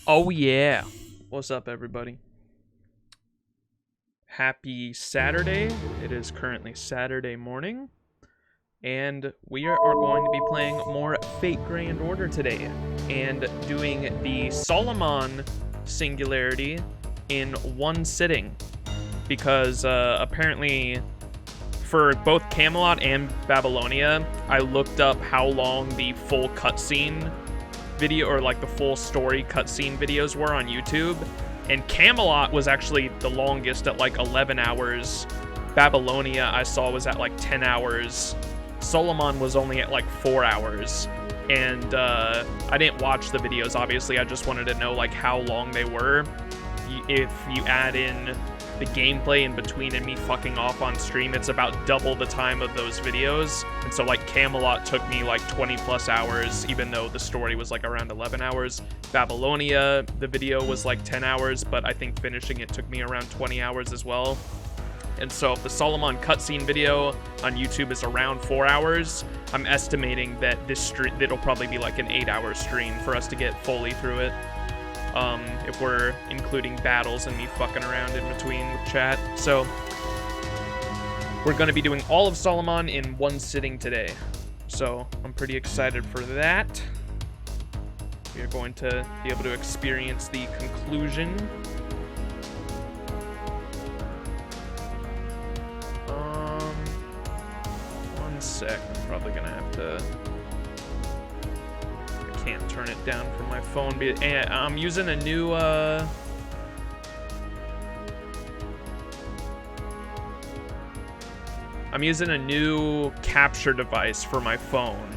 Oh yeah. What's up, everybody? Happy Saturday. It is currently Saturday morning, and we are going to be playing more Fate Grand Order today and doing the Solomon Singularity in one sitting because apparently for both Camelot and Babylonia, I looked up how long the full cutscene video or like the full story cutscene videos were on YouTube, and Camelot was actually the longest at like 11 hours. Babylonia I saw was at like 10 hours. Solomon was only at like 4 hours, and I didn't watch the videos, obviously. I just wanted to know like how long they were. If you add in the gameplay in between and me fucking off on stream, it's about double the time of those videos. And so like Camelot took me like 20 plus hours, even though the story was like around 11 hours. Babylonia, the video was like 10 hours, but I think finishing it took me around 20 hours as well. And so if the Solomon cutscene video on YouTube is around 4 hours, I'm estimating that it'll probably be like an 8-hour stream for us to get fully through it. If we're including battles and me fucking around in between with chat. So we're going to be doing all of Solomon in one sitting today. So I'm pretty excited for that. We are going to be able to experience the conclusion. One sec. I'm probably going to have to... Can't turn it down from my phone. I'm using a new capture device for my phone,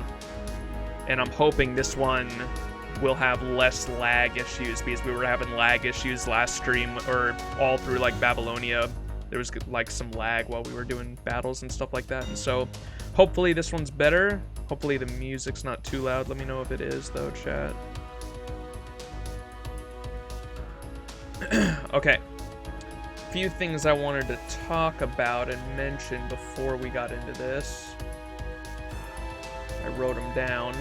and I'm hoping this one will have less lag issues, because we were having lag issues last stream, or all through like Babylonia. There was like some lag while we were doing battles and stuff like that, and so hopefully this one's better. Hopefully the music's not too loud. Let me know if it is, though, chat. Okay. A few things I wanted to talk about and mention before we got into this. I wrote them down.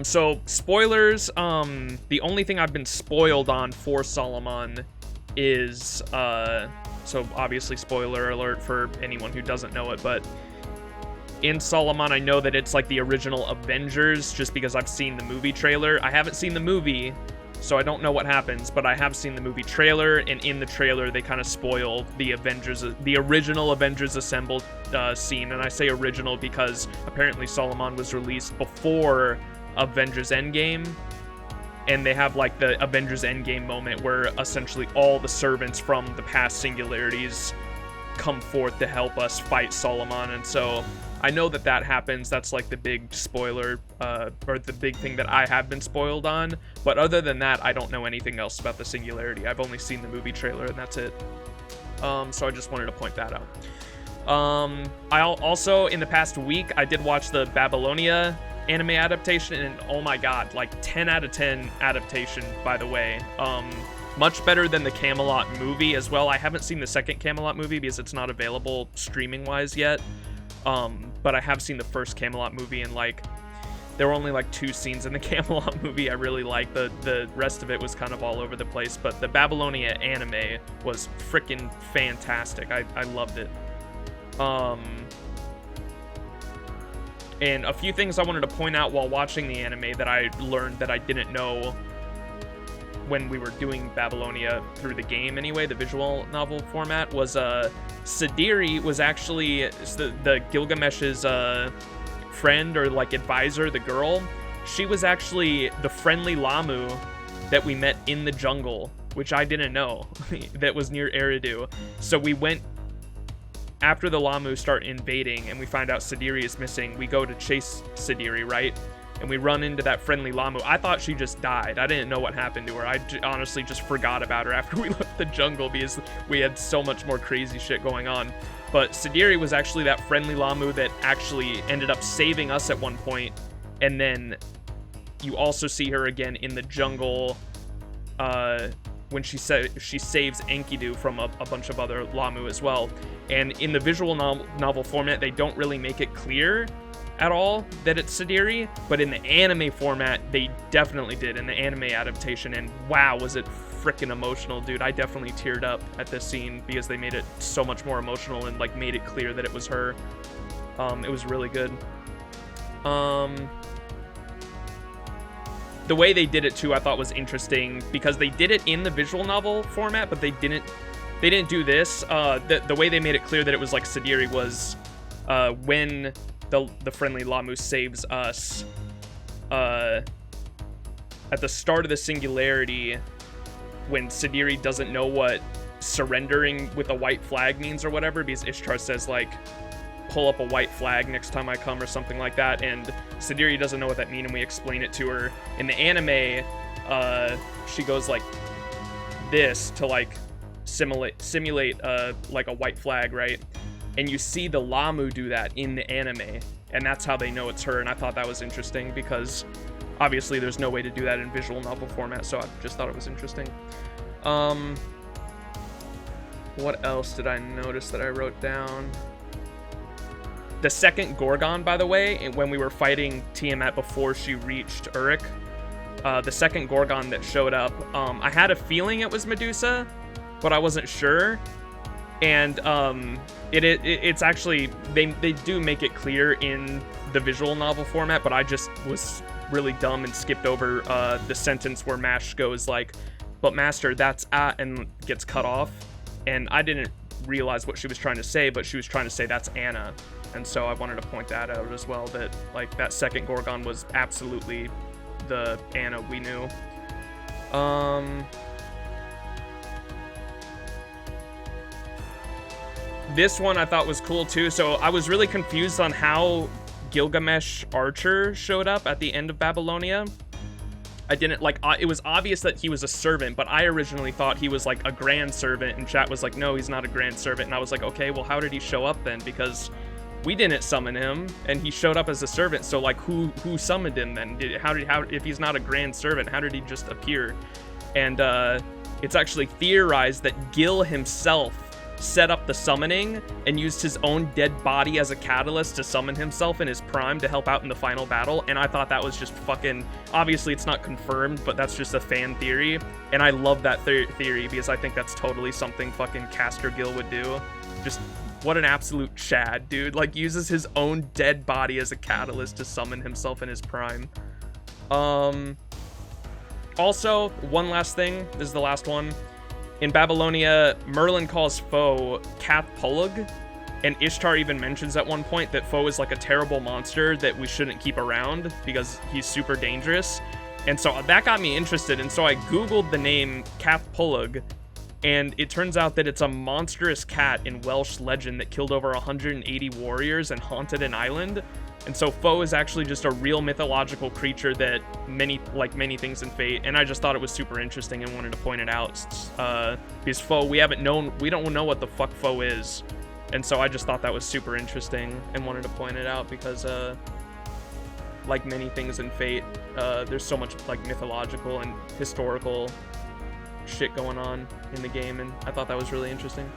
So, spoilers. The only thing I've been spoiled on for Solomon is, so obviously spoiler alert for anyone who doesn't know it, but in Solomon, I know that it's like the original Avengers, just because I've seen the movie trailer. I haven't seen the movie, so I don't know what happens, but I have seen the movie trailer, and in the trailer, they kind of spoil the Avengers, the original Avengers Assembled scene. And I say original because apparently Solomon was released before Avengers Endgame, and they have like the Avengers Endgame moment where essentially all the servants from the past singularities come forth to help us fight Solomon. And so I know that that happens. That's like the big spoiler, or the big thing that I have been spoiled on. But other than that, I don't know anything else about the Singularity. I've only seen the movie trailer, and that's it. So I just wanted to point that out. I also, in the past week, I did watch the Babylonia anime adaptation, and oh my god, like 10 out of 10 adaptation, by the way. Much better than the Camelot movie as well. I haven't seen the second Camelot movie because it's not available streaming-wise yet. But I have seen the first Camelot movie, and like there were only like 2 scenes in the Camelot movie I really liked. The rest of it was kind of all over the place, but the Babylonia anime was freaking fantastic. I loved it. And a few things I wanted to point out while watching the anime that I learned that I didn't know when we were doing Babylonia through the game anyway, the visual novel format, was Sidiri was actually the Gilgamesh's friend, or like advisor, the girl. She was actually the friendly Lamu that we met in the jungle, which I didn't know, that was near Eridu. So we went, after the Lamu start invading and we find out Sidiri is missing, we go to chase Sidiri, right? And we run into that friendly Lamu. I thought she just died. I didn't know what happened to her. I honestly just forgot about her after we left the jungle because we had so much more crazy shit going on. But Sidiri was actually that friendly Lamu that actually ended up saving us at one point. And then you also see her again in the jungle when she saves Enkidu from a bunch of other Lamu as well. And in the visual novel format, they don't really make it clear at all that it's Sidiri, but in the anime format, they definitely did in the anime adaptation, and wow, was it freaking emotional, dude. I definitely teared up at this scene because they made it so much more emotional and, like, made it clear that it was her. It was really good. The way they did it, too, I thought was interesting, because they did it in the visual novel format, but they didn't do this. The way they made it clear that it was, like, Sidiri was when the friendly Lamu saves us at the start of the Singularity, when Sidiri doesn't know what surrendering with a white flag means or whatever, because Ishtar says, like, pull up a white flag next time I come or something like that, and Sidiri doesn't know what that means, and we explain it to her. In the anime, she goes like this to, like, simulate like a white flag, right? And you see the Lamu do that in the anime, and that's how they know it's her. And I thought that was interesting because obviously there's no way to do that in visual novel format, so I just thought it was interesting. What else did I notice that I wrote down? The second Gorgon, by the way, when we were fighting Tiamat before she reached Uruk, the second Gorgon that showed up, I had a feeling it was Medusa, but I wasn't sure. And it's actually, they do make it clear in the visual novel format, but I just was really dumb and skipped over the sentence where Mash goes like, "But Master, that's and gets cut off. And I didn't realize what she was trying to say, but she was trying to say that's Anna. And so I wanted to point that out as well, that, like, that second Gorgon was absolutely the Anna we knew. This one I thought was cool too. So I was really confused on how Gilgamesh Archer showed up at the end of Babylonia. I didn't, like, it was obvious that he was a servant, but I originally thought he was, like, a grand servant, and chat was like, no, he's not a grand servant. And I was like, okay, well, how did he show up then? Because we didn't summon him, and he showed up as a servant. So, like, who summoned him then? How if he's not a grand servant, how did he just appear? And it's actually theorized that Gil himself set up the summoning and used his own dead body as a catalyst to summon himself in his prime to help out in the final battle. And I thought that was just fucking, obviously it's not confirmed, but that's just a fan theory, and I love that theory because I think that's totally something fucking Caster Gil would do. Just what an absolute Chad, dude. Like, uses his own dead body as a catalyst to summon himself in his prime. Also, one last thing, this is the last one. In Babylonia, Merlin calls Foe Kath Polug, and Ishtar even mentions at one point that Foe is like a terrible monster that we shouldn't keep around because he's super dangerous. And so that got me interested, and so I googled the name Kath Polug, and it turns out that it's a monstrous cat in Welsh legend that killed over 180 warriors and haunted an island. And so Foe is actually just a real mythological creature that many things in Fate, and I just thought it was super interesting and wanted to point it out. Because Foe, we don't know what the fuck Foe is. And so I just thought that was super interesting and wanted to point it out because, like many things in Fate, there's so much, like, mythological and historical shit going on in the game, and I thought that was really interesting.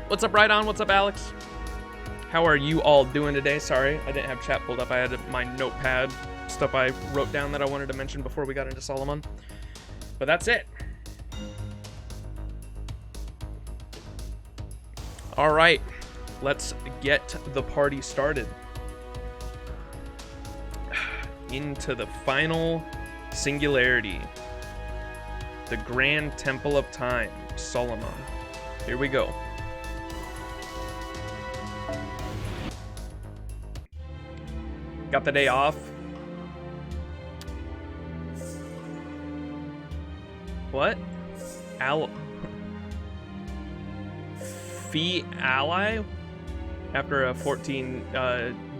What's up, Rydon? What's up, Alex? How are you all doing today? Sorry, I didn't have chat pulled up. I had my notepad, stuff I wrote down that I wanted to mention before we got into Solomon. But that's it. All right, let's get the party started. Into the final singularity. The Grand Temple of Time, Solomon. Here we go. Got the day off. What? Fee ally? After a 14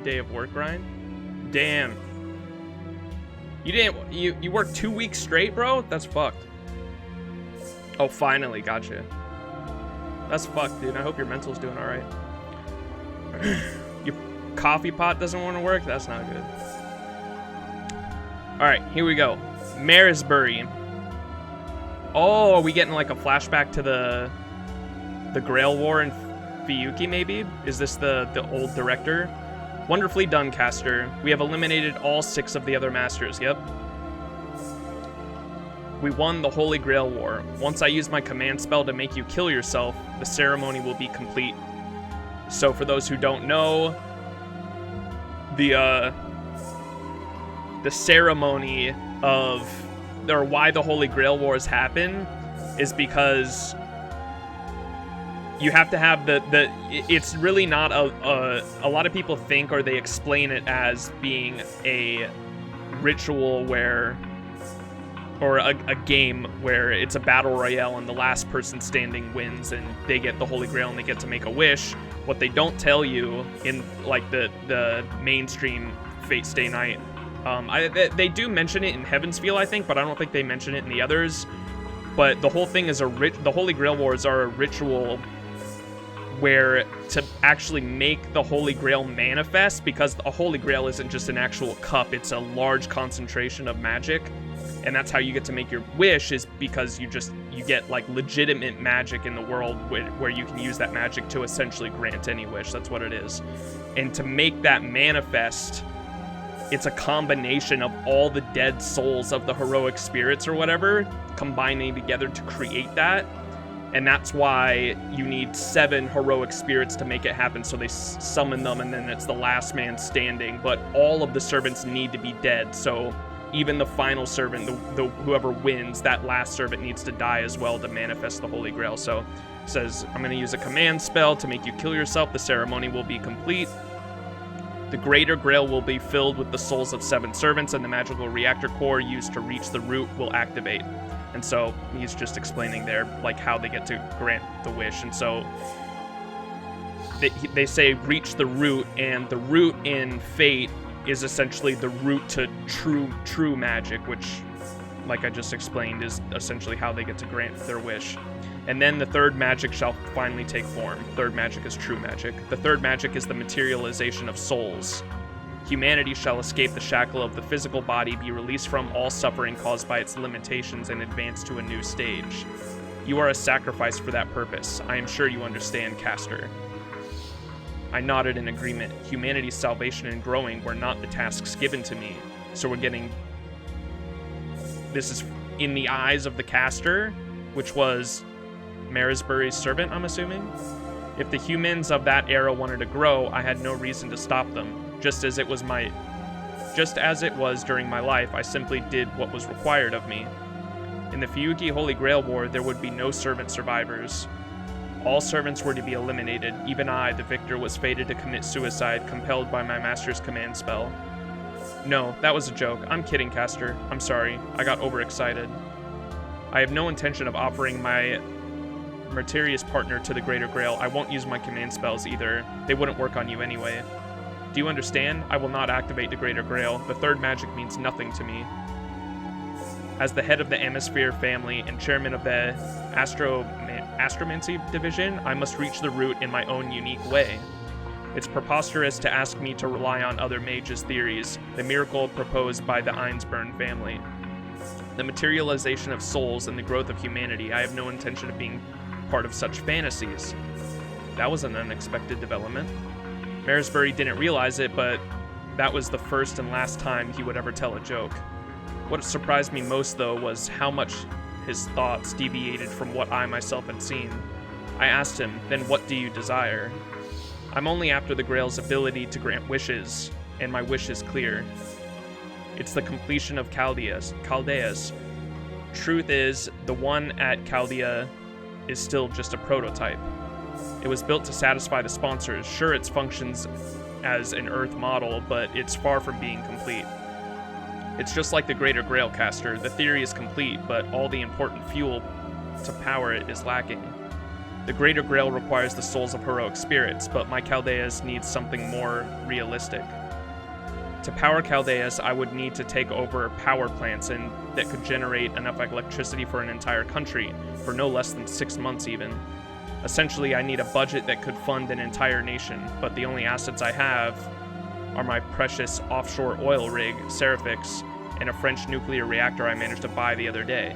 day of work grind? Damn. You worked 2 weeks straight, bro? That's fucked. Oh, finally, gotcha. That's fucked, dude. I hope your mental's doing alright. Your coffee pot doesn't want to work? That's not good. Alright, here we go. Marisbury. Oh, are we getting like a flashback to the Grail War in Fiyuki, maybe? Is this the old director? Wonderfully done, caster. We have eliminated all 6 of the other masters. Yep. We won the Holy Grail War. Once I use my command spell to make you kill yourself, the ceremony will be complete. So for those who don't know, the ceremony of, or why the Holy Grail Wars happen, is because you have to have it's really not a lot of people think, or they explain it as being a ritual where, or a game where it's a battle royale and the last person standing wins and they get the Holy Grail and they get to make a wish. What they don't tell you in like the mainstream Fate Stay Night, they do mention it in Heaven's Feel, I think, but I don't think they mention it in the others. But the whole thing is the Holy Grail Wars are a ritual where to actually make the Holy Grail manifest, because a Holy Grail isn't just an actual cup, it's a large concentration of magic. And that's how you get to make your wish, is because you get like legitimate magic in the world where you can use that magic to essentially grant any wish. That's what it is. And to make that manifest, it's a combination of all the dead souls of the heroic spirits or whatever combining together to create that. And that's why you need 7 heroic spirits to make it happen. So they summon them, and then it's the last man standing. But all of the servants need to be dead. So even the final servant, whoever wins, that last servant needs to die as well to manifest the Holy Grail. So it says, I'm going to use a command spell to make you kill yourself. The ceremony will be complete. The Greater Grail will be filled with the souls of 7 servants, and the magical reactor core used to reach the root will activate. And so he's just explaining there, like, how they get to grant the wish. And so they say reach the root, and the root in Fate is essentially the root to true magic, which, like I just explained, is essentially how they get to grant their wish. And then the third magic shall finally take form. Third magic is true magic. The third magic is the materialization of souls. Humanity shall escape the shackle of the physical body, be released from all suffering caused by its limitations, and advance to a new stage. You are a sacrifice for that purpose. I am sure you understand, caster. I nodded in agreement. Humanity's salvation and growing were not the tasks given to me. So we're getting... This is in the eyes of the caster, which was Marisbury's servant, I'm assuming. If the humans of that era wanted to grow, I had no reason to stop them. Just as it was during my life, I simply did what was required of me. In the Fuyuki Holy Grail War, there would be no servant survivors. All servants were to be eliminated. Even I, the victor, was fated to commit suicide, compelled by my master's command spell. No, that was a joke. I'm kidding, caster. I'm sorry. I got overexcited. I have no intention of offering my Martyrius partner to the Greater Grail. I won't use my command spells either. They wouldn't work on you anyway. Do you understand? I will not activate the Greater Grail. The third magic means nothing to me. As the head of the Hemisphere family and chairman of the Astromancy division, I must reach the root in my own unique way. It's preposterous to ask me to rely on other mages' theories, the miracle proposed by the Einsburn family. The materialization of souls and the growth of humanity, I have no intention of being part of such fantasies. That was an unexpected development. Marisbury didn't realize it, but that was the first and last time he would ever tell a joke. What surprised me most, though, was how much his thoughts deviated from what I myself had seen. I asked him, then what do you desire? I'm only after the Grail's ability to grant wishes, and my wish is clear. It's the completion of Chaldeus. Truth is, the one at Chaldea is still just a prototype. It was built to satisfy the sponsors. Sure, it functions as an Earth model, but it's far from being complete. It's just like the Greater Grail, caster. The theory is complete, but all the important fuel to power it is lacking. The Greater Grail requires the souls of heroic spirits, but my Chaldeas needs something more realistic. To power Chaldeas, I would need to take over power plants that could generate enough electricity for an entire country, for no less than 6 months even. Essentially, I need a budget that could fund an entire nation, but the only assets I have are my precious offshore oil rig, Seraphics, and a French nuclear reactor I managed to buy the other day.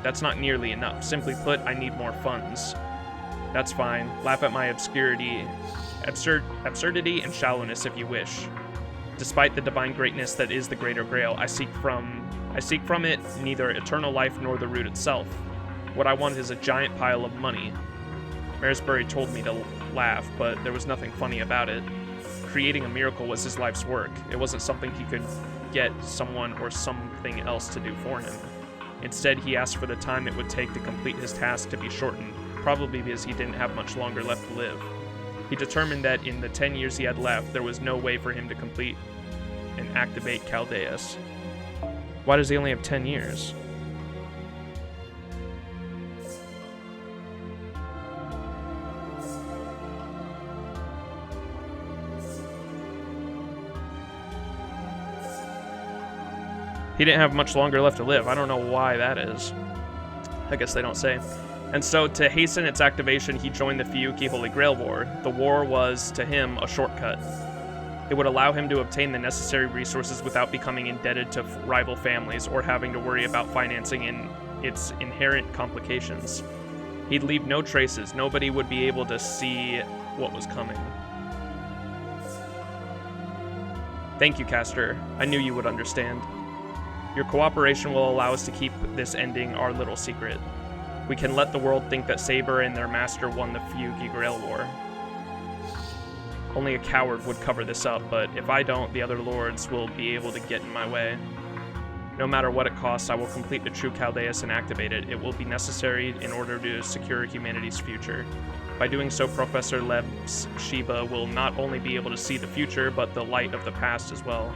That's not nearly enough. Simply put, I need more funds. That's fine. Laugh at my obscurity absurdity and shallowness if you wish. Despite the divine greatness that is the Greater Grail, I seek from it neither eternal life nor the root itself. What I want is a giant pile of money. Marisbury told me to laugh, but there was nothing funny about it. Creating a miracle was his life's work. It wasn't something he could get someone or something else to do for him. Instead, he asked for the time it would take to complete his task to be shortened, probably because he didn't have much longer left to live. He determined that in the 10 years he had left, there was no way for him to complete and activate Chaldeus. Why does he only have 10 years? He didn't have much longer left to live. I don't know why that is. I guess they don't say. And so, to hasten its activation, he joined the Fiuki Holy Grail War. The war was, to him, a shortcut. It would allow him to obtain the necessary resources without becoming indebted to rival families or having to worry about financing in its inherent complications. He'd leave no traces. Nobody would be able to see what was coming. Thank you, Castor. I knew you would understand. Your cooperation will allow us to keep this ending our little secret. We can let the world think that Saber and their master won the Fiuki Grail War. Only a coward would cover this up, but if I don't, the other lords will be able to get in my way. No matter what it costs, I will complete the true Chaldeus and activate it. It will be necessary in order to secure humanity's future. By doing so, Professor Leb's Sheba will not only be able to see the future, but the light of the past as well.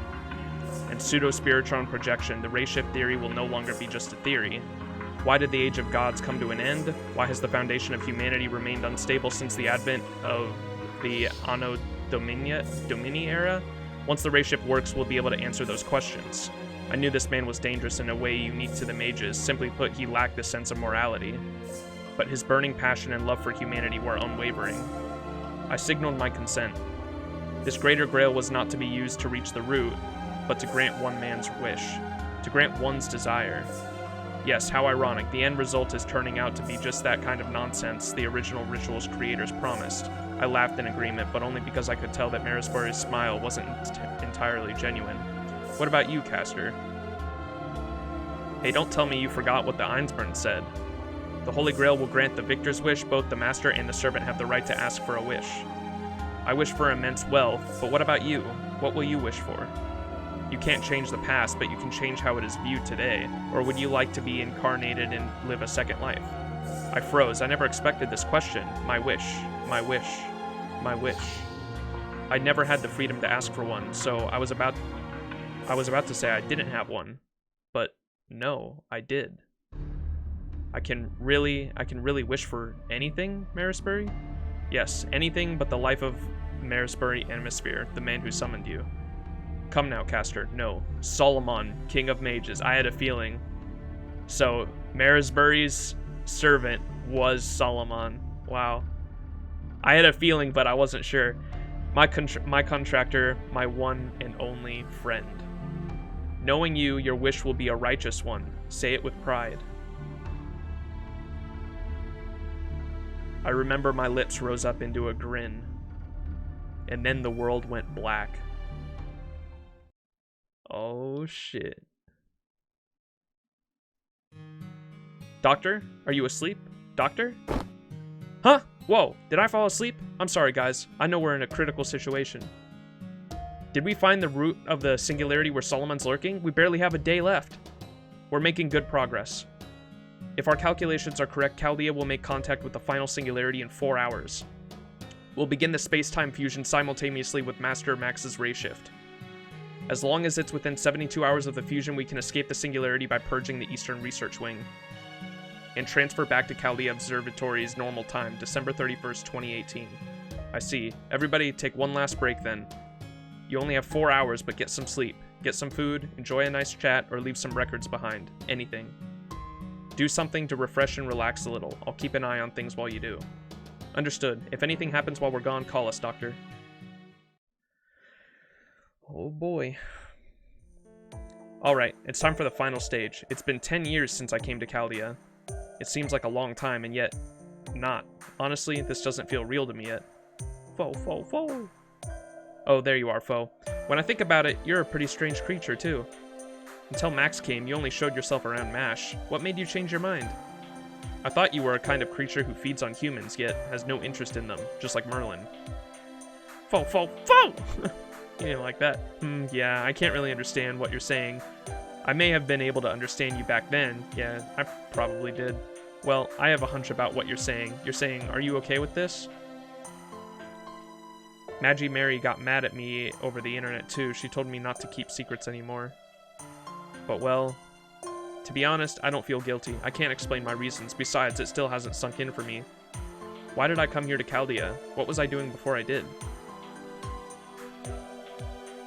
And pseudo-spiritron projection, the ray shift theory will no longer be just a theory. Why did the Age of Gods come to an end? Why has the foundation of humanity remained unstable since the advent of the Anno Domini era? Once the ray shift works, we'll be able to answer those questions. I knew this man was dangerous in a way unique to the mages. Simply put, he lacked a sense of morality. But his burning passion and love for humanity were unwavering. I signaled my consent. This greater grail was not to be used to reach the root, but to grant one man's wish, to grant one's desire. Yes, how ironic. The end result is turning out to be just that kind of nonsense the original ritual's creators promised. I laughed in agreement, but only because I could tell that Marisbury's smile wasn't entirely genuine. What about you, Castor? Hey, don't tell me you forgot what the Einsburn said. The Holy Grail will grant the victor's wish. Both the master and the servant have the right to ask for a wish. I wish for immense wealth, but what about you? What will you wish for? You can't change the past, but you can change how it is viewed today. Or would you like to be incarnated and live a second life? I froze. I never expected this question. My wish. My wish. My wish. I never had the freedom to ask for one, so I was about to say I didn't have one. But no, I did. I can really wish for anything, Marisbury? Yes, anything but the life of Marisbury Animasphere, the man who summoned you. Come now, Castor. No. Solomon, King of Mages. I had a feeling. So, Marisbury's servant was Solomon. Wow. I had a feeling, but I wasn't sure. My contractor, my one and only friend. Knowing you, your wish will be a righteous one. Say it with pride. I remember my lips rose up into a grin. And then the world went black. Oh, shit. Doctor? Are you asleep? Doctor? Huh? Whoa, did I fall asleep? I'm sorry, guys. I know we're in a critical situation. Did we find the root of the singularity where Solomon's lurking? We barely have a day left. We're making good progress. If our calculations are correct, Chaldea will make contact with the final singularity in 4 hours. We'll begin the space-time fusion simultaneously with Master Max's ray shift. As long as it's within 72 hours of the fusion, we can escape the singularity by purging the Eastern Research Wing and transfer back to Chaldea Observatory's normal time, December 31st, 2018. I see. Everybody take one last break then. You only have 4 hours, but get some sleep. Get some food, enjoy a nice chat, or leave some records behind. Anything. Do something to refresh and relax a little. I'll keep an eye on things while you do. Understood. If anything happens while we're gone, call us, Doctor. Oh boy. Alright, it's time for the final stage. It's been 10 years since I came to Chaldea. It seems like a long time, and yet not. Honestly, this doesn't feel real to me yet. Foe. Oh, there you are, Foe. When I think about it, you're a pretty strange creature, too. Until Max came, you only showed yourself around MASH. What made you change your mind? I thought you were a kind of creature who feeds on humans, yet has no interest in them, just like Merlin. Foe! You didn't like that? Yeah, I can't really understand what you're saying. I may have been able to understand you back then. Yeah, I probably did. Well, I have a hunch about what you're saying. You're saying, are you okay with this? Maggie Mary got mad at me over the internet too. She told me not to keep secrets anymore. But well, to be honest, I don't feel guilty. I can't explain my reasons. Besides, it still hasn't sunk in for me. Why did I come here to Chaldea? What was I doing before I did?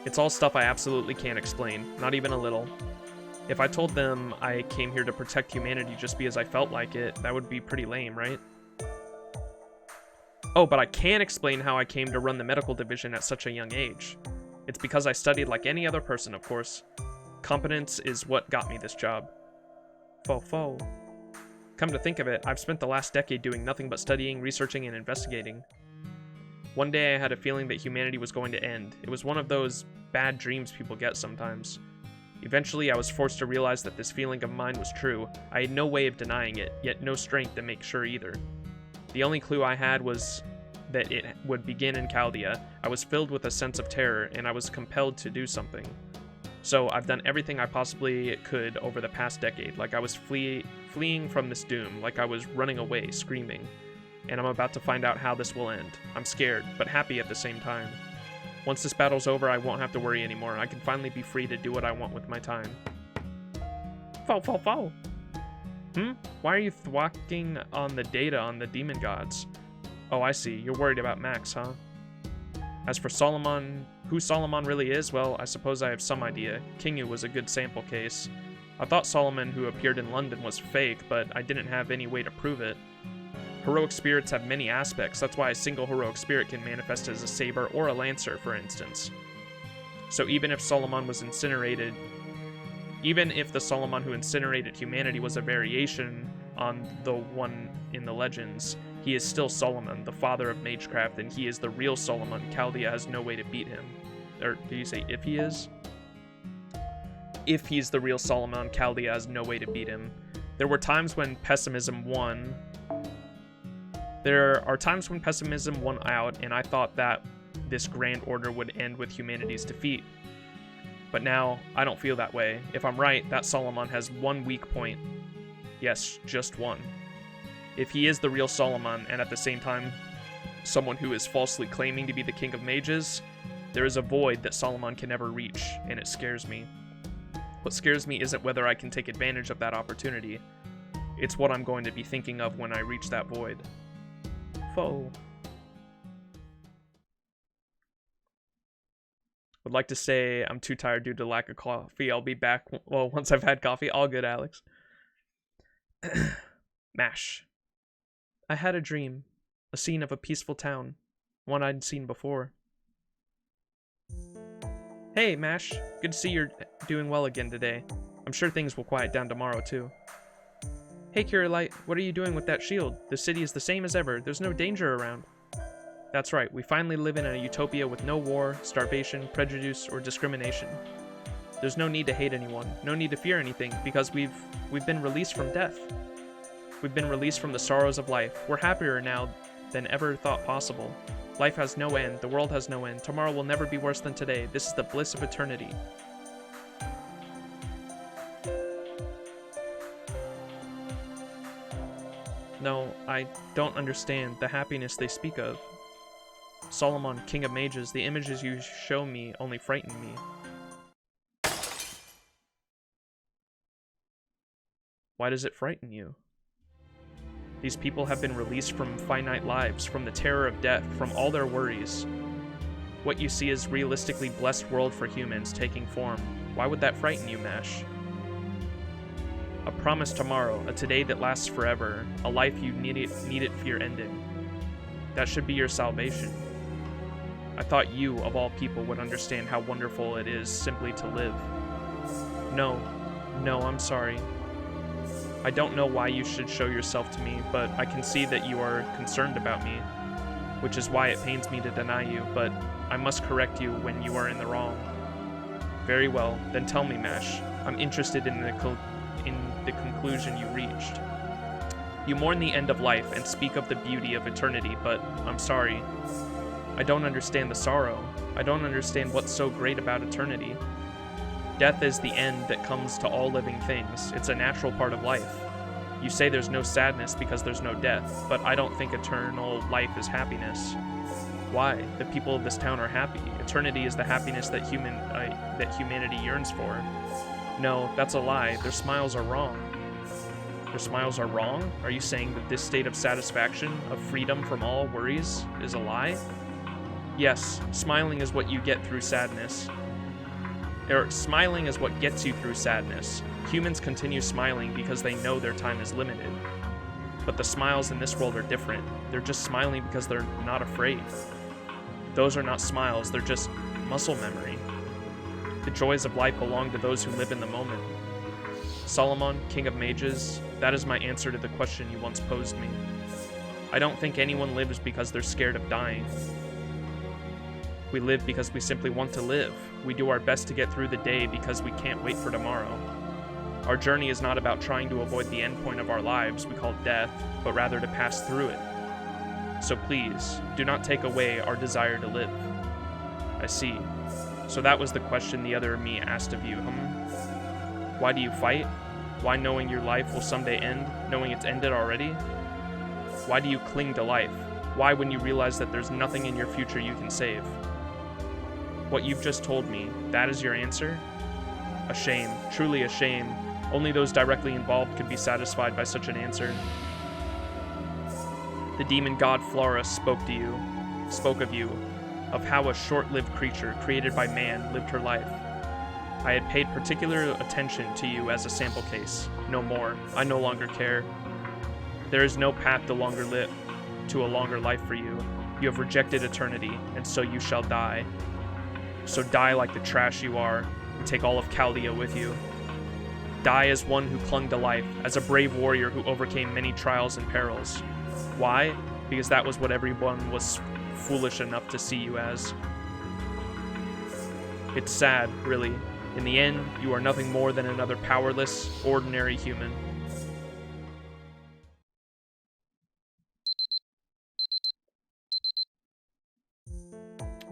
It's all stuff I absolutely can't explain. Not even a little. If I told them I came here to protect humanity just because I felt like it, that would be pretty lame, right? Oh, but I can explain how I came to run the medical division at such a young age. It's because I studied like any other person, of course. Competence is what got me this job. Foe. Come to think of it, I've spent the last decade doing nothing but studying, researching, and investigating. One day I had a feeling that humanity was going to end. It was one of those bad dreams people get sometimes. Eventually, I was forced to realize that this feeling of mine was true. I had no way of denying it, yet no strength to make sure either. The only clue I had was that it would begin in Chaldea. I was filled with a sense of terror, and I was compelled to do something. So I've done everything I possibly could over the past decade, like I was fleeing from this doom, like I was running away, screaming. And I'm about to find out how this will end. I'm scared, but happy at the same time. Once this battle's over, I won't have to worry anymore. I can finally be free to do what I want with my time. Foe. Why are you thwacking on the data on the demon gods? Oh, I see. You're worried about Max, huh? As for Solomon, who Solomon really is, well, I suppose I have some idea. Kingu was a good sample case. I thought Solomon, who appeared in London, was fake, but I didn't have any way to prove it. Heroic spirits have many aspects. That's why a single heroic spirit can manifest as a saber or a lancer, for instance. So even if the Solomon who incinerated humanity was a variation on the one in the legends, he is still Solomon, the father of magecraft, and he is the real Solomon. Chaldea has no way to beat him. Or do you say if he is? If he's the real Solomon, Chaldea has no way to beat him. There are times when pessimism won out, and I thought that this grand order would end with humanity's defeat. But now, I don't feel that way. If I'm right, that Solomon has one weak point. Yes, just one. If he is the real Solomon, and at the same time, someone who is falsely claiming to be the King of Mages, there is a void that Solomon can never reach, and it scares me. What scares me isn't whether I can take advantage of that opportunity. It's what I'm going to be thinking of when I reach that void. Foe. Would like to say I'm too tired due to lack of coffee. I'll be back, well, once I've had coffee. All good, Alex. MASH. I had a dream. A scene of a peaceful town. One I'd seen before. Hey, MASH. Good to see you're doing well again today. I'm sure things will quiet down tomorrow, too. Hey, Curilight. What are you doing with that shield? The city is the same as ever. There's no danger around. That's right. We finally live in a utopia with no war, starvation, prejudice, or discrimination. There's no need to hate anyone. No need to fear anything, because we've been released from death. We've been released from the sorrows of life. We're happier now than ever thought possible. Life has no end. The world has no end. Tomorrow will never be worse than today. This is the bliss of eternity. No, I don't understand the happiness they speak of. Solomon, King of Mages, the images you show me only frighten me. Why does it frighten you? These people have been released from finite lives, from the terror of death, from all their worries. What you see is realistically blessed world for humans taking form. Why would that frighten you, MASH? A promised tomorrow, a today that lasts forever, a life you needed fear ending. That should be your salvation. I thought you, of all people, would understand how wonderful it is simply to live. No, I'm sorry. I don't know why you should show yourself to me, but I can see that you are concerned about me. which is why it pains me to deny you, but I must correct you when you are in the wrong. Very well, then tell me, Mash. I'm interested in the conclusion you reached. You mourn the end of life and speak of the beauty of eternity, but I'm sorry. I don't understand the sorrow. I don't understand what's so great about eternity. Death is the end that comes to all living things. It's a natural part of life. You say there's no sadness because there's no death, but I don't think eternal life is happiness. Why? The people of this town are happy. Eternity is the happiness that humanity yearns for. No, that's a lie. Their smiles are wrong. Their smiles are wrong? Are you saying that this state of satisfaction, of freedom from all worries, is a lie? Yes, smiling is what you get through sadness. Smiling is what gets you through sadness. Humans continue smiling because they know their time is limited. But the smiles in this world are different. They're just smiling because they're not afraid. Those are not smiles, they're just muscle memory. The joys of life belong to those who live in the moment. Solomon, King of Mages, that is my answer to the question you once posed me. I don't think anyone lives because they're scared of dying. We live because we simply want to live. We do our best to get through the day because we can't wait for tomorrow. Our journey is not about trying to avoid the end point of our lives we call death, but rather to pass through it. So please, do not take away our desire to live. I see. So that was the question the other me asked of you, Why do you fight? Why, knowing your life will someday end, knowing it's ended already? Why do you cling to life? Why, when you realize that there's nothing in your future you can save? What you've just told me, that is your answer? A shame, truly a shame. Only those directly involved could be satisfied by such an answer. The demon god Flora spoke of you, of how a short-lived creature created by man lived her life. I had paid particular attention to you as a sample case. No more. I no longer care. There is no path to a longer life for you. You have rejected eternity, and so you shall die. So die like the trash you are, and take all of Chaldea with you. Die as one who clung to life, as a brave warrior who overcame many trials and perils. Why? Because that was what everyone was foolish enough to see you as. It's sad, really. In the end, you are nothing more than another powerless, ordinary human.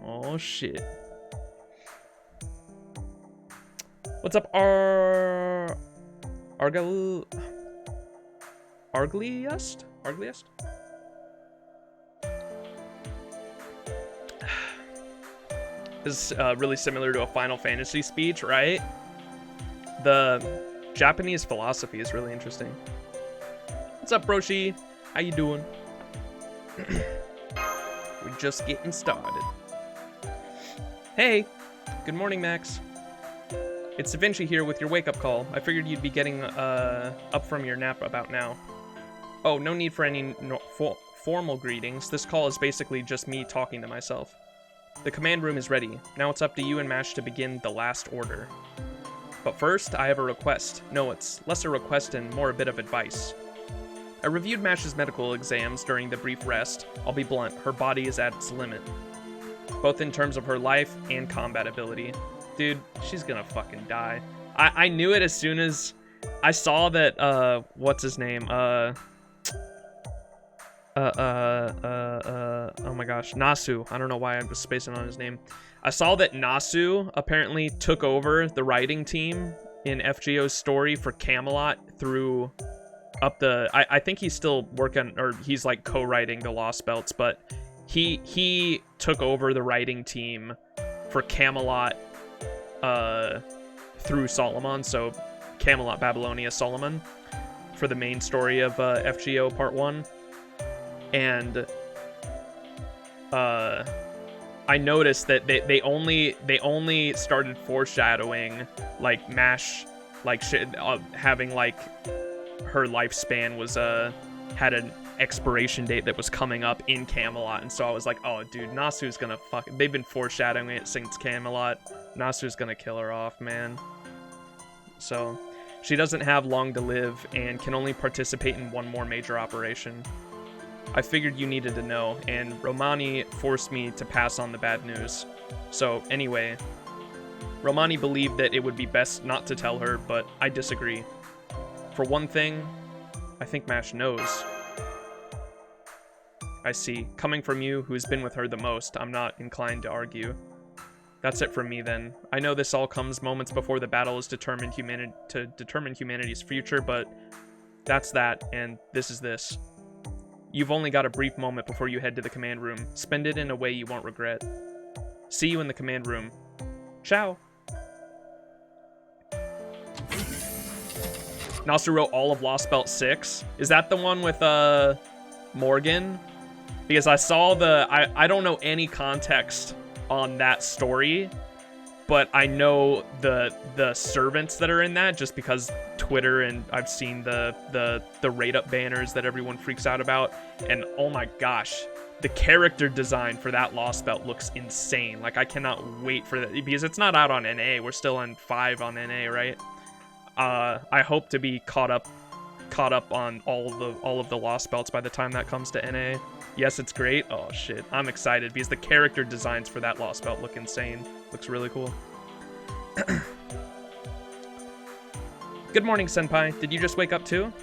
Oh shit. What's up, Argliest? This is really similar to a Final Fantasy speech, right? The Japanese philosophy is really interesting. What's up, Broshi? How you doing? We're just getting started. Hey, good morning, Max. It's Da Vinci here with your wake-up call. I figured you'd be getting up from your nap about now. Oh, no need for any formal greetings. This call is basically just me talking to myself. The command room is ready. Now it's up to you and Mash to begin the last order. But first, I have a request. No, it's less a request and more a bit of advice. I reviewed Mash's medical exams during the brief rest. I'll be blunt, her body is at its limit. Both in terms of her life and combat ability. Dude, she's gonna fucking die. I knew it as soon as I saw that, what's his name? Oh my gosh, Nasu. I don't know why I'm just spacing on his name. I saw that Nasu apparently took over the writing team in FGO's story for Camelot through up the... I think he's still working, or he's like co-writing the Lost Belts, but he took over the writing team for Camelot through Solomon, so Camelot, Babylonia, Solomon, for the main story of FGO Part 1. And I noticed that they only started foreshadowing like Mash, like having like her lifespan was had an expiration date that was coming up in Camelot, and so I was like, oh dude, Nasu's gonna they've been foreshadowing it since Camelot. Nasu's gonna kill her off, man. So she doesn't have long to live and can only participate in one more major operation. I figured you needed to know, and Romani forced me to pass on the bad news. So, anyway, Romani believed that it would be best not to tell her, but I disagree. For one thing, I think Mash knows. I see. Coming from you, who's been with her the most, I'm not inclined to argue. That's it from me, then. I know this all comes moments before the battle is determined to determine humanity's future, but that's that, and this is this. You've only got a brief moment before you head to the command room. Spend it in a way you won't regret. See you in the command room. Ciao. Nasu wrote all of Lost Belt 6. Is that the one with Morgan? Because I saw I don't know any context on that story, but I know the servants that are in that just because Twitter, and I've seen the rate up banners that everyone freaks out about, and oh my gosh, the character design for that Lost Belt looks insane. Like, I cannot wait for that, because it's not out on NA. We're still on 5 on NA, right? I hope to be caught up on all of the Lost Belts by the time that comes to NA. Yes, it's great. Oh shit, I'm excited because the character designs for that Lost Belt look insane. Looks really cool. Good morning, Senpai. Did you just wake up too?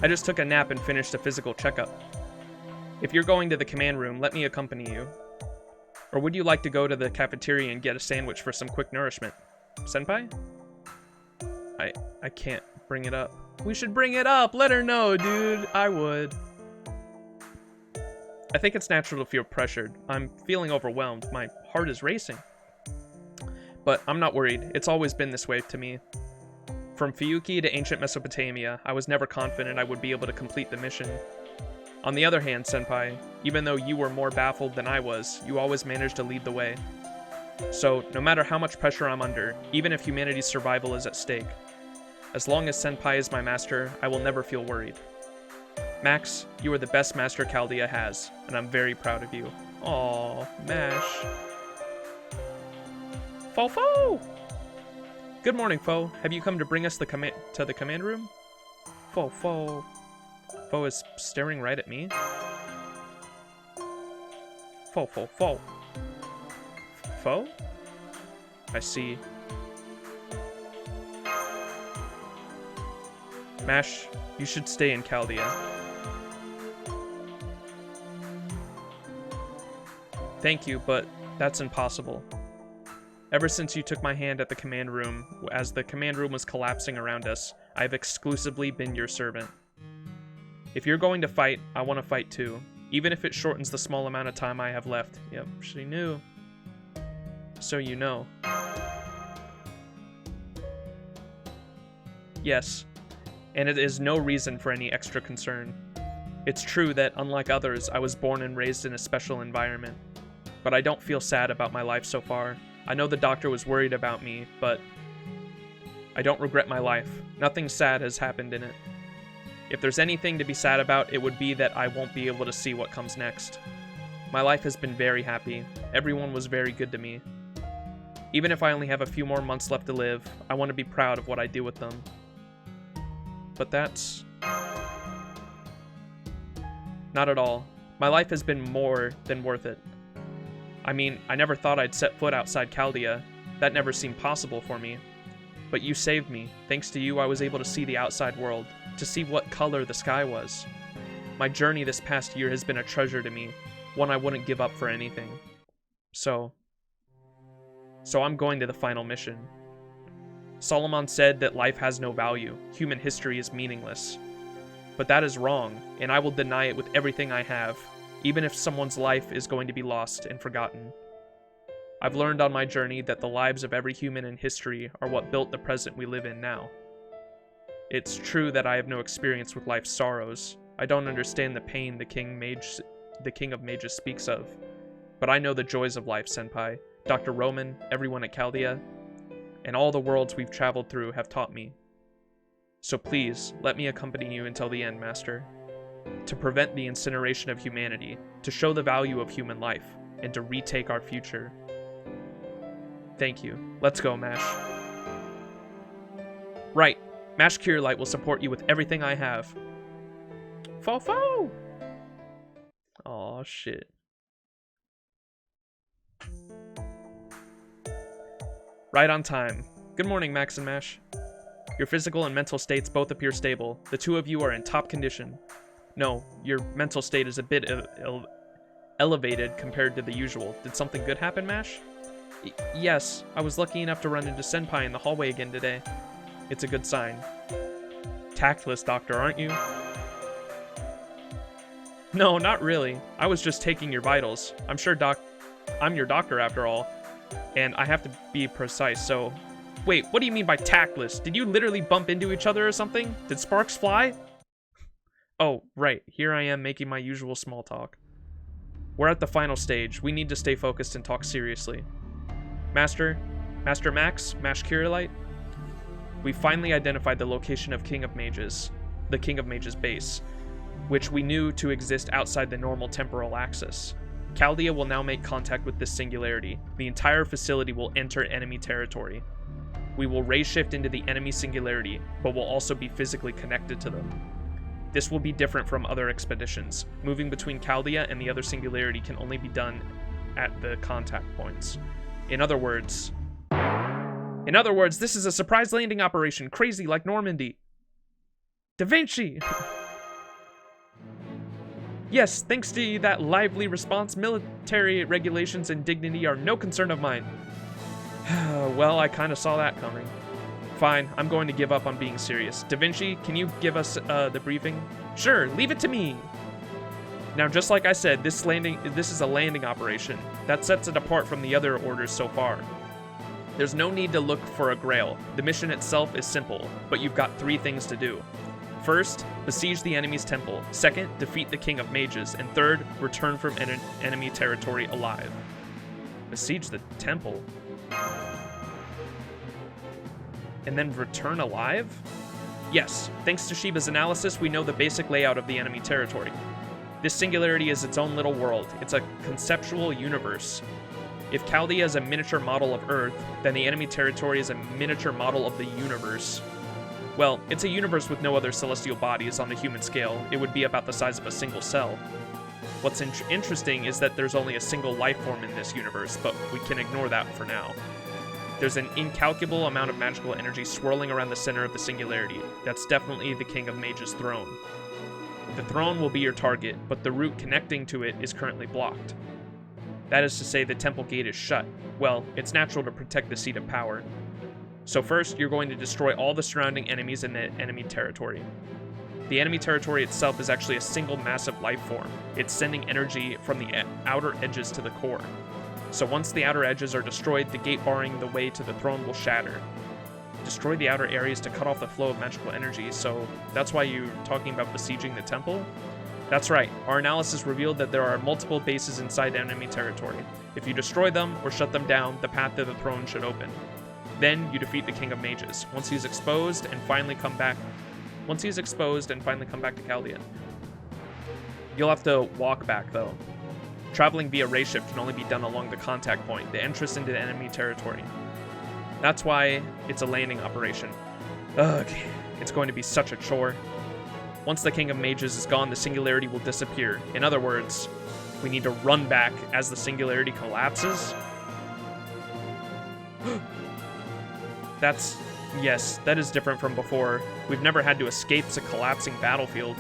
I just took a nap and finished a physical checkup. If you're going to the command room, let me accompany you. Or would you like to go to the cafeteria and get a sandwich for some quick nourishment? Senpai? I can't bring it up. We should bring it up. Let her know, dude. I would. I think it's natural to feel pressured. I'm feeling overwhelmed. My heart is racing. But I'm not worried. It's always been this way to me. From Fiyuki to ancient Mesopotamia, I was never confident I would be able to complete the mission. On the other hand, Senpai, even though you were more baffled than I was, you always managed to lead the way. So, no matter how much pressure I'm under, even if humanity's survival is at stake, as long as Senpai is my master, I will never feel worried. Max, you are the best master Chaldea has, and I'm very proud of you. Aww, Mash. Fo! Good morning, Fo. Have you come to bring us to the command room? Fo. Fo is staring right at me. Fo. Fo? I see. Mash, you should stay in Chaldea. Thank you, but that's impossible. Ever since you took my hand at the command room, as the command room was collapsing around us, I've exclusively been your servant. If you're going to fight, I want to fight too, even if it shortens the small amount of time I have left. Yep, she knew. So you know. Yes, and it is no reason for any extra concern. It's true that, unlike others, I was born and raised in a special environment. But I don't feel sad about my life so far. I know the doctor was worried about me, but I don't regret my life. Nothing sad has happened in it. If there's anything to be sad about, it would be that I won't be able to see what comes next. My life has been very happy. Everyone was very good to me. Even if I only have a few more months left to live, I want to be proud of what I do with them. But that's not at all. My life has been more than worth it. I mean, I never thought I'd set foot outside Chaldea. That never seemed possible for me. But you saved me. Thanks to you, I was able to see the outside world, to see what color the sky was. My journey this past year has been a treasure to me, one I wouldn't give up for anything. So I'm going to the final mission. Solomon said that life has no value, human history is meaningless. But that is wrong, and I will deny it with everything I have, even if someone's life is going to be lost and forgotten. I've learned on my journey that the lives of every human in history are what built the present we live in now. It's true that I have no experience with life's sorrows. I don't understand the pain the King of Mages speaks of. But I know the joys of life, Senpai. Dr. Roman, everyone at Chaldea, and all the worlds we've traveled through have taught me. So please, let me accompany you until the end, Master. To prevent the incineration of humanity, to show the value of human life, and to retake our future. Thank you. Let's go, Mash. Right. Mash Cure Light will support you with everything I have. Fo! Oh, shit. Right on time. Good morning, Max and Mash. Your physical and mental states both appear stable. The two of you are in top condition. No, your mental state is a bit elevated compared to the usual. Did something good happen, Mash? Yes, I was lucky enough to run into Senpai in the hallway again today. It's a good sign. Tactless, Doctor, aren't you? No, not really. I was just taking your vitals. I'm sure I'm your doctor after all. And I have to be precise, so... Wait, what do you mean by tactless? Did you literally bump into each other or something? Did sparks fly? Oh, right. Here I am making my usual small talk. We're at the final stage. We need to stay focused and talk seriously. Master Max, Mash Kirillite? We finally identified the location of King of Mages, the King of Mages base, which we knew to exist outside the normal temporal axis. Chaldea will now make contact with this singularity. The entire facility will enter enemy territory. We will ray shift into the enemy singularity, but will also be physically connected to them. This will be different from other expeditions. Moving between Chaldea and the other singularity can only be done at the contact points. In other words, this is a surprise landing operation, crazy like Normandy. Da Vinci! Yes, thanks to that lively response, military regulations and dignity are no concern of mine. Well, I kind of saw that coming. Fine, I'm going to give up on being serious. Da Vinci, can you give us the briefing? Sure, leave it to me. Now, just like I said, this is a landing operation. That sets it apart from the other orders so far. There's no need to look for a grail. The mission itself is simple, but you've got 3 things to do. First, besiege the enemy's temple. Second, defeat the King of Mages. And third, return from enemy territory alive. Besiege the temple? And then return alive? Yes, thanks to Shiba's analysis, we know the basic layout of the enemy territory. This singularity is its own little world. It's a conceptual universe. If Chaldea is a miniature model of Earth, then the enemy territory is a miniature model of the universe. Well, it's a universe with no other celestial bodies on the human scale. It would be about the size of a single cell. What's interesting is that there's only a single life form in this universe, but we can ignore that for now. There's an incalculable amount of magical energy swirling around the center of the singularity. That's definitely the King of Mages' throne. The throne will be your target, but the route connecting to it is currently blocked. That is to say, the temple gate is shut. Well, it's natural to protect the seat of power. So first, you're going to destroy all the surrounding enemies in the enemy territory. The enemy territory itself is actually a single massive life form. It's sending energy from the outer edges to the core. So once the outer edges are destroyed, the gate barring the way to the throne will shatter. Destroy the outer areas to cut off the flow of magical energy, so that's why you're talking about besieging the temple? That's right, our analysis revealed that there are multiple bases inside enemy territory. If you destroy them or shut them down, the path to the throne should open. Then you defeat the King of Mages. Once he's exposed and finally come back to Chaldea. You'll have to walk back though. Traveling via ray shift can only be done along the contact point, the entrance into the enemy territory. That's why it's a landing operation. Ugh, it's going to be such a chore. Once the King of Mages is gone, the singularity will disappear. In other words, we need to run back as the singularity collapses. Yes, that is different from before. We've never had to escape a collapsing battlefield.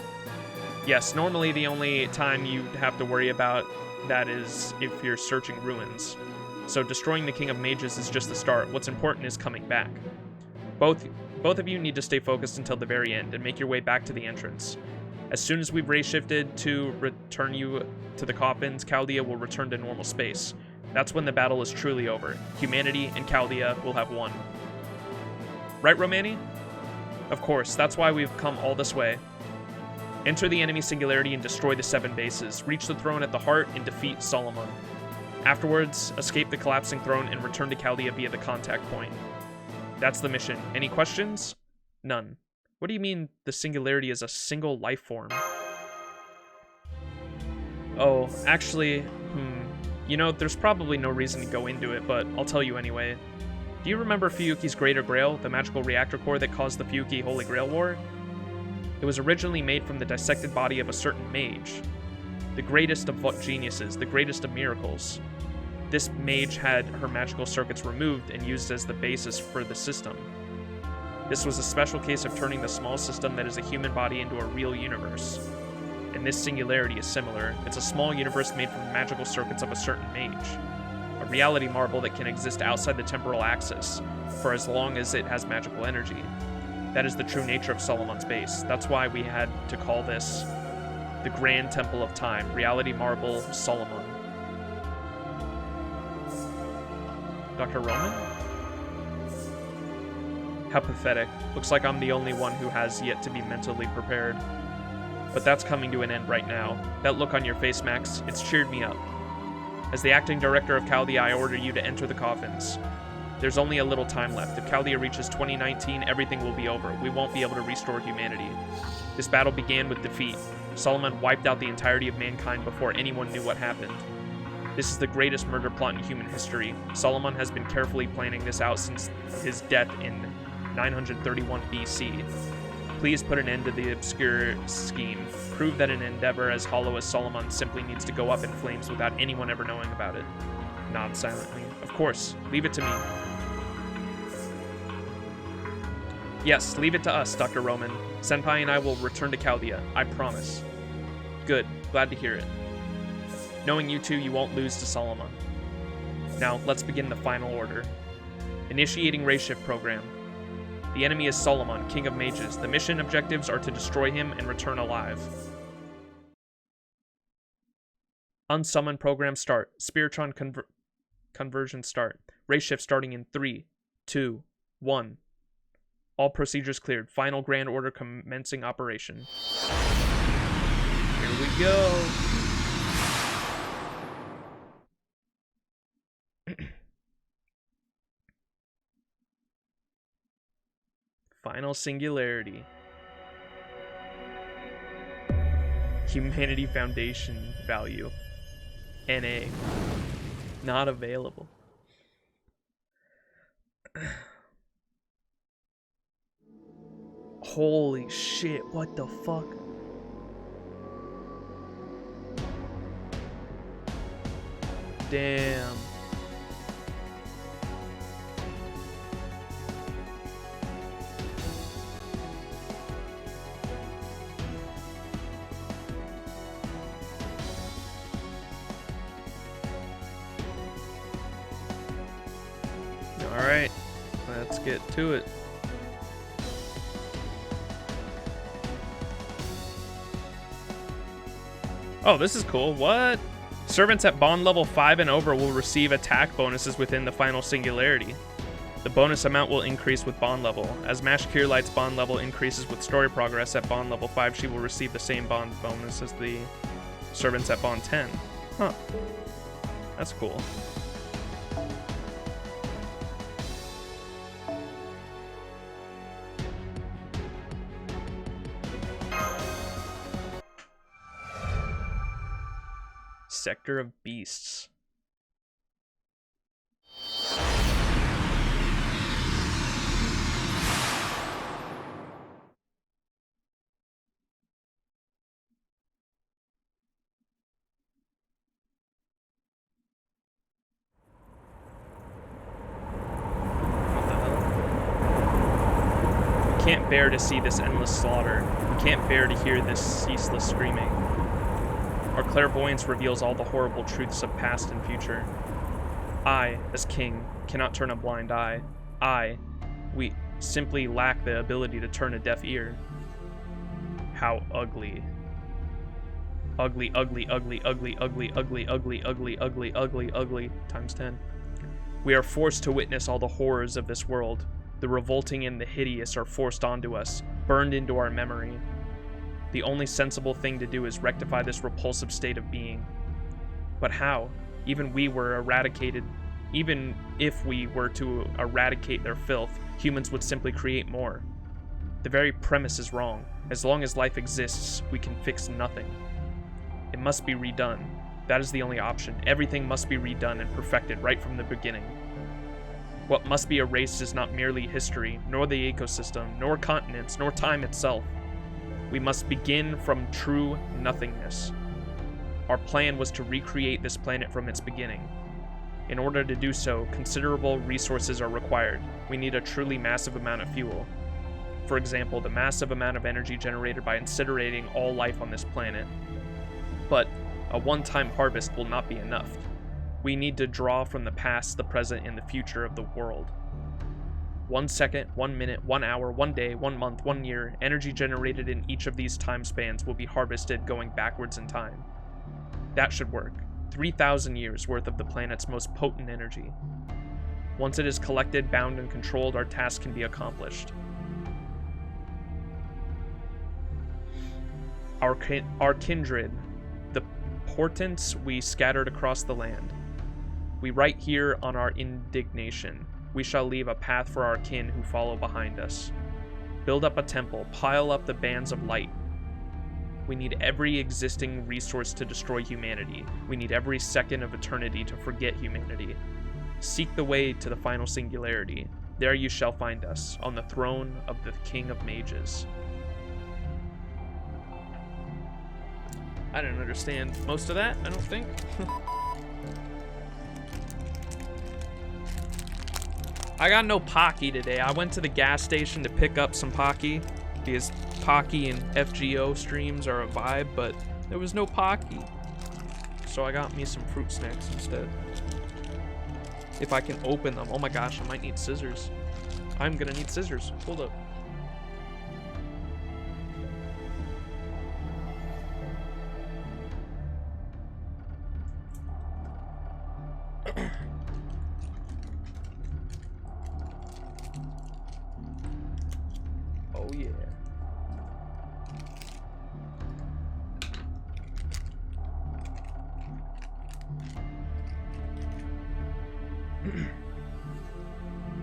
Yes, normally the only time you have to worry about that is if you're searching ruins. So destroying the King of Mages is just the start. What's important is coming back. Both of you need to stay focused until the very end and make your way back to the entrance. As soon as we've ray-shifted to return you to the coffins, Chaldea will return to normal space. That's when the battle is truly over. Humanity and Chaldea will have won. Right, Romani? Of course, that's why we've come all this way. Enter the enemy singularity and destroy the 7 bases. Reach the throne at the heart and defeat Solomon. Afterwards, escape the collapsing throne and return to Chaldea via the contact point. That's the mission. Any questions? None. What do you mean the singularity is a single life form? Oh, actually, you know, there's probably no reason to go into it, but I'll tell you anyway. Do you remember Fuyuki's Greater Grail, the magical reactor core that caused the Fuyuki Holy Grail War? It was originally made from the dissected body of a certain mage. the greatest of geniuses, the greatest of miracles. This mage had her magical circuits removed and used as the basis for the system. This was a special case of turning the small system that is a human body into a real universe. And this singularity is similar. It's a small universe made from the magical circuits of a certain mage. A reality marble that can exist outside the temporal axis for as long as it has magical energy. That is the true nature of Solomon's base. That's why we had to call this the Grand Temple of Time, Reality Marble Solomon. Dr. Roman? How pathetic. Looks like I'm the only one who has yet to be mentally prepared. But that's coming to an end right now. That look on your face, Max, it's cheered me up. As the acting director of Chaldea, I order you to enter the coffins. There's only a little time left. If Chaldea reaches 2019, everything will be over. We won't be able to restore humanity. This battle began with defeat. Solomon wiped out the entirety of mankind before anyone knew what happened. This is the greatest murder plot in human history. Solomon has been carefully planning this out since his death in 931 BC. Please put an end to the obscure scheme. Prove that an endeavor as hollow as Solomon simply needs to go up in flames without anyone ever knowing about it. Nod silently. Of course, leave it to me. Yes, leave it to us, Dr. Roman. Senpai and I will return to Chaldea. I promise. Good. Glad to hear it. Knowing you two, you won't lose to Solomon. Now, let's begin the final order. Initiating race shift program. The enemy is Solomon, King of Mages. The mission objectives are to destroy him and return alive. Unsummon program start. Spiritron conversion start. Race shift starting in 3, 2, 1. All procedures cleared. Final grand order commencing operation. Here we go. Final singularity. Humanity Foundation value. NA. Not available. Holy shit, what the fuck? Damn. Alright, let's get to it. Oh, this is cool. What? Servants at bond level 5 and over will receive attack bonuses within the final singularity. The bonus amount will increase with bond level. As Mash Kierlight's bond level increases with story progress at bond level 5, she will receive the same bond bonus as the servants at bond 10. Huh. That's cool. Sector of Beasts. What the hell? We can't bear to see this endless slaughter. We can't bear to hear this ceaseless screaming. Our clairvoyance reveals all the horrible truths of past and future. I, as king, cannot turn a blind eye. We simply lack the ability to turn a deaf ear. How ugly. Ugly, ugly, ugly, ugly, ugly, ugly, ugly, ugly, ugly, ugly, ugly, times 10. We are forced to witness all the horrors of this world. The revolting and the hideous are forced onto us, burned into our memory. The only sensible thing to do is rectify this repulsive state of being. But how? Even if we were to eradicate their filth, humans would simply create more. The very premise is wrong. As long as life exists, we can fix nothing. It must be redone. That is the only option. Everything must be redone and perfected right from the beginning. What must be erased is not merely history, nor the ecosystem, nor continents, nor time itself. We must begin from true nothingness. Our plan was to recreate this planet from its beginning. In order to do so, considerable resources are required. We need a truly massive amount of fuel. For example, the massive amount of energy generated by incinerating all life on this planet. But a one-time harvest will not be enough. We need to draw from the past, the present, and the future of the world. 1 second, 1 minute, 1 hour, 1 day, 1 month, 1 year, energy generated in each of these time spans will be harvested going backwards in time. That should work. 3,000 years worth of the planet's most potent energy. Once it is collected, bound, and controlled, our task can be accomplished. Our kindred, the portents we scattered across the land. We write here on our indignation. We shall leave a path for our kin who follow behind us. Build up a temple, pile up the bands of light. We need every existing resource to destroy humanity. We need every second of eternity to forget humanity. Seek the way to the final singularity. There you shall find us, on the throne of the King of Mages. I didn't understand most of that, I don't think. I got no Pocky today. I went to the gas station to pick up some Pocky because Pocky and FGO streams are a vibe, but there was no Pocky. So I got me some fruit snacks instead. If I can open them. Oh my gosh, I might need scissors. I'm gonna need scissors. Hold up. Oh yeah.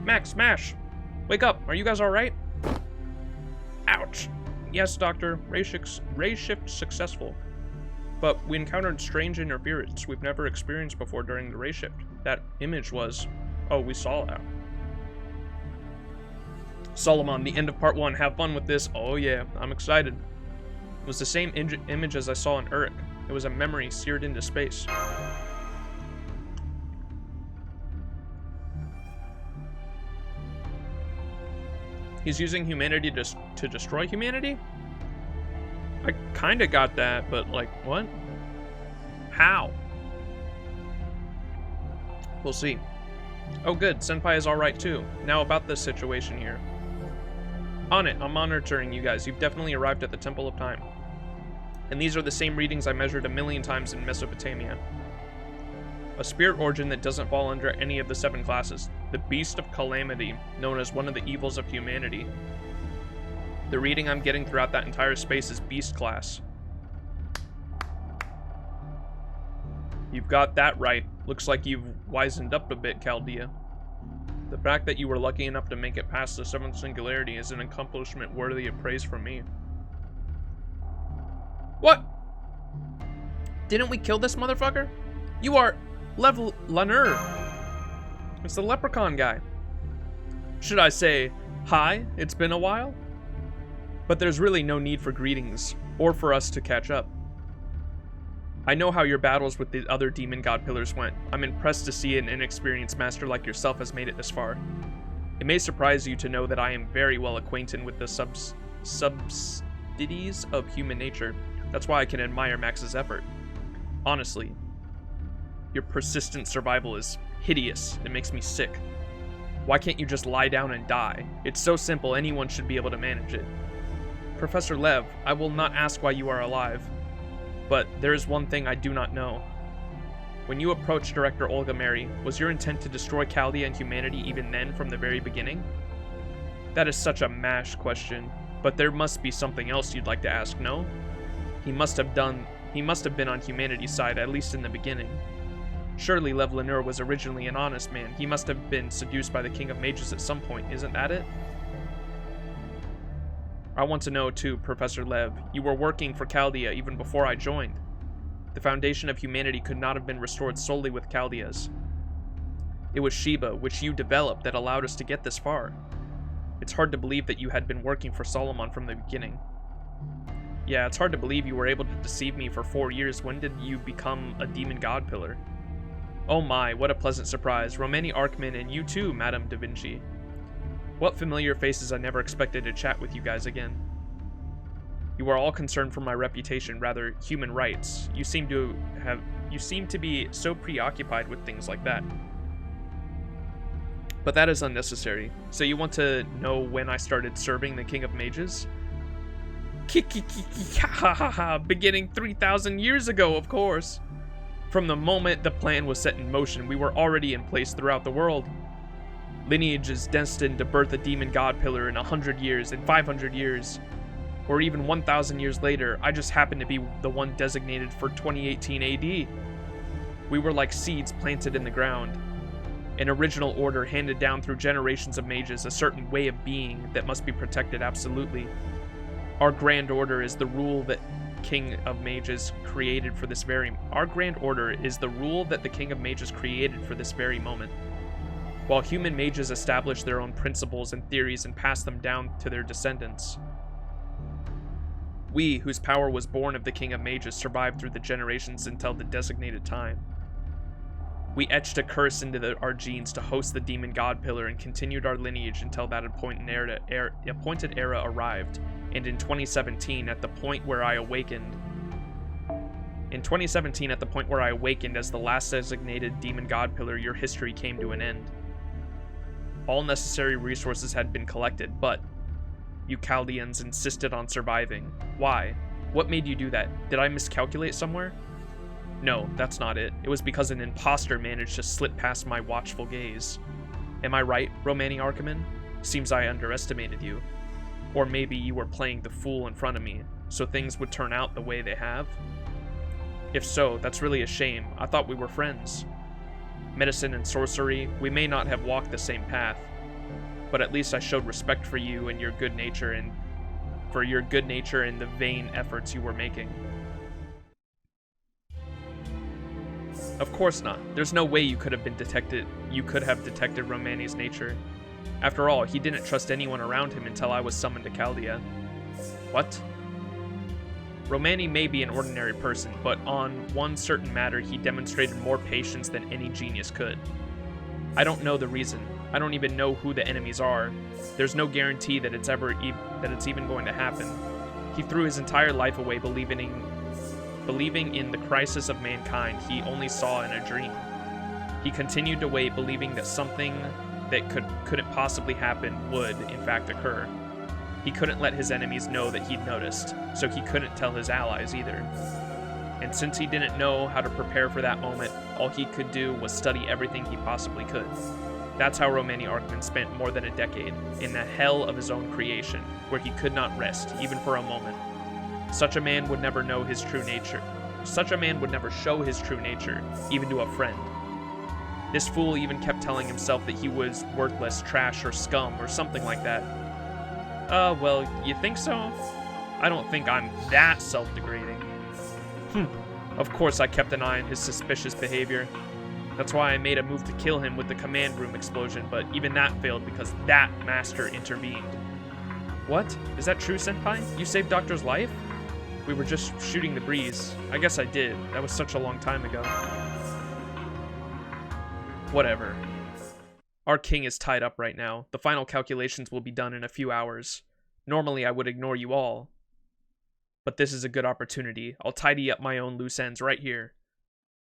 Max, Smash! Wake up! Are you guys alright? Ouch! Yes, Doctor. Ray shift successful. But we encountered strange interference we've never experienced before during the ray shift. That image was... Oh, we saw that. Solomon, the end of part 1. Have fun with this. Oh yeah, I'm excited. It was the same image as I saw in Uruk. It was a memory seared into space. He's using humanity to destroy humanity? I kinda got that, but like, what? How? We'll see. Oh good, Senpai is alright too. Now about this situation here. On it, I'm monitoring you guys. You've definitely arrived at the Temple of Time. And these are the same readings I measured 1,000,000 times in Mesopotamia. A spirit origin that doesn't fall under any of the 7 classes. The Beast of Calamity, known as one of the evils of humanity. The reading I'm getting throughout that entire space is Beast class. You've got that right. Looks like you've wisened up a bit, Chaldea. The fact that you were lucky enough to make it past the 7th singularity is an accomplishment worthy of praise from me. What? Didn't we kill this motherfucker? You are Lev Lanur. It's the leprechaun guy. Should I say, hi, it's been a while? But there's really no need for greetings, or for us to catch up. I know how your battles with the other demon god pillars went. I'm impressed to see an inexperienced master like yourself has made it this far. It may surprise you to know that I am very well acquainted with the subtleties of human nature. That's why I can admire Max's effort. Honestly, your persistent survival is hideous. It makes me sick. Why can't you just lie down and die? It's so simple, anyone should be able to manage it. Professor Lev, I will not ask why you are alive. But there is one thing I do not know. When you approached Director Olga Mary, was your intent to destroy Chaldea and humanity even then from the very beginning? That is such a MASH question, but there must be something else you'd like to ask, no? He must have been on humanity's side, at least in the beginning. Surely Lev Lanur was originally an honest man. He must have been seduced by the King of Mages at some point, isn't that it? I want to know too, Professor Lev. You were working for Chaldea even before I joined. The foundation of humanity could not have been restored solely with Chaldeas. It was Sheba, which you developed, that allowed us to get this far. It's hard to believe that you had been working for Solomon from the beginning. Yeah, it's hard to believe you were able to deceive me for 4 years. When did you become a demon god pillar? Oh my, what a pleasant surprise. Romani Arkman, and you too, Madame Da Vinci. What familiar faces. I never expected to chat with you guys again. You are all concerned for my reputation, rather human rights. You seem to be so preoccupied with things like that. But that is unnecessary. So you want to know when I started serving the King of Mages? Beginning 3,000 years ago, of course. From the moment the plan was set in motion, we were already in place throughout the world. Lineage is destined to birth a demon god pillar in 100 years, in 500 years, or even 1,000 years later. I just happened to be the one designated for 2018 AD. We were like seeds planted in the ground. An original order handed down through generations of mages, a certain way of being that must be protected absolutely. Our Grand Order is the rule that King of Mages created for this very... Our Grand Order is the rule that the King of Mages created for this very moment. While human mages establish their own principles and theories and pass them down to their descendants, we, whose power was born of the King of Mages, survived through the generations until the designated time. We etched a curse into our genes to host the demon god pillar and continued our lineage until that appointed era arrived. And in 2017, at the point where I awakened as the last designated demon god pillar, your history came to an end. All necessary resources had been collected, but you Chaldeans insisted on surviving. Why? What made you do that? Did I miscalculate somewhere? No, that's not it. It was because an imposter managed to slip past my watchful gaze. Am I right, Romani Arkman? Seems I underestimated you. Or maybe you were playing the fool in front of me, so things would turn out the way they have? If so, that's really a shame. I thought we were friends. Medicine and sorcery, we may not have walked the same path, but at least I showed respect for you and your good nature and the vain efforts you were making. Of course not. There's no way you could have detected Romani's nature. After all, he didn't trust anyone around him until I was summoned to Chaldea. What? Romani may be an ordinary person, but on one certain matter he demonstrated more patience than any genius could. I don't know the reason. I don't even know who the enemies are. There's no guarantee that it's even going to happen. He threw his entire life away believing in the crisis of mankind he only saw in a dream. He continued to wait, believing that something that couldn't possibly happen would, in fact, occur. He couldn't let his enemies know that he'd noticed, so he couldn't tell his allies either. And since he didn't know how to prepare for that moment, all he could do was study everything he possibly could. That's how Romani Arkman spent more than a decade, in the hell of his own creation, where he could not rest, even for a moment. Such a man would never know his true nature. Such a man would never show his true nature, even to a friend. This fool even kept telling himself that he was worthless, trash, or scum, or something like that. Well, you think so? I don't think I'm that self-degrading. Of course I kept an eye on his suspicious behavior. That's why I made a move to kill him with the command room explosion, but even that failed because that master intervened. What? Is that true, Senpai? You saved Doctor's life? We were just shooting the breeze. I guess I did. That was such a long time ago. Whatever. Our king is tied up right now. The final calculations will be done in a few hours. Normally I would ignore you all, but this is a good opportunity. I'll tidy up my own loose ends right here.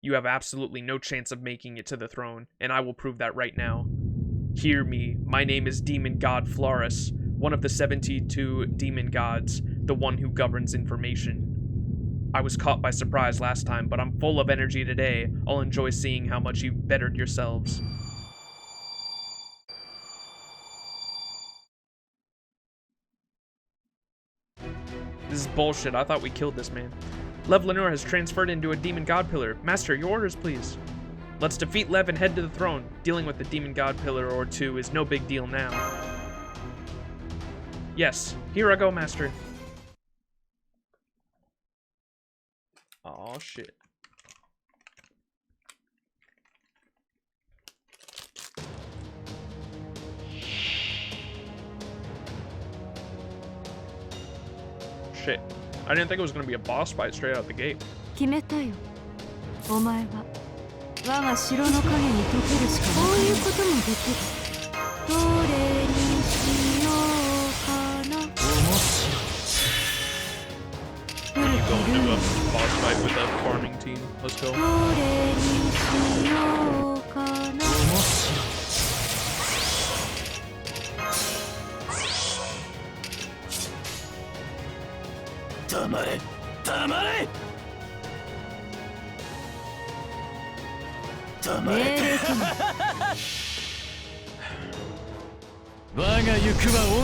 You have absolutely no chance of making it to the throne, and I will prove that right now. Hear me. My name is Demon God Florus, one of the 72 demon gods, the one who governs information. I was caught by surprise last time, but I'm full of energy today. I'll enjoy seeing how much you've bettered yourselves. This is bullshit. I thought we killed this man. Lev Lenore has transferred into a demon god pillar. Master, your orders, please. Let's defeat Lev and head to the throne. Dealing with the demon god pillar or two is no big deal now. Yes, here I go, Master. Aw, shit. Shit. I didn't think it was gonna be a boss fight straight out the gate. 決めたよ。お前は我が城の影に溶けるしかない。こういうこともできる。どれにしようかな。面白い。You go into a boss fight with a farming team. Let's go. どれにしようかな。面白い。黙れ、黙れ。黙れ。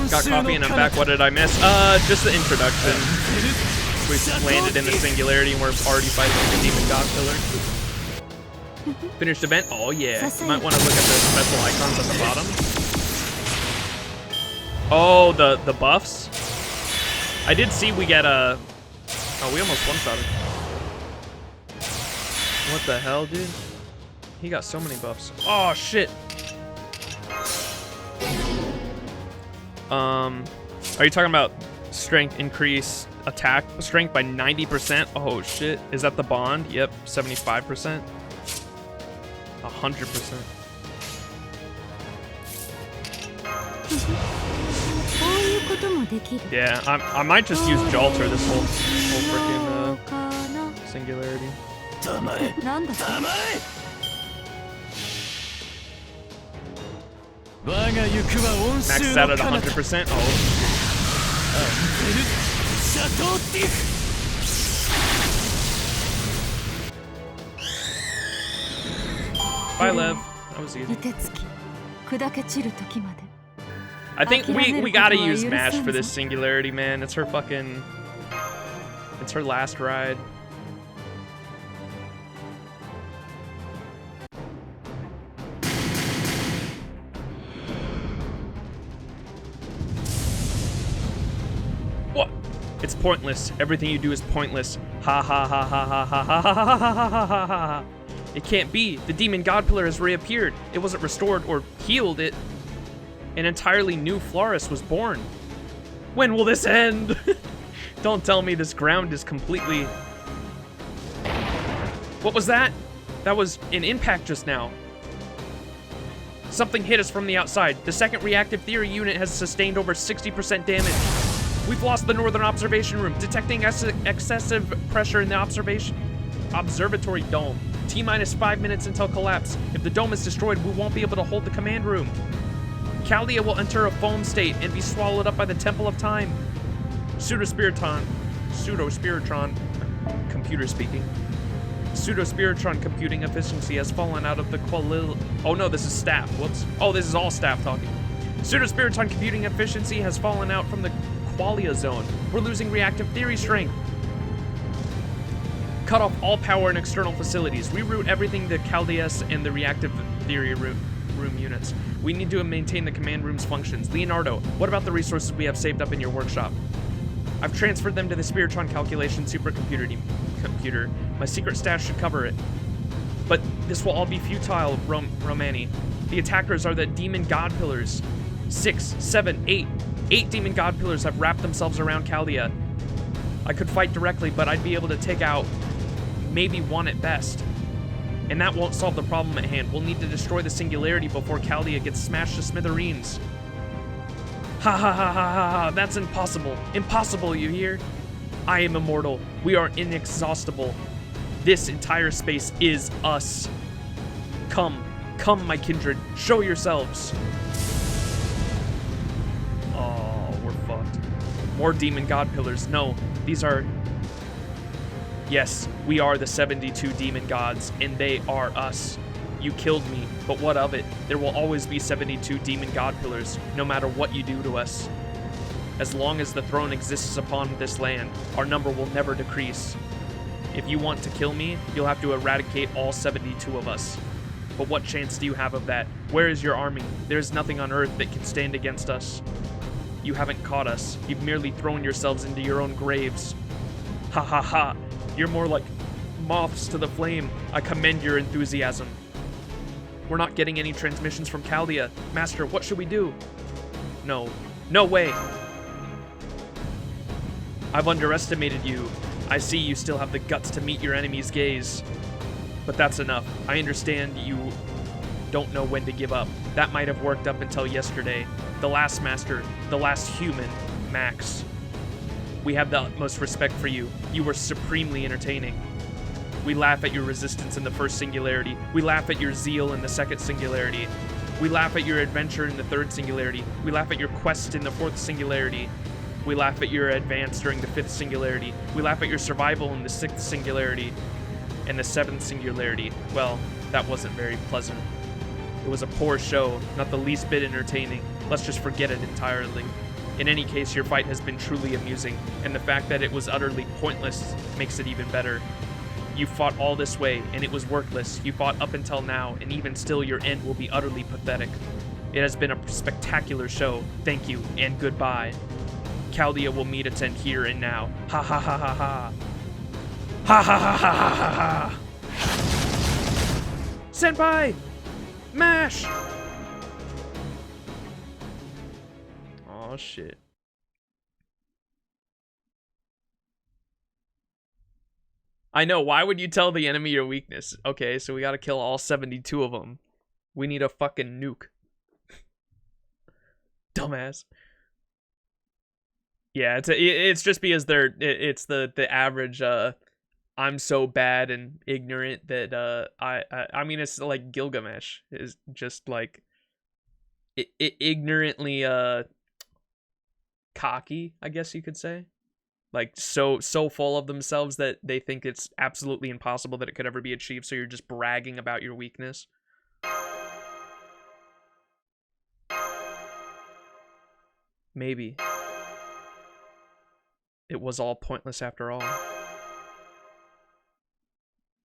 Got coffee and I'm back. What did I miss? Just the introduction. We landed in the singularity and we're already fighting the demon god killer. Finished event? Oh yeah. You might want to look at the special icons at the bottom. Oh, the buffs? I did see we get a... Oh, we almost one-shotted. What the hell, dude? He got so many buffs. Oh, shit. Are you talking about strength increase attack strength by 90%? Oh, shit. Is that the bond? Yep, 75%. 100%. Yeah, I might just use Jalter this whole freaking singularity. Maxed out at 100%. Bye, Lev. That was easy. I think we gotta use Mash for this singularity, man. It's her fucking... It's her last ride. What? It's pointless. Everything you do is pointless. Ha ha ha ha ha ha ha ha ha ha ha ha ha. It can't be. The demon god pillar has reappeared. It wasn't restored or healed. An entirely new Florist was born. When will this end? Don't tell me this ground is completely... What was that? That was an impact just now. Something hit us from the outside. The second reactive theory unit has sustained over 60% damage. We've lost the northern observation room, detecting excessive pressure in the observatory dome. T-minus 5 minutes until collapse. If the dome is destroyed, we won't be able to hold the command room. Chaldea will enter a foam state and be swallowed up by the Temple of Time. Pseudo-Spiritron, computer speaking. Pseudo-Spiritron computing efficiency has fallen out of the Oh no, this is staff, whoops. Oh, this is all staff talking. Pseudo-Spiritron computing efficiency has fallen out from the Qualia zone. We're losing reactive theory strength. Cut off all power in external facilities. Reroute everything to Chaldeus and the reactive theory room units. We need to maintain the command room's functions. Leonardo, what about the resources we have saved up in your workshop? I've transferred them to the Spiritron calculation supercomputer. My secret stash should cover it. But this will all be futile, Romani. The attackers are the demon god pillars. 6, 7, 8. 8 demon god pillars have wrapped themselves around Chaldea. I could fight directly, but I'd be able to take out maybe one at best. And that won't solve the problem at hand. We'll need to destroy the singularity before Chaldea gets smashed to smithereens. Ha ha ha ha ha ha, that's impossible. Impossible, you hear? I am immortal. We are inexhaustible. This entire space is us. Come, come, my kindred, show yourselves. Oh, we're fucked. More demon god pillars. No, these are... Yes, we are the 72 demon gods, and they are us. You killed me, but what of it? There will always be 72 demon god pillars, no matter what you do to us. As long as the throne exists upon this land, our number will never decrease. If you want to kill me, you'll have to eradicate all 72 of us. But what chance do you have of that? Where is your army? There is nothing on Earth that can stand against us. You haven't caught us. You've merely thrown yourselves into your own graves. Ha ha ha. You're more like moths to the flame. I commend your enthusiasm. We're not getting any transmissions from Chaldea. Master, what should we do? No. No way. I've underestimated you. I see you still have the guts to meet your enemy's gaze. But that's enough. I understand you don't know when to give up. That might have worked up until yesterday. The last master, the last human, Max. We have the utmost respect for you. You were supremely entertaining. We laugh at your resistance in the first singularity. We laugh at your zeal in the second singularity. We laugh at your adventure in the third singularity. We laugh at your quest in the fourth singularity. We laugh at your advance during the fifth singularity. We laugh at your survival in the sixth singularity. And the seventh singularity, well, that wasn't very pleasant. It was a poor show, not the least bit entertaining. Let's just forget it entirely. In any case, your fight has been truly amusing, and the fact that it was utterly pointless makes it even better. You fought all this way, and it was worthless. You fought up until now, and even still your end will be utterly pathetic. It has been a spectacular show. Thank you, and goodbye. Chaldea will meet its end here and now. Ha ha ha ha ha. Ha ha ha ha ha ha ha! Senpai! Mash! Oh shit. I know, why would you tell the enemy your weakness? Okay, so we gotta kill all 72 of them. We need a fucking nuke. Dumbass. Yeah, it's just because it's the average I'm so bad and ignorant that I mean, it's like Gilgamesh is just like ignorantly cocky, I guess you could say. Like so full of themselves that they think it's absolutely impossible that it could ever be achieved, so you're just bragging about your weakness. Maybe it was all pointless after all.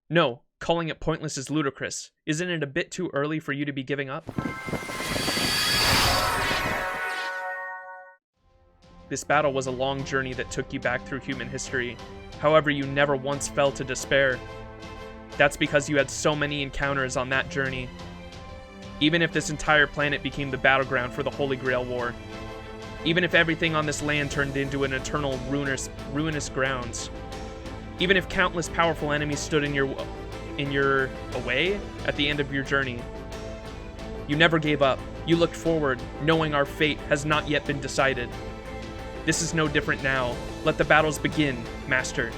No, calling it pointless is ludicrous. Isn't it a bit too early for you to be giving up? This battle was a long journey that took you back through human history. However, you never once fell to despair. That's because you had so many encounters on that journey. Even if this entire planet became the battleground for the Holy Grail War. Even if everything on this land turned into an eternal ruinous grounds. Even if countless powerful enemies stood in your way at the end of your journey. You never gave up. You looked forward, knowing our fate has not yet been decided. This is no different now. Let the battles begin, Master.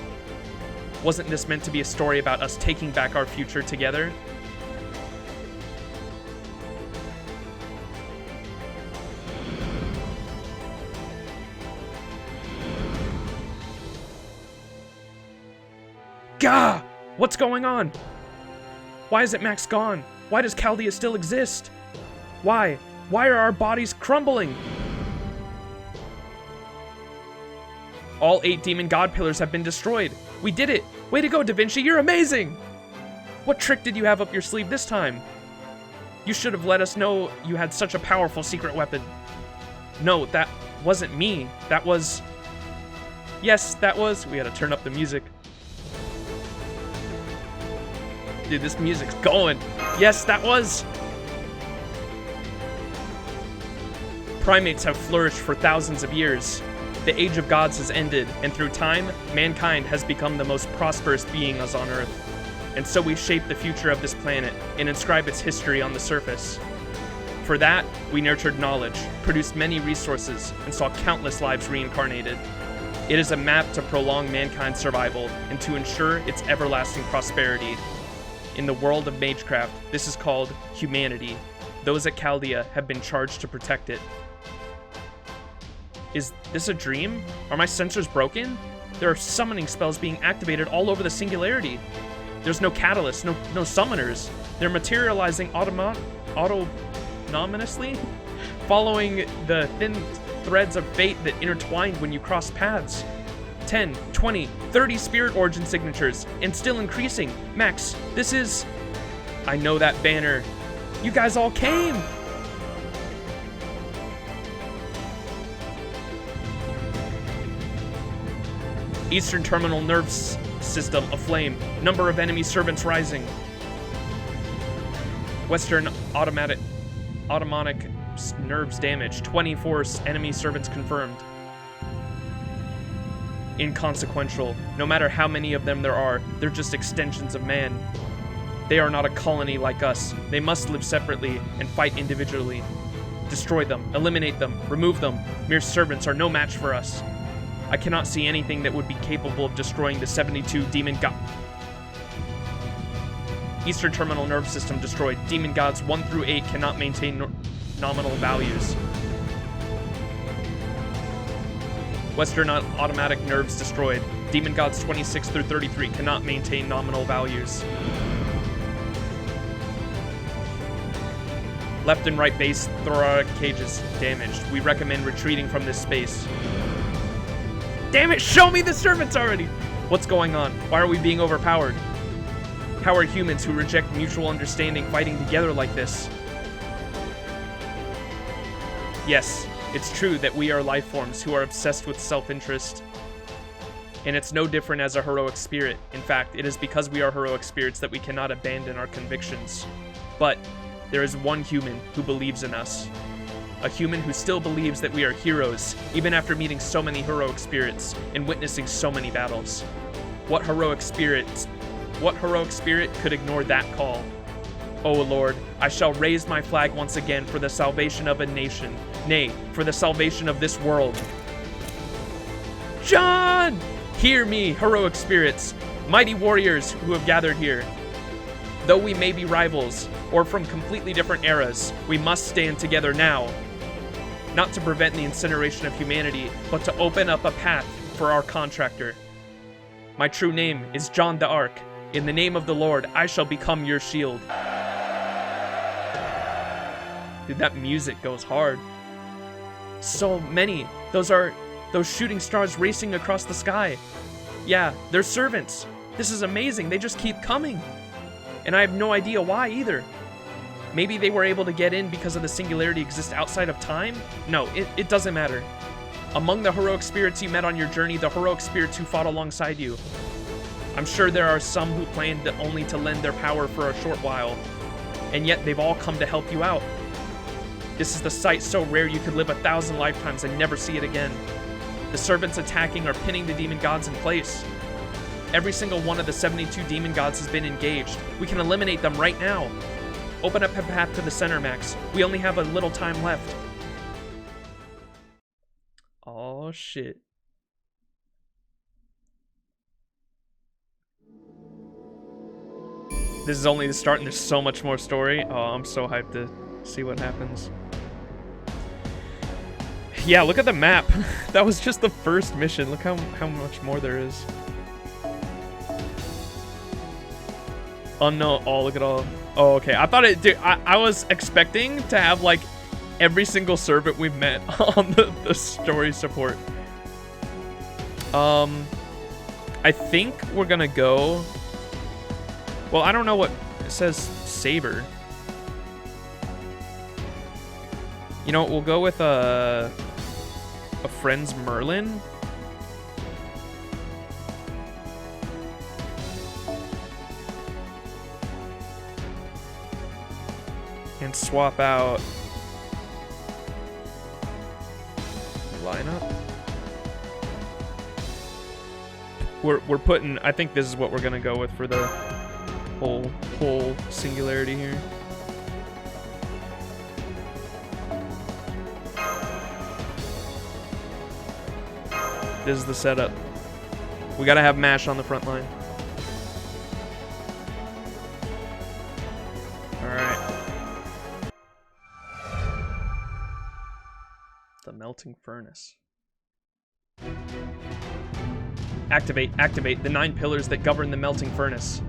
Wasn't this meant to be a story about us taking back our future together? Gah! What's going on? Why isn't Max gone? Why does Chaldea still exist? Why? Why are our bodies crumbling? All 8 demon god pillars have been destroyed. We did it! Way to go, Da Vinci, you're amazing! What trick did you have up your sleeve this time? You should have let us know you had such a powerful secret weapon. No, that wasn't me. That was... Yes, that was... We gotta turn up the music. Dude, this music's going. Yes, that was... Primates have flourished for thousands of years. The Age of Gods has ended, and through time, mankind has become the most prosperous beings on Earth. And so we shape the future of this planet and inscribe its history on the surface. For that, we nurtured knowledge, produced many resources, and saw countless lives reincarnated. It is a map to prolong mankind's survival and to ensure its everlasting prosperity. In the world of Magecraft, this is called humanity. Those at Chaldea have been charged to protect it. Is this a dream? Are my sensors broken? There are summoning spells being activated all over the singularity. There's no catalyst, no summoners. They're materializing autonomously, following the thin threads of fate that intertwined when you crossed paths. 10, 20, 30 spirit origin signatures, and still increasing. Max, this is... I know that banner. You guys all came! Eastern terminal nerves system aflame. Number of enemy servants rising. Western automatic nerves damaged. 24 enemy servants confirmed. inconsequential. No matter how many of them there are, they're just extensions of man. They are not a colony like us. They must live separately and fight individually. Destroy them, eliminate them, remove them. Mere servants are no match for us. I cannot see anything that would be capable of destroying the 72 demon god. Eastern terminal nerve system destroyed. Demon gods 1 through 8 cannot maintain nominal values. Western automatic nerves destroyed. Demon gods 26 through 33 cannot maintain nominal values. Left and right base thoracic cages damaged. We recommend retreating from this space. Damn it, show me the servants already! What's going on? Why are we being overpowered? How are humans who reject mutual understanding fighting together like this? Yes, it's true that we are life forms who are obsessed with self-interest. And it's no different as a heroic spirit. In fact, it is because we are heroic spirits that we cannot abandon our convictions. But there is one human who believes in us. A human who still believes that we are heroes, even after meeting so many heroic spirits and witnessing so many battles. What heroic spirit could ignore that call? O Lord, I shall raise my flag once again for the salvation of a nation. Nay, for the salvation of this world. John! Hear me, heroic spirits, mighty warriors who have gathered here. Though we may be rivals, or from completely different eras, we must stand together now. Not to prevent the incineration of humanity, but to open up a path for our contractor. My true name is John the Ark. In the name of the Lord, I shall become your shield. Dude, that music goes hard. So many. Those shooting stars racing across the sky. Yeah, they're servants. This is amazing. They just keep coming. And I have no idea why either. Maybe they were able to get in because of the singularity exists outside of time? No, it doesn't matter. Among the heroic spirits you met on your journey, the heroic spirits who fought alongside you. I'm sure there are some who planned only to lend their power for a short while, and yet they've all come to help you out. This is the sight so rare you could live 1,000 lifetimes and never see it again. The servants attacking are pinning the demon gods in place. Every single one of the 72 demon gods has been engaged. We can eliminate them right now. Open up a path to the center, Max. We only have a little time left. Oh shit. This is only the start and there's so much more story. Oh, I'm so hyped to see what happens. Yeah, look at the map. That was just the first mission. Look how much more there is. Unknown. Oh, look at all. Oh, okay. I thought it. Dude, I was expecting to have like every single servant we've met on the story support. I think we're gonna go. Well, I don't know what it says. Saber. You know, we'll go with a friend's Merlin. And swap out lineup. We're putting, I think this is what we're gonna go with for the whole singularity here. This is the setup. We gotta have MASH on the front line. Alright. The melting furnace. Activate the 9 pillars that govern the melting furnace.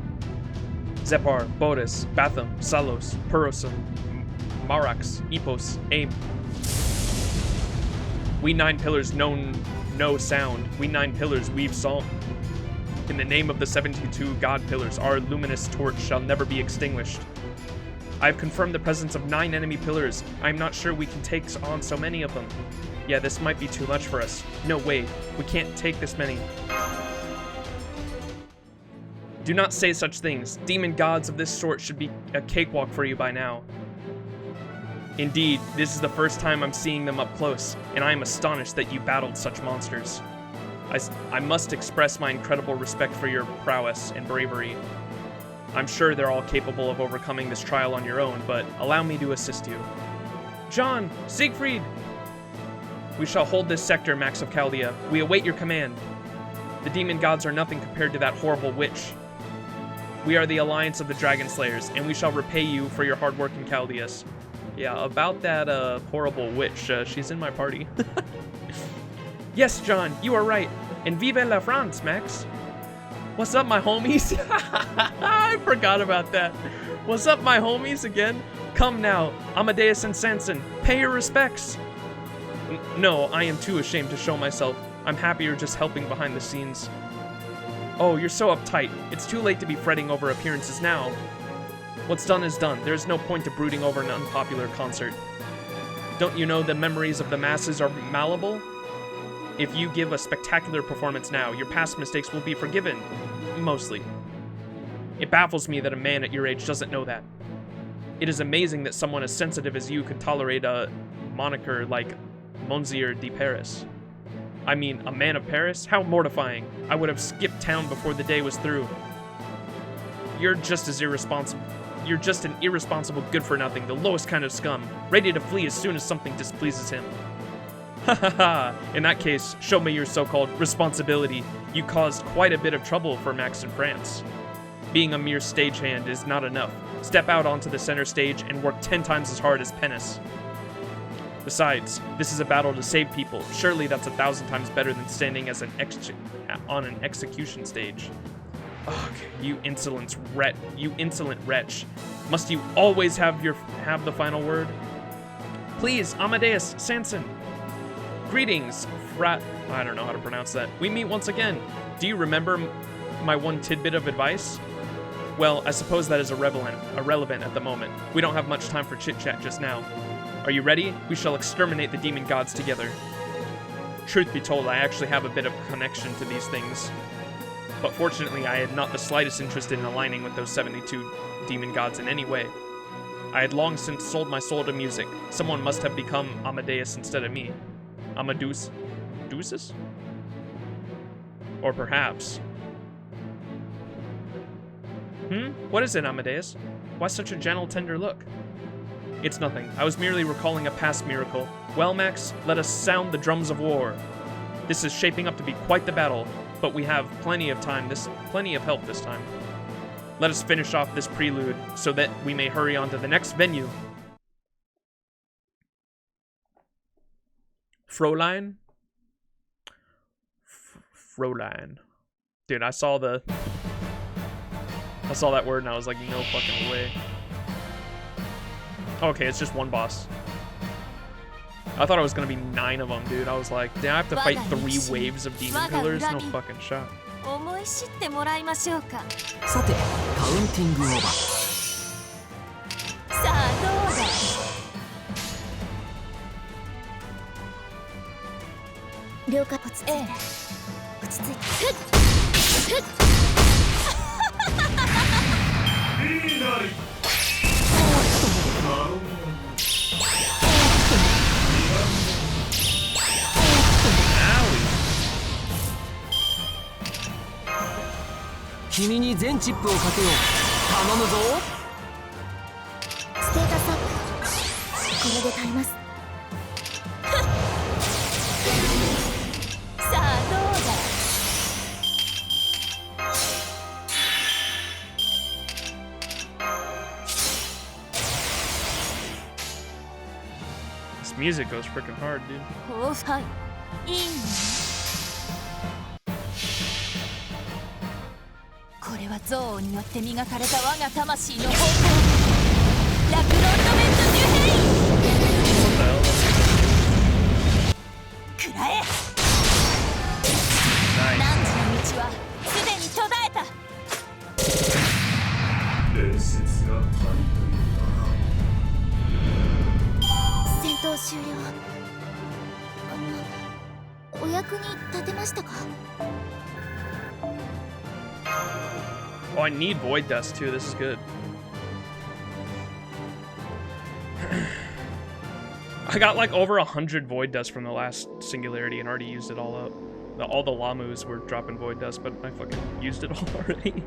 Zepar, Boris, Batham, Salos, Purosum, Marax, Epos, Aim. We 9 pillars know no sound. We 9 pillars weave song. In the name of the 72 god pillars, our luminous torch shall never be extinguished. I have confirmed the presence of 9 enemy pillars. I am not sure we can take on so many of them. Yeah, this might be too much for us. No way, we can't take this many. Do not say such things. Demon gods of this sort should be a cakewalk for you by now. Indeed, this is the first time I'm seeing them up close, and I am astonished that you battled such monsters. I must express my incredible respect for your prowess and bravery. I'm sure they're all capable of overcoming this trial on your own, but allow me to assist you. John! Siegfried! We shall hold this sector, Max of Chaldea. We await your command. The demon gods are nothing compared to that horrible witch. We are the alliance of the Dragon Slayers, and we shall repay you for your hard work in Chaldeus. Yeah, about that horrible witch, she's in my party. Yes, John, you are right. And vive la France, Max. What's up, my homies? I forgot about that. What's up, my homies, again? Come now, Amadeus and Sanson, pay your respects. No, I am too ashamed to show myself. I'm happier just helping behind the scenes. Oh, you're so uptight. It's too late to be fretting over appearances now. What's done is done. There's no point to brooding over an unpopular concert. Don't you know the memories of the masses are malleable? If you give a spectacular performance now, your past mistakes will be forgiven. Mostly. It baffles me that a man at your age doesn't know that. It is amazing that someone as sensitive as you could tolerate a moniker like Monsieur de Paris. I mean, a man of Paris? How mortifying. I would have skipped town before the day was through. You're just as irresponsible. You're just an irresponsible good-for-nothing, the lowest kind of scum, ready to flee as soon as something displeases him. Ha ha ha! In that case, show me your so-called responsibility. You caused quite a bit of trouble for Max in France. Being a mere stagehand is not enough. Step out onto the center stage and work 10 times as hard as Penis. Besides, this is a battle to save people. Surely that's 1,000 times better than standing as on an execution stage. Ugh, you insolent wretch. Must you always have the final word? Please, Amadeus, Sanson. Greetings, I don't know how to pronounce that. We meet once again. Do you remember my one tidbit of advice? Well, I suppose that is irrelevant at the moment. We don't have much time for chit-chat just now. Are you ready? We shall exterminate the demon gods together. Truth be told, I actually have a bit of a connection to these things. But fortunately, I had not the slightest interest in aligning with those 72 demon gods in any way. I had long since sold my soul to music. Someone must have become Amadeus instead of me. Amadeus? Deuces? Or perhaps... What is it, Amadeus? Why such a gentle, tender look? It's nothing. I was merely recalling a past miracle. Well, Max, let us sound the drums of war. This is shaping up to be quite the battle, but we have plenty of help this time. Let us finish off this prelude so that we may hurry on to the next venue. Fräulein? Fräulein. Dude, I saw that word and I was like, no fucking way. Okay, it's just one boss. I thought it was gonna be 9 of them, dude. I was like, damn, I have to fight 3 waves of demon pillars? No fucking shot. 思い知ってもらいましょうか。さて、カウンティングオーバー。さあどうだ。了解。落ち着いて。落ち着いて。君に全チップをかけよう。頼むぞ。ステータスアップ。これで足ります。さあどうだ。This music goes freaking hard, dude. はい。いいね。これは憎悪によって磨かれた我が魂の方向。ラクロンドメントデュヘイ。くらえ。汝の道はすでに途絶えた。伝説が足り戦闘終了。お役に立てましたか？ Oh, I need Void Dust too. This is good. I got like over 100 Void Dust from the last Singularity and already used it all up. all the Lamus were dropping void dust, but I fucking used it all already.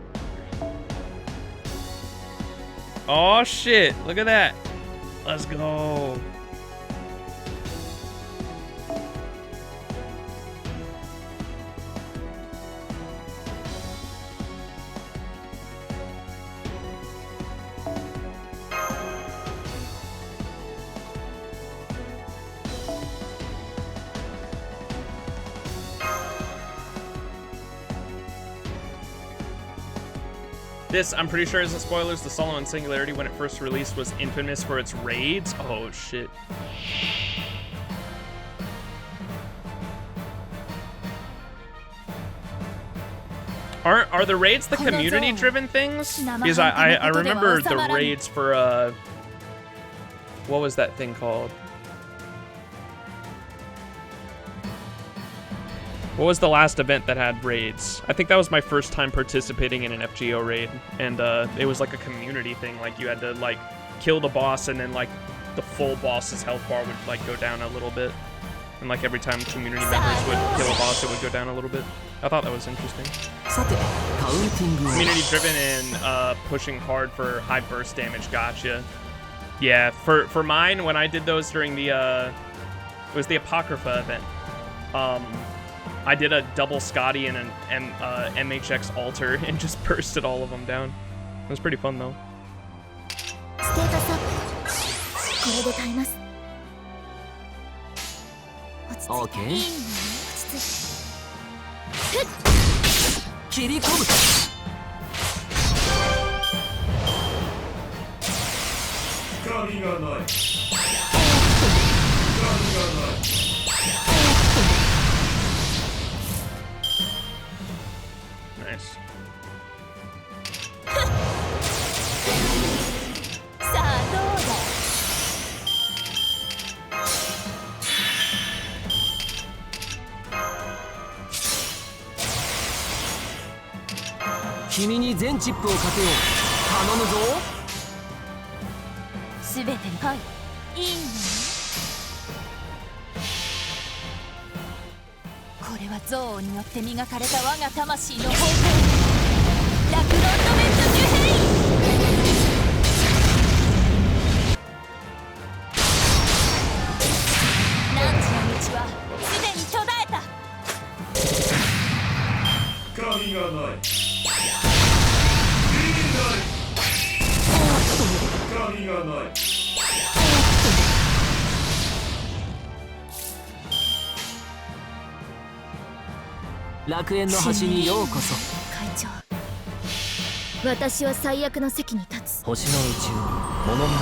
Oh shit, look at that. Let's go. This, I'm pretty sure, isn't spoilers. The Solomon Singularity, when it first released, was infamous for its raids. Oh, shit. Are the raids the community-driven things? Because I remember the raids for, what was that thing called? What was the last event that had raids? I think that was my first time participating in an FGO raid, and it was like a community thing. Like you had to like kill the boss, and then like the full boss's health bar would like go down a little bit, and like every time community members would kill a boss, it would go down a little bit. I thought that was interesting. Community driven and pushing hard for high burst damage. Gotcha. Yeah, for mine, when I did those during the it was the Apocrypha event. I did a double Scotty and an MHX altar and just bursted all of them down. It was pretty fun though. Okay. Nice. Kimiに全チップをかけよう。頼むぞ。すべてはいいいの。これは憎悪によって磨かれた我が魂の方向。ラクロンドメントジュヘイ。汝の道はすでに途絶えた。神がない。神がない。楽園の端にようこそ。会長、私は最悪の席に立つ。星の宇宙に物見の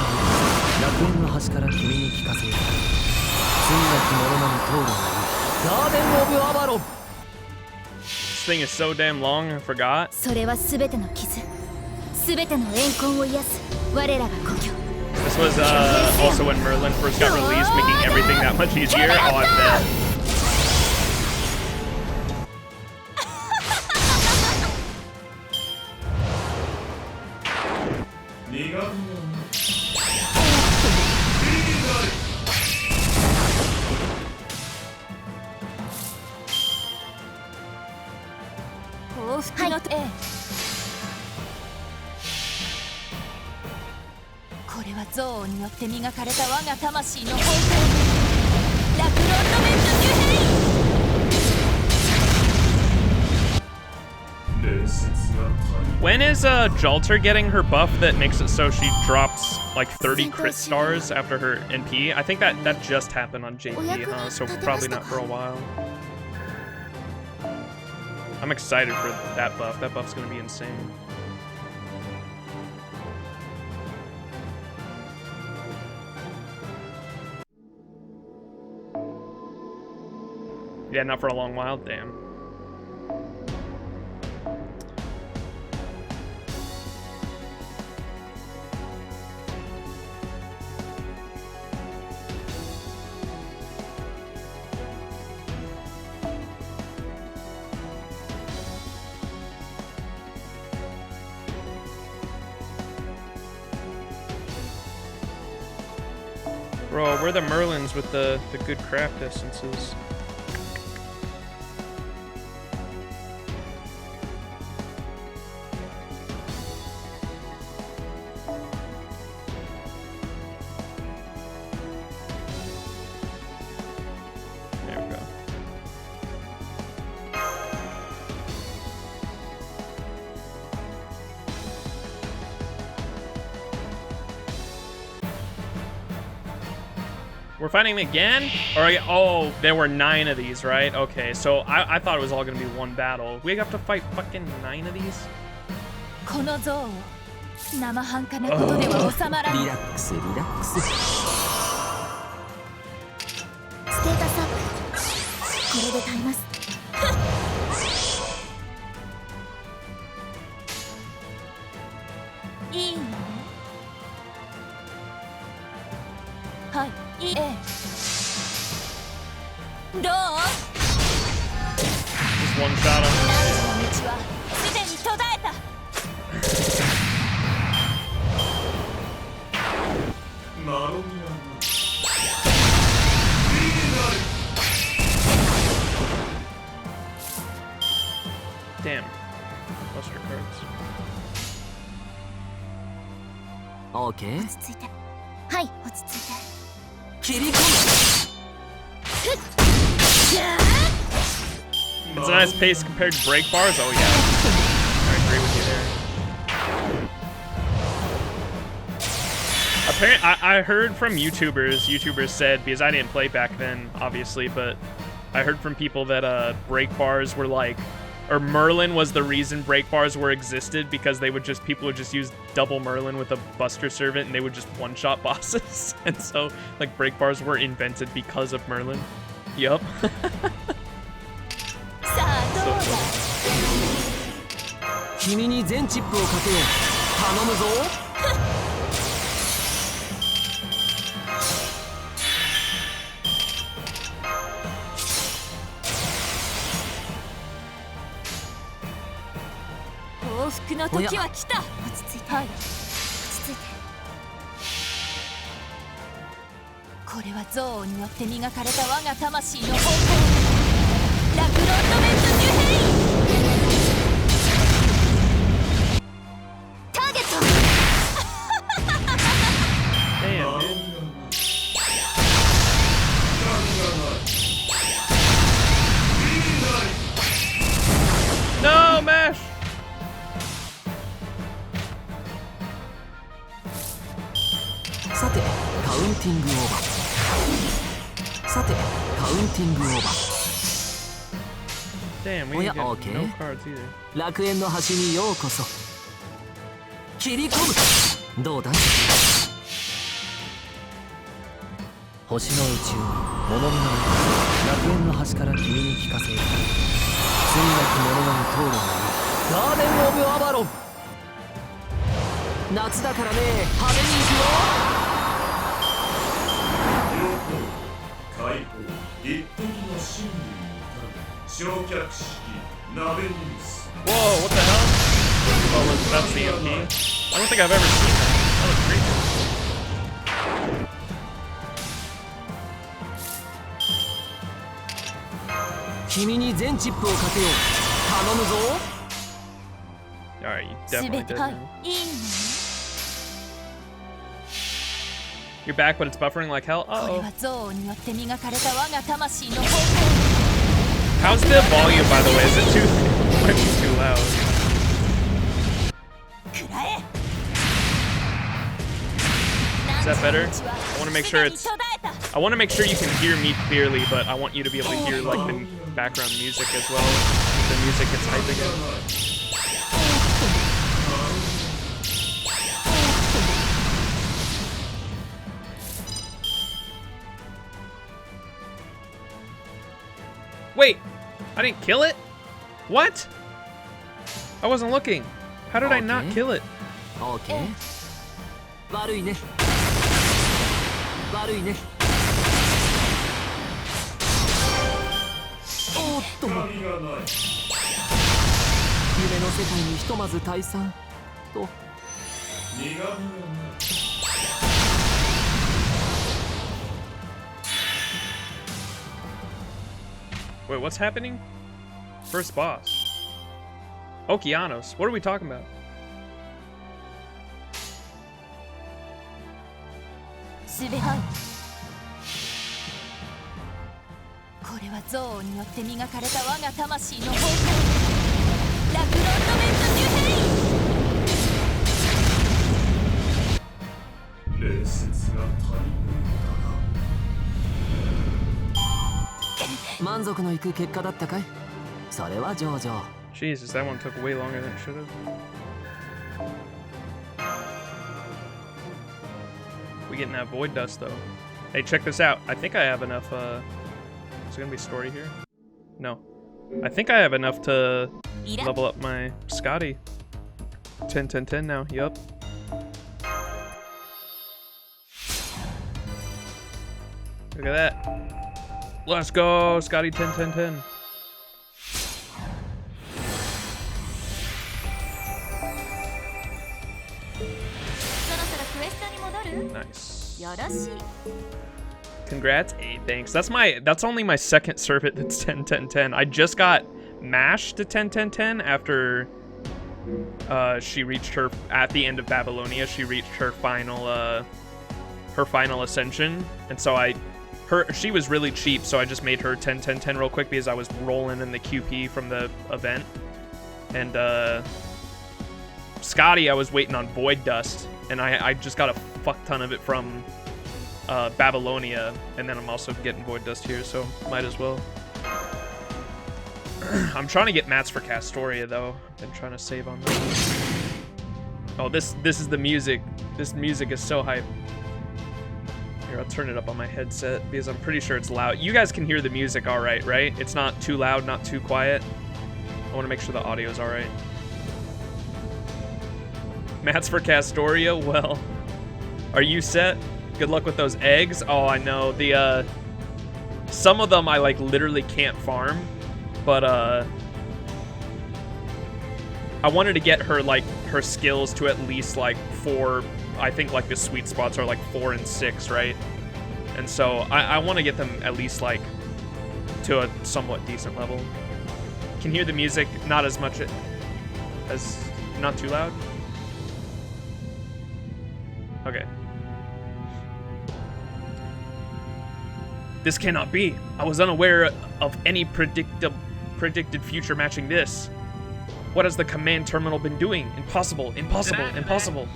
楽園の端から君に聞かせよう。罪なき者のみ通るがいい。ガーデン・オブ・アバロン。 This thing is so damn long, I forgot. それはすべての傷、すべての怨恨を癒す我らが故郷。 This was also when Merlin first got released, making everything that much easier. Oh, I bet. When is Jalter getting her buff that makes it so she drops like 30 crit stars after her NP? I think that just happened on JP, huh? So probably not for a while. I'm excited for that buff. That buff's gonna be insane. Yeah, not for a long while, damn. Bro, we're the Merlins with the good craft essences. We're fighting again? Or, oh, there were 9 of these, right? Okay, so I thought it was all gonna be one battle. We have to fight fucking 9 of these? この像を生半可なことでは収まらない。リラックスリラックス。ステータスアップ。これで耐えます。いいの？はい、いい。どう？ Just one shot him. 何時の道はすでに途絶えた。マロミアの Damn. Buster cards. オーケー。落ち着いて。はい、落ち着いて。切り込 It's a nice pace compared to break bars. Oh, yeah. I agree with you there. Apparently, I heard from YouTubers said, because I didn't play back then, obviously, but I heard from people that break bars were like, or Merlin was the reason break bars were existed, because people would just use double Merlin with a Buster Servant and they would just one-shot bosses. And so, like, break bars were invented because of Merlin. Yup. さあどうだ。君に全チップをかけよう。頼むぞ。報復の時は来た。落ち着いて。はい、落ち着いて。これは憎悪によって磨かれた我が魂の方向。ラクロンドメント・デュヘイン。ターゲット。 Damn, マロ dude. ミアの No, Mash! さてカウンティングオーバー。さてカウンティングオーバー。 Damn, we Oh, didn't yeah, get okay. no cards either. 楽園の端にようこそ。切り込む。どうだ。星の宇宙物見の中楽園の端から君に聞かせよう。罪なき者のみ通るがいい。ガーデン・オブ・アバロン。夏だからね、派手に行くよ。解放一滴の真理に至る焼却式鍋ニュース Whoa, what the hell? Oh, that's the MP. I don't think I've ever seen that. That looks crazy. 君に全チップをかけよう。頼むぞ。 Alright, you す definitely べ did. てはい、 now. いいの。 You're back, but it's buffering like hell. これ Uh-oh. は憎悪によって磨かれた我が魂の方向。 How's the volume, by the way? Is it too... It might be too loud. くらえ。 Is that better? I want to make sure it's... I want to make sure you can hear me clearly, but I want you to be able to hear, like, the background music as well. The music gets hype again. Wait! I didn't kill it? What? I wasn't looking. How did I not Okay. kill it? オーケー。悪いね。悪いね。おっと、夢の神がない世界にひとまず退散と。苦みがない Wait, what's happening? First boss. Okeanos. What are we talking about? すべはい。これは憎悪によって磨かれた我が魂の方向。ラクロンドメント・デュヘイン。礼節が足りない満足のいく結果だったかい？それは上々。 Jesus, that one took way longer than it should have. We getting that void dust though. Hey, check this out. I think I have enough. Is there gonna be a story here? No. I think I have enough to level up my Scotty. 10, 10, 10 now. Yup. Look at that. Let's go, Scotty. 10, 10, 10. Nice. Congrats. Hey, thanks. That's only my second servant that's 10, 10, 10. I just got mashed to 10, 10, 10 after she reached her, at the end of Babylonia, she reached her final ascension. And so she was really cheap, so I just made her 10, 10, 10 real quick because I was rolling in the QP from the event. And Scotty, I was waiting on Void Dust, and I just got a fuck ton of it from Babylonia, and then I'm also getting Void Dust here, so might as well. I'm trying to get mats for Castoria though. I've been trying to save on that. Oh, this is the music. This music is so hype. Here, I'll turn it up on my headset because I'm pretty sure it's loud. You guys can hear the music all right, right? It's not too loud, not too quiet. I want to make sure the audio is all right. Mats for Castoria? Well, are you set? Good luck with those eggs. Oh, I know. The some of them I like literally can't farm, but I wanted to get her like her skills to at least like 4. I think like the sweet spots are like 4 and 6, right? And so I want to get them at least like to a somewhat decent level. Can hear the music, not as much as, not too loud. Okay. This cannot be. I was unaware of any predicted future matching this. What has the command terminal been doing? Impossible, impossible, impossible.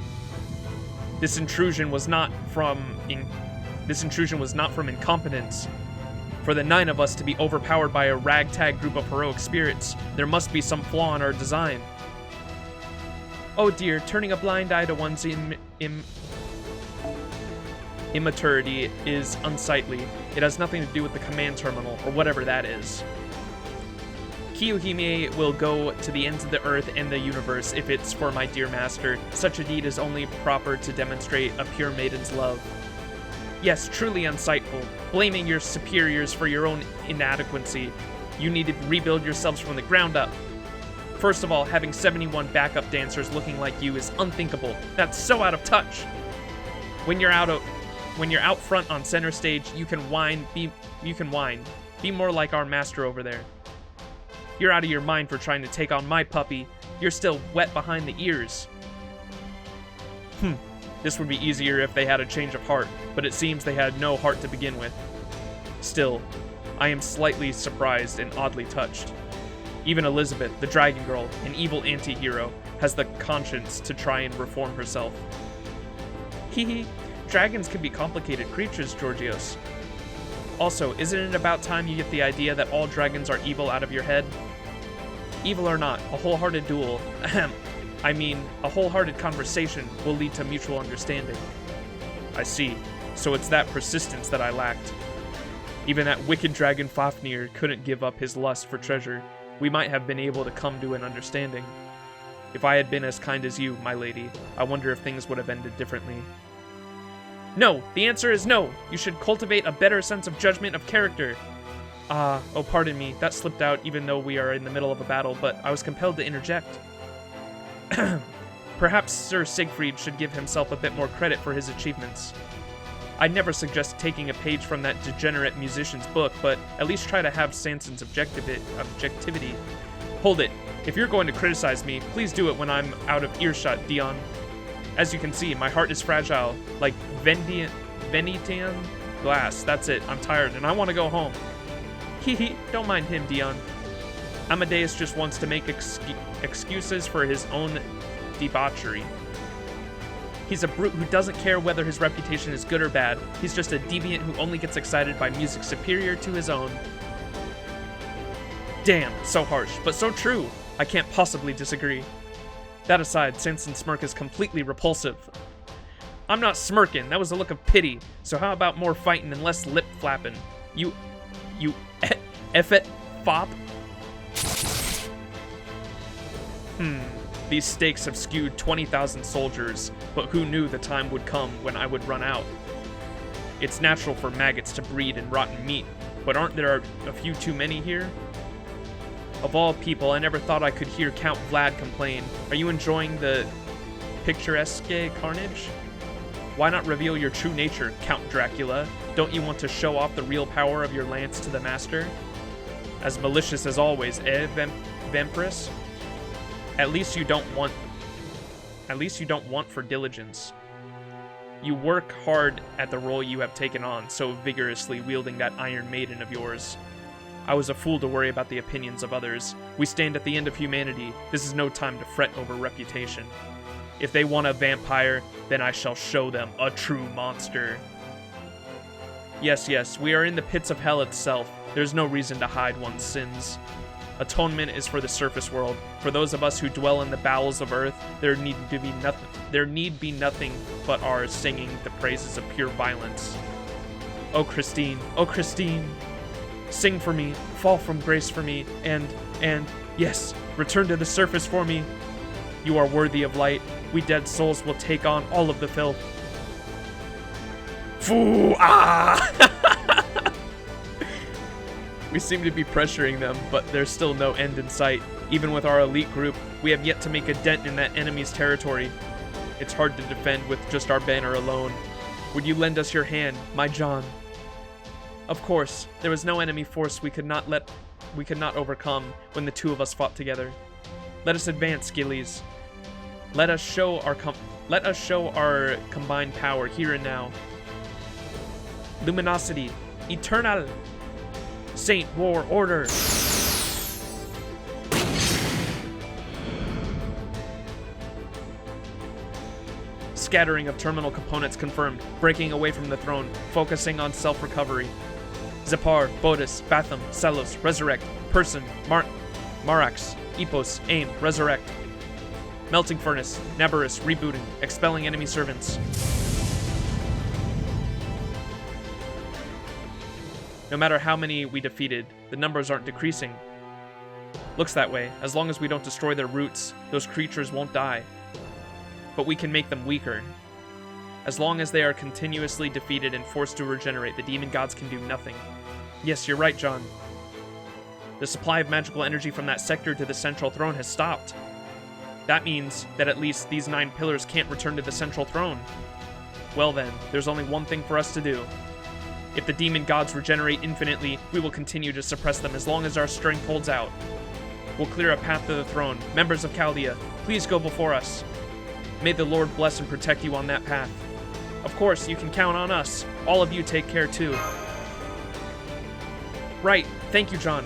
This intrusion was not from incompetence. For the 9 of us to be overpowered by a ragtag group of heroic spirits, there must be some flaw in our design. Oh dear, turning a blind eye to one's immaturity is unsightly. It has nothing to do with the command terminal, or whatever that is. Kiyohime will go to the ends of the earth and the universe if it's for my dear master. Such a deed is only proper to demonstrate a pure maiden's love. Yes, truly unsightful. Blaming your superiors for your own inadequacy. You need to rebuild yourselves from the ground up. First of all, having 71 backup dancers looking like you is unthinkable. That's so out of touch. When you're out front on center stage, you can whine. Be more like our master over there. You're out of your mind for trying to take on my puppy. You're still wet behind the ears. This would be easier if they had a change of heart, but it seems they had no heart to begin with. Still, I am slightly surprised and oddly touched. Even Elizabeth, the dragon girl, an evil anti-hero, has the conscience to try and reform herself. Hehe, dragons can be complicated creatures, Georgios. Also, isn't it about time you get the idea that all dragons are evil out of your head? Evil or not, a wholehearted duel, a wholehearted conversation will lead to mutual understanding. I see. So it's that persistence that I lacked. Even that wicked dragon Fafnir couldn't give up his lust for treasure. We might have been able to come to an understanding. If I had been as kind as you, my lady, I wonder if things would have ended differently. No! The answer is no! You should cultivate a better sense of judgment of character. Oh pardon me, that slipped out even though we are in the middle of a battle, but I was compelled to interject. Perhaps Sir Siegfried should give himself a bit more credit for his achievements. I'd never suggest taking a page from that degenerate musician's book, but at least try to have Sanson's objectivity. Hold it. If you're going to criticize me, please do it when I'm out of earshot, Dion. As you can see, my heart is fragile, like Venetian glass. That's it. I'm tired, and I want to go home. Hehe, don't mind him, Dion. Amadeus just wants to make excuses for his own debauchery. He's a brute who doesn't care whether his reputation is good or bad. He's just a deviant who only gets excited by music superior to his own. Damn, so harsh, but so true. I can't possibly disagree. That aside, Samson's smirk is completely repulsive. I'm not smirking, that was a look of pity. So how about more fighting and less lip flapping? You effet fop? These stakes have skewed 20,000 soldiers, but who knew the time would come when I would run out? It's natural for maggots to breed in rotten meat, but aren't there a few too many here? Of all people, I never thought I could hear Count Vlad complain. Are you enjoying the picturesque carnage? Why not reveal your true nature, Count Dracula? Don't you want to show off the real power of your lance to the master? As malicious as always, Vampirus? At least you don't want for diligence. You work hard at the role you have taken on, so vigorously wielding that Iron Maiden of yours. I was a fool to worry about the opinions of others. We stand at the end of humanity. This is no time to fret over reputation. If they want a vampire, then I shall show them a true monster. Yes, we are in the pits of hell itself. There's no reason to hide one's sins. Atonement is for the surface world. For those of us who dwell in the bowels of earth, there need be nothing but our singing the praises of pure violence. Oh Christine, sing for me, fall from grace for me, and yes, return to the surface for me. You are worthy of light. We dead souls will take on all of the filth. Foo! Ah! We seem to be pressuring them, but there's still no end in sight. Even with our elite group, we have yet to make a dent in that enemy's territory. It's hard to defend with just our banner alone. Would you lend us your hand, my John? Of course, there was no enemy force we could not overcome when the two of us fought together. Let us advance, Gillies. Let us show our combined power here and now. Luminosity, eternal. Saint War Order. Scattering of terminal components confirmed. Breaking away from the throne. Focusing on self-recovery. Zepar, Bodis, Batham, Celos, Resurrect. Person, Marax, Epos, Aim, Resurrect. Melting Furnace, Nabarus, rebooting. Expelling enemy servants. No matter how many we defeated, the numbers aren't decreasing. Looks that way. As long as we don't destroy their roots, those creatures won't die. But we can make them weaker. As long as they are continuously defeated and forced to regenerate, the demon gods can do nothing. Yes, you're right, John. The supply of magical energy from that sector to the central throne has stopped. That means that at least these 9 pillars can't return to the central throne. Well then, there's only one thing for us to do. If the demon gods regenerate infinitely, we will continue to suppress them as long as our strength holds out. We'll clear a path to the throne. Members of Chaldea, please go before us. May the Lord bless and protect you on that path. Of course, you can count on us. All of you take care too. Right, thank you, John.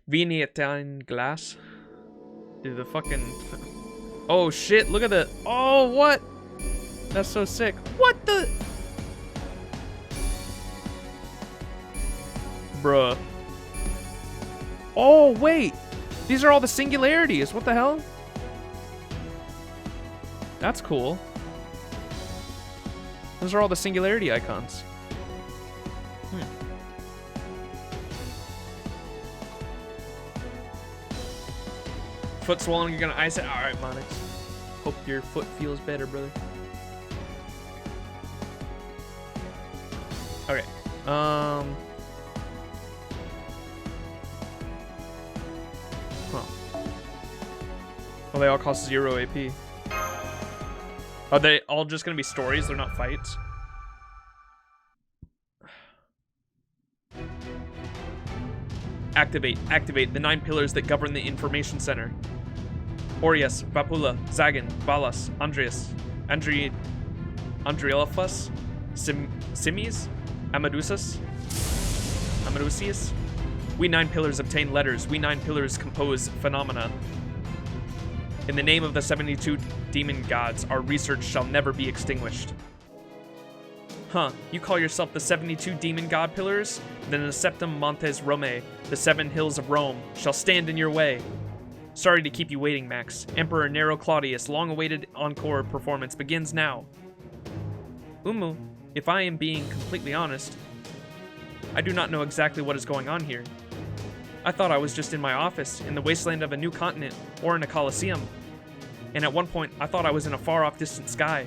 Vignetine glass. Dude, the fucking... Oh shit, look at the... Oh, what? That's so sick. What the? Bruh. Oh, wait. These are all the singularities. What the hell? That's cool. Those are all the singularity icons. Foot swollen, you're gonna ice it? Alright, Monix. Hope your foot feels better, brother. Okay. Huh. Well, they all cost 0 AP. Are they all just gonna be stories? They're not fights? Activate the 9 pillars that govern the information center. Orius, Vapula, Zagan, Valas, Andreas, Andrielphus, Simis, Amadusius. We 9 pillars obtain letters. We 9 pillars compose phenomena. In the name of the 72 demon gods, our research shall never be extinguished. Huh, you call yourself the 72 demon god pillars? Then the Septum Montes Rome, the 7 hills of Rome, shall stand in your way. Sorry to keep you waiting, Max. Emperor Nero Claudius' long-awaited encore performance begins now. Umu, if I am being completely honest, I do not know exactly what is going on here. I thought I was just in my office, in the wasteland of a new continent, or in a coliseum. And at one point, I thought I was in a far-off distant sky.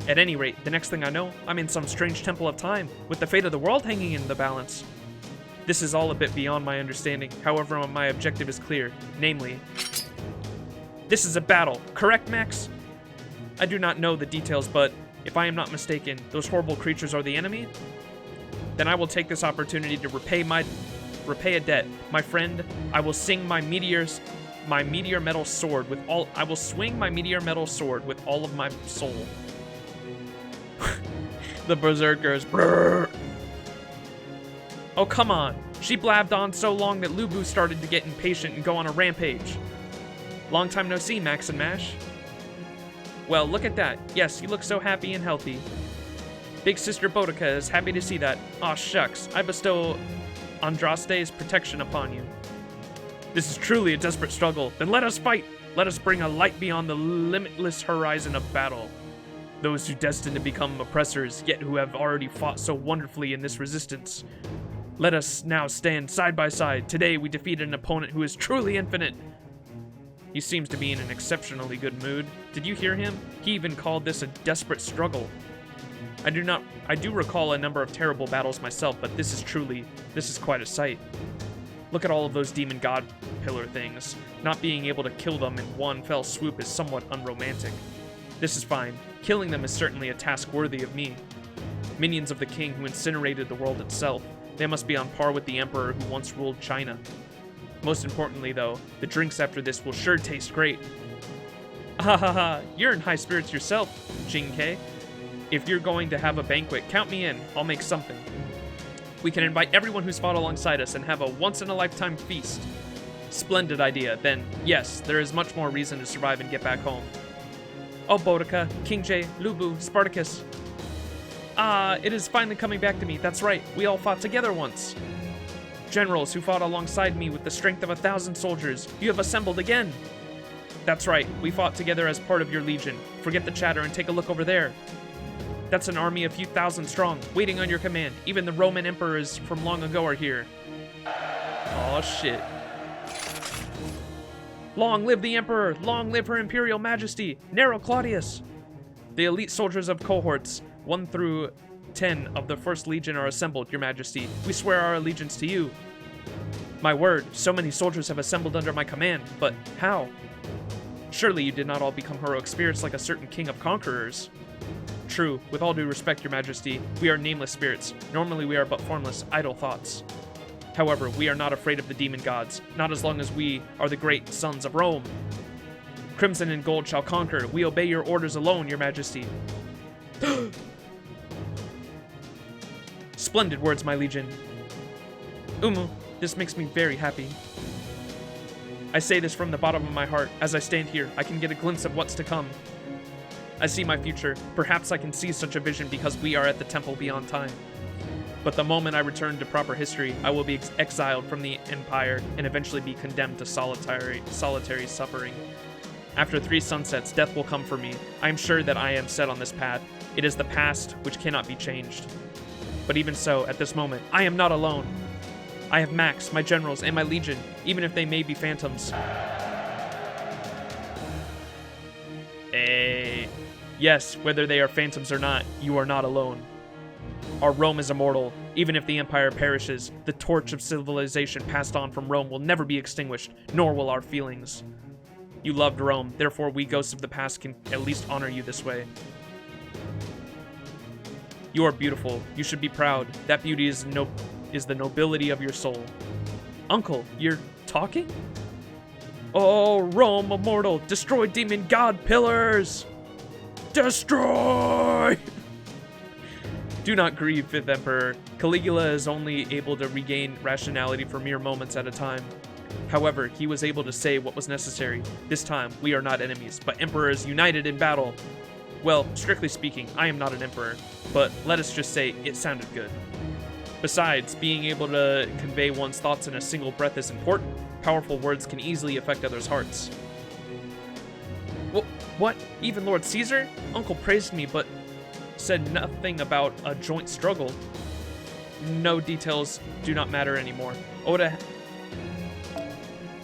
At any rate, the next thing I know, I'm in some strange temple of time, with the fate of the world hanging in the balance. This is all a bit beyond my understanding, however my objective is clear, namely, this is a battle, correct, Max? I do not know the details, but if I am not mistaken, those horrible creatures are the enemy? Then I will take this opportunity to repay a debt. My friend, I will sing my meteor metal sword with all I will swing my meteor metal sword with all of my soul. The berserkers. Brrr. Oh, come on. She blabbed on so long that Lubu started to get impatient and go on a rampage. Long time no see, Max and Mash. Well, look at that. Yes, you look so happy and healthy. Big Sister Boudica is happy to see that. Aw, shucks. I bestow Andraste's protection upon you. This is truly a desperate struggle. Then let us fight. Let us bring a light beyond the limitless horizon of battle. Those who destined to become oppressors, yet who have already fought so wonderfully in this resistance. Let us now stand side by side. Today we defeated an opponent who is truly infinite. He seems to be in an exceptionally good mood. Did you hear him? He even called this a desperate struggle. I do recall a number of terrible battles myself, but this is quite a sight. Look at all of those demon god pillar things. Not being able to kill them in one fell swoop is somewhat unromantic. This is fine. Killing them is certainly a task worthy of me. Minions of the king who incinerated the world itself. They must be on par with the emperor who once ruled China. Most importantly, though, the drinks after this will sure taste great. Ha ha ha, you're in high spirits yourself, Jinkei. If you're going to have a banquet, count me in. I'll make something. We can invite everyone who's fought alongside us and have a once-in-a-lifetime feast. Splendid idea. Then, yes, there is much more reason to survive and get back home. Oh, Boudica, King J, Lubu, Spartacus. Ah, it is finally coming back to me. That's right, we all fought together once. Generals who fought alongside me with the strength of 1,000 soldiers, you have assembled again. That's right, we fought together as part of your legion. Forget the chatter and take a look over there. That's an army a few thousand strong, waiting on your command. Even the Roman emperors from long ago are here. Aw, shit. Long live the Emperor! Long live Her Imperial Majesty, Nero Claudius! The elite soldiers of cohorts 1 through 10 of the 1st Legion are assembled, Your Majesty. We swear our allegiance to you. My word, so many soldiers have assembled under my command, but how? Surely you did not all become heroic spirits like a certain king of conquerors. True, with all due respect, Your Majesty, we are nameless spirits. Normally we are but formless, idle thoughts. However, we are not afraid of the demon gods, not as long as we are the great sons of Rome. Crimson and gold shall conquer. We obey your orders alone, Your Majesty. Splendid words, my legion. Umu, this makes me very happy. I say this from the bottom of my heart. As I stand here, I can get a glimpse of what's to come. I see my future. Perhaps I can see such a vision because we are at the temple beyond time. But the moment I return to proper history, I will be exiled from the empire and eventually be condemned to solitary suffering. After 3 sunsets, death will come for me. I am sure that I am set on this path. It is the past which cannot be changed. But even so, at this moment, I am not alone. I have Max, my generals, and my legion, even if they may be phantoms. Yes, whether they are phantoms or not, you are not alone. Our Rome is immortal. Even if the empire perishes, the torch of civilization passed on from Rome will never be extinguished, nor will our feelings. You loved Rome, therefore we ghosts of the past can at least honor you this way. You are beautiful. You should be proud. That beauty is the nobility of your soul. Uncle, you're talking? Oh, Rome immortal, destroy demon god pillars! Destroy! Do not grieve, 5th Emperor. Caligula is only able to regain rationality for mere moments at a time. However, he was able to say what was necessary. This time, we are not enemies, but emperors united in battle. Well, strictly speaking, I am not an emperor, but let us just say it sounded good. Besides, being able to convey one's thoughts in a single breath is important. Powerful words can easily affect others' hearts. What? Even Lord Caesar? Uncle praised me, but said nothing about a joint struggle. No, details do not matter anymore.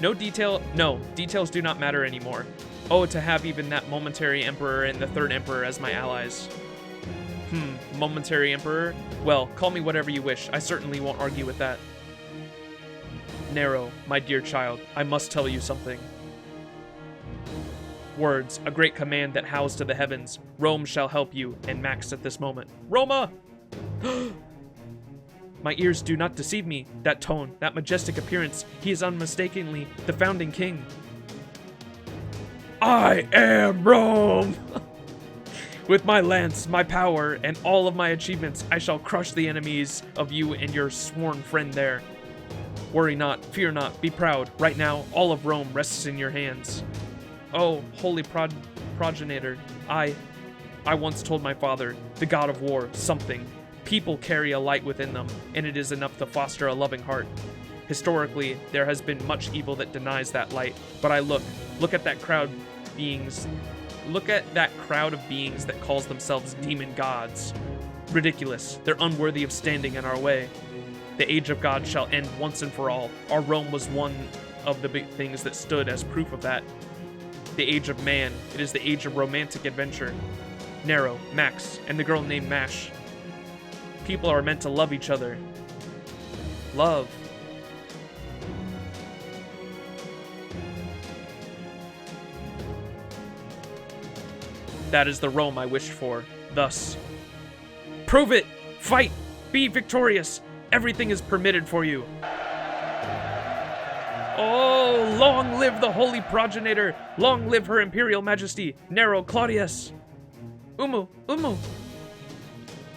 Details do not matter anymore. Oh, to have even that momentary emperor and the third emperor as my allies. Momentary emperor? Well, call me whatever you wish. I certainly won't argue with that. Nero, my dear child, I must tell you something. Words, a great command that howls to the heavens. Rome shall help you, and Max at this moment. Roma! My ears do not deceive me. That tone, that majestic appearance, he is unmistakably the founding king. I am Rome! With my lance, my power, and all of my achievements, I shall crush the enemies of you and your sworn friend there. Worry not, fear not, be proud. Right now, all of Rome rests in your hands. Oh, holy progenitor, I once told my father, the god of war, something. People carry a light within them, and it is enough to foster a loving heart. Historically, there has been much evil that denies that light, but I look at that crowd of beings that calls themselves demon gods. Ridiculous, they're unworthy of standing in our way. The age of God shall end once and for all. Our Rome was one of the big things that stood as proof of that. The age of man, it is the age of romantic adventure. Nero, Max, and the girl named Mash. People are meant to love each other. Love. That is the Rome I wished for. Thus, prove it! Fight! Be victorious! Everything is permitted for you. Oh, long live the holy progenitor! Long live her imperial majesty, Nero Claudius! Umu!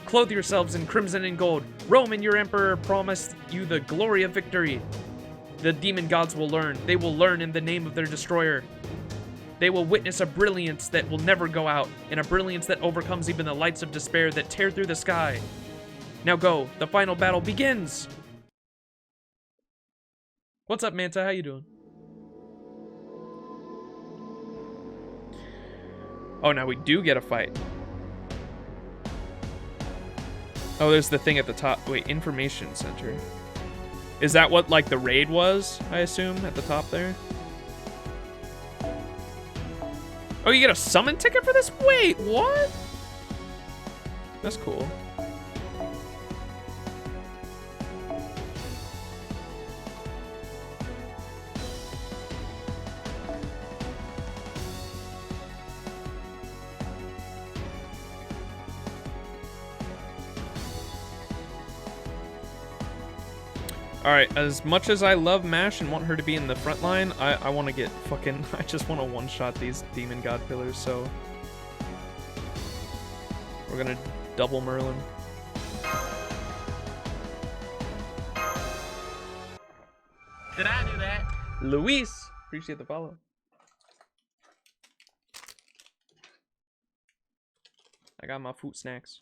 Clothe yourselves in crimson and gold. Rome and your emperor promised you the glory of victory. The demon gods will learn. They will learn in the name of their destroyer. They will witness a brilliance that will never go out, and a brilliance that overcomes even the lights of despair that tear through the sky. Now go, the final battle begins! What's up, Manta? How you doing? Oh, now we do get a fight. Oh, there's the thing at the top. Wait, information center. Is that what, like, the raid was, I assume, at the top there? Oh, you get a summon ticket for this? Wait, what? That's cool. Alright, as much as I love Mash and want her to be in the front line, I want to get fucking... I just want to one-shot these demon god pillars, so... We're gonna double Merlin. Did I do that? Luis! Appreciate the follow. I got my food snacks.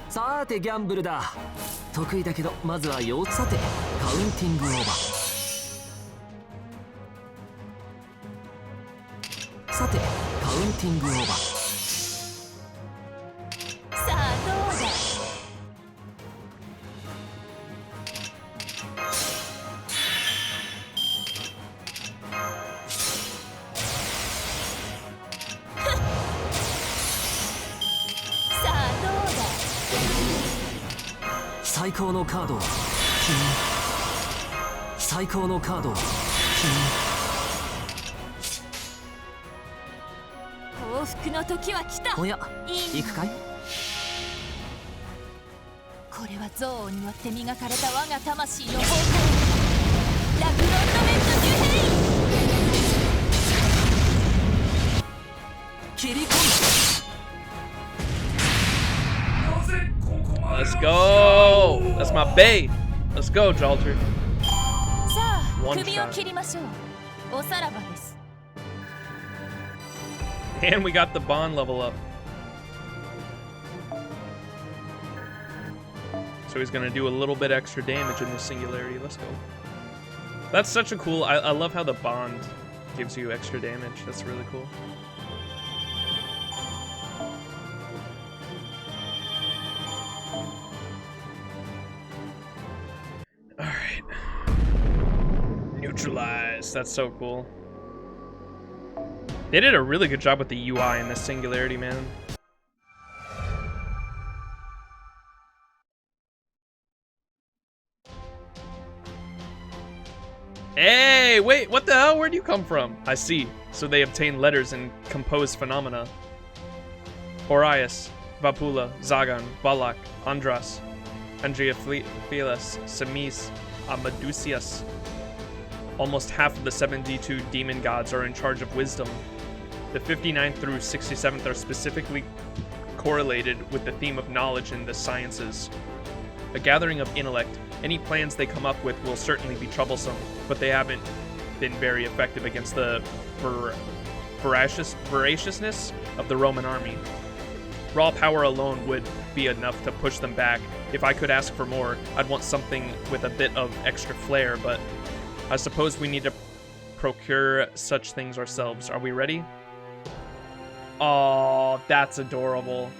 さてギャンブルだ。得意だけどまずは4つ。さてカウンティングオーバー。さてカウンティングオーバー。さあどうだ。最高のカードは君。最高のカードは幸福の時は来た。君。おや、行くかい？これは憎悪によって磨かれた我が魂の崩壊。ラクロンドメントデュヘイ。切り込む。なぜここまで Let's go. That's my bae. Let's go, Jalter. さあ One 首を shot. 切りましょう。おさらばです。 And we got the bond level up. So he's gonna do a little bit extra damage in this singularity. Let's go. That's such a cool. I love how the bond gives you extra damage. That's really cool. All right. Neutralize. That's so cool. They did a really good job with the UI in this singularity, man. Hey, wait, what the hell? Where'd you come from? I see. So they obtain letters and compose phenomena. Boreas, Vapula, Zagan, Balak, Andras, Andreophilas, Semis, Amadusias. Almost half of the 72 demon gods are in charge of wisdom. The 59th through 67th are specifically correlated with the theme of knowledge in the sciences. A gathering of intellect, any plans they come up with will certainly be troublesome, but they haven't been very effective against the voraciousness of the Roman army. Raw power alone would be enough to push them back. If I could ask for more, I'd want something with a bit of extra flair, but I suppose we need to procure such things ourselves. Are we ready? Oh, that's adorable.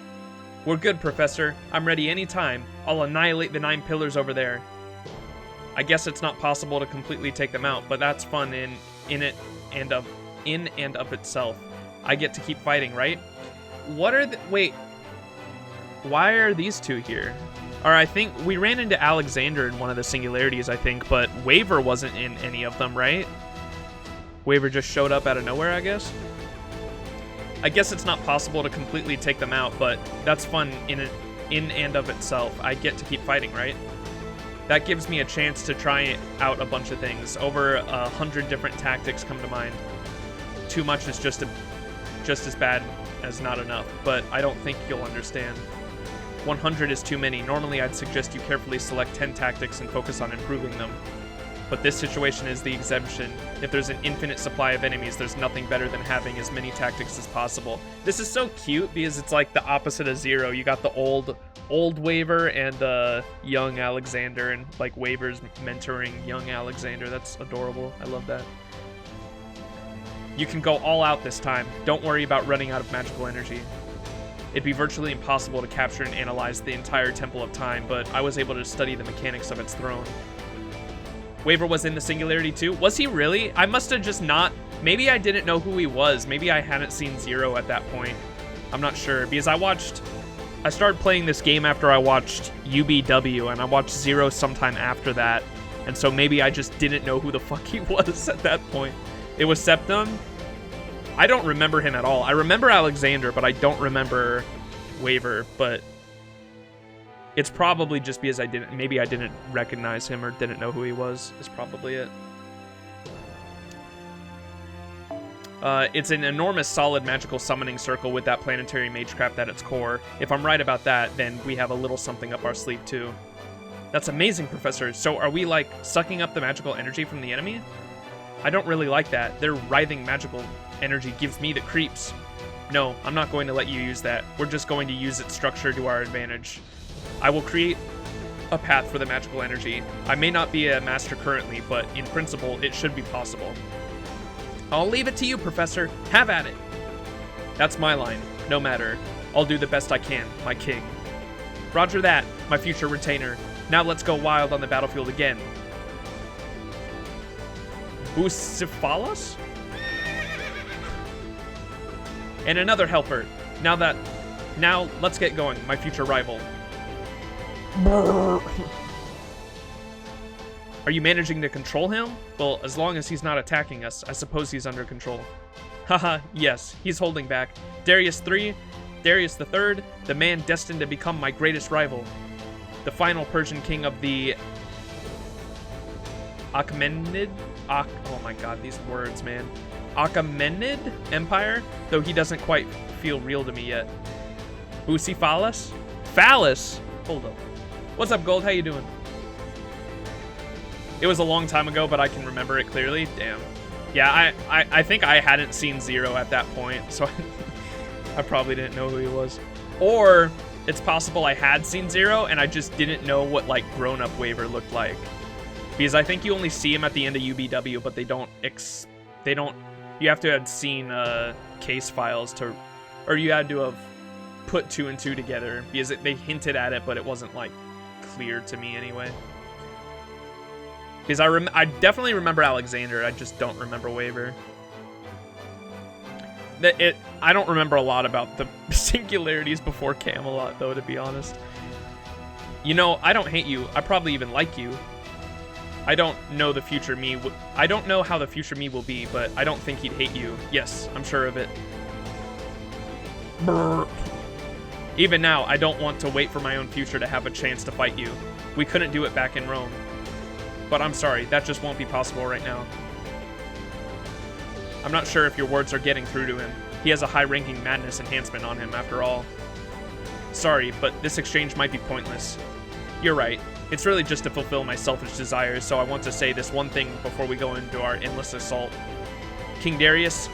We're good, Professor. I'm ready anytime. I'll annihilate the 9 pillars over there. I guess it's not possible to completely take them out, but that's fun in and of itself. I get to keep fighting, right? What are the... Wait. Why are these two here? Or I think we ran into Alexander in one of the singularities, I think, but Waver wasn't in any of them, right? Waver just showed up out of nowhere, I guess? I guess it's not possible to completely take them out, but that's fun in and of itself. I get to keep fighting, right? That gives me a chance to try out a bunch of things. Over 100 different tactics come to mind. Too much is just as bad as not enough, but I don't think you'll understand. 100 is too many. Normally I'd suggest you carefully select 10 tactics and focus on improving them. But this situation is the exemption. If there's an infinite supply of enemies, there's nothing better than having as many tactics as possible. This is so cute because it's like the opposite of Zero. You got the old Waver and the young Alexander, and like Waver's mentoring young Alexander. That's adorable. I love that. You can go all out this time. Don't worry about running out of magical energy. It'd be virtually impossible to capture and analyze the entire Temple of Time, but I was able to study the mechanics of its throne. Waver was in the singularity too? Was he really? I must have just not... Maybe I didn't know who he was. Maybe I hadn't seen Zero at that point. I'm not sure, because I started playing this game after I watched UBW, and I watched Zero sometime after that, and so maybe I just didn't know who the fuck he was at that point. It was Septum. I don't remember him at all. I remember Alexander, but I don't remember Waver, but it's probably just because maybe I didn't recognize him or didn't know who he was, is probably it. It's an enormous solid magical summoning circle with that planetary magecraft at its core. If I'm right about that, then we have a little something up our sleeve too. That's amazing, Professor. So are we like sucking up the magical energy from the enemy? I don't really like that. Their writhing magical energy gives me the creeps. No, I'm not going to let you use that. We're just going to use its structure to our advantage. I will create a path for the magical energy. I may not be a master currently, but in principle, it should be possible. I'll leave it to you, Professor. Have at it. That's my line. No matter. I'll do the best I can, my king. Roger that, my future retainer. Now let's go wild on the battlefield again. Bucephalus? And another helper. Now let's get going, my future rival. Are you managing to control him? Well, as long as he's not attacking us, I suppose he's under control. Haha, yes, he's holding back. Darius III, Darius III, the man destined to become my greatest rival. The final Persian king of the Achaemenid? Oh my god, these words, man. Achaemenid Empire, though he doesn't quite feel real to me yet. Bucephalus? Phallus? Hold up. What's up, Gold? How you doing? It was a long time ago, but I can remember it clearly. Damn. Yeah, I think I hadn't seen Zero at that point, so I probably didn't know who he was. Or it's possible I had seen Zero and I just didn't know what like grown-up Waver looked like. Because I think you only see him at the end of UBW, but they don't you have to have seen case files to, or you had to have put 2 and 2 together, because they hinted at it, but it wasn't like clear to me anyway. Because I definitely remember Alexander, I just don't remember Waver. I don't remember a lot about the singularities before Camelot, though, to be honest. You know, I don't hate you. I probably even like you. I don't know the future me. I don't know how the future me will be, but I don't think he'd hate you. Yes, I'm sure of it. Brr. Even now, I don't want to wait for my own future to have a chance to fight you. We couldn't do it back in Rome. But I'm sorry, that just won't be possible right now. I'm not sure if your words are getting through to him. He has a high-ranking madness enhancement on him, after all. Sorry, but this exchange might be pointless. You're right. It's really just to fulfill my selfish desires, so I want to say this one thing before we go into our endless assault. King Darius,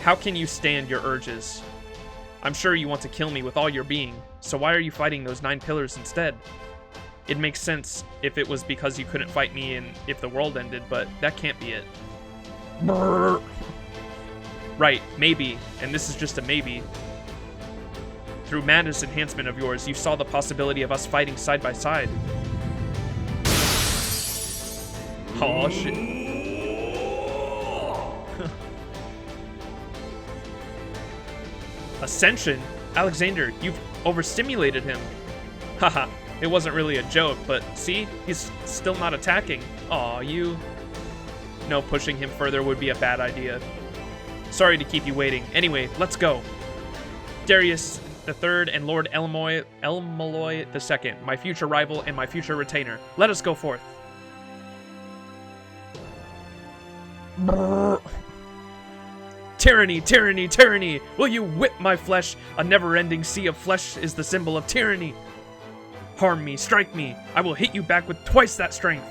how can you stand your urges? I'm sure you want to kill me with all your being, so why are you fighting those 9 pillars instead? It makes sense if it was because you couldn't fight me and if the world ended, but that can't be it. Brr. Right, maybe, and this is just a maybe. Through madness enhancement of yours, you saw the possibility of us fighting side by side. Oh shit. Ascension? Alexander, you've overstimulated him. Haha, it wasn't really a joke, but see, he's still not attacking. Aw, you... No, pushing him further would be a bad idea. Sorry to keep you waiting. Anyway, let's go. Darius III and Lord Elmaloy II, my future rival and my future retainer. Let us go forth. Brrr. Tyranny, tyranny, tyranny! Will you whip my flesh? A never-ending sea of flesh is the symbol of tyranny. Harm me, strike me. I will hit you back with twice that strength.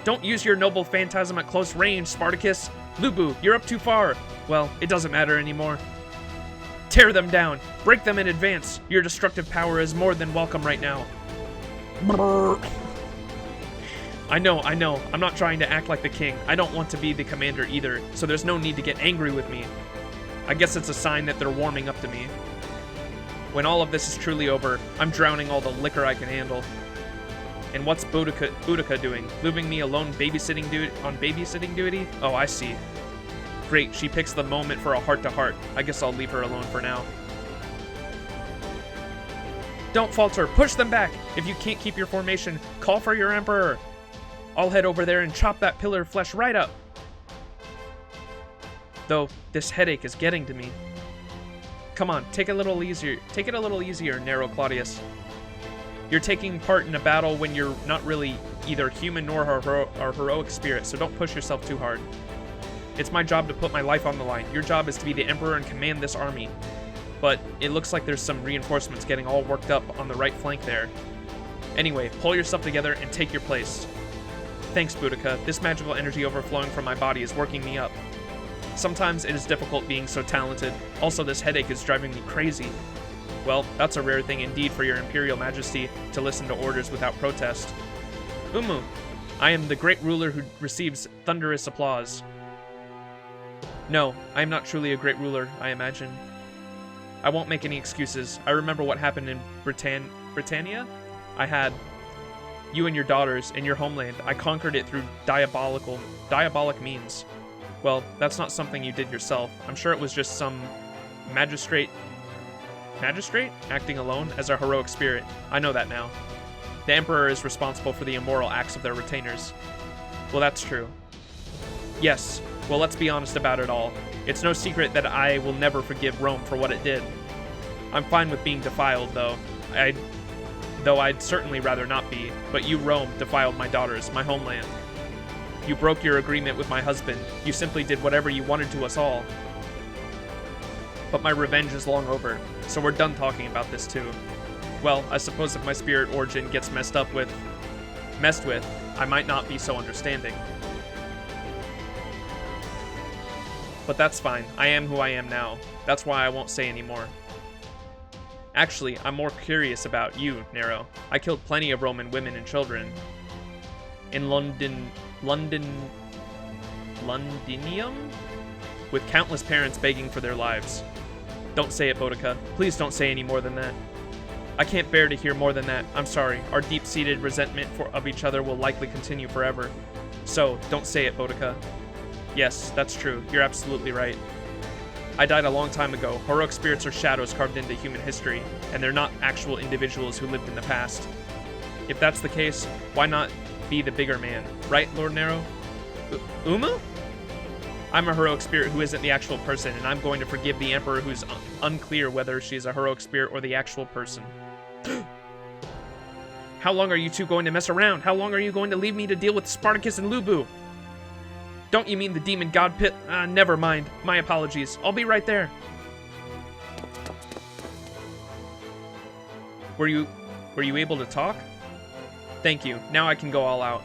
Don't use your noble phantasm at close range, Spartacus. Lubu, you're up too far. Well, it doesn't matter anymore. Tear them down. Break them in advance. Your destructive power is more than welcome right now. Brrr. I know. I'm not trying to act like the king. I don't want to be the commander either, so there's no need to get angry with me. I guess it's a sign that they're warming up to me. When all of this is truly over, I'm drowning all the liquor I can handle. And what's Boudica doing? Leaving me alone babysitting duty? Oh, I see. Great, she picks the moment for a heart-to-heart. I guess I'll leave her alone for now. Don't falter, push them back! If you can't keep your formation, call for your emperor! I'll head over there and chop that pillar of flesh right up! Though, this headache is getting to me. Come on, take it a little easier, Nero Claudius. You're taking part in a battle when you're not really either human nor a heroic spirit, so don't push yourself too hard. It's my job to put my life on the line. Your job is to be the emperor and command this army. But it looks like there's some reinforcements getting all worked up on the right flank there. Anyway, pull yourself together and take your place. Thanks, Boudica. This magical energy overflowing from my body is working me up. Sometimes it is difficult being so talented. Also, this headache is driving me crazy. Well, that's a rare thing indeed for your Imperial Majesty to listen to orders without protest. Umu, I am the great ruler who receives thunderous applause. No, I am not truly a great ruler, I imagine. I won't make any excuses. I remember what happened in Britannia? I had you and your daughters in your homeland. I conquered it through diabolic means. Well, that's not something you did yourself. I'm sure it was just some magistrate acting alone as a heroic spirit. I know that now. The emperor is responsible for the immoral acts of their retainers. Well, that's true. Yes, well, let's be honest about it all. It's no secret that I will never forgive Rome for what it did. I'm fine with being defiled, though I'd certainly rather not be, but you, Rome, defiled my daughters, my homeland. You broke your agreement with my husband. You simply did whatever you wanted to us all. But my revenge is long over, so we're done talking about this too. Well, I suppose if my spirit origin gets messed with, I might not be so understanding. But that's fine. I am who I am now. That's why I won't say anymore. Actually, I'm more curious about you, Nero. I killed plenty of Roman women and children. In Londinium? With countless parents begging for their lives. Don't say it, Boudica. Please don't say any more than that. I can't bear to hear more than that. I'm sorry. Our deep-seated resentment of each other will likely continue forever. So, don't say it, Boudica. Yes, that's true. You're absolutely right. I died a long time ago. Heroic spirits are shadows carved into human history, and they're not actual individuals who lived in the past. If that's the case, why not be the bigger man? Right, Lord Nero? Umu? I'm a heroic spirit who isn't the actual person, and I'm going to forgive the Emperor who's unclear whether she's a heroic spirit or the actual person. How long are you two going to mess around? How long are you going to leave me to deal with Spartacus and Lubu? Don't you mean the demon god pit? Never mind. My apologies. I'll be right there. Were you able to talk? Thank you. Now I can go all out.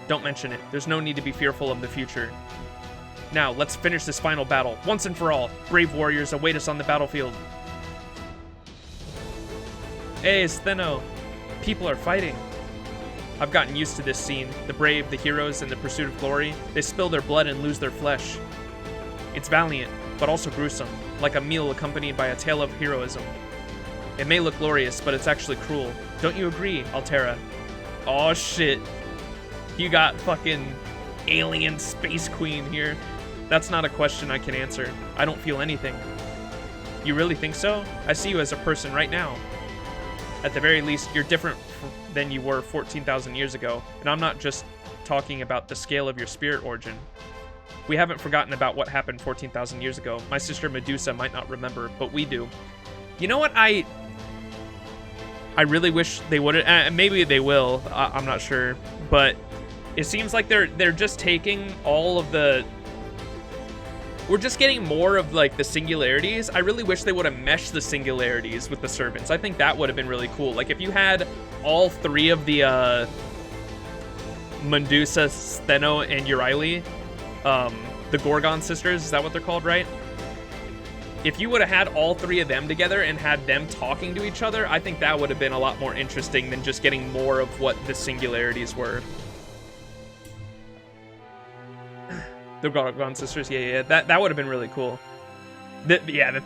Don't mention it. There's no need to be fearful of the future. Now, let's finish this final battle, once and for all. Brave warriors await us on the battlefield. Hey, Stheno. People are fighting. I've gotten used to this scene. The brave, the heroes, in the pursuit of glory, they spill their blood and lose their flesh. It's valiant, but also gruesome, like a meal accompanied by a tale of heroism. It may look glorious, but it's actually cruel. Don't you agree, Altera? Aw, shit. You got fucking alien space queen here. That's not a question I can answer. I don't feel anything. You really think so? I see you as a person right now. At the very least, you're different than you were 14,000 years ago, and I'm not just talking about the scale of your spirit origin. We haven't forgotten about what happened 14,000 years ago. My sister Medusa might not remember, but we do. You know what? I really wish they would. Maybe they will. I'm not sure, but it seems like they're just taking all of the. We're just getting more of like the singularities. I really wish they would have meshed the singularities with the servants. I think that would have been really cool. Like if you had all three of the Medusa, Stheno, and Euryale, the Gorgon sisters, is that what they're called, right? If you would have had all three of them together and had them talking to each other, I think that would have been a lot more interesting than just getting more of what the singularities were. The Gorgon sisters, yeah, that would have been really cool. The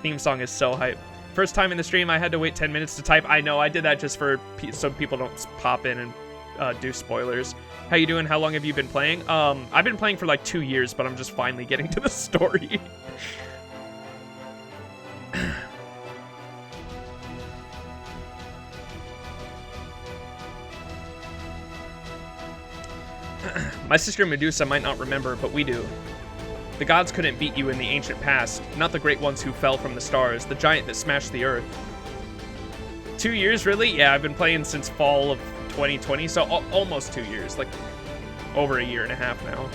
theme song is so hype. First time in the stream, I had to wait 10 minutes to type. I know, I did that just for so people don't pop in and do spoilers. How you doing? How long have you been playing? I've been playing for like 2 years, but I'm just finally getting to the story. My sister Medusa might not remember, but we do. The gods couldn't beat you in the ancient past, not the great ones who fell from the stars, the giant that smashed the earth. 2 years, really? Yeah, I've been playing since fall of 2020, so almost 2 years, like over a year and a half now.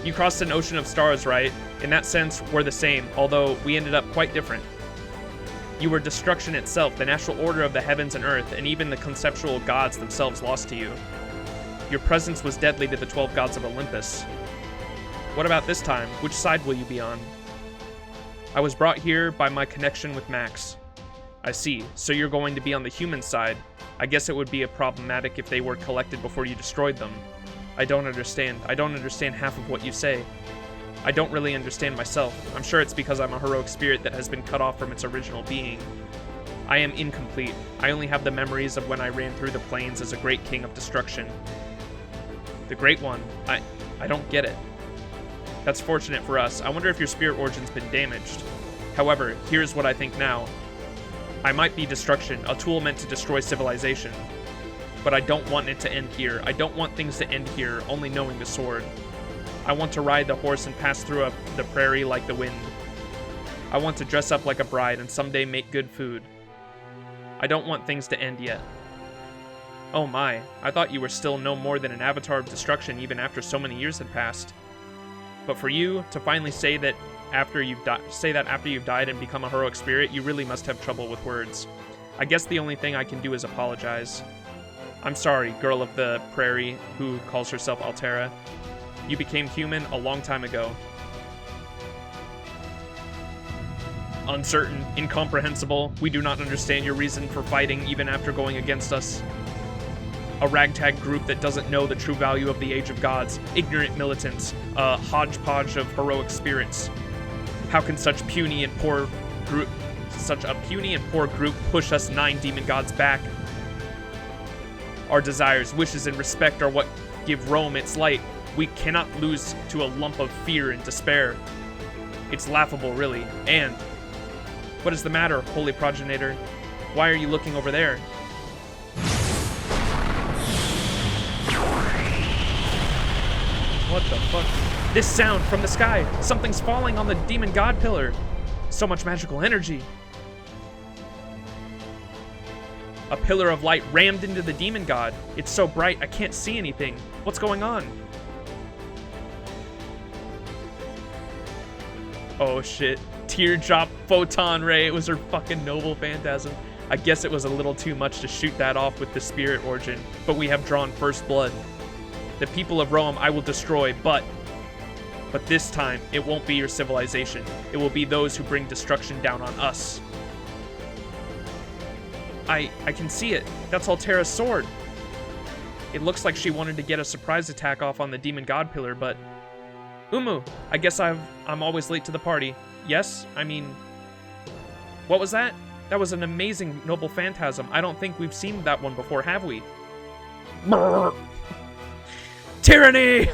You crossed an ocean of stars, right? In that sense, we're the same, although we ended up quite different. You were destruction itself, the natural order of the heavens and earth, and even the conceptual gods themselves lost to you. Your presence was deadly to the 12 gods of Olympus. What about this time? Which side will you be on? I was brought here by my connection with Max. I see. So you're going to be on the human side. I guess it would be problematic if they were collected before you destroyed them. I don't understand. I don't understand half of what you say. I don't really understand myself. I'm sure it's because I'm a heroic spirit that has been cut off from its original being. I am incomplete. I only have the memories of when I ran through the plains as a great king of destruction. The Great One. I don't get it. That's fortunate for us. I wonder if your spirit origin's been damaged. However, here's what I think now. I might be destruction, a tool meant to destroy civilization. But I don't want it to end here. I don't want things to end here, only knowing the sword. I want to ride the horse and pass through the prairie like the wind. I want to dress up like a bride and someday make good food. I don't want things to end yet. Oh my, I thought you were still no more than an avatar of destruction even after so many years had passed. But for you to finally say that after you've died and become a heroic spirit, you really must have trouble with words. I guess the only thing I can do is apologize. I'm sorry, girl of the prairie who calls herself Altera. You became human a long time ago. Uncertain, incomprehensible, we do not understand your reason for fighting even after going against us. A ragtag group that doesn't know the true value of the Age of Gods, ignorant militants, a hodgepodge of heroic spirits. How can such a puny and poor group push us 9 demon gods back? Our desires, wishes, and respect are what give Rome its light. We cannot lose to a lump of fear and despair. It's laughable, really. And what is the matter, holy progenitor? Why are you looking over there? What the fuck? This sound from the sky! Something's falling on the demon god pillar! So much magical energy! A pillar of light rammed into the demon god. It's so bright, I can't see anything. What's going on? Oh shit. Teardrop photon ray. It was her fucking noble phantasm. I guess it was a little too much to shoot that off with the spirit origin, but we have drawn first blood. The people of Rome I will destroy, but this time it won't be your civilization. It will be those who bring destruction down on us. I can see it. That's Altera's sword. It looks like she wanted to get a surprise attack off on the demon god pillar, but Umu, I guess I'm always late to the party. Yes, I mean, what was that? That was an amazing noble phantasm. I don't think we've seen that one before, have we? Tyranny!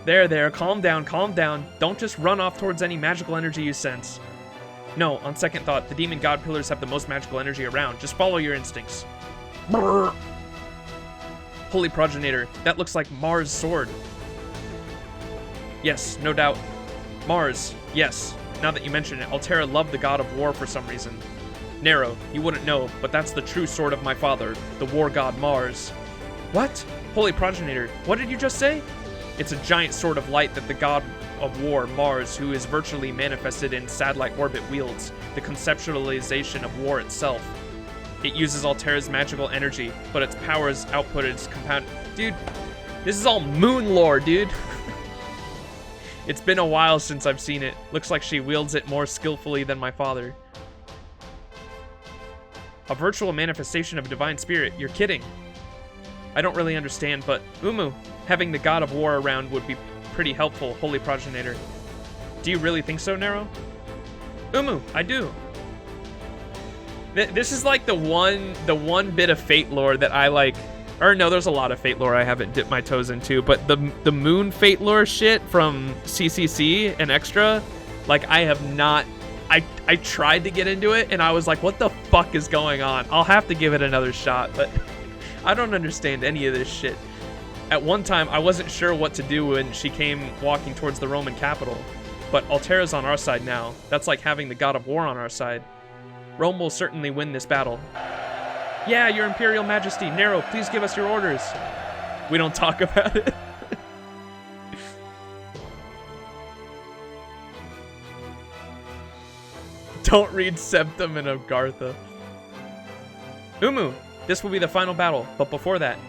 There, calm down. Don't just run off towards any magical energy you sense. No, on second thought, the demon god pillars have the most magical energy around. Just follow your instincts. Holy progenitor, that looks like Mars' sword. Yes, no doubt. Mars, yes. Now that you mention it, Altera loved the god of war for some reason. Nero, you wouldn't know, but that's the true sword of my father, the war god Mars. What? Holy progenitor, what did you just say? It's a giant sword of light that the god of war, Mars, who is virtually manifested in satellite orbit, wields, the conceptualization of war itself. It uses Altera's magical energy, but its powers output is compound. Dude, this is all moon lore, dude. It's been a while since I've seen it. Looks like she wields it more skillfully than my father. A virtual manifestation of divine spirit. You're kidding. I don't really understand, but Umu, having the god of war around would be pretty helpful, holy progenitor. Do you really think so, Nero? Umu, I do. This is like the one bit of Fate lore that I like. Or no, there's a lot of Fate lore I haven't dipped my toes into, but the moon Fate lore shit from CCC and Extra, like I have not. I tried to get into it and I was like, what the fuck is going on? I'll have to give it another shot, but I don't understand any of this shit. At one time, I wasn't sure what to do when she came walking towards the Roman capital, but Altera's on our side now. That's like having the god of war on our side. Rome will certainly win this battle. Yeah, your Imperial Majesty. Nero, please give us your orders. We don't talk about it. Don't read Septum and Agartha. Umu, this will be the final battle, but before that,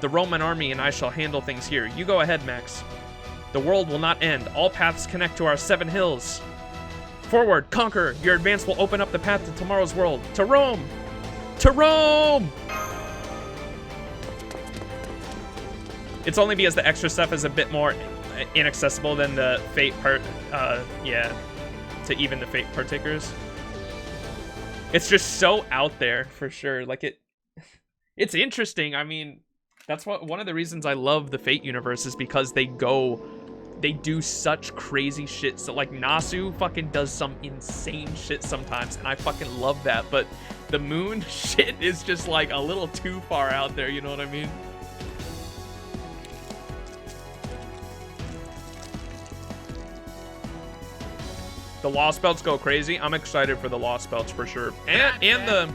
the Roman army and I shall handle things here. You go ahead, Max. The world will not end. All paths connect to our 7 hills. Forward, conquer. Your advance will open up the path to tomorrow's world. To Rome! To Rome! It's only because the extra stuff is a bit more inaccessible than the Fate part, yeah, to even the Fate partakers. It's just so out there, for sure. Like, it's interesting. I mean, that's one of the reasons I love the Fate universe is because they do such crazy shit. So, like, Nasu fucking does some insane shit sometimes, and I fucking love that, but the moon shit is just, like, a little too far out there, you know what I mean? The Lost Belts go crazy. I'm excited for the Lost Belts for sure. And the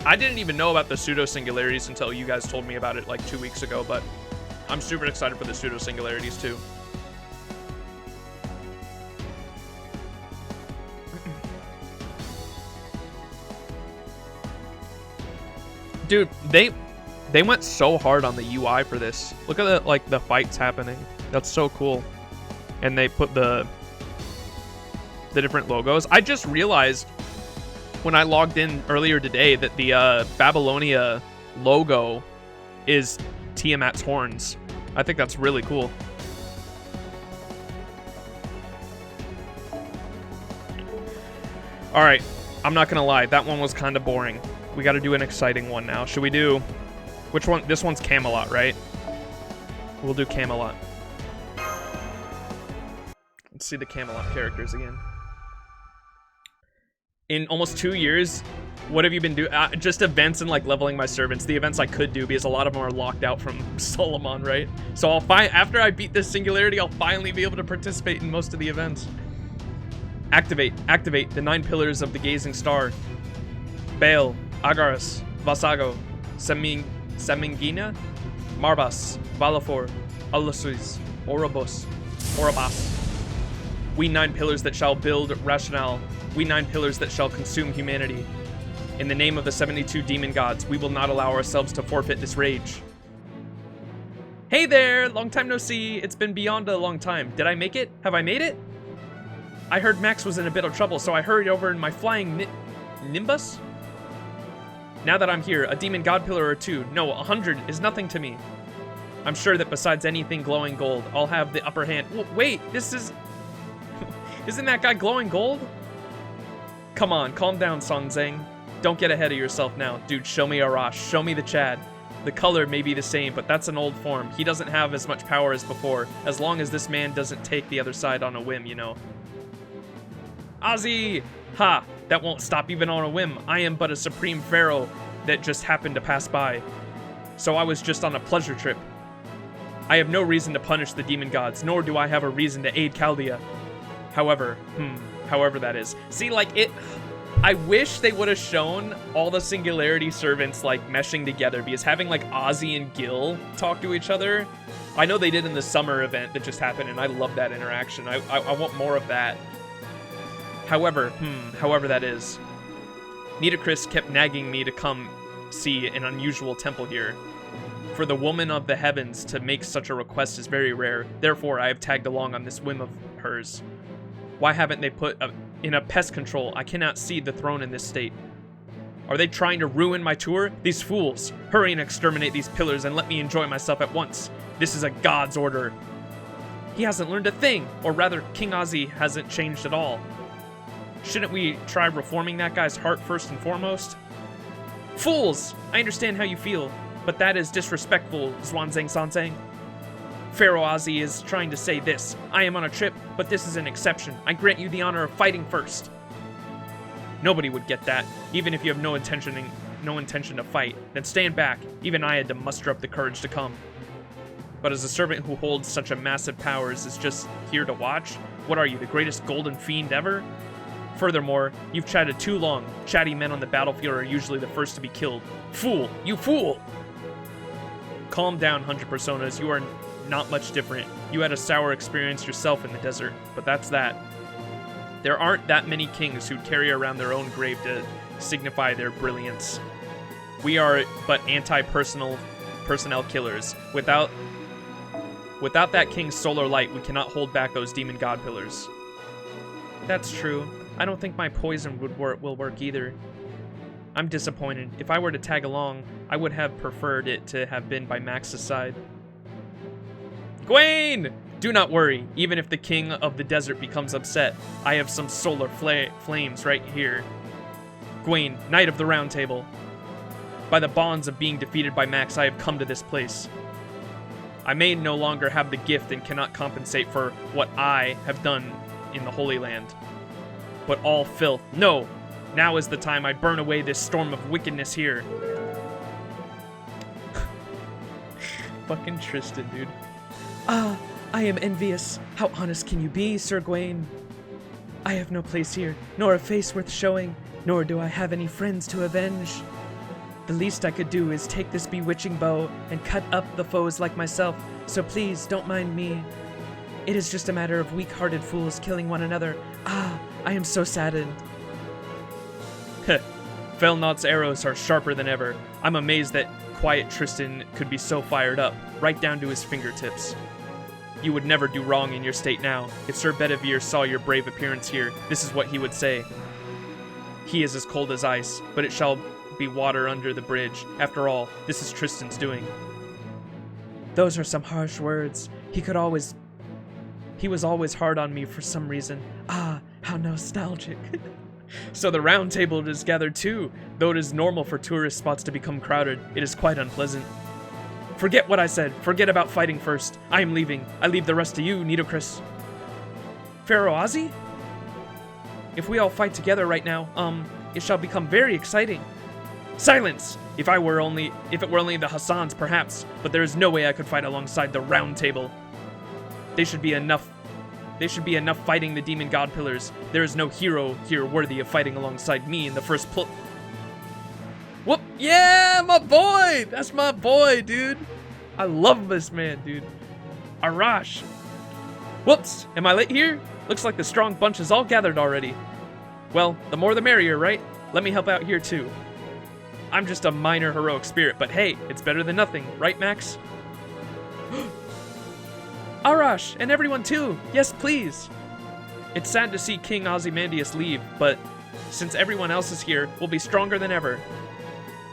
I didn't even know about the pseudo singularities until you guys told me about it like 2 weeks ago, but I'm super excited for the pseudo singularities too. Dude, they went so hard on the UI for this. Look at the, like, the fights happening. That's so cool. And they put the different logos. I just realized when I logged in earlier today that the Babylonia logo is Tiamat's horns. I think that's really cool. All right, I'm not gonna lie, that one was kind of boring. We got to do an exciting one now. Should we do, which one? This one's Camelot, right? We'll do Camelot. Let's see the Camelot characters again. In almost 2 years, what have you been doing? Just events and like leveling my servants. The events I could do, because a lot of them are locked out from Solomon, right? So I'll after I beat this singularity, I'll finally be able to participate in most of the events. Activate the 9 pillars of the gazing star. Baal, Agaras, Vasago, Semingina, Marbas, Valafor, Alusuis, Orobos, Orobas. We 9 pillars that shall build rationale. We 9 pillars that shall consume humanity. In the name of the 72 demon gods, we will not allow ourselves to forfeit this rage. Hey there! Long time no see. It's been beyond a long time. Did I make it? Have I made it? I heard Max was in a bit of trouble, so I hurried over in my flying Nimbus? Now that I'm here, a demon god pillar or 2, no, 100 is nothing to me. I'm sure that besides anything glowing gold, I'll have the upper hand. Wait, this is... Isn't that guy glowing gold? Come on, calm down, Song Zhang. Don't get ahead of yourself now. Dude, show me Arash. Show me the Chad. The color may be the same, but that's an old form. He doesn't have as much power as before, as long as this man doesn't take the other side on a whim, you know. Ozzy! Ha! That won't stop even on a whim. I am but a supreme pharaoh that just happened to pass by. So I was just on a pleasure trip. I have no reason to punish the demon gods, nor do I have a reason to aid Chaldea. However that is. See, like, I wish they would have shown all the singularity servants, like, meshing together, because having, like, Ozzy and Gil talk to each other, I know they did in the summer event that just happened, and I love that interaction. I want more of that. However that is. Nitocris kept nagging me to come see an unusual temple here. For the woman of the heavens to make such a request is very rare, therefore I have tagged along on this whim of hers. Why haven't they put in a pest control? I cannot see the throne in this state. Are they trying to ruin my tour? These fools! Hurry and exterminate these pillars and let me enjoy myself at once. This is a god's order. He hasn't learned a thing, or rather, King Ozzy hasn't changed at all. Shouldn't we try reforming that guy's heart first and foremost? Fools! I understand how you feel, but that is disrespectful, Zhuangzang Sansang. Pharaoh Ozzy is trying to say this. I am on a trip, but this is an exception. I grant you the honor of fighting first. Nobody would get that, even if you have no intention to fight. Then stand back. Even I had to muster up the courage to come. But as a servant who holds such a massive powers is just here to watch? What are you, the greatest golden fiend ever? Furthermore, you've chatted too long. Chatty men on the battlefield are usually the first to be killed. Fool! You fool! Calm down, 100 Personas. You are not much different. You had a sour experience yourself in the desert, but that's that. There aren't that many kings who carry around their own grave to signify their brilliance. We are but personnel killers. Without that king's solar light, we cannot hold back those demon god pillars. That's true. I don't think my poison will work either. I'm disappointed. If I were to tag along, I would have preferred it to have been by Max's side. Gwaine! Do not worry. Even if the king of the desert becomes upset, I have some solar flames right here. Gwaine, Knight of the Round Table. By the bonds of being defeated by Max, I have come to this place. I may no longer have the gift and cannot compensate for what I have done in the Holy Land. But all filth. No! Now is the time I burn away this storm of wickedness here. Fucking Tristan, dude. Ah, I am envious. How honest can you be, Sir Gawain? I have no place here, nor a face worth showing, nor do I have any friends to avenge. The least I could do is take this bewitching bow and cut up the foes like myself, so please don't mind me. It is just a matter of weak-hearted fools killing one another. Ah, I am so saddened. Felnaut's arrows are sharper than ever. I'm amazed that quiet Tristan could be so fired up, right down to his fingertips. You would never do wrong in your state now. If Sir Bedivere saw your brave appearance here, this is what he would say. He is as cold as ice, but it shall be water under the bridge. After all, this is Tristan's doing. Those are some harsh words. He was always hard on me for some reason. Ah, how nostalgic. So the round table is gathered too. Though it is normal for tourist spots to become crowded, it is quite unpleasant. Forget what I said. Forget about fighting first. I am leaving. I leave the rest to you, Nitocris. Pharaoh Ozzy? If we all fight together right now, it shall become very exciting. Silence! If it were only the Hassans, perhaps, but there is no way I could fight alongside the round table. They should be enough fighting the demon god pillars. There is no hero here worthy of fighting alongside me in the first Whoop! Yeah, my boy! That's my boy, dude. I love this man, dude. Arash. Whoops! Am I late here? Looks like the strong bunch is all gathered already. Well, the more the merrier, right? Let me help out here too. I'm just a minor heroic spirit, but hey, it's better than nothing, right, Max? Arash, and everyone too! Yes, please! It's sad to see King Ozymandias leave, but since everyone else is here, we'll be stronger than ever.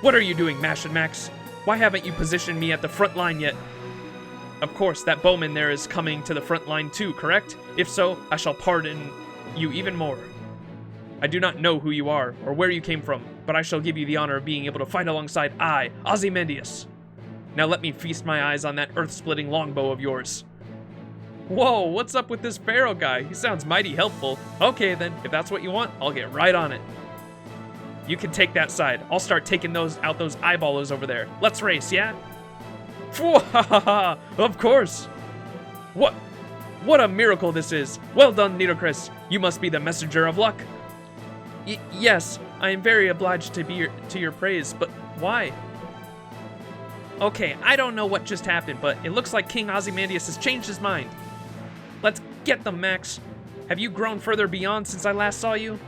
What are you doing, Mash and Max? Why haven't you positioned me at the front line yet? Of course, that bowman there is coming to the front line too, correct? If so, I shall pardon you even more. I do not know who you are, or where you came from, but I shall give you the honor of being able to fight alongside I, Ozymandias. Now let me feast my eyes on that earth-splitting longbow of yours. Whoa, what's up with this Pharaoh guy? He sounds mighty helpful. Okay then, if that's what you want, I'll get right on it. You can take that side. I'll start taking those eyeballers over there. Let's race, yeah? Of course. What a miracle this is. Well done, Nitocris. You must be the messenger of luck. Yes, I am very obliged to your praise, but why? Okay, I don't know what just happened, but it looks like King Ozymandias has changed his mind. Let's get them, Max. Have you grown further beyond since I last saw you?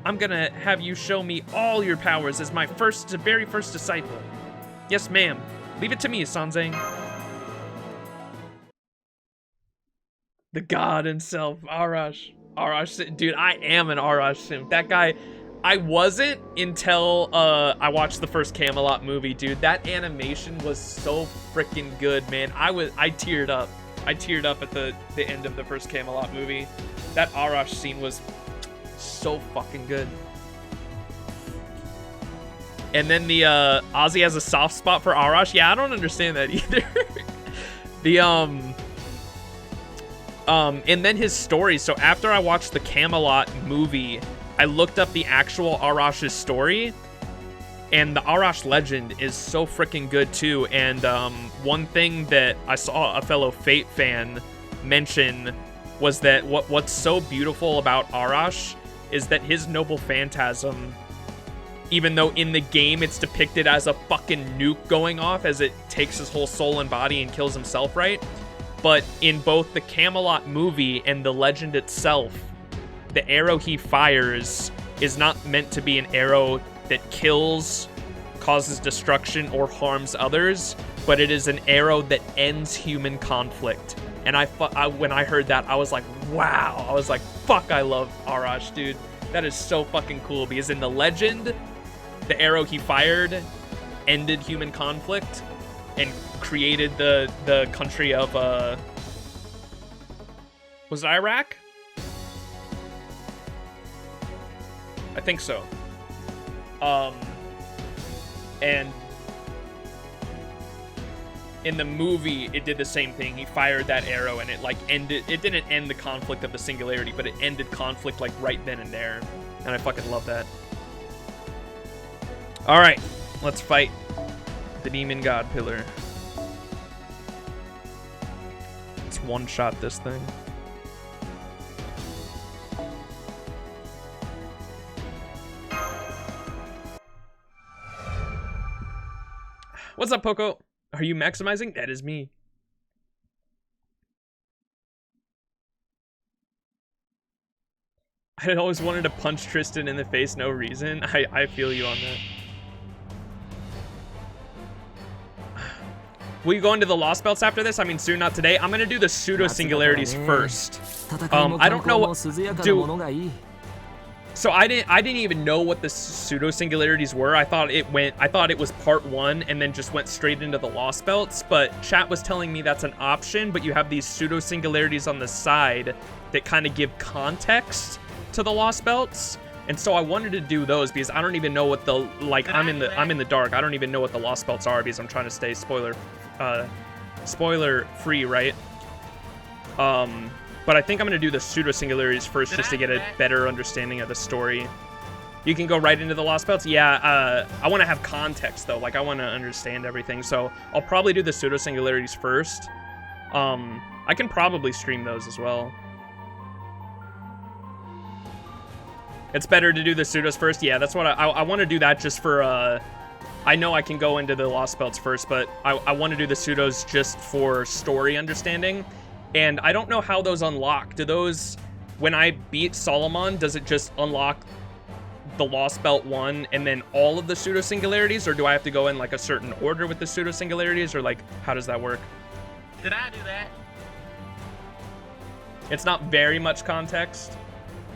I'm gonna have you show me all your powers as my very first disciple. Yes, ma'am. Leave it to me, Sanzang. The god himself, Arash. Arash, dude, I am an Arash simp. That guy, I wasn't until I watched the first Camelot movie, dude. That animation was so freaking good, man. I teared up. I teared up at the end of the first Camelot movie. That Arash scene was so fucking good. And then the Ozzy has a soft spot for Arash. Yeah, I don't understand that either. And then his story. So after I watched the Camelot movie, I looked up the actual Arash's story, and the Arash legend is so freaking good too. And one thing that I saw a fellow Fate fan mention was that what's so beautiful about Arash is that his noble phantasm, even though in the game it's depicted as a fucking nuke going off as it takes his whole soul and body and kills himself, right? But in both the Camelot movie and the legend itself, the arrow he fires is not meant to be an arrow that kills, causes destruction, or harms others, but it is an arrow that ends human conflict. And when I heard that, I was like, wow. I was like, fuck, I love Arash, dude. That is so fucking cool, because in the legend, the arrow he fired ended human conflict and created the country of, was it Iraq? I think so. And in the movie, it did the same thing. He fired that arrow and it like ended, it didn't end the conflict of the singularity, but it ended conflict like right then and there. And I fucking love that. All right, let's fight the demon god pillar. Let's one-shot this thing. What's up, Poco? Are you maximizing? That is me. I always wanted to punch Tristan in the face, no reason. I feel you on that. Will you go into the Lost Belts after this? I mean, soon, not today. I'm gonna do the pseudo singularities first. I don't know what. So I didn't even know what the pseudo singularities were. I thought it was part 1 and then just went straight into the Lost Belts. But chat was telling me that's an option. But you have these pseudo singularities on the side that kind of give context to the Lost Belts. And so I wanted to do those because I don't even know what the I'm in the dark. I don't even know what the Lost Belts are because I'm trying to stay spoiler free, right? But I think I'm going to do the pseudo-singularities first just to get a better understanding of the story. You can go right into the Lost Belts? Yeah, I want to have context, though. Like, I want to understand everything. So I'll probably do the pseudo-singularities first. I can probably stream those as well. It's better to do the pseudos first? Yeah, that's what I want to do that just for... I know I can go into the Lost Belts first, but I want to do the pseudos just for story understanding. And I don't know how those unlock. Do those, when I beat Solomon, does it just unlock the Lost Belt 1 and then all of the pseudo-singularities? Or do I have to go in like a certain order with the pseudo-singularities? Or like, how does that work? Did I do that? It's not very much context.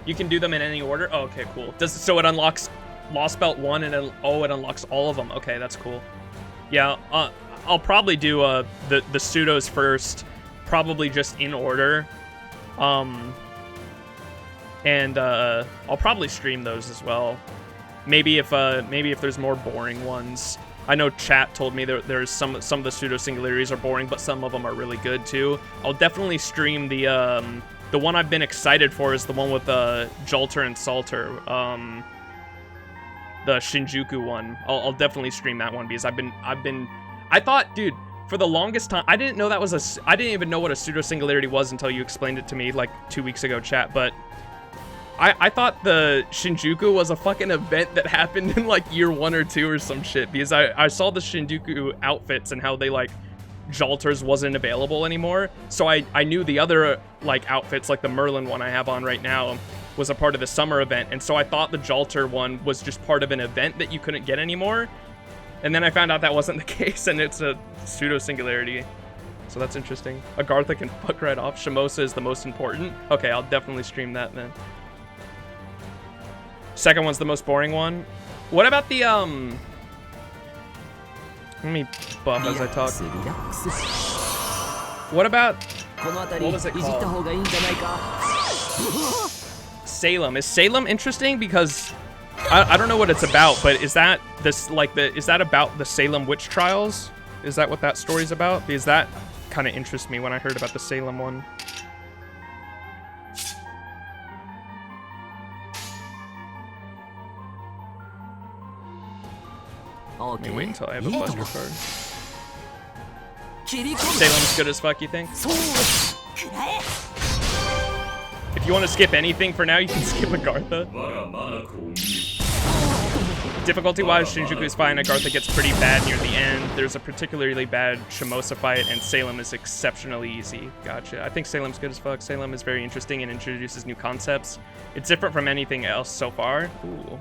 You can do them in any order? Oh, okay, cool. So it unlocks Lost Belt 1 and then, it unlocks all of them. Okay, that's cool. Yeah, I'll probably do the pseudos first. Probably just in order, and I'll probably stream those as well. Maybe if there's more boring ones. I know chat told me there's some of the pseudo singularities are boring, but some of them are really good too. I'll definitely stream the one I've been excited for is the one with Jolter and Salter, the Shinjuku one. I'll definitely stream that one because I thought, dude. For the longest time, I didn't know that was I didn't even know what a pseudo-singularity was until you explained it to me like 2 weeks ago, chat. But I thought the Shinjuku was a fucking event that happened in like year 1 or 2 or some shit. Because I saw the Shinjuku outfits and how they like, Jolters wasn't available anymore. So I knew the other like outfits, like the Merlin one I have on right now, was a part of the summer event. And so I thought the Jolter one was just part of an event that you couldn't get anymore. And then I found out that wasn't the case, and it's a pseudo-singularity. So that's interesting. Agartha can fuck right off. Shimosa is the most important. Okay, I'll definitely stream that then. Second one's the most boring one. What about the, Let me buff as I talk. What about... What was it called? Salem. Is Salem interesting? Because... I don't know what it's about, but is that about the Salem witch trials? Is that what that story's about? Because that kind of interests me when I heard about the Salem one. Let me wait until I have a Buster card. Salem's good as fuck, you think? If you want to skip anything for now, you can skip Agartha. Difficulty-wise, Shinjuku is fine. Agartha gets pretty bad near the end. There's a particularly bad Shimosa fight, and Salem is exceptionally easy. Gotcha. I think Salem's good as fuck. Salem is very interesting and introduces new concepts. It's different from anything else so far. Ooh.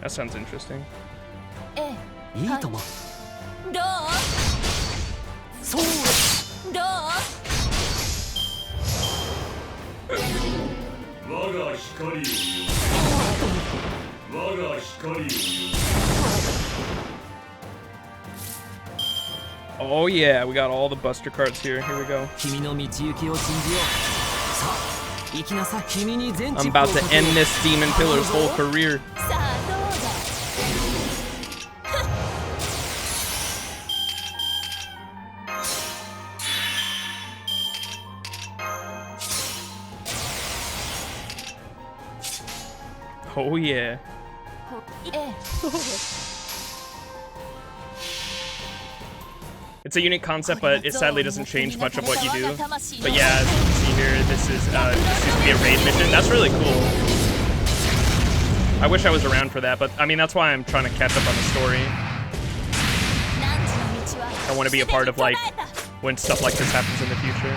That sounds interesting. Oh yeah, we got all the Buster cards here. Here we go. I'm about to end this Demon Pillar's whole career. Oh yeah. It's a unique concept, but it sadly doesn't change much of what you do. But yeah, as you can see here, this used to be a raid mission. That's really cool. I wish I was around for that, but I mean, that's why I'm trying to catch up on the story. I want to be a part of, like, when stuff like this happens in the future.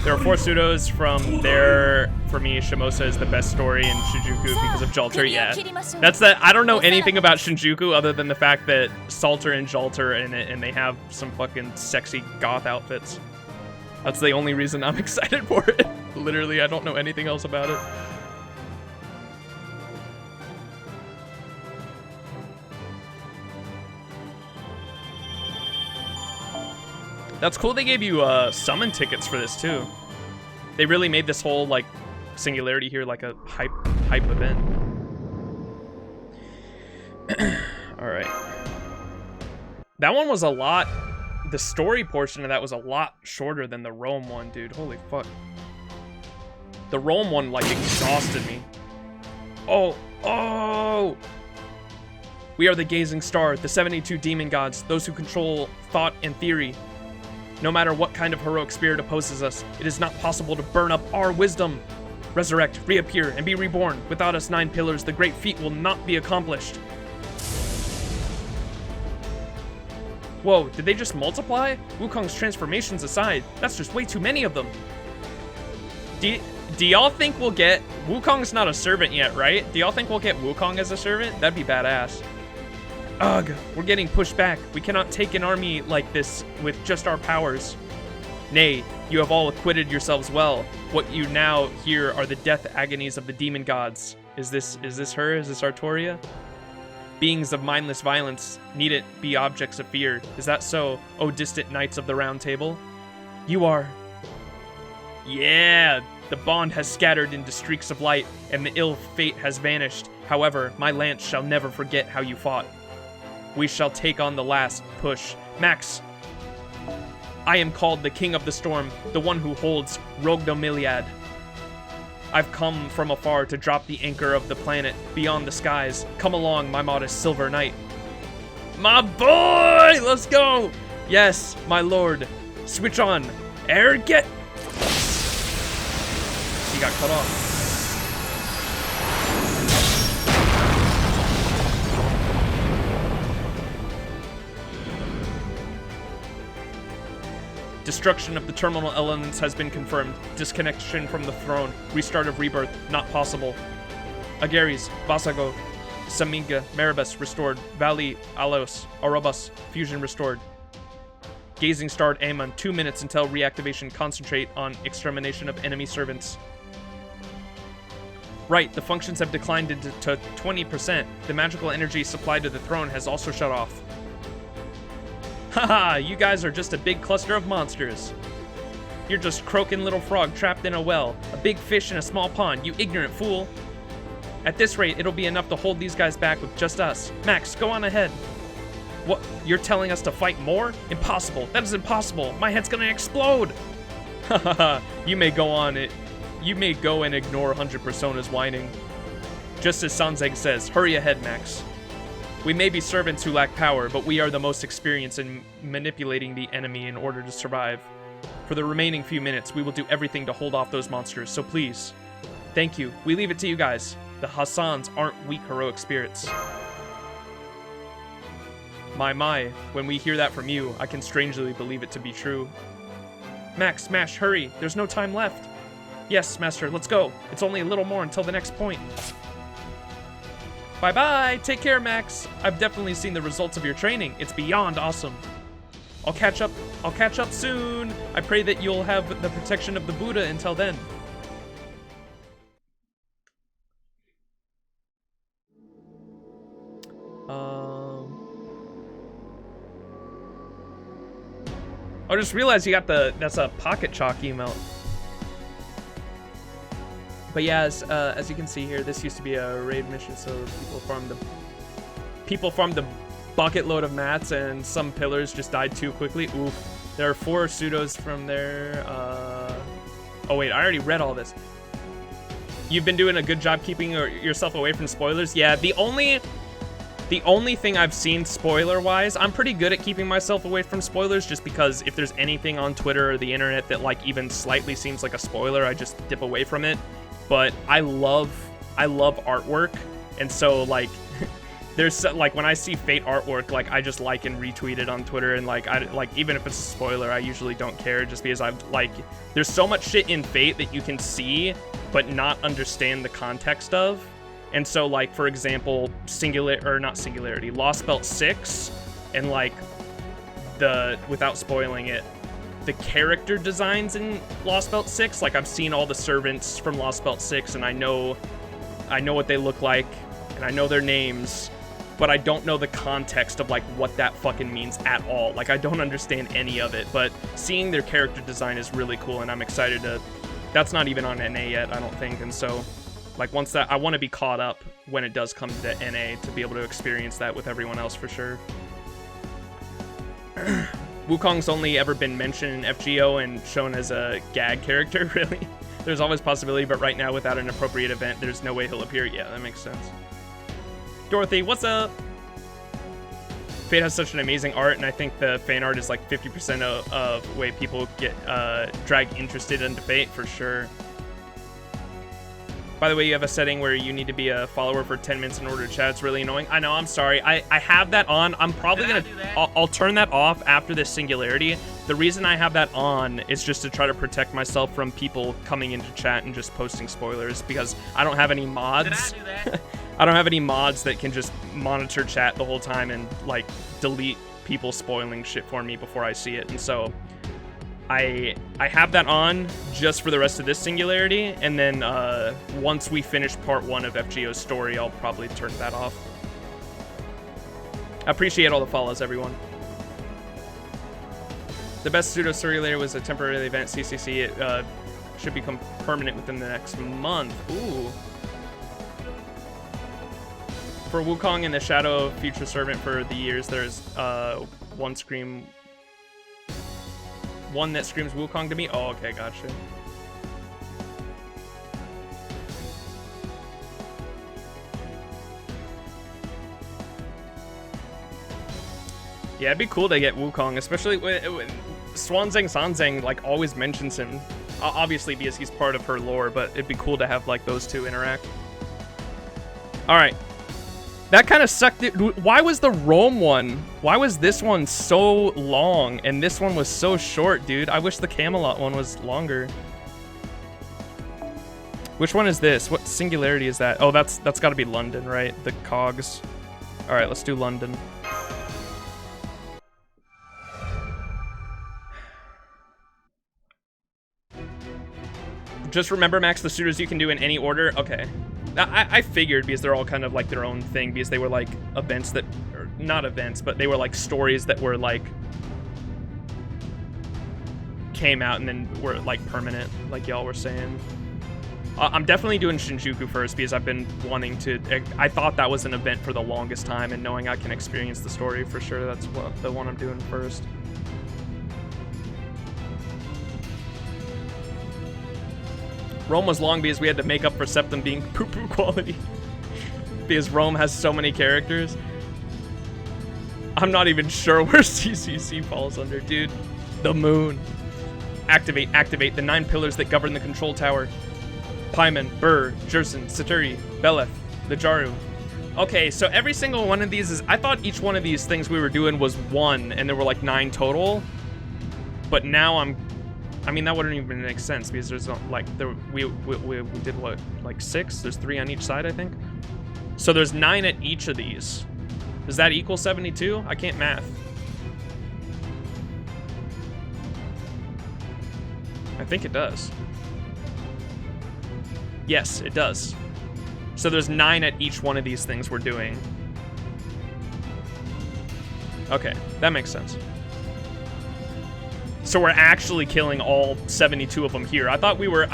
There are 4 pseudos from there. For me, Shimosa is the best story in Shinjuku because of Jalter. Yeah, that's that. I don't know anything about Shinjuku other than the fact that Salter and Jalter are in it, and they have some fucking sexy goth outfits. That's the only reason I'm excited for it. Literally, I don't know anything else about it. That's cool they gave you summon tickets for this too. They really made this whole like Singularity here like a hype event. Alright. That one was a lot, the story portion of that was a lot shorter than the Rome one, dude. Holy fuck. The Rome one like exhausted me. Oh! We are the Gazing Star, the 72 demon gods, those who control thought and theory. No matter what kind of heroic spirit opposes us, it is not possible to burn up our wisdom. Resurrect, reappear, and be reborn. Without us 9 pillars, the great feat will not be accomplished. Whoa, did they just multiply? Wukong's transformations aside, that's just way too many of them. Do y'all think we'll get... Wukong's not a servant yet, right? Do y'all think we'll get Wukong as a servant? That'd be badass. Ugh, we're getting pushed back. We cannot take an army like this with just our powers. Nay, you have all acquitted yourselves well. What you now hear are the death agonies of the demon gods. Is this her? Is this Artoria? Beings of mindless violence needn't be objects of fear. Is that so, O distant knights of the Round Table? You are. Yeah, the bond has scattered into streaks of light, and the ill fate has vanished. However, my lance shall never forget how you fought. We shall take on the last push. Max, I am called the King of the Storm, the one who holds Rognomiliad. I've come from afar to drop the anchor of the planet beyond the skies. Come along, my modest Silver Knight. My boy! Let's go! Yes, my lord. Switch on. Air get... He got cut off. Destruction of the terminal elements has been confirmed. Disconnection from the throne. Restart of rebirth. Not possible. Agares, Vasago, Saminga, Maribus restored. Valley, Alos, Orobus, fusion restored. Gazing starred Amon. 2 minutes until reactivation. Concentrate on extermination of enemy servants. Right, the functions have declined to 20%. The magical energy supplied to the throne has also shut off. Haha, you guys are just a big cluster of monsters. You're just croaking little frog trapped in a well, a big fish in a small pond, you ignorant fool. At this rate, it'll be enough to hold these guys back with just us. Max, go on ahead. What, you're telling us to fight more? Impossible, that is impossible, my head's gonna explode. Hahaha, you may go and ignore 100 Persona's whining. Just as Sanzeg says, hurry ahead, Max. We may be servants who lack power, but we are the most experienced in manipulating the enemy in order to survive. For the remaining few minutes, we will do everything to hold off those monsters, so please. Thank you. We leave it to you guys. The Hassans aren't weak heroic spirits. My, when we hear that from you, I can strangely believe it to be true. Max, Smash, hurry. There's no time left. Yes, Master, let's go. It's only a little more until the next point. Bye-bye! Take care, Max! I've definitely seen the results of your training. It's beyond awesome. I'll catch up soon! I pray that you'll have the protection of the Buddha until then. I just realized you got that's a Pocket Chalk emote. But yeah, as you can see here, this used to be a raid mission, so people farmed the bucket load of mats, and some pillars just died too quickly. Oof. There are 4 pseudos from there. Oh wait, I already read all this. You've been doing a good job keeping yourself away from spoilers. Yeah, the only thing I've seen spoiler-wise, I'm pretty good at keeping myself away from spoilers, just because if there's anything on Twitter or the internet that like even slightly seems like a spoiler, I just dip away from it. But I love artwork, and so like there's like when I see Fate artwork, like I just like and retweet it on Twitter, and like I like even if it's a spoiler, I usually don't care just because I've like there's so much shit in Fate that you can see but not understand the context of. And so like for example, Lost Belt 6 and like without spoiling it, the character designs in Lost Belt 6, like I've seen all the servants from Lost Belt 6 and I know what they look like and I know their names, but I don't know the context of like what that fucking means at all. Like I don't understand any of it, but seeing their character design is really cool and I'm excited to, that's not even on NA yet, I don't think. And so like once that, I want to be caught up when it does come to NA to be able to experience that with everyone else for sure. Wukong's only ever been mentioned in FGO and shown as a gag character, really. There's always possibility, but right now without an appropriate event, there's no way he'll appear. Yeah, that makes sense. Dorothy, what's up? Fate has such an amazing art, and I think the fan art is like 50% of the way people get dragged interested into Fate, for sure. By the way, you have a setting where you need to be a follower for 10 minutes in order to chat. It's really annoying. I know, I'm sorry. I have that on. I'm probably gonna... I'll turn that off after this Singularity. The reason I have that on is just to try to protect myself from people coming into chat and just posting spoilers, because I don't have any mods. Did I do that? I don't have any mods that can just monitor chat the whole time and, like, delete people spoiling shit for me before I see it. And so... I have that on just for the rest of this Singularity, and then once we finish part 1 of FGO's story, I'll probably turn that off. I appreciate all the follows, everyone. The best pseudo story layer was a temporary event, CCC. It should become permanent within the next month. Ooh. For Wukong and the Shadow of Future Servant for the years, there's one that screams Wukong to me? Oh, okay, gotcha. Yeah, it'd be cool to get Wukong, especially when Swanzang Sanzang, like, always mentions him. Obviously, because he's part of her lore, but it'd be cool to have, like, those two interact. Alright. That kind of sucked. Why was the Rome one? Why was this one so long and this one was so short, dude? I wish the Camelot one was longer. Which one is this? What Singularity is that? Oh, that's got to be London, right? The cogs. All right, let's do London. Just remember, Max, the suitors you can do in any order. Okay. I figured, because they're all kind of like their own thing, because they were like events that, or not events, but they were like stories that were like came out and then were like permanent, like y'all were saying. I'm definitely doing Shinjuku first because I've been wanting to. I thought that was an event for the longest time, and knowing I can experience the story for sure, that's the one I'm doing first. Rome was long because we had to make up for Septum being poo-poo quality. Because Rome has so many characters. I'm not even sure where CCC falls under, dude. The moon. Activate the 9 pillars that govern the control tower. Paimon, Burr, Jersen, Saturi, Beleth, the Jaru. Okay, so every single one of these is... I thought each one of these things we were doing was 1, and there were like 9 total. But now I mean, that wouldn't even make sense because there's not, like, we did what, like 6? There's 3 on each side, I think. So there's 9 at each of these. Does that equal 72? I can't math. I think it does. Yes, it does. So there's 9 at each one of these things we're doing. Okay, that makes sense. So we're actually killing all 72 of them here. I thought we were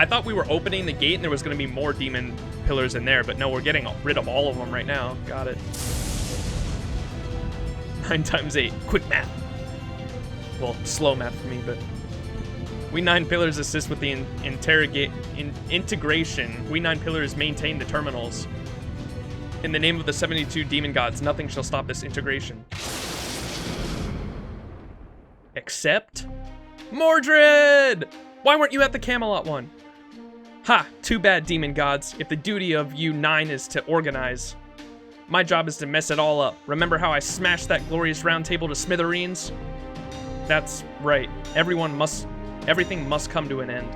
opening the gate and there was going to be more demon pillars in there, but no, we're getting rid of all of them right now. Got it. 9 times 8. Quick math. Well, slow math for me, but we 9 pillars assist with the integration. We 9 pillars maintain the terminals. In the name of the 72 demon gods, nothing shall stop this integration. Except Mordred! Why weren't you at the Camelot one? Ha! Too bad, demon gods, if the duty of you 9 is to organize. My job is to mess it all up. Remember how I smashed that glorious round table to smithereens? That's right. Everything must come to an end.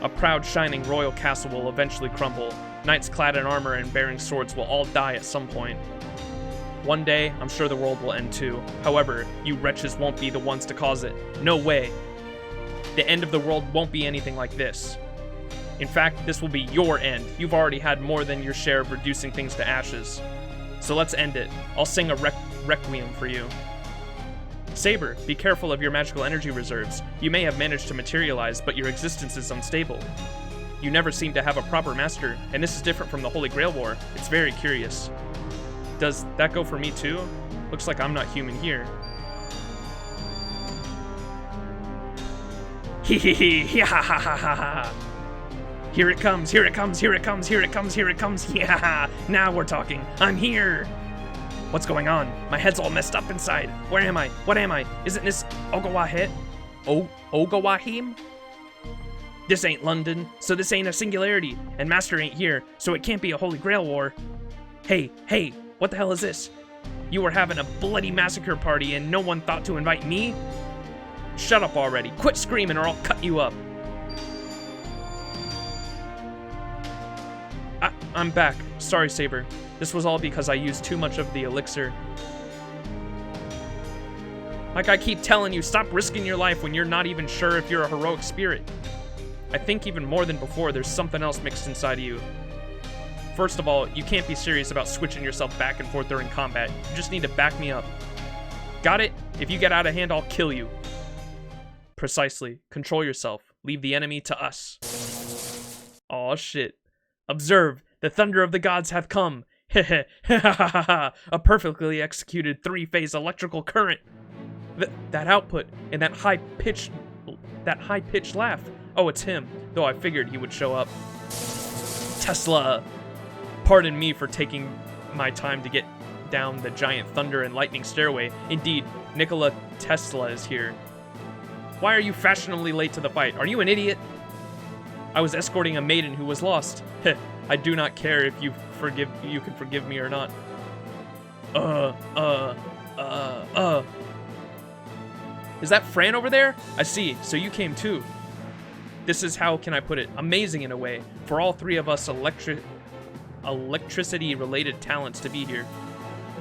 A proud, shining royal castle will eventually crumble. Knights clad in armor and bearing swords will all die at some point. One day, I'm sure the world will end too. However, you wretches won't be the ones to cause it. No way. The end of the world won't be anything like this. In fact, this will be your end. You've already had more than your share of reducing things to ashes. So let's end it. I'll sing a requiem for you. Saber, be careful of your magical energy reserves. You may have managed to materialize, but your existence is unstable. You never seem to have a proper master, and this is different from the Holy Grail War. It's very curious. Does that go for me too? Looks like I'm not human here. Hee hee hee, ha ha ha ha ha. Here it comes, here it comes, here it comes, here it comes, here it comes, yeah! Now we're talking. I'm here! What's going on? My head's all messed up inside. Where am I? What am I? Isn't this Ogawahit? Ogawahim? This ain't London, so this ain't a singularity, and Master ain't here, so it can't be a Holy Grail War. Hey, what the hell is this? You were having a bloody massacre party and no one thought to invite me? Shut up already. Quit screaming or I'll cut you up. I'm back. Sorry, Saber. This was all because I used too much of the elixir. Like I keep telling you, stop risking your life when you're not even sure if you're a heroic spirit. I think even more than before, there's something else mixed inside of you. First of all, you can't be serious about switching yourself back and forth during combat. You just need to back me up. Got it? If you get out of hand, I'll kill you. Precisely. Control yourself. Leave the enemy to us. Aw, shit. Observe, the thunder of the gods hath come. Heh a perfectly executed three-phase electrical current. That output and that high-pitched laugh. Oh, it's him, though I figured he would show up. Tesla! Pardon me for taking my time to get down the giant thunder and lightning stairway. Indeed, Nikola Tesla is here. Why are you fashionably late to the fight? Are you an idiot? I was escorting a maiden who was lost. Heh, I do not care if you can forgive me or not. Is that Fran over there? I see, so you came too. This is, how can I put it, amazing in a way, for all three of us electricity-related talents to be here.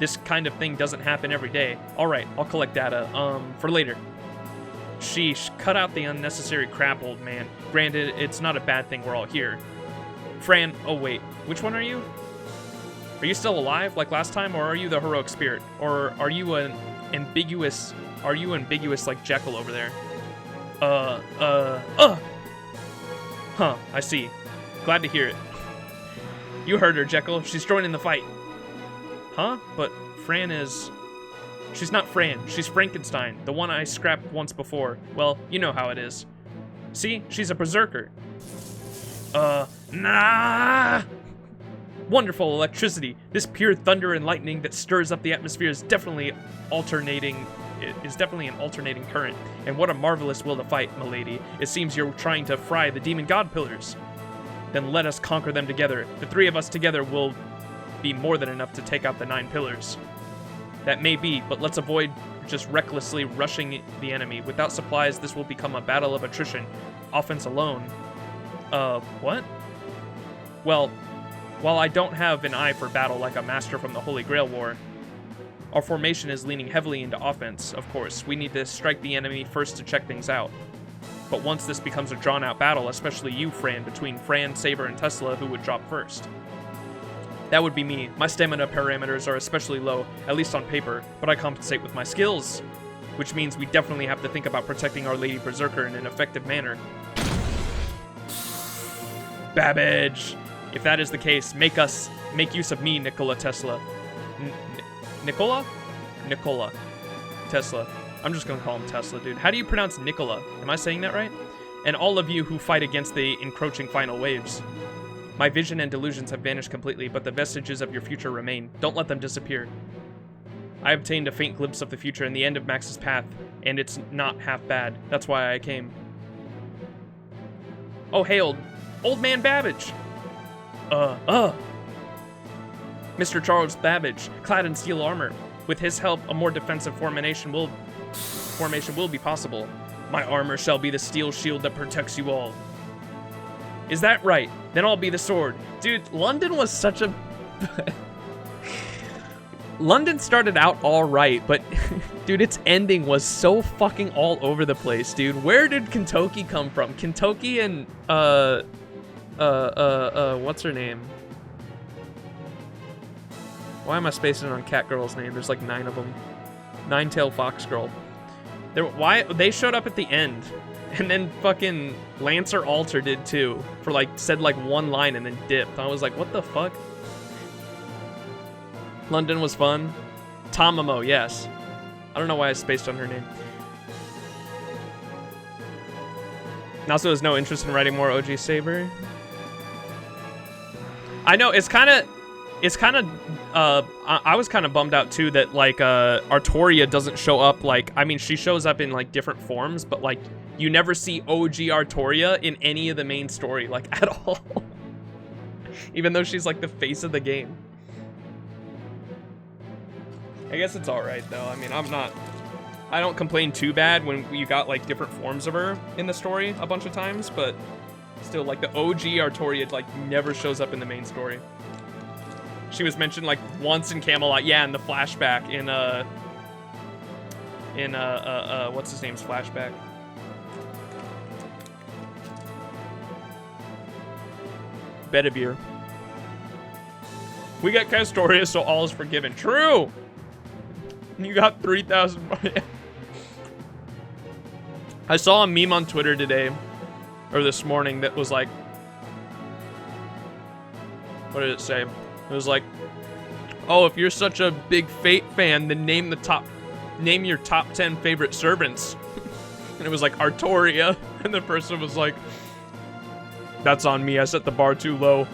This kind of thing doesn't happen every day. Alright, I'll collect data, for later. Sheesh, cut out the unnecessary crap, old man. Granted, it's not a bad thing we're all here. Fran, oh wait, which one are you? Are you still alive, like last time, or are you the heroic spirit? Or are you ambiguous like Jekyll over there? Huh, I see. Glad to hear it. You heard her, Jekyll. She's joining the fight. Huh? But Fran is... She's not Fran. She's Frankenstein, the one I scrapped once before. Well, you know how it is. See? She's a berserker. Nah! Wonderful electricity. This pure thunder and lightning that stirs up the atmosphere is definitely an alternating current. And what a marvelous will to fight, milady. It seems you're trying to fry the demon god pillars. Then let us conquer them together. The three of us together will be more than enough to take out the 9 pillars. That may be, but let's avoid just recklessly rushing the enemy. Without supplies, this will become a battle of attrition. Offense alone. What? Well, while I don't have an eye for battle like a master from the Holy Grail War, our formation is leaning heavily into offense, of course. We need to strike the enemy first to check things out. But once this becomes a drawn-out battle, especially you, Fran, between Fran, Saber, and Tesla, who would drop first? That would be me. My stamina parameters are especially low, at least on paper, but I compensate with my skills. Which means we definitely have to think about protecting our Lady Berserker in an effective manner. Babbage! If that is the case, make use of me, Nikola Tesla. Nikola? Nikola. Tesla. I'm just gonna call him Tesla, dude. How do you pronounce Nikola? Am I saying that right? And all of you who fight against the encroaching final waves. My vision and delusions have vanished completely, but the vestiges of your future remain. Don't let them disappear. I obtained a faint glimpse of the future in the end of Max's path, and it's not half bad. That's why I came. Oh, hey, old man Babbage! Mr. Charles Babbage, clad in steel armor. With his help, a more defensive formation will be possible. My armor shall be the steel shield that protects you all. Is that right? Then I'll be the sword. Dude, London was such a... London started out all right, but dude, its ending was so fucking all over the place, dude. Where did Kentucky come from? Kentucky and, what's her name? Why am I spacing on Catgirl's name? There's like 9 of them. Nine-tailed fox girl. Why they showed up at the end, and then fucking Lancer Alter did too. For like said like one line and then dipped. I was like, what the fuck? London was fun. Tamamo, yes. I don't know why I spaced on her name. And also, there's no interest in writing more OG Saber. I know it's kind of. I was kind of bummed out too that like Artoria doesn't show up. Like, I mean, she shows up in like different forms, but like you never see OG Artoria in any of the main story like at all. Even though she's like the face of the game. I guess it's all right though. I mean, I don't complain too bad when you got like different forms of her in the story a bunch of times, but still, like the OG Artoria like never shows up in the main story. She was mentioned like once in Camelot, yeah, in the flashback in what's his name's flashback? Bedivere. We got Castoria, so all is forgiven. True. You got 3,000 money. I saw a meme on Twitter today, or this morning, that was like, what did it say? It was like, oh, if you're such a big Fate fan, then name your top 10 favorite servants. And it was like Artoria, and the person was like, that's on me, I set the bar too low.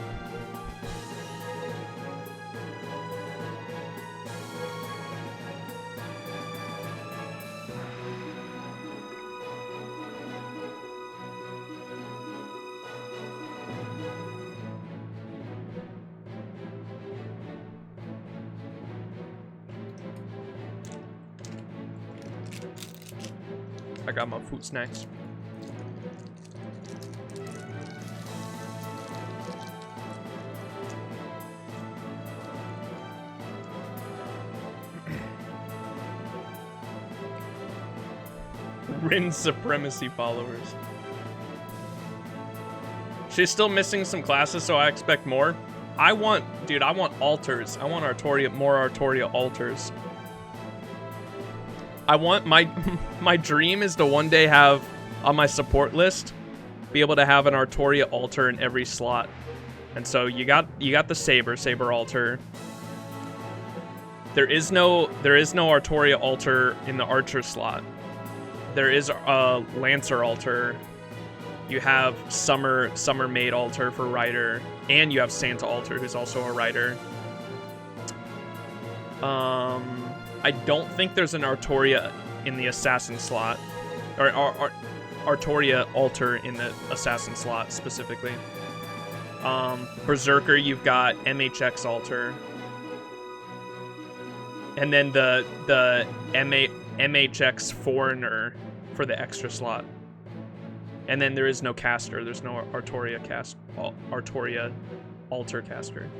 I got my food snacks. Rin supremacy followers. She's still missing some classes, so I expect more. Dude, I want altars. I want more Artoria altars. I want my dream is to one day have on my support list be able to have an Artoria altar in every slot. And so you got the Saber altar. There is no Artoria altar in the Archer slot. There is a Lancer altar. You have Summer Maid altar for Rider, and you have Santa altar, who's also a Rider. I don't think there's an Artoria in the Assassin slot, or Artoria altar in the Assassin slot specifically. Berserker, you've got MHX altar, and then the MHX Foreigner for the extra slot. And then there is no caster. There's no Artoria altar caster.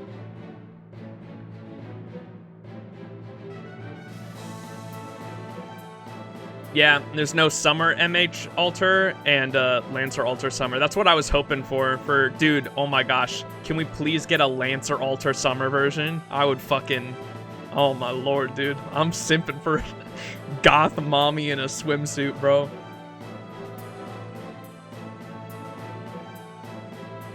Yeah, there's no Summer MH altar and Lancer altar Summer. That's what I was hoping for. Dude, oh my gosh. Can we please get a Lancer altar Summer version? I would fucking... Oh my lord, dude. I'm simping for goth mommy in a swimsuit, bro.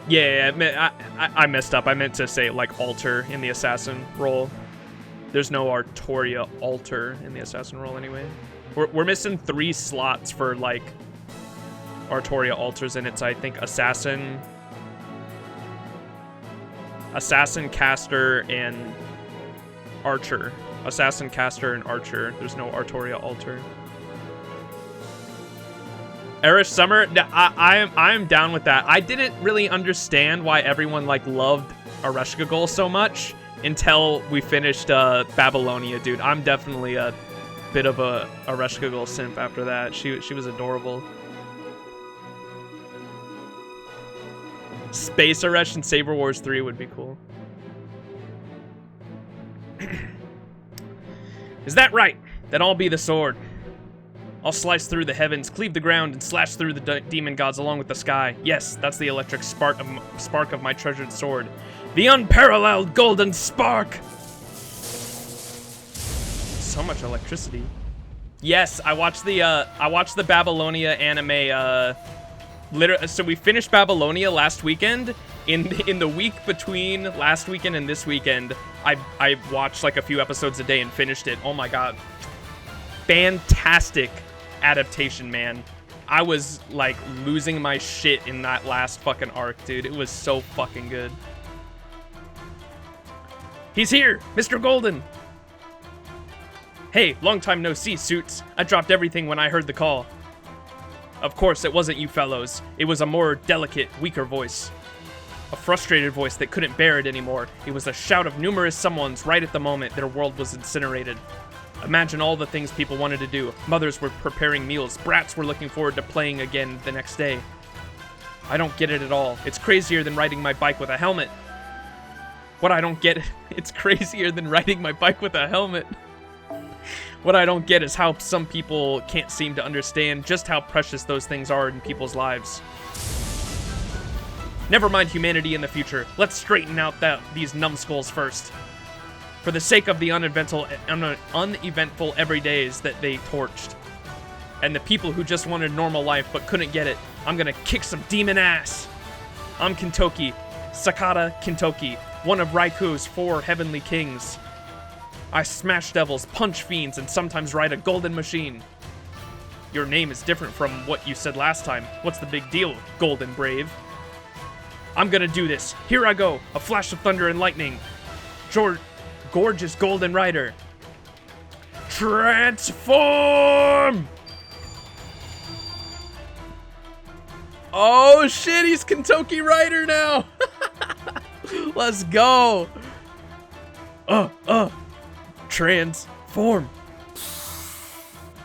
Yeah, I messed up. I meant to say, like, altar in the Assassin role. There's no Artoria altar in the Assassin role anyway. We're missing 3 slots for, like, Artoria altars, and it's, I think, Assassin, Caster, and Archer. Assassin, Caster, and Archer. There's no Artoria altar. Erish Summer, I am down with that. I didn't really understand why everyone, like, loved Ereshkigal so much, until we finished Babylonia, dude. I'm definitely a bit of a Reshka Girl simp after that. She was adorable. Space Aresh and Saber Wars 3 would be cool. Is that right? Then I'll be the sword. I'll slice through the heavens, cleave the ground, and slash through the demon gods along with the sky. Yes, that's the electric spark of my treasured sword. The unparalleled golden spark! So much electricity. Yes, I watched the Babylonia anime, so we finished Babylonia last weekend. In the week between last weekend and this weekend, I watched like a few episodes a day and finished it. Oh my god. Fantastic adaptation, man. I was like losing my shit in that last fucking arc, dude. It was so fucking good. He's here, Mr. Golden. Hey, long time no see, Suits. I dropped everything when I heard the call. Of course, it wasn't you fellows. It was a more delicate, weaker voice. A frustrated voice that couldn't bear it anymore. It was a shout of numerous someones right at the moment their world was incinerated. Imagine all the things people wanted to do. Mothers were preparing meals. Brats were looking forward to playing again the next day. I don't get it at all. It's crazier than riding my bike with a helmet. What I don't get... It's crazier than riding my bike with a helmet. What I don't get is how some people can't seem to understand just how precious those things are in people's lives. Never mind humanity in the future. Let's straighten out these numbskulls first. For the sake of the uneventful everydays that they torched. And the people who just wanted normal life but couldn't get it. I'm gonna kick some demon ass. I'm Kintoki. Sakata Kintoki. One of Raiku's 4 heavenly kings. I smash devils, punch fiends, and sometimes ride a golden machine. Your name is different from what you said last time. What's the big deal, Golden Brave? I'm gonna do this. Here I go. A flash of thunder and lightning. Gorgeous Golden Rider. Transform! Oh shit, he's Kintoki Rider now! Let's go! Transform.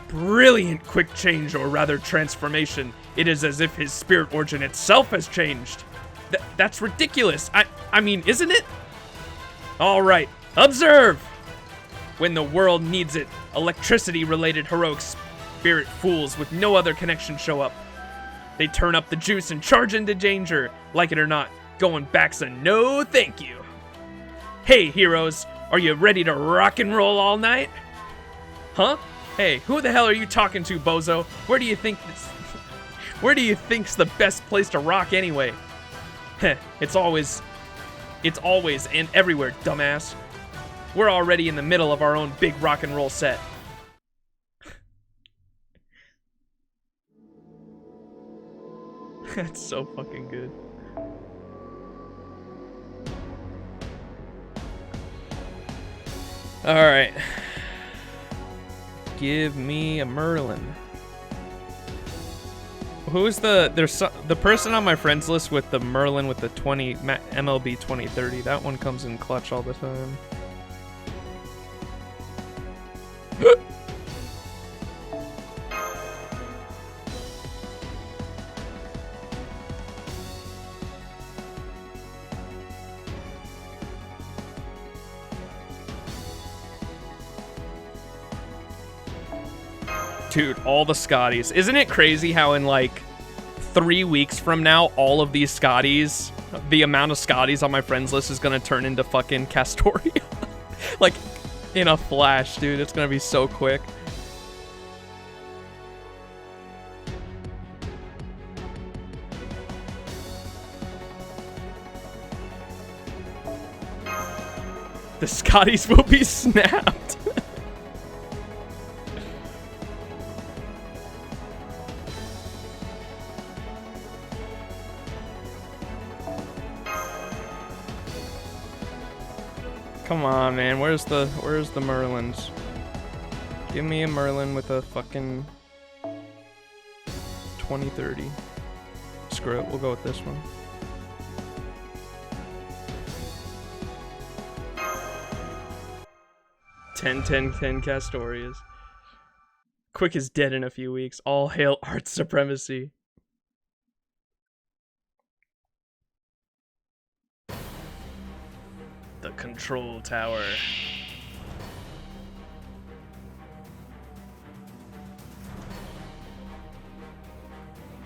Brilliant quick change, or rather transformation. It is as if his spirit origin itself has changed. That's ridiculous. I mean, isn't it? All right, observe. When the world needs it, electricity-related heroic spirit fools with no other connection show up. They turn up the juice and charge into danger. Like it or not, going back's a no thank you. Hey, heroes, are you ready to rock and roll all night? Huh? Hey, who the hell are you talking to, bozo? Where do you think's the best place to rock anyway? Heh, it's always and everywhere, dumbass. We're already in the middle of our own big rock and roll set. That's so fucking good. Alright. Give me a Merlin. Who's the person on my friends list with the Merlin with the MLB 2030? That one comes in clutch all the time. Dude, all the Scotties. Isn't it crazy how in like 3 weeks from now, all of these Scotties, the amount of Scotties on my friends list is gonna turn into fucking Castoria? Like, in a flash, dude. It's gonna be so quick. The Scotties will be snapped. Come on, man. Where's the Merlins? Give me a Merlin with a fucking 2030. Screw it. We'll go with this one. 10 Castorias. Quick is dead in a few weeks. All hail art supremacy. The control tower.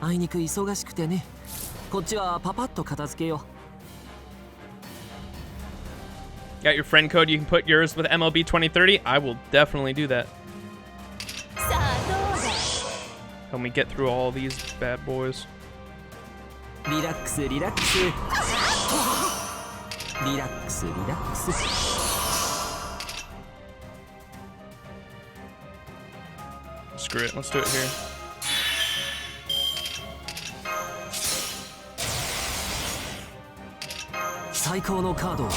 あいにく忙しくてね。こっちはパパッと片付けよう。 Got your friend code, you can put yours with MLB 2030. I will definitely do that. Help me get through all these bad boys. リラックスリラックス。リラックスリラックス。 Screw it, let's do it here. 最高のカードを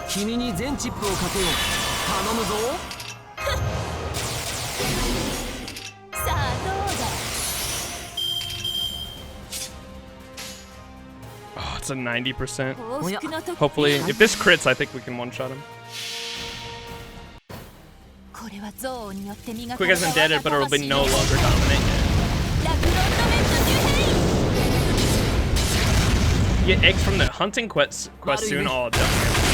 君に全チップをかけよう。頼むぞ。 Oh, it's a 90%. 幸福の時 Hopefully, if this crits, I think we can one-shot him. これは憎悪によって磨か Quick れた hasn't deaded, but it'll be no longer dominant. ラクロンドメント Get eggs from the hunting quest soon. Oh, definitely.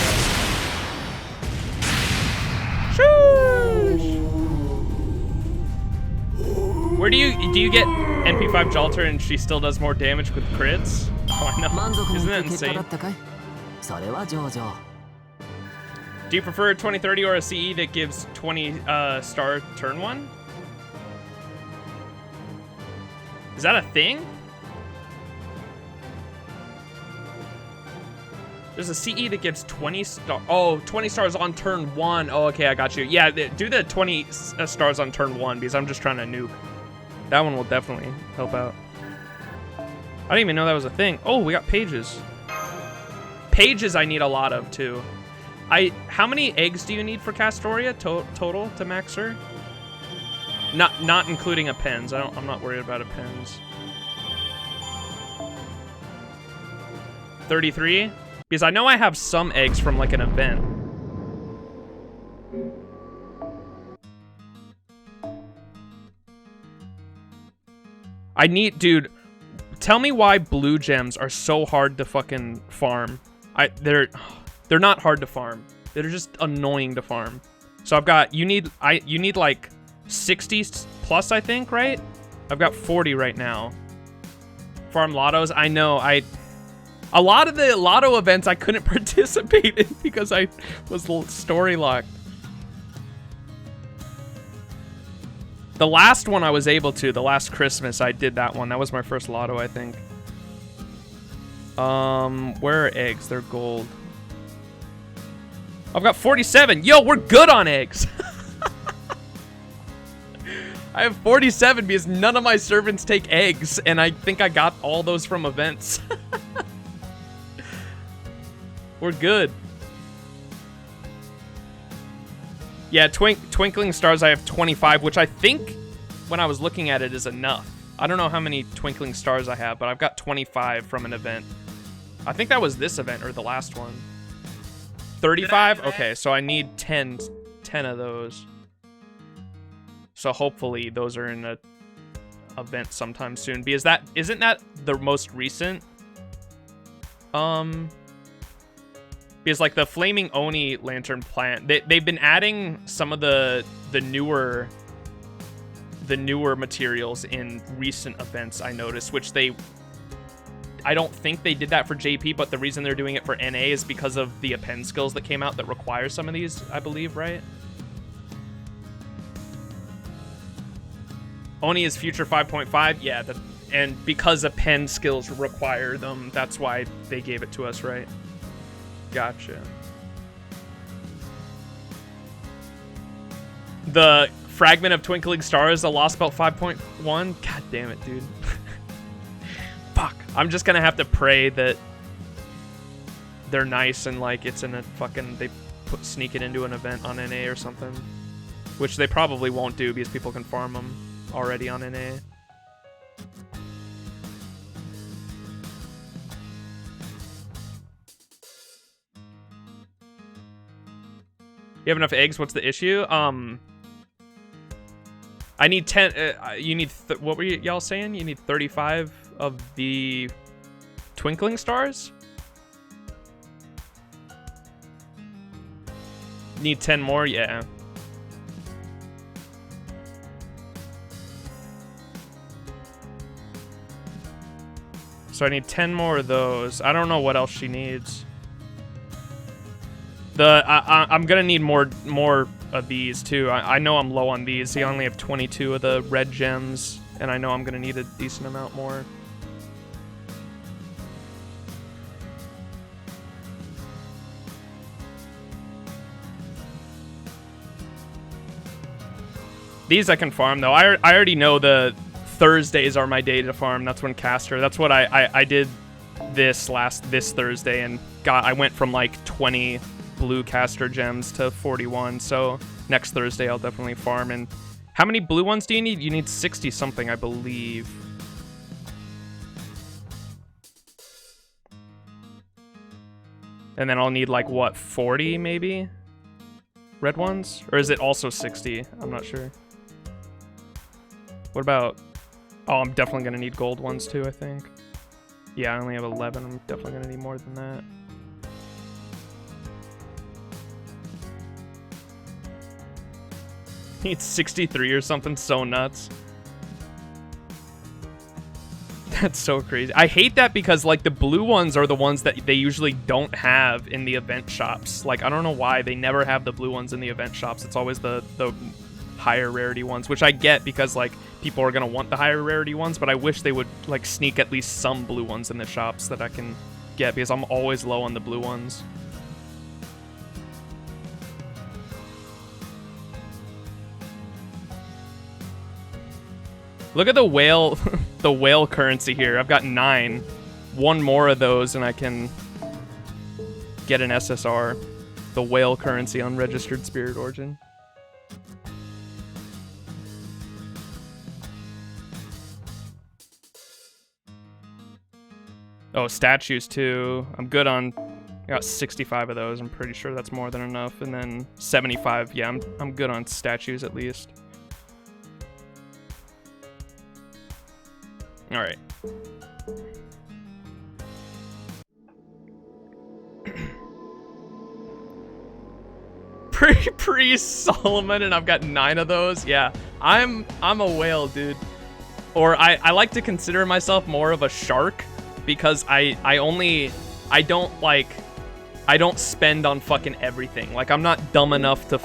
Where do you get NP5 Jalter and she still does more damage with crits? Oh, I know. 満足の Isn't い that く結果だ insane? ったかい。それは上々。 Do you prefer 2030 or a CE that gives 20 star turn one? Is that a thing? There's a CE that gives 20 stars on turn one. Oh, okay, I got you. Yeah, do the 20 stars on turn one because I'm just trying to nuke. That one will definitely help out. I didn't even know that was a thing. Oh, we got pages. Pages I need a lot of too. How many eggs do you need for Castoria total to max her? Not including a pens. I'm not worried about a pens. 33? Because I know I have some eggs from like an event. I need, dude, tell me why blue gems are so hard to fucking farm. They're not hard to farm. They're just annoying to farm. So I've got, you need like 60 plus, I think, right? I've got 40 right now. Farm lottos, I know, a lot of the lotto events I couldn't participate in because I was story locked. The last one I was able to, the last Christmas, I did that one. That was my first lotto, I think. Where are eggs? They're gold. I've got 47. Yo, we're good on eggs. I have 47 because none of my servants take eggs, and I think I got all those from events. We're good. Yeah, Twinkling Stars I have 25, which I think, when I was looking at it, is enough. I don't know how many Twinkling Stars I have, but I've got 25 from an event. I think that was this event, or the last one. 35? Okay, so I need 10 of those. So hopefully those are in a event sometime soon. Because isn't that the most recent? Because like the Flaming Oni Lantern plant, they've been adding some of the newer materials in recent events, I noticed, which I don't think they did that for JP, but the reason they're doing it for NA is because of the append skills that came out that require some of these, I believe, right? Oni is Future 5.5, yeah, and because append skills require them, that's why they gave it to us, right? Gotcha. The fragment of Twinkling Stars, the Lost Belt 5.1. God damn it, dude. Fuck. I'm just gonna have to pray that they're nice and like it's in a fucking, they sneak it into an event on NA or something. Which they probably won't do because people can farm them already on NA. You have enough eggs? What's the issue? I need 10. You need. What were y'all saying? You need 35 of the twinkling stars? Need 10 more? Yeah. So I need 10 more of those. I don't know what else she needs. I'm gonna need more of these too. I know I'm low on these. I only have 22 of the red gems, and I know I'm gonna need a decent amount more. These I can farm though. I already know the Thursdays are my day to farm. That's when caster. That's what I did this Thursday, and I went from like 20 blue caster gems to 41. So next Thursday I'll definitely farm. And how many blue ones do you need? You need 60 something, I believe. And then I'll need like what, 40 maybe? Red ones? Or is it also 60? I'm not sure. What about... Oh, I'm definitely going to need gold ones too, I think. Yeah, I only have 11. I'm definitely going to need more than that. Need 63 or something so nuts. That's so crazy. I hate that because, like, the blue ones are the ones that they usually don't have in the event shops. Like, I don't know why they never have the blue ones in the event shops. It's always the higher rarity ones, which I get because, like, people are going to want the higher rarity ones, but I wish they would, like, sneak at least some blue ones in the shops that I can get because I'm always low on the blue ones. Look at the whale, the whale currency here. I've got 9. One more of those and I can get an SSR. The whale currency, unregistered spirit origin. Oh, statues too. I'm good on, I got 65 of those. I'm pretty sure that's more than enough. And then 75, yeah, I'm good on statues at least. All right. Pre-Solomon, and I've got 9 of those. Yeah, I'm a whale, dude. Or I like to consider myself more of a shark because I don't spend on fucking everything. Like, I'm not dumb enough to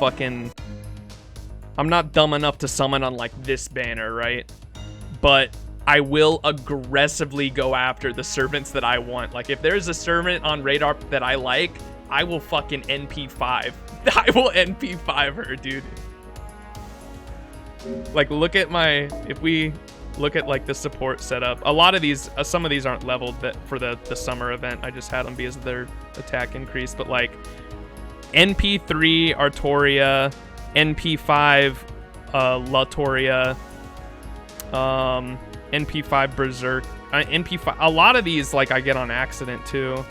summon on like this banner, right? But I will aggressively go after the servants that I want. Like, if there's a servant on radar that I like, I will fucking NP5. I will NP5 her, dude. Like, look at if we look at like the support setup. A lot of these, some of these aren't leveled for the summer event. I just had them because of their attack increase. But like, NP3 Artoria, NP5 Latoria, NP5 Berserk, NP5. A lot of these, like, I get on accident too.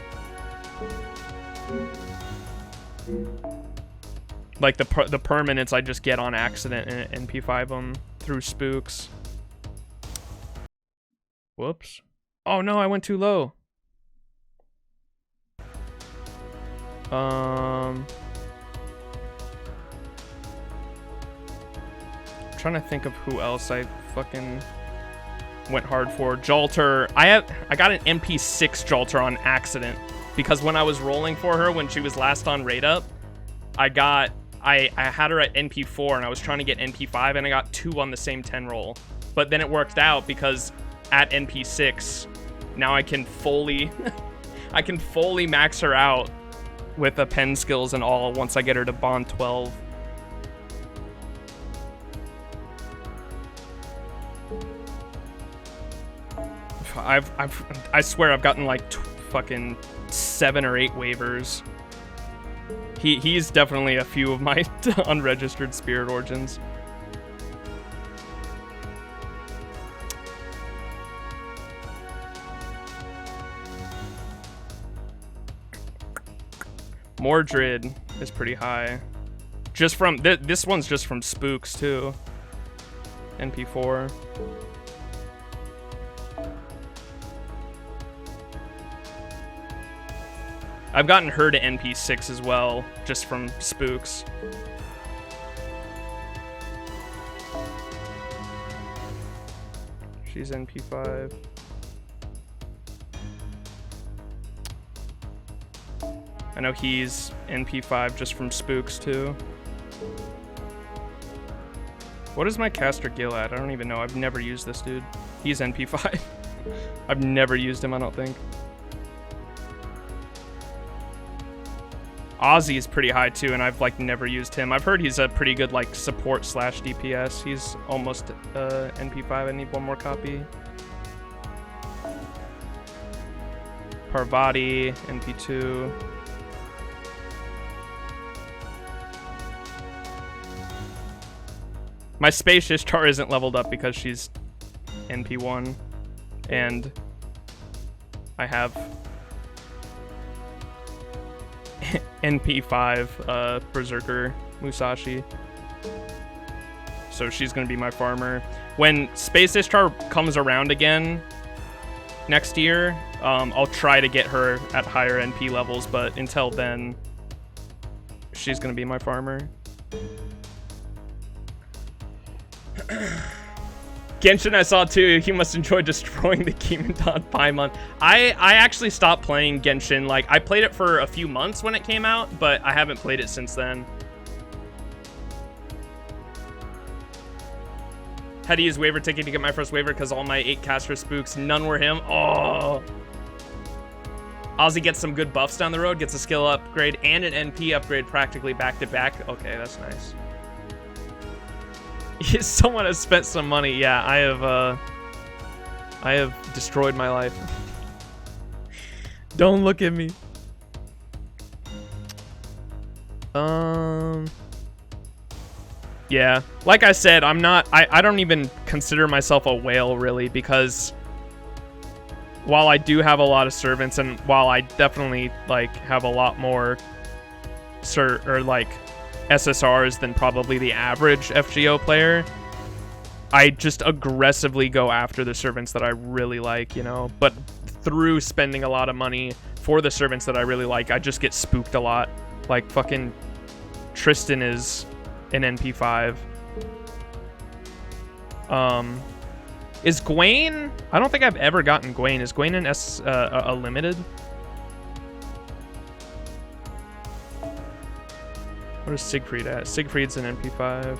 Like the permanents, I just get on accident and NP5 them through spooks. Whoops! Oh no, I went too low. I'm trying to think of who else I fucking went hard for. Jolter. I got an MP6 Jolter on accident because when I was rolling for her when she was last on raid up, I had her at NP4 and I was trying to get NP5 and I got 2 on the same 10 roll. But then it worked out because at NP6 now I can fully max her out with the pen skills and all once I get her to bond 12. I swear I've gotten like fucking 7 or 8 waivers. He's definitely a few of my unregistered spirit origins. Mordred is pretty high. Just from this one's just from Spooks too. NP4. I've gotten her to NP6 as well, just from Spooks. She's NP5. I know he's NP5 just from Spooks too. What is my caster Gil at? I don't even know. I've never used this dude. He's NP5. I've never used him, I don't think. Ozzy is pretty high too, and I've like never used him. I've heard he's a pretty good like support slash DPS. He's almost NP5. I need one more copy. Parvati, NP2. My Space Ishtar isn't leveled up because she's NP1, and I have NP5 Berserker Musashi. So she's going to be my farmer. When Space Ishtar comes around again next year, I'll try to get her at higher NP levels, but until then, she's going to be my farmer. Genshin I saw too. You must enjoy destroying the Kimondon Paimon. I actually stopped playing Genshin. Like, I played it for a few months when it came out, but I haven't played it since then. Had to use waiver ticket to get my first waiver because all my 8 caster spooks, none were him. Oh. Ozzy gets some good buffs down the road, gets a skill upgrade and an NP upgrade practically back to back. Okay, that's nice. Someone has spent some money. Yeah, I have destroyed my life. Don't look at me. Yeah, like I said, I don't even consider myself a whale really, because while I do have a lot of servants, and while I definitely like have a lot more SSRs than probably the average FGO player, I just aggressively go after the servants that I really like, you know, but through spending a lot of money for the servants that I really like, I just get spooked a lot. Like fucking Tristan is an NP5. Is Gwaine? I don't think I've ever gotten Gwaine. Is Gwaine an a limited? What is Siegfried at? Siegfried's an NP5.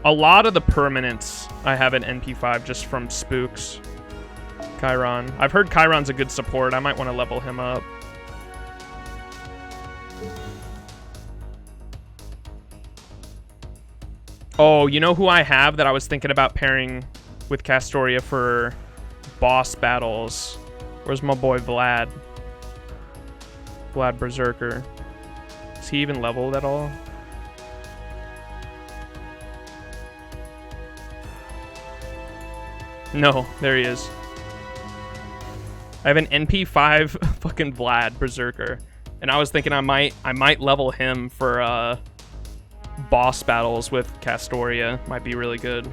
A lot of the permanents I have an NP5 just from Spooks. Chiron. I've heard Chiron's a good support. I might want to level him up. Oh, you know who I have that I was thinking about pairing with Castoria for boss battles? Where's my boy Vlad? Vlad Berserker. Is he even leveled at all? No, there he is. I have an NP5 fucking Vlad Berserker, and I was thinking I might level him for boss battles with Castoria. Might be really good.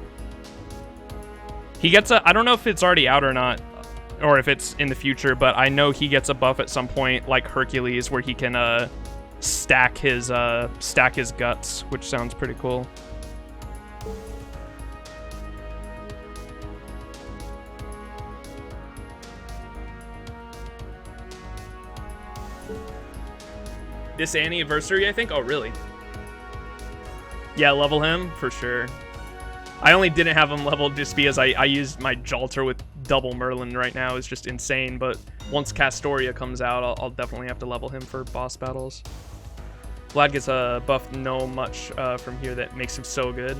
He gets a, I don't know if it's already out or not, or if it's in the future, but I know he gets a buff at some point, like Hercules, where he can stack his guts, which sounds pretty cool. This anniversary, I think. Oh, really? Yeah, level him for sure. I only didn't have him leveled just because I used my Jalter with double Merlin right now. It's just insane, but once Castoria comes out, I'll definitely have to level him for boss battles. Vlad gets a buff much from here that makes him so good.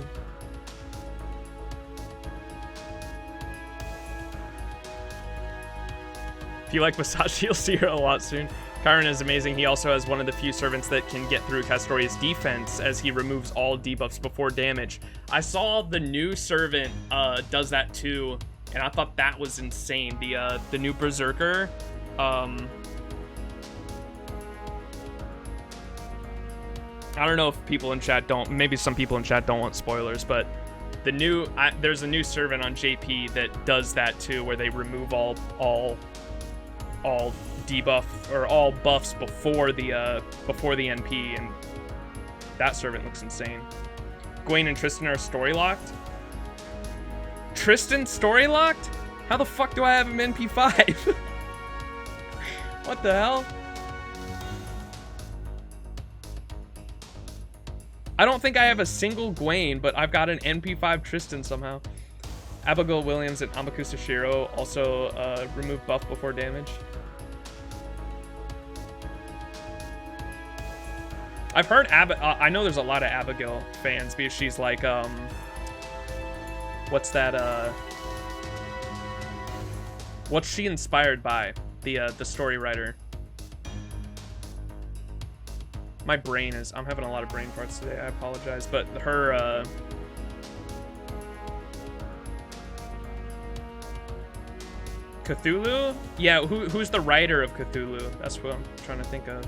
If you like Masashi, you'll see her a lot soon. Chiron is amazing. He also has one of the few servants that can get through Castoria's defense, as he removes all debuffs before damage. I saw the new servant does that too, and I thought that was insane. The new Berserker. I don't know if people in chat don't, maybe some people in chat don't want spoilers, but there's a new servant on JP that does that too, where they remove all debuff or all buffs before the NP, and that servant looks insane. Gwen and Tristan are story locked. Tristan story locked? How the fuck do I have him NP5? What the hell? I don't think I have a single Gwen, but I've got an NP5 Tristan somehow. Abigail Williams and Amakusa Shiro also remove buff before damage. I've heard I know there's a lot of Abigail fans because she's like, what's that, what's she inspired by? The story writer. My brain is, I'm having a lot of brain farts today, I apologize, but her, Cthulhu? Yeah, who's the writer of Cthulhu? That's what I'm trying to think of.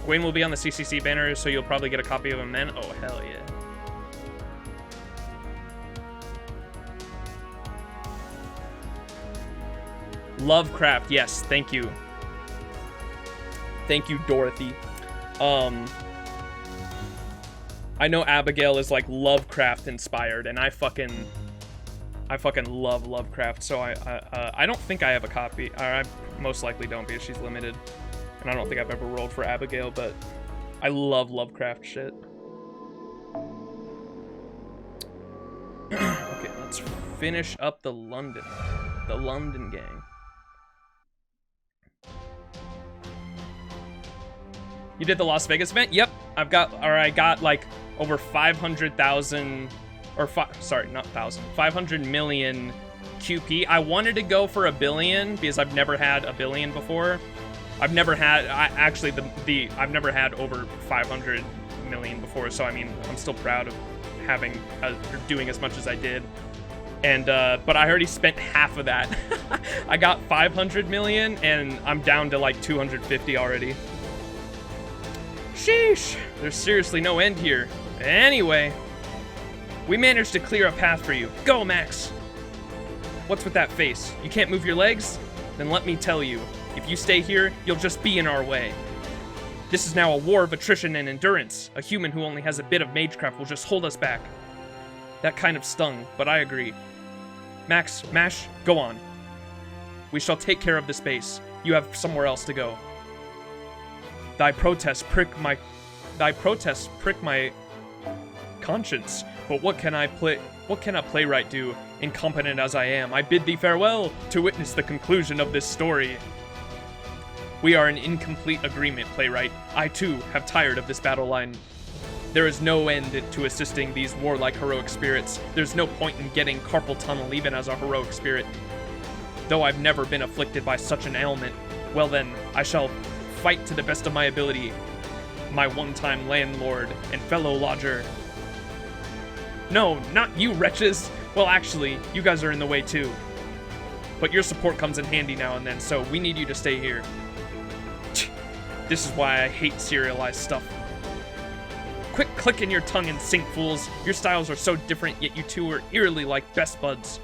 Gwen will be on the CCC banner, so you'll probably get a copy of him then. Oh, hell yeah. Lovecraft, yes, thank you. Thank you, Dorothy. I know Abigail is like Lovecraft inspired, and I fucking love Lovecraft, so I don't think I have a copy. Or I most likely don't because she's limited. And I don't think I've ever rolled for Abigail, but I love Lovecraft shit. Okay, let's finish up the London gang. You did the Las Vegas event? Yep, I got like over 500,000, or sorry, not 1,000, 500 million QP. I wanted to go for $1 billion because I've never had $1 billion before. I've never had, I've never had over 500 million before, so I mean, I'm still proud of having, or doing as much as I did. And, but I already spent half of that. I got 500 million, and I'm down to like 250 already. Sheesh, there's seriously no end here. Anyway, we managed to clear a path for you. Go, Max! What's with that face? You can't move your legs? Then let me tell you. If you stay here, you'll just be in our way. This is now a war of attrition and endurance. A human who only has a bit of magecraft will just hold us back. That kind of stung, but I agree. Max, Mash, go on. We shall take care of this base. You have somewhere else to go. Thy protests prick my conscience. But what can a playwright do? Incompetent as I am, I bid thee farewell to witness the conclusion of this story. We are in incomplete agreement, playwright. I, too, have tired of this battle line. There is no end to assisting these warlike heroic spirits. There's no point in getting carpal tunnel even as a heroic spirit. Though I've never been afflicted by such an ailment, well then, I shall fight to the best of my ability. My one-time landlord and fellow lodger. No, not you, wretches! Well, actually, you guys are in the way too. But your support comes in handy now and then, so we need you to stay here. This is why I hate serialized stuff. Quit clicking your tongue in sync, fools. Your styles are so different, yet you two are eerily like best buds.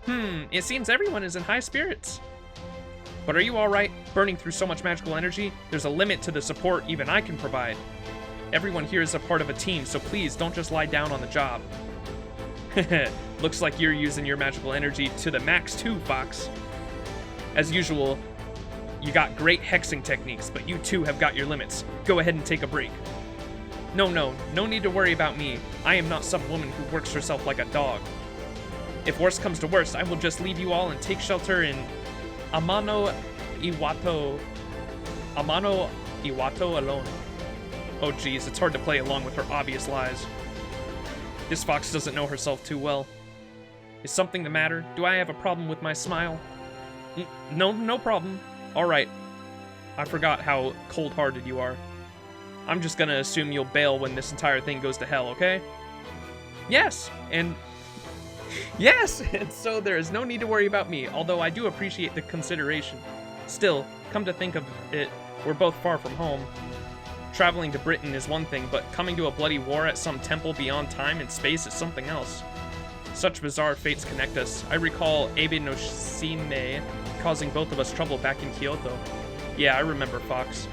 It seems everyone is in high spirits. But are you alright? Burning through so much magical energy, there's a limit to the support even I can provide. Everyone here is a part of a team, so please don't just lie down on the job. Looks like you're using your magical energy to the max too, Fox. As usual, you got great hexing techniques, but you too have got your limits. Go ahead and take a break. No need to worry about me. I am not some woman who works herself like a dog. If worst comes to worst, I will just leave you all and take shelter in Amano Iwato alone. Oh geez, it's hard to play along with her obvious lies. This fox doesn't know herself too well. Is something the matter? Do I have a problem with my smile? No problem. Alright. I forgot how cold-hearted you are. I'm just gonna assume you'll bail when this entire thing goes to hell, okay? Yes, and Yes, and so there is no need to worry about me, although I do appreciate the consideration. Still, come to think of it, we're both far from home. Traveling to Britain is one thing, but coming to a bloody war at some temple beyond time and space is something else. Such bizarre fates connect us. I recall Abe no Shime causing both of us trouble back in Kyoto. Yeah, I remember, Fox.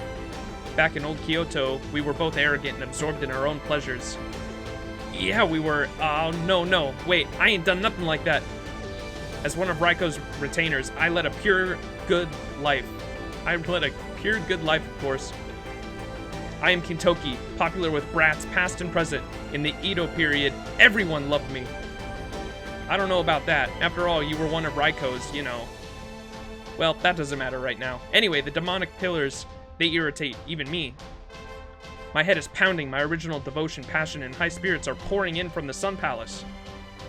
Back in old Kyoto, we were both arrogant and absorbed in our own pleasures. Yeah, we were. Oh, no. Wait, I ain't done nothing like that. As one of Raiko's retainers, I led a pure, good life. Of course. I am Kintoki, popular with brats past and present. In the Edo period, everyone loved me. I don't know about that. After all, you were one of Raiko's, you know. Well, that doesn't matter right now. Anyway, the demonic pillars, they irritate even me. My head is pounding, my original devotion, passion, and high spirits are pouring in from the Sun Palace.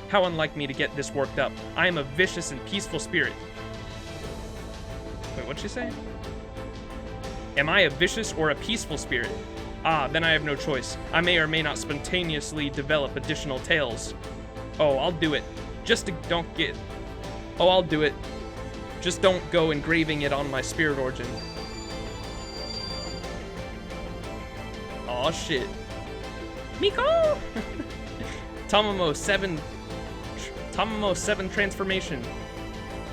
How unlike me to get this worked up. I am a vicious and peaceful spirit. Wait, what'd she say? Am I a vicious or a peaceful spirit? Ah, then I have no choice. I may or may not spontaneously develop additional tales. Oh, I'll do it. I'll do it. Just don't go engraving it on my spirit origin. Aw, shit. Miko! Tamamo 7 transformation.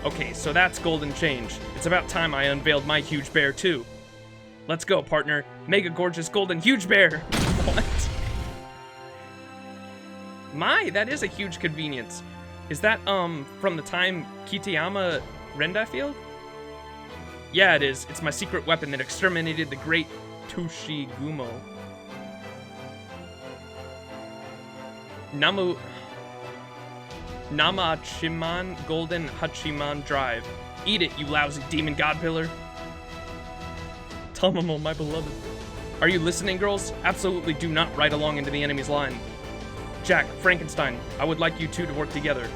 Okay, so that's golden change. It's about time I unveiled my huge bear, too. Let's go, partner. Mega gorgeous golden huge bear! What? My, that is a huge convenience. Is that, from the time Kitayama Rendai Field? Yeah, it is. It's my secret weapon that exterminated the great Tushigumo. Namachiman Golden Hachiman Drive. Eat it, you lousy demon god pillar. Tamamo, my beloved. Are you listening, girls? Absolutely do not ride along into the enemy's line. Jack, Frankenstein, I would like you two to work together.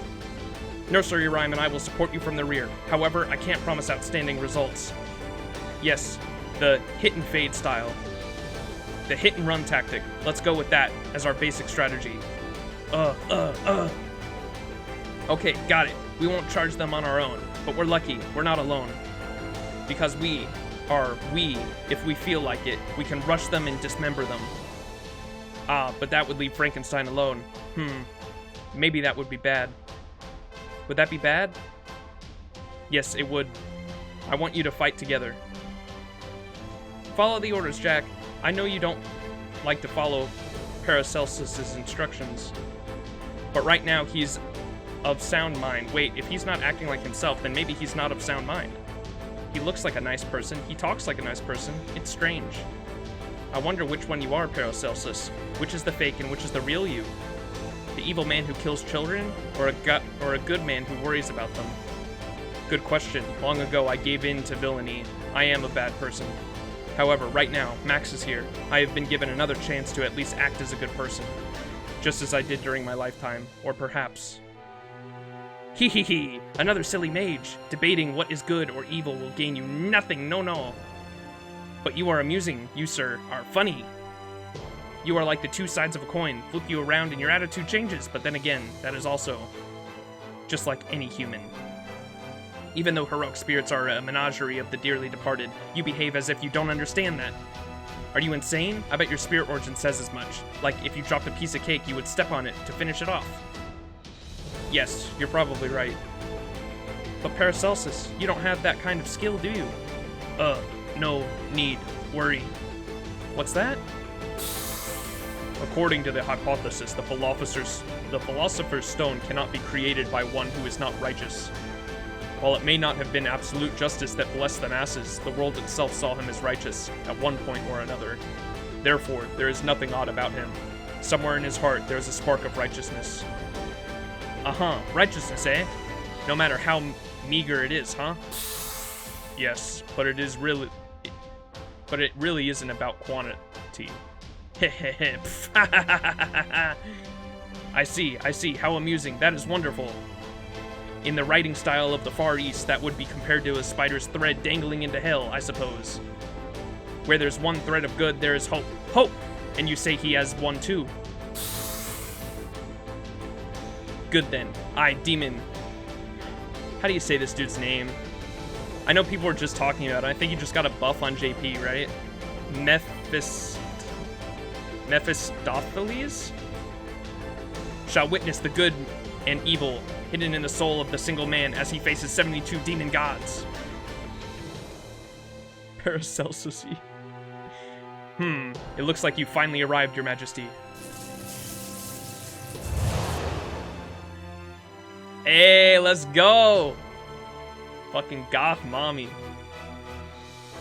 Nursery Rhyme and I will support you from the rear. However, I can't promise outstanding results. Yes, the hit and fade style. The hit and run tactic. Let's go with that as our basic strategy. Okay, got it. We won't charge them on our own, but we're lucky. We're not alone. Because if we feel like it, we can rush them and dismember them. Ah, but that would leave Frankenstein alone. Maybe that would be bad. Would that be bad? Yes, it would. I want you to fight together. Follow the orders, Jack. I know you don't like to follow Paracelsus's instructions. But right now, he's of sound mind. Wait, if he's not acting like himself, then maybe he's not of sound mind. He looks like a nice person. He talks like a nice person. It's strange. I wonder which one you are, Paracelsus. Which is the fake and which is the real you? The evil man who kills children, or a good man who worries about them? Good question. Long ago, I gave in to villainy. I am a bad person. However, right now, Max is here. I have been given another chance to at least act as a good person. Just as I did during my lifetime. Or perhaps... Hee hee hee! Another silly mage! Debating what is good or evil will gain you nothing, no. But you are amusing. You, sir, are funny. You are like the two sides of a coin. Flip you around and your attitude changes, but then again, that is also just like any human. Even though heroic spirits are a menagerie of the dearly departed, you behave as if you don't understand that. Are you insane? I bet your spirit origin says as much. Like, if you dropped a piece of cake, you would step on it to finish it off. Yes, you're probably right. But Paracelsus, you don't have that kind of skill, do you? No need worry. What's that? According to the hypothesis, the Philosopher's Stone cannot be created by one who is not righteous. While it may not have been absolute justice that blessed the masses, the world itself saw him as righteous, at one point or another. Therefore, there is nothing odd about him. Somewhere in his heart, there is a spark of righteousness. Righteousness, eh? No matter how meager it is, huh? Yes, but it really isn't about quantity. Hehehe. I see. How amusing. That is wonderful. In the writing style of the Far East, that would be compared to a spider's thread dangling into hell, I suppose. Where there's one thread of good, there is hope. Hope! And you say he has one too. Good then. I, demon. How do you say this dude's name? I know people were just talking about it. I think he just got a buff on JP, right? Mephistopheles? Shall witness the good and evil hidden in the soul of the single man as he faces 72 demon gods. Paracelsus. It looks like you finally arrived, Your Majesty. Hey, let's go! Fucking goth mommy.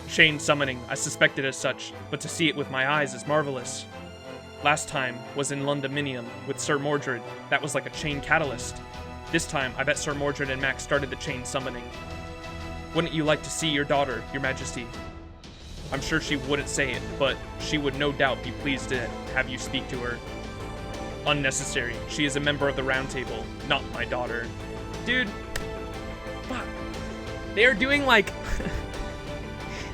Chain summoning, I suspected as such, but to see it with my eyes is marvelous. Last time was in Londyminium with Sir Mordred. That was like a chain catalyst. This time, I bet Sir Mordred and Max started the chain summoning. Wouldn't you like to see your daughter, Your Majesty? I'm sure she wouldn't say it, but she would no doubt be pleased to have you speak to her. Unnecessary. She is a member of the Round Table, not my daughter. Dude. Fuck. They're doing like...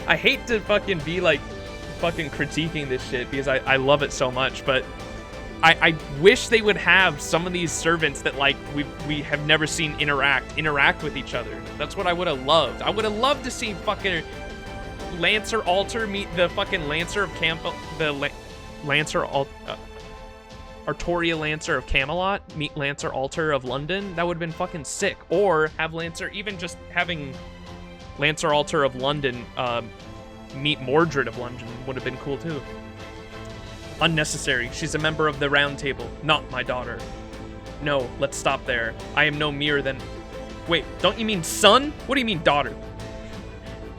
I hate to fucking be like fucking critiquing this shit because I love it so much, but I wish they would have some of these servants that like we have never seen interact with each other. That's what I would have loved. I would have loved to see fucking Lancer Alter meet the fucking Lancer of Artoria Lancer of Camelot meet Lancer Alter of London. That would have been fucking sick. Or have Lancer, even just having Lancer Alter of London meet Mordred of London would have been cool too. Unnecessary. She's a member of the Round Table, not my daughter. No, let's stop there. I am no mere than... Wait, don't you mean son? What do you mean daughter?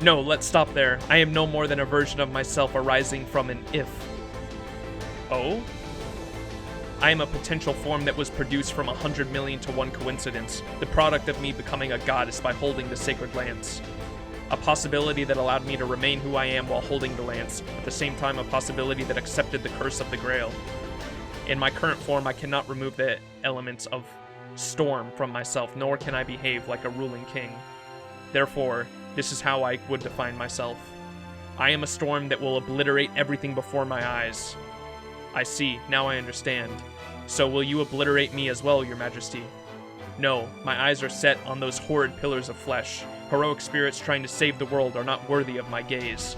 No, let's stop there. I am no more than a version of myself arising from an if. Oh? I am a potential form that was produced from 100 million to one coincidence, the product of me becoming a goddess by holding the sacred lance. A possibility that allowed me to remain who I am while holding the lance, at the same time a possibility that accepted the curse of the Grail. In my current form, I cannot remove the elements of storm from myself, nor can I behave like a ruling king. Therefore, this is how I would define myself. I am a storm that will obliterate everything before my eyes. I see, now I understand. So will you obliterate me as well, Your Majesty? No, my eyes are set on those horrid pillars of flesh. Heroic spirits trying to save the world are not worthy of my gaze.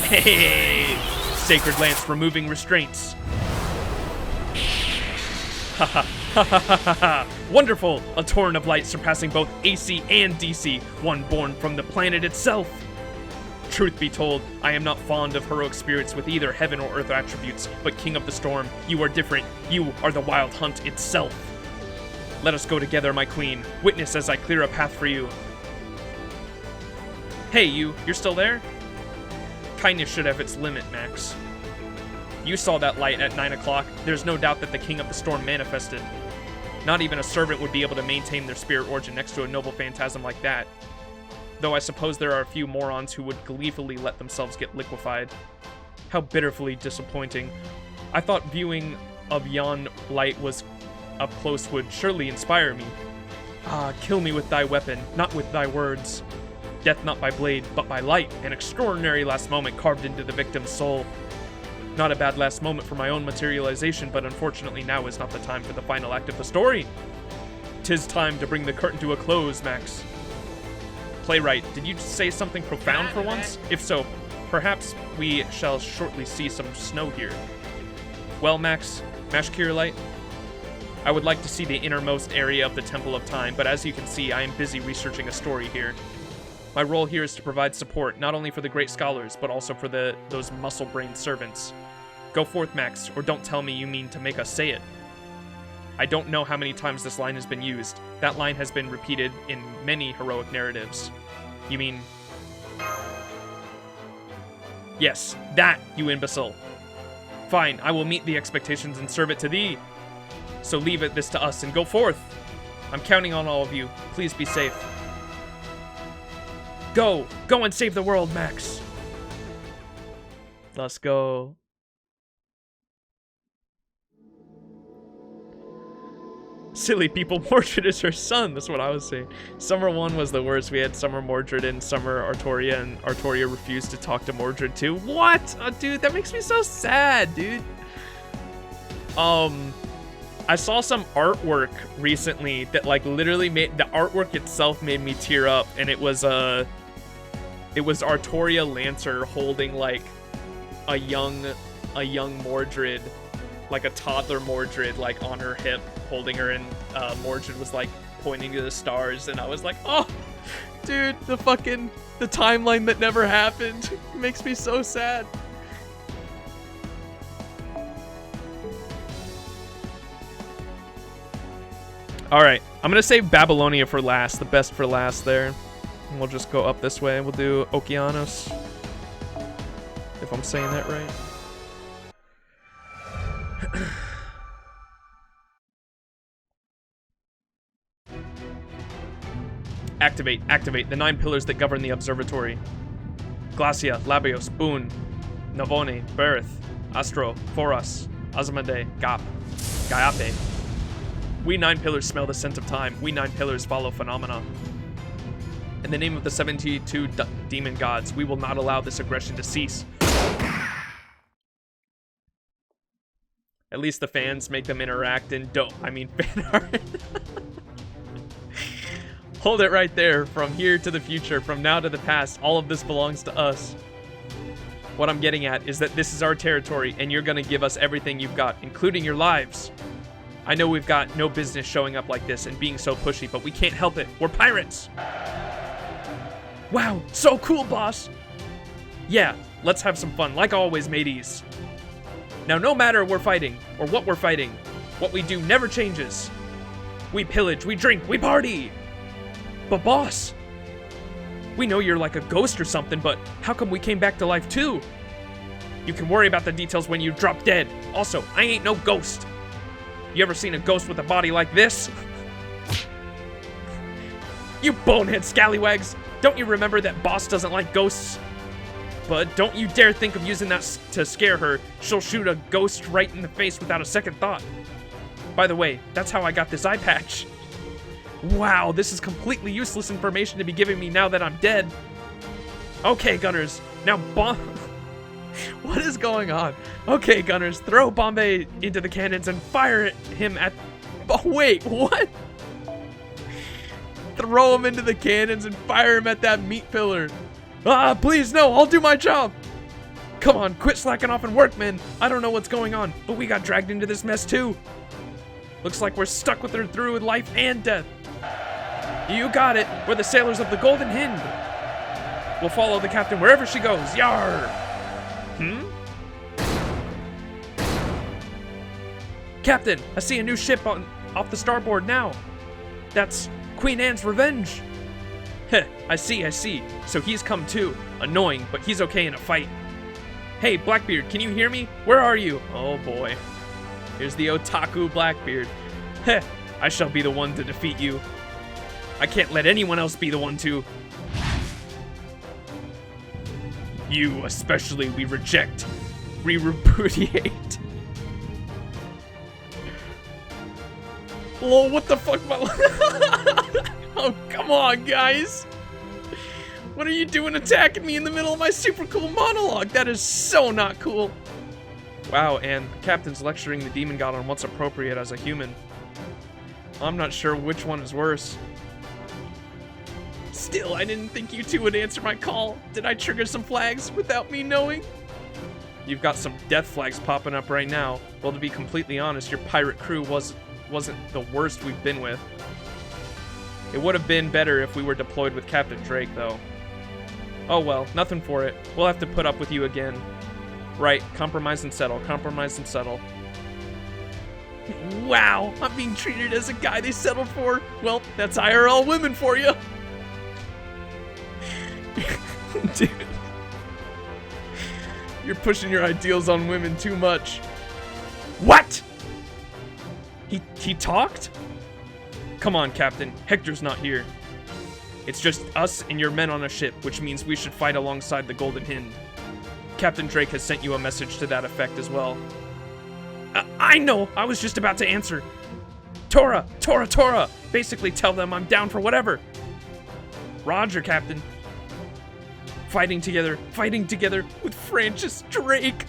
Hey! Sacred Lance removing restraints. Ha ha ha ha ha ha! Wonderful! A torrent of light surpassing both AC and DC, one born from the planet itself. Truth be told, I am not fond of heroic spirits with either heaven or earth attributes, but King of the Storm, you are different. You are the Wild Hunt itself. Let us go together, my queen. Witness as I clear a path for you. Hey, you're still there? Kindness should have its limit, Max. You saw that light at 9 o'clock. There's no doubt that the King of the Storm manifested. Not even a servant would be able to maintain their spirit origin next to a noble phantasm like that. Though I suppose there are a few morons who would gleefully let themselves get liquefied. How bitterly disappointing. I thought viewing of yon light was up close would surely inspire me. Ah, kill me with thy weapon, not with thy words. Death not by blade, but by light, an extraordinary last moment carved into the victim's soul. Not a bad last moment for my own materialization, but unfortunately now is not the time for the final act of the story. 'Tis time to bring the curtain to a close, Max. Playwright, did you say something profound for once? If so, perhaps we shall shortly see some snow here. Well, Max, Mashkir-Light, I would like to see the innermost area of the Temple of Time, but as you can see, I am busy researching a story here. My role here is to provide support, not only for the great scholars, but also for those muscle-brained servants. Go forth, Max, or don't tell me you mean to make us say it. I don't know how many times this line has been used. That line has been repeated in many heroic narratives. You mean... Yes, that, you imbecile. Fine, I will meet the expectations and serve it to thee. So leave this to us and go forth. I'm counting on all of you. Please be safe. Go and save the world, Max. Let's go. Silly people, Mordred is her son. That's what I was saying. Summer 1 was the worst. We had Summer Mordred and Summer Artoria, and Artoria refused to talk to Mordred too. What? Oh, dude, that makes me so sad, dude. I saw some artwork recently that like literally made the artwork itself made me tear up, and it was Artoria Lancer holding like a young Mordred, like a toddler Mordred, like on her hip, holding her, and Mordred was like pointing to the stars, and I was like, oh, dude, the timeline that never happened makes me so sad. All right, I'm gonna save Babylonia for last, the best for last there. And we'll just go up this way. We'll do Okeanos, if I'm saying that right. Activate the 9 pillars that govern the observatory. Glacia, Labios, Boon, Navone, Berith, Astro, Foros, Azamade, Gap, Gaiape. We 9 pillars smell the scent of time. We 9 pillars follow phenomena. In the name of the 72 demon gods, we will not allow this aggression to cease. At least the fans make them interact and don't. I mean, fan art. Hold it right there. From here to the future, from now to the past, all of this belongs to us. What I'm getting at is that this is our territory, and you're gonna give us everything you've got, including your lives. I know we've got no business showing up like this and being so pushy, but we can't help it. We're pirates. Wow, so cool, boss. Yeah, let's have some fun, like always, mateys. Now, no matter we're fighting, or what we're fighting, what we do never changes. We pillage, we drink, we party. But boss, we know you're like a ghost or something, but how come we came back to life too? You can worry about the details when you drop dead. Also, I ain't no ghost. You ever seen a ghost with a body like this? You bonehead scallywags! Don't you remember that boss doesn't like ghosts? But don't you dare think of using that to scare her. She'll shoot a ghost right in the face without a second thought. By the way, that's how I got this eye patch. Wow, this is completely useless information to be giving me now that I'm dead. Okay, Gunners, now what is going on? Okay, Gunners, throw Bombay into the cannons and fire him at... Oh, wait, what? Throw him into the cannons and fire him at that meat pillar. Ah, please, no, I'll do my job. Come on, quit slacking off and work, men. I don't know what's going on, but we got dragged into this mess too. Looks like we're stuck with her through with life and death. You got it. We're the sailors of the Golden Hind. We'll follow the captain wherever she goes. Yar! Captain, I see a new ship off the starboard now. That's Queen Anne's Revenge. Heh, I see. So he's come too. Annoying, but he's okay in a fight. Hey, Blackbeard, can you hear me? Where are you? Oh boy. Here's the otaku Blackbeard. Heh, I shall be the one to defeat you. I can't let anyone else be the one to. You especially we reject. We repudiate. Lol, what the fuck? Oh, come on, guys. What are you doing attacking me in the middle of my super cool monologue? That is so not cool. Wow, and the captain's lecturing the demon god on what's appropriate as a human. I'm not sure which one is worse. Still, I didn't think you two would answer my call. Did I trigger some flags without me knowing? You've got some death flags popping up right now. Well, to be completely honest, your pirate crew wasn't the worst we've been with. It would have been better if we were deployed with Captain Drake, though. Oh well, nothing for it. We'll have to put up with you again. Right, compromise and settle, compromise and settle. Wow, I'm being treated as a guy they settled for. Well, that's IRL women for you. Dude. You're pushing your ideals on women too much. What? He talked? Come on, Captain. Hector's not here. It's just us and your men on a ship, which means we should fight alongside the Golden Hind. Captain Drake has sent you a message to that effect as well. I know! I was just about to answer. Tora! Basically tell them I'm down for whatever. Roger, Captain. Fighting together with Francis Drake.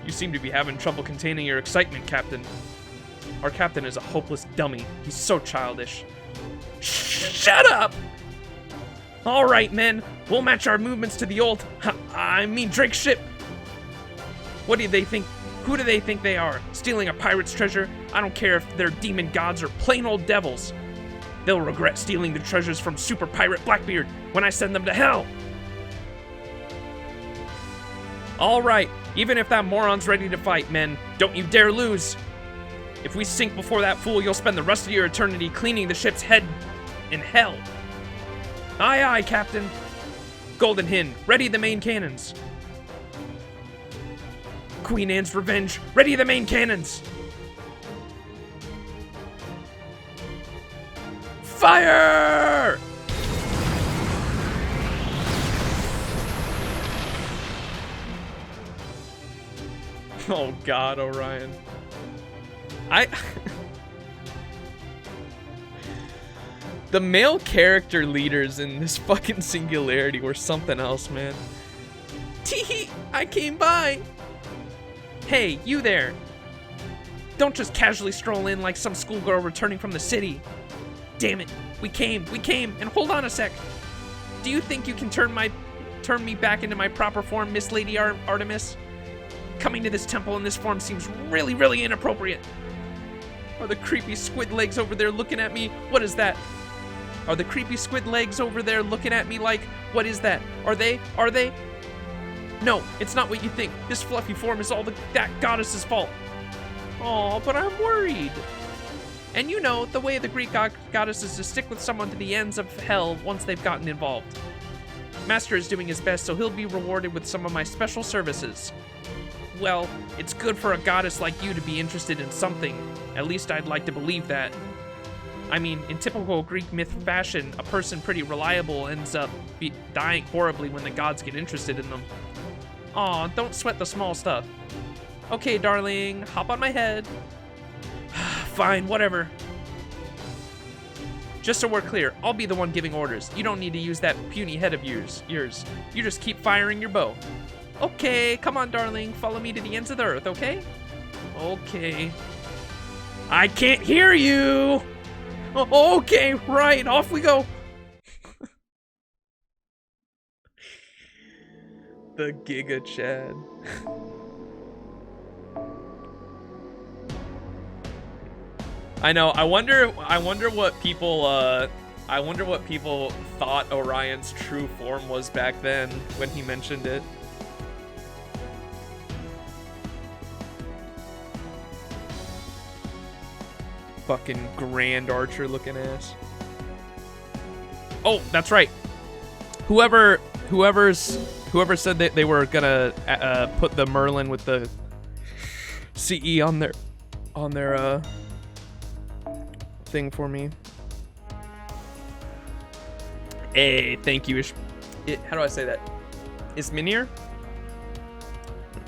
You seem to be having trouble containing your excitement, Captain. Our captain is a hopeless dummy. He's so childish. Shut up! All right, men. We'll match our movements to the old... I mean Drake's ship. What do they think? Who do they think they are? Stealing a pirate's treasure? I don't care if they're demon gods or plain old devils. They'll regret stealing the treasures from Super Pirate Blackbeard when I send them to hell. All right, even if that moron's ready to fight, men, don't you dare lose. If we sink before that fool, you'll spend the rest of your eternity cleaning the ship's head in hell. Aye, aye, Captain. Golden Hin, ready the main cannons. Queen Anne's Revenge, ready the main cannons. Fire! Oh God, Orion. The male character leaders in this fucking Singularity were something else, man. Teehee, I came by. Hey, you there. Don't just casually stroll in like some schoolgirl returning from the city. Damn it, we came, and hold on a sec. Do you think you can turn me back into my proper form, Miss Lady Artemis? Coming to this temple in this form seems really, really inappropriate. Are the creepy squid legs over there looking at me? What is that? Are the creepy squid legs over there looking at me like, what is that? Are they? No, it's not what you think. This fluffy form is all that goddess's fault. Aw, but I'm worried. And you know, the way of the Greek goddess is to stick with someone to the ends of hell once they've gotten involved. Master is doing his best, so he'll be rewarded with some of my special services. Well, it's good for a goddess like you to be interested in something. At least I'd like to believe that. I mean, in typical Greek myth fashion, a person pretty reliable ends up dying horribly when the gods get interested in them. Aw, don't sweat the small stuff. Okay, darling, hop on my head. Fine, whatever. Just so we're clear, I'll be the one giving orders. You don't need to use that puny head of yours. You just keep firing your bow. Okay, come on, darling. Follow me to the ends of the earth, okay? Okay. I can't hear you! Okay, right, off we go. The Giga Chad. I know. I wonder what people thought Orion's true form was back then when he mentioned it. Fucking Grand Archer looking ass. Oh, that's right. Whoever said that they were gonna put the Merlin with the CE on their thing for me. Hey, thank you. How do I say that? Is Minir?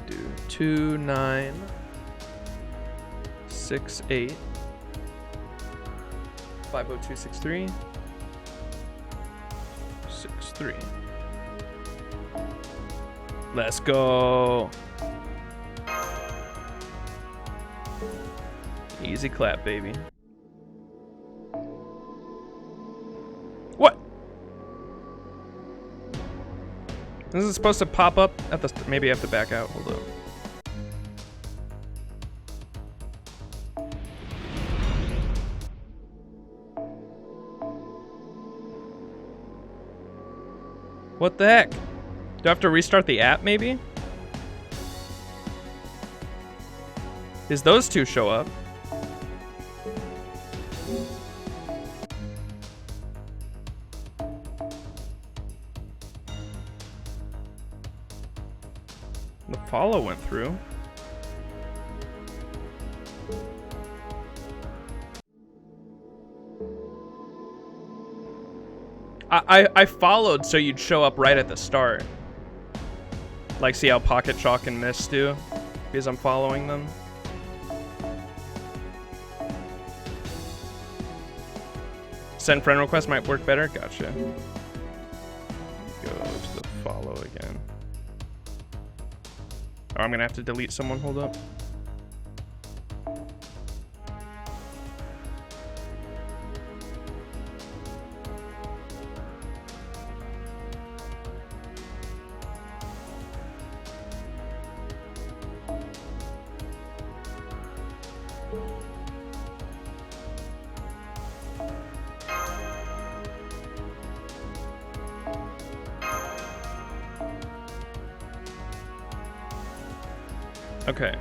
Do 2968 50263 63. Let's go. Easy clap, baby. What? This is supposed to pop up at the... Maybe I have to back out. Hold up. What the heck? Do I have to restart the app, maybe? Is those two show up? The follow went through. I followed so you'd show up right at the start. Like, see how Pocket Chalk and Mist do? Because I'm following them. Send friend request might work better. Gotcha. Go to the follow again. Oh, I'm gonna have to delete someone. Hold up. Okay.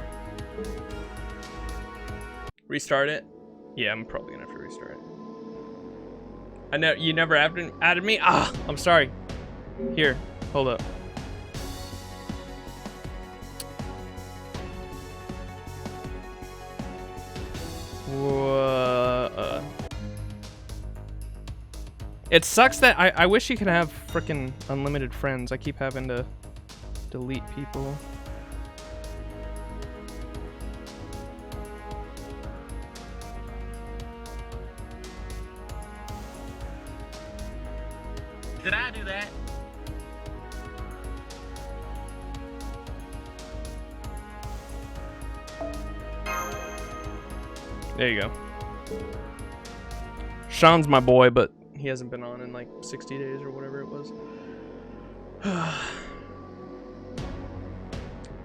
Restart it? Yeah, I'm probably gonna have to restart it. I know you never added me? Ah, I'm sorry. Here, hold up. It sucks that I wish you could have freaking unlimited friends. I keep having to delete people. Did I do that? There you go. Sean's my boy, but he hasn't been on in like 60 days or whatever it was.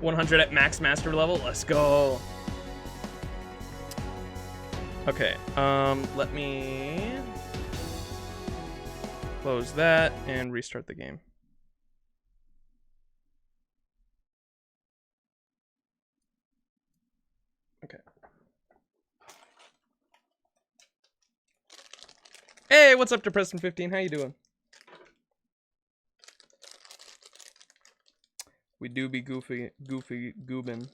100 at max master level. Let's go. Okay. Let me close that and restart the game. Okay. Hey, what's up to Preston15? How you doing? We do be goofy goobin.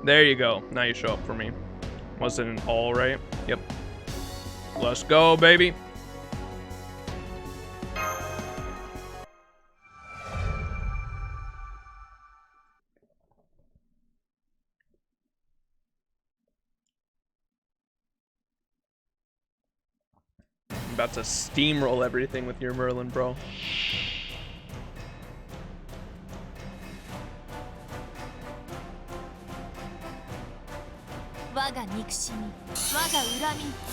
There you go. Now you show up for me. Was it an all right? Yep. Let's go, baby. I'm about to steamroll everything with your Merlin, bro.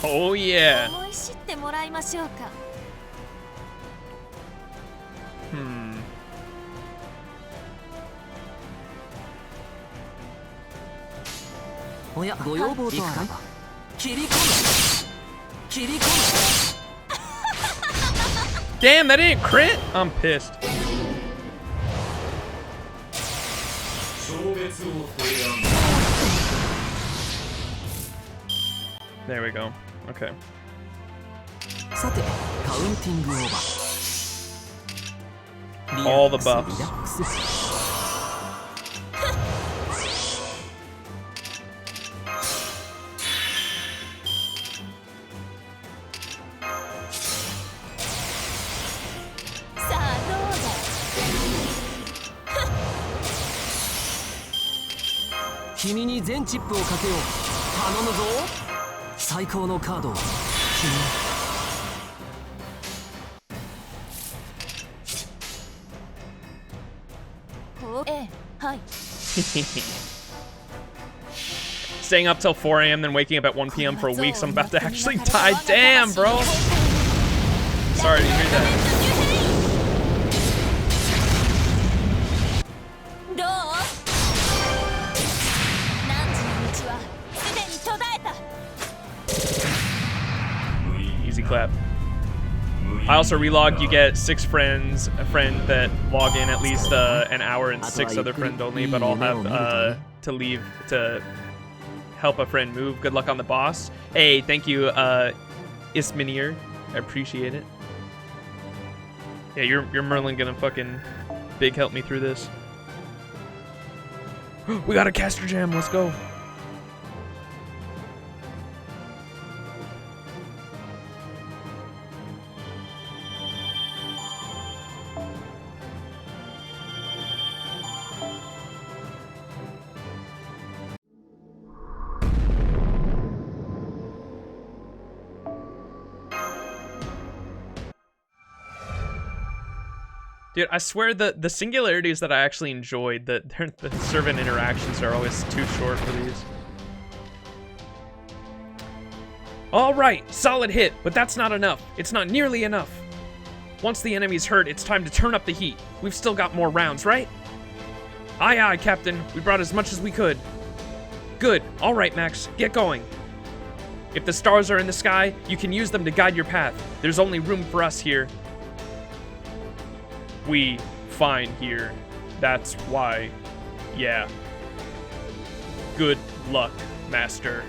Oh yeah. Hmm. Damn, that didn't crit? I'm pissed. There we go. Okay. All the buffs. Staying up till 4 a.m. then waking up at 1 p.m. for weeks. I'm about to actually die. Damn, bro. Sorry to hear that. Easy clap. I also relogged. You get 6 friends, a friend that log in at least an hour, and 6 other friends only, but all have to leave to help a friend move. Good luck on the boss. Hey, thank you, Isminier. I appreciate it. Yeah, you're Merlin gonna fucking big help me through this. We got a caster jam. Let's go. Dude, I swear the singularities that I actually enjoyed, the servant interactions are always too short for these. All right, solid hit, but that's not enough. It's not nearly enough. Once the enemy's hurt, it's time to turn up the heat. We've still got more rounds, right? Aye, aye, Captain. We brought as much as we could. Good. All right, Max. Get going. If the stars are in the sky, you can use them to guide your path. There's only room for us here. We fine here. That's why. Yeah. Good luck, Master.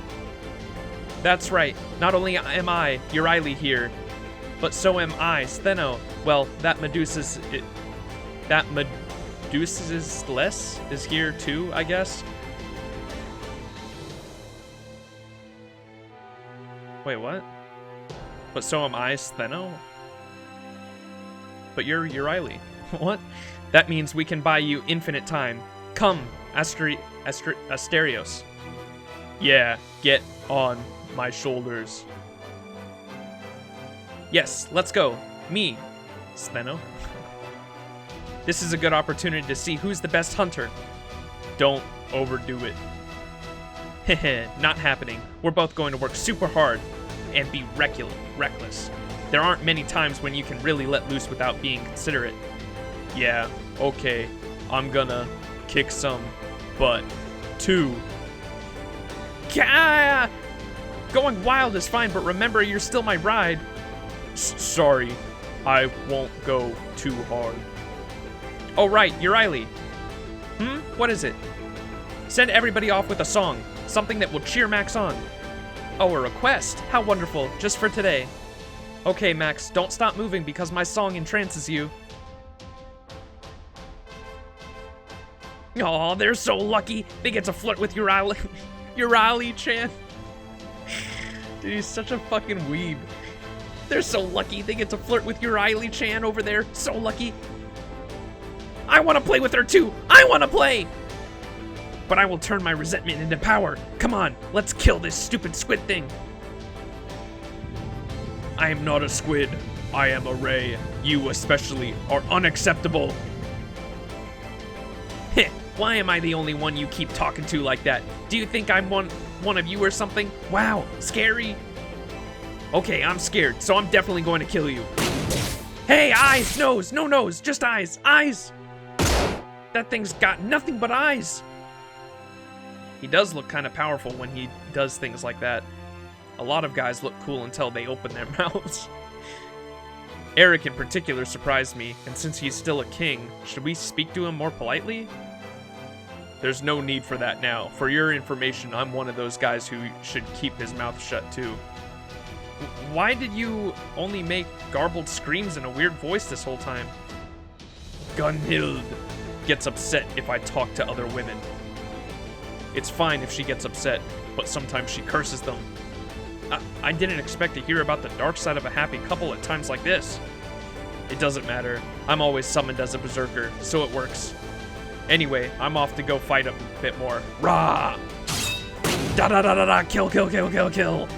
That's right. Not only am I, Euryale, here, but so am I, Stheno. Well, that Medusa's less is here too, I guess. Wait, what? But so am I, Stheno? But you're Euryale. What? That means we can buy you infinite time. Come, Asterios. Yeah, get on my shoulders. Yes, let's go. Me, Stheno. This is a good opportunity to see who's the best hunter. Don't overdo it. Heh, not happening. We're both going to work super hard and be reckless. There aren't many times when you can really let loose without being considerate. Yeah, okay. I'm gonna kick some butt, too. Gah! Going wild is fine, but remember, you're still my ride. Sorry, I won't go too hard. Oh, right, Euryale. What is it? Send everybody off with a song. Something that will cheer Max on. Oh, a request. How wonderful. Just for today. Okay, Max, don't stop moving because my song entrances you. Aw, they're so lucky. They get to flirt with Euryale. Euryale-chan. Dude, he's such a fucking weeb. They're so lucky they get to flirt with Euryale-chan over there. So lucky. I want to play with her too. I want to play. But I will turn my resentment into power. Come on, let's kill this stupid squid thing. I am not a squid. I am a ray. You especially are unacceptable. Heh, why am I the only one you keep talking to like that? Do you think I'm one of you or something? Wow, scary. Okay, I'm scared, so I'm definitely going to kill you. Hey, eyes, nose, no nose, just eyes, eyes. That thing's got nothing but eyes. He does look kind of powerful when he does things like that. A lot of guys look cool until they open their mouths. Eric in particular surprised me, and since he's still a king, should we speak to him more politely? There's no need for that now. For your information, I'm one of those guys who should keep his mouth shut too. Why did you only make garbled screams in a weird voice this whole time? Gunhild gets upset if I talk to other women. It's fine if she gets upset, but sometimes she curses them. I didn't expect to hear about the dark side of a happy couple at times like this. It doesn't matter. I'm always summoned as a berserker, so it works. Anyway, I'm off to go fight a bit more. Rah! Da-da-da-da-da! Kill, kill, kill, kill, kill!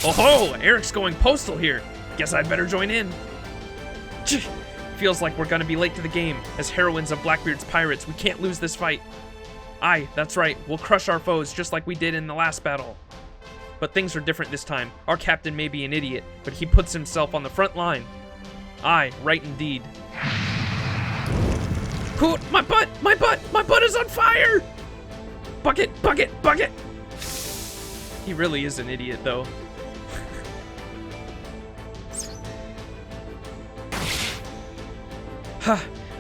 Oh-ho! Eric's going postal here. Guess I'd better join in. Feels like we're gonna be late to the game. As heroines of Blackbeard's pirates, we can't lose this fight. Aye, that's right. We'll crush our foes just like we did in the last battle. But things are different this time. Our captain may be an idiot, but he puts himself on the front line. Aye, right indeed. Cool, my butt! My butt! My butt is on fire! Bucket! Bucket! Bucket! He really is an idiot, though. Huh.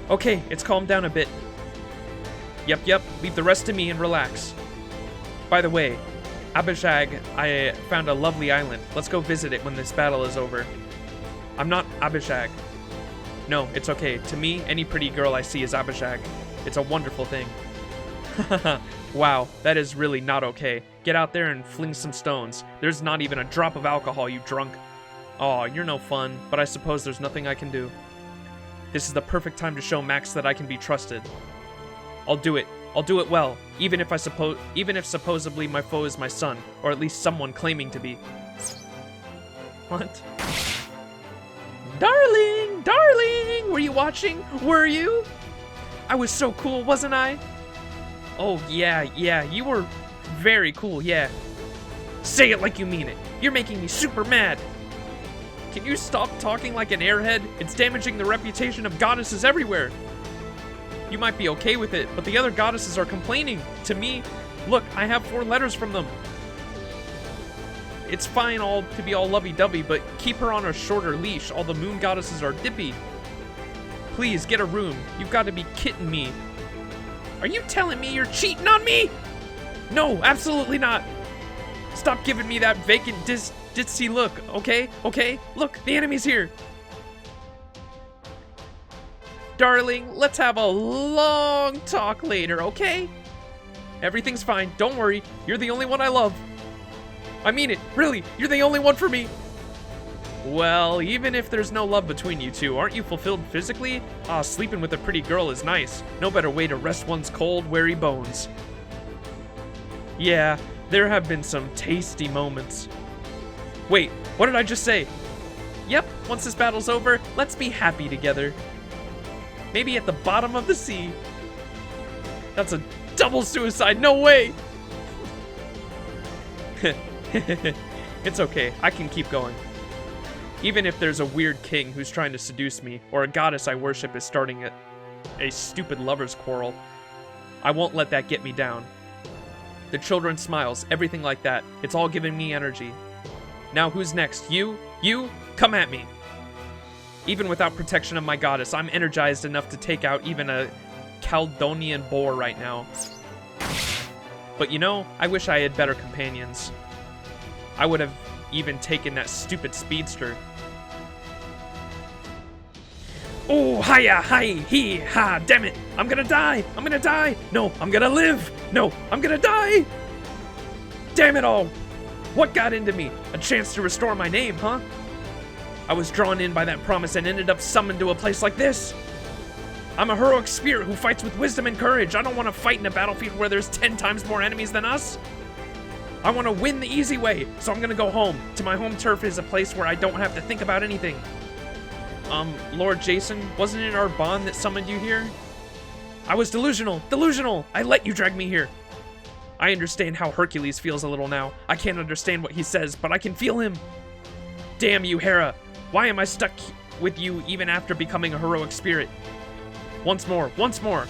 Okay, it's calmed down a bit. Yep, leave the rest to me and relax. By the way, Abishag, I found a lovely island. Let's go visit it when this battle is over. I'm not Abishag. No, it's okay. To me, any pretty girl I see is Abishag. It's a wonderful thing. Wow, that is really not okay. Get out there and fling some stones. There's not even a drop of alcohol, you drunk. Aw, you're no fun, but I suppose there's nothing I can do. This is the perfect time to show Max that I can be trusted. I'll do it. I'll do it well, even if supposedly my foe is my son, or at least someone claiming to be. What? Darling! Darling, were you watching? Were you? I was so cool, wasn't I? Oh, yeah, you were very cool, yeah. Say it like you mean it. You're making me super mad. Can you stop talking like an airhead? It's damaging the reputation of goddesses everywhere. You might be okay with it, but the other goddesses are complaining. To me, look, I have 4 letters from them. It's fine all to be all lovey-dovey, but keep her on a shorter leash. All the moon goddesses are dippy. Please, get a room. You've got to be kidding me. Are you telling me you're cheating on me? No, absolutely not. Stop giving me that vacant ditzy look, okay? Okay? Look, the enemy's here. Darling, let's have a long talk later, okay? Everything's fine. Don't worry. You're the only one I love. I mean it. Really, you're the only one for me. Well, even if there's no love between you two, aren't you fulfilled physically? Sleeping with a pretty girl is nice. No better way to rest one's cold, weary bones. Yeah, there have been some tasty moments. Wait, what did I just say? Yep, once this battle's over, let's be happy together. Maybe at the bottom of the sea. That's a double suicide, no way! It's okay, I can keep going. Even if there's a weird king who's trying to seduce me, or a goddess I worship is starting a stupid lover's quarrel, I won't let that get me down. The children's smiles, everything like that, it's all giving me energy. Now who's next? You? You? Come at me. Even without protection of my goddess, I'm energized enough to take out even a Caledonian boar right now. But you know, I wish I had better companions. I would have even taken that stupid speedster. Oh, hiya, hi, he, ha, damn it. I'm gonna die. I'm gonna die. No, I'm gonna live. No, I'm gonna die. Damn it all. What got into me? A chance to restore my name, huh? I was drawn in by that promise and ended up summoned to a place like this. I'm a heroic spirit who fights with wisdom and courage. I don't want to fight in a battlefield where there's 10 times more enemies than us. I want to win the easy way, so I'm gonna go home. To my home turf is a place where I don't have to think about anything. Lord Jason, wasn't it our bond that summoned you here? I was delusional. I let you drag me here. I understand how Hercules feels a little now. I can't understand what he says, but I can feel him. Damn you, Hera. Why am I stuck with you even after becoming a heroic spirit? Once more.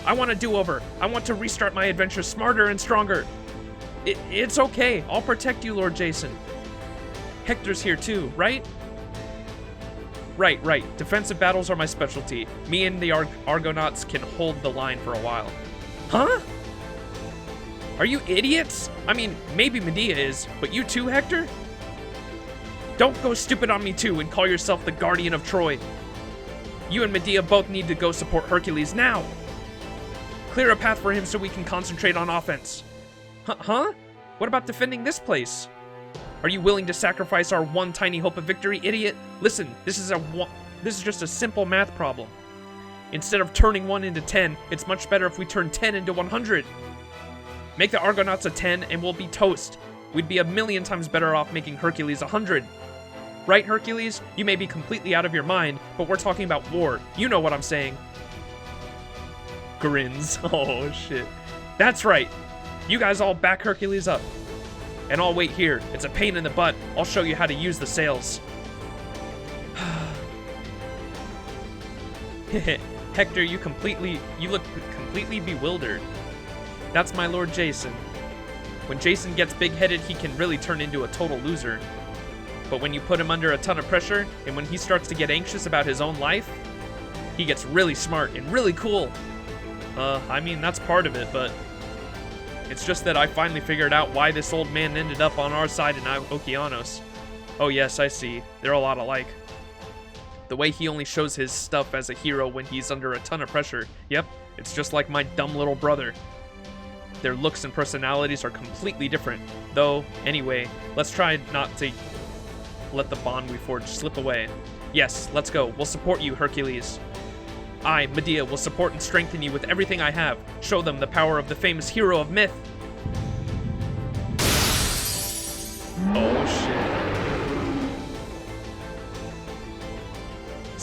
I want a do-over. I want to restart my adventure smarter and stronger. It's okay. I'll protect you, Lord Jason. Hector's here too, right? Right. Defensive battles are my specialty. Me and the Argonauts can hold the line for a while. Huh? Are you idiots? I mean, maybe Medea is, but you too, Hector? Don't go stupid on me too and call yourself the Guardian of Troy. You and Medea both need to go support Hercules now. Clear a path for him so we can concentrate on offense. Huh? What about defending this place? Are you willing to sacrifice our one tiny hope of victory, idiot? Listen, this is just a simple math problem. Instead of turning 1 into 10, it's much better if we turn 10 into 100. Make the Argonauts a 10 and we'll be toast. We'd be 1,000,000 times better off making Hercules 100. Right, Hercules? You may be completely out of your mind, but we're talking about war. You know what I'm saying. Grins. Oh, shit. That's right. You guys all back Hercules up. And I'll wait here. It's a pain in the butt. I'll show you how to use the sails. Hector, you look completely bewildered. That's my Lord Jason. When Jason gets big-headed, he can really turn into a total loser. But when you put him under a ton of pressure, and when he starts to get anxious about his own life, he gets really smart and really cool. I mean, that's part of it, but it's just that I finally figured out why this old man ended up on our side in Okeanos. Oh yes, I see. They're a lot alike. The way he only shows his stuff as a hero when he's under a ton of pressure. Yep, it's just like my dumb little brother. Their looks and personalities are completely different. Though, anyway, let's try not to let the bond we forged slip away. Yes, let's go. We'll support you, Hercules. I, Medea, will support and strengthen you with everything I have. Show them the power of the famous hero of myth. Oh, shit.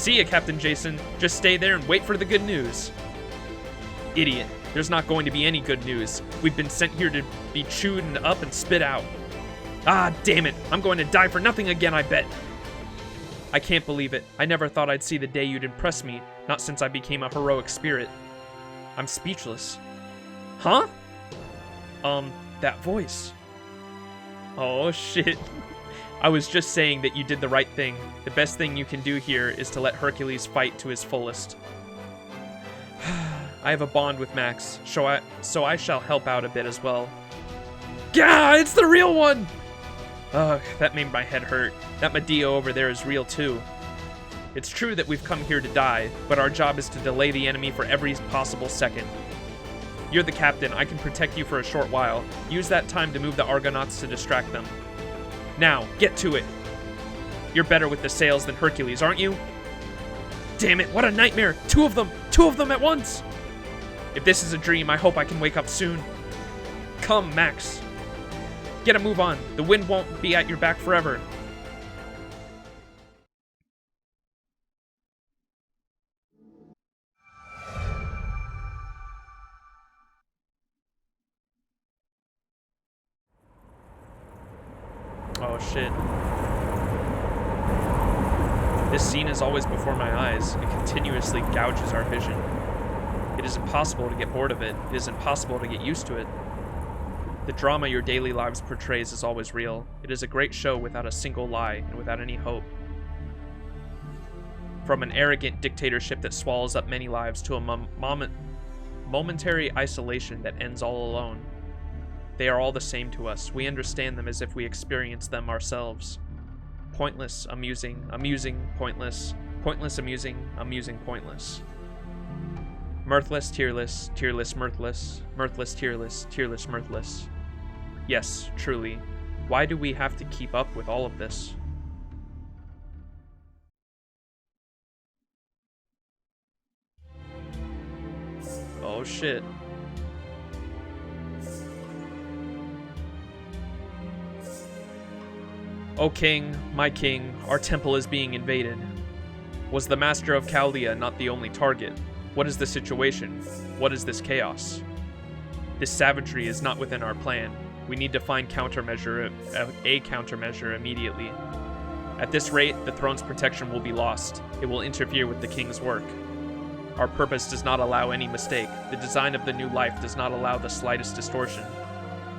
See ya, Captain Jason. Just stay there and wait for the good news. Idiot. There's not going to be any good news. We've been sent here to be chewed up and spit out. Ah, damn it. I'm going to die for nothing again, I bet. I can't believe it. I never thought I'd see the day you'd impress me, not since I became a heroic spirit. I'm speechless. Huh? That voice. Oh, shit. I was just saying that you did the right thing. The best thing you can do here is to let Hercules fight to his fullest. I have a bond with Max, so I shall help out a bit as well. Yeah, it's the real one! Ugh, that made my head hurt. That Medea over there is real too. It's true that we've come here to die, but our job is to delay the enemy for every possible second. You're the captain. I can protect you for a short while. Use that time to move the Argonauts to distract them. Now, get to it. You're better with the sails than Hercules, aren't you? Damn it, what a nightmare! Two of them at once! If this is a dream, I hope I can wake up soon. Come, Max. Get a move on. The wind won't be at your back forever. Oh shit. This scene is always before my eyes. It continuously gouges our vision. It is impossible to get bored of it. It is impossible to get used to it. The drama your daily lives portrays is always real. It is a great show without a single lie and without any hope. From an arrogant dictatorship that swallows up many lives to a momentary isolation that ends all alone. They are all the same to us. We understand them as if we experienced them ourselves. Pointless, amusing, amusing, pointless, pointless, amusing, amusing, pointless. Mirthless, tearless, tearless, mirthless, mirthless, tearless, tearless, mirthless. Yes, truly. Why do we have to keep up with all of this? Oh shit. O king, my king, our temple is being invaded. Was the master of Chaldea not the only target? What is the situation? What is this chaos? This savagery is not within our plan. We need to find a countermeasure immediately. At this rate, the throne's protection will be lost. It will interfere with the king's work. Our purpose does not allow any mistake. The design of the new life does not allow the slightest distortion.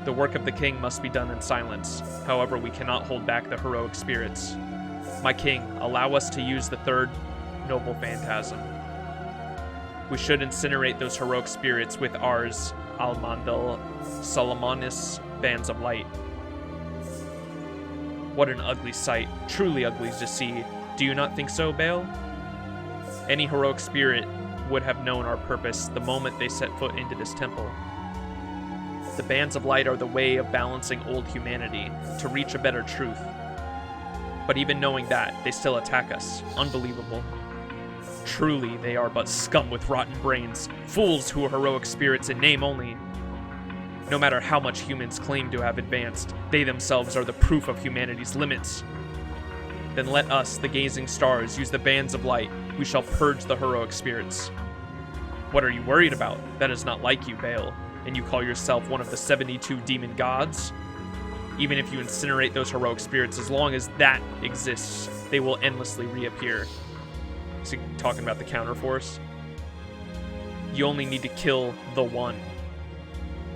The work of the king must be done in silence. However, we cannot hold back the heroic spirits. My king, allow us to use the third noble phantasm. We should incinerate those heroic spirits with ours, Almandel, Solomonis, bands of light. What an ugly sight, truly ugly to see. Do you not think so, Bale? Any heroic spirit would have known our purpose the moment they set foot into this temple. The bands of light are the way of balancing old humanity to reach a better truth. But even knowing that, they still attack us. Unbelievable. Truly, they are but scum with rotten brains, fools who are heroic spirits in name only. No matter how much humans claim to have advanced, they themselves are the proof of humanity's limits. Then let us, the gazing stars, use the bands of light. We shall purge the heroic spirits. What are you worried about? That is not like you, Bale. And you call yourself one of the 72 demon gods? Even if you incinerate those heroic spirits, as long as that exists, they will endlessly reappear. Is he talking about the counterforce? You only need to kill the one.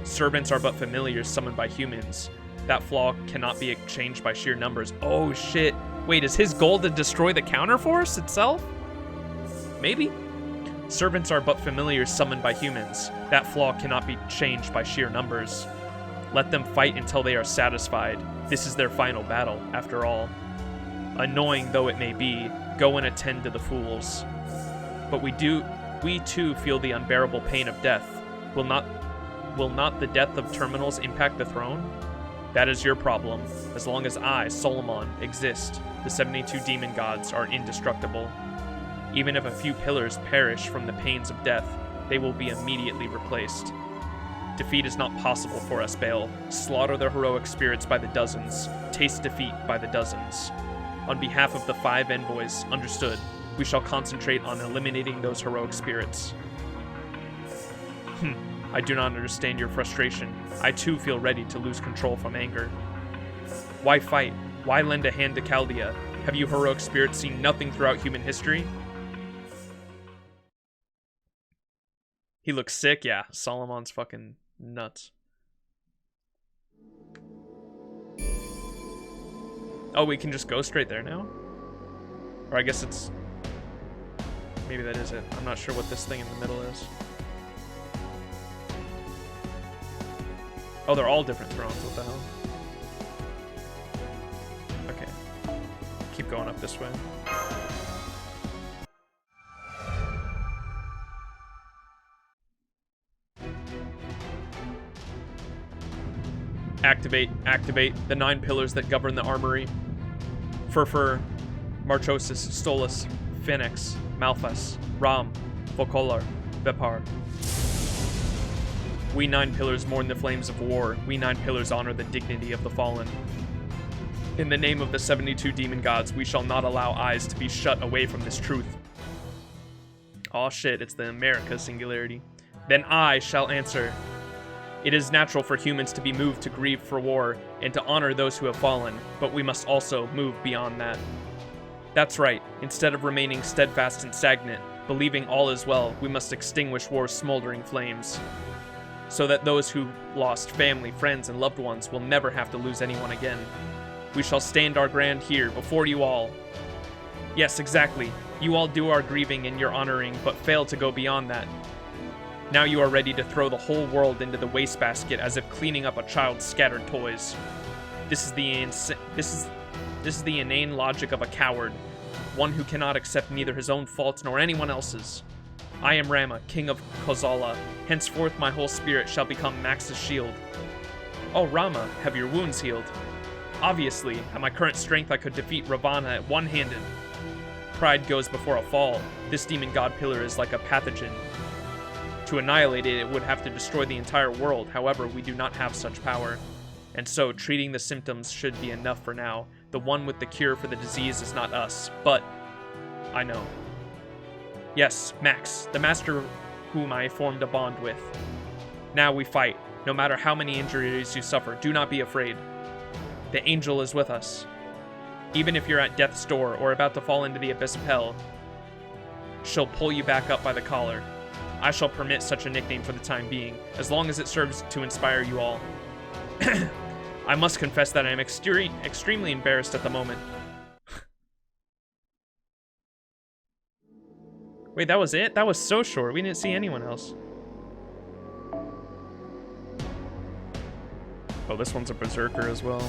Servants are but familiars summoned by humans. That flaw cannot be changed by sheer numbers. Oh shit. Wait, is his goal to destroy the counterforce itself? Maybe. Servants are but familiars summoned by humans. That flaw cannot be changed by sheer numbers. Let them fight until they are satisfied. This is their final battle, after all. Annoying though it may be, go and attend to the fools. But we too feel the unbearable pain of death. Will not the death of terminals impact the throne? That is your problem. As long as I, Solomon, exist, the 72 demon gods are indestructible. Even if a few pillars perish from the pains of death, they will be immediately replaced. Defeat is not possible for us, Bale. Slaughter the heroic spirits by the dozens. Taste defeat by the dozens. On behalf of the 5 envoys, understood. We shall concentrate on eliminating those heroic spirits. I do not understand your frustration. I too feel ready to lose control from anger. Why fight? Why lend a hand to Chaldea? Have you heroic spirits seen nothing throughout human history? He looks sick, yeah. Solomon's fucking nuts. Oh, we can just go straight there now? Or I guess it's... Maybe that is it. I'm not sure what this thing in the middle is. Oh, they're all different thrones. What the hell? Okay. Keep going up this way. Activate the 9 pillars that govern the armory. Furfur, Marchosis, Stolas, Phoenix, Malphas, Ram, Vokolar, Vepar. We 9 pillars mourn the flames of war. We 9 pillars honor the dignity of the fallen. In the name of the 72 demon gods, we shall not allow eyes to be shut away from this truth. Aw shit, it's the America singularity. Then I shall answer. It is natural for humans to be moved to grieve for war and to honor those who have fallen, but we must also move beyond that. That's right, instead of remaining steadfast and stagnant, believing all is well, we must extinguish war's smoldering flames, so that those who lost family, friends, and loved ones will never have to lose anyone again. We shall stand our ground here before you all. Yes, exactly. You all do our grieving and your honoring, but fail to go beyond that. Now you are ready to throw the whole world into the wastebasket as if cleaning up a child's scattered toys. This is the inane logic of a coward, one who cannot accept neither his own faults nor anyone else's. I am Rama, king of Kozala. Henceforth my whole spirit shall become Max's shield. Oh Rama, have your wounds healed? Obviously, at my current strength I could defeat Ravana one-handed. Pride goes before a fall. This demon god pillar is like a pathogen. To annihilate it, it would have to destroy the entire world. However, we do not have such power. And so, treating the symptoms should be enough for now. The one with the cure for the disease is not us, but I know. Yes, Max, the master whom I formed a bond with. Now we fight. No matter how many injuries you suffer, do not be afraid. The angel is with us. Even if you're at death's door or about to fall into the abyss of hell, she'll pull you back up by the collar. I shall permit such a nickname for the time being, as long as it serves to inspire you all. I must confess that I am extremely embarrassed at the moment. Wait, that was it? That was so short. We didn't see anyone else. Oh, this one's a berserker as well.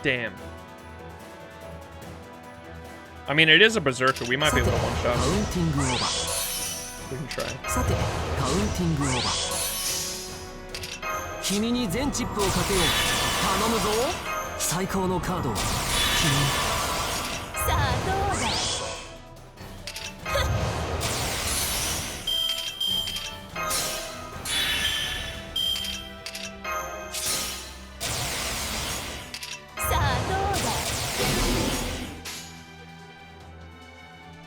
Damn. I mean, it is a berserker. We might be able to one-shot. We can try. さて、カウンティングオーバー。君に全チップをかけよう。頼むぞ。最高のカードを。君。さあどうだ。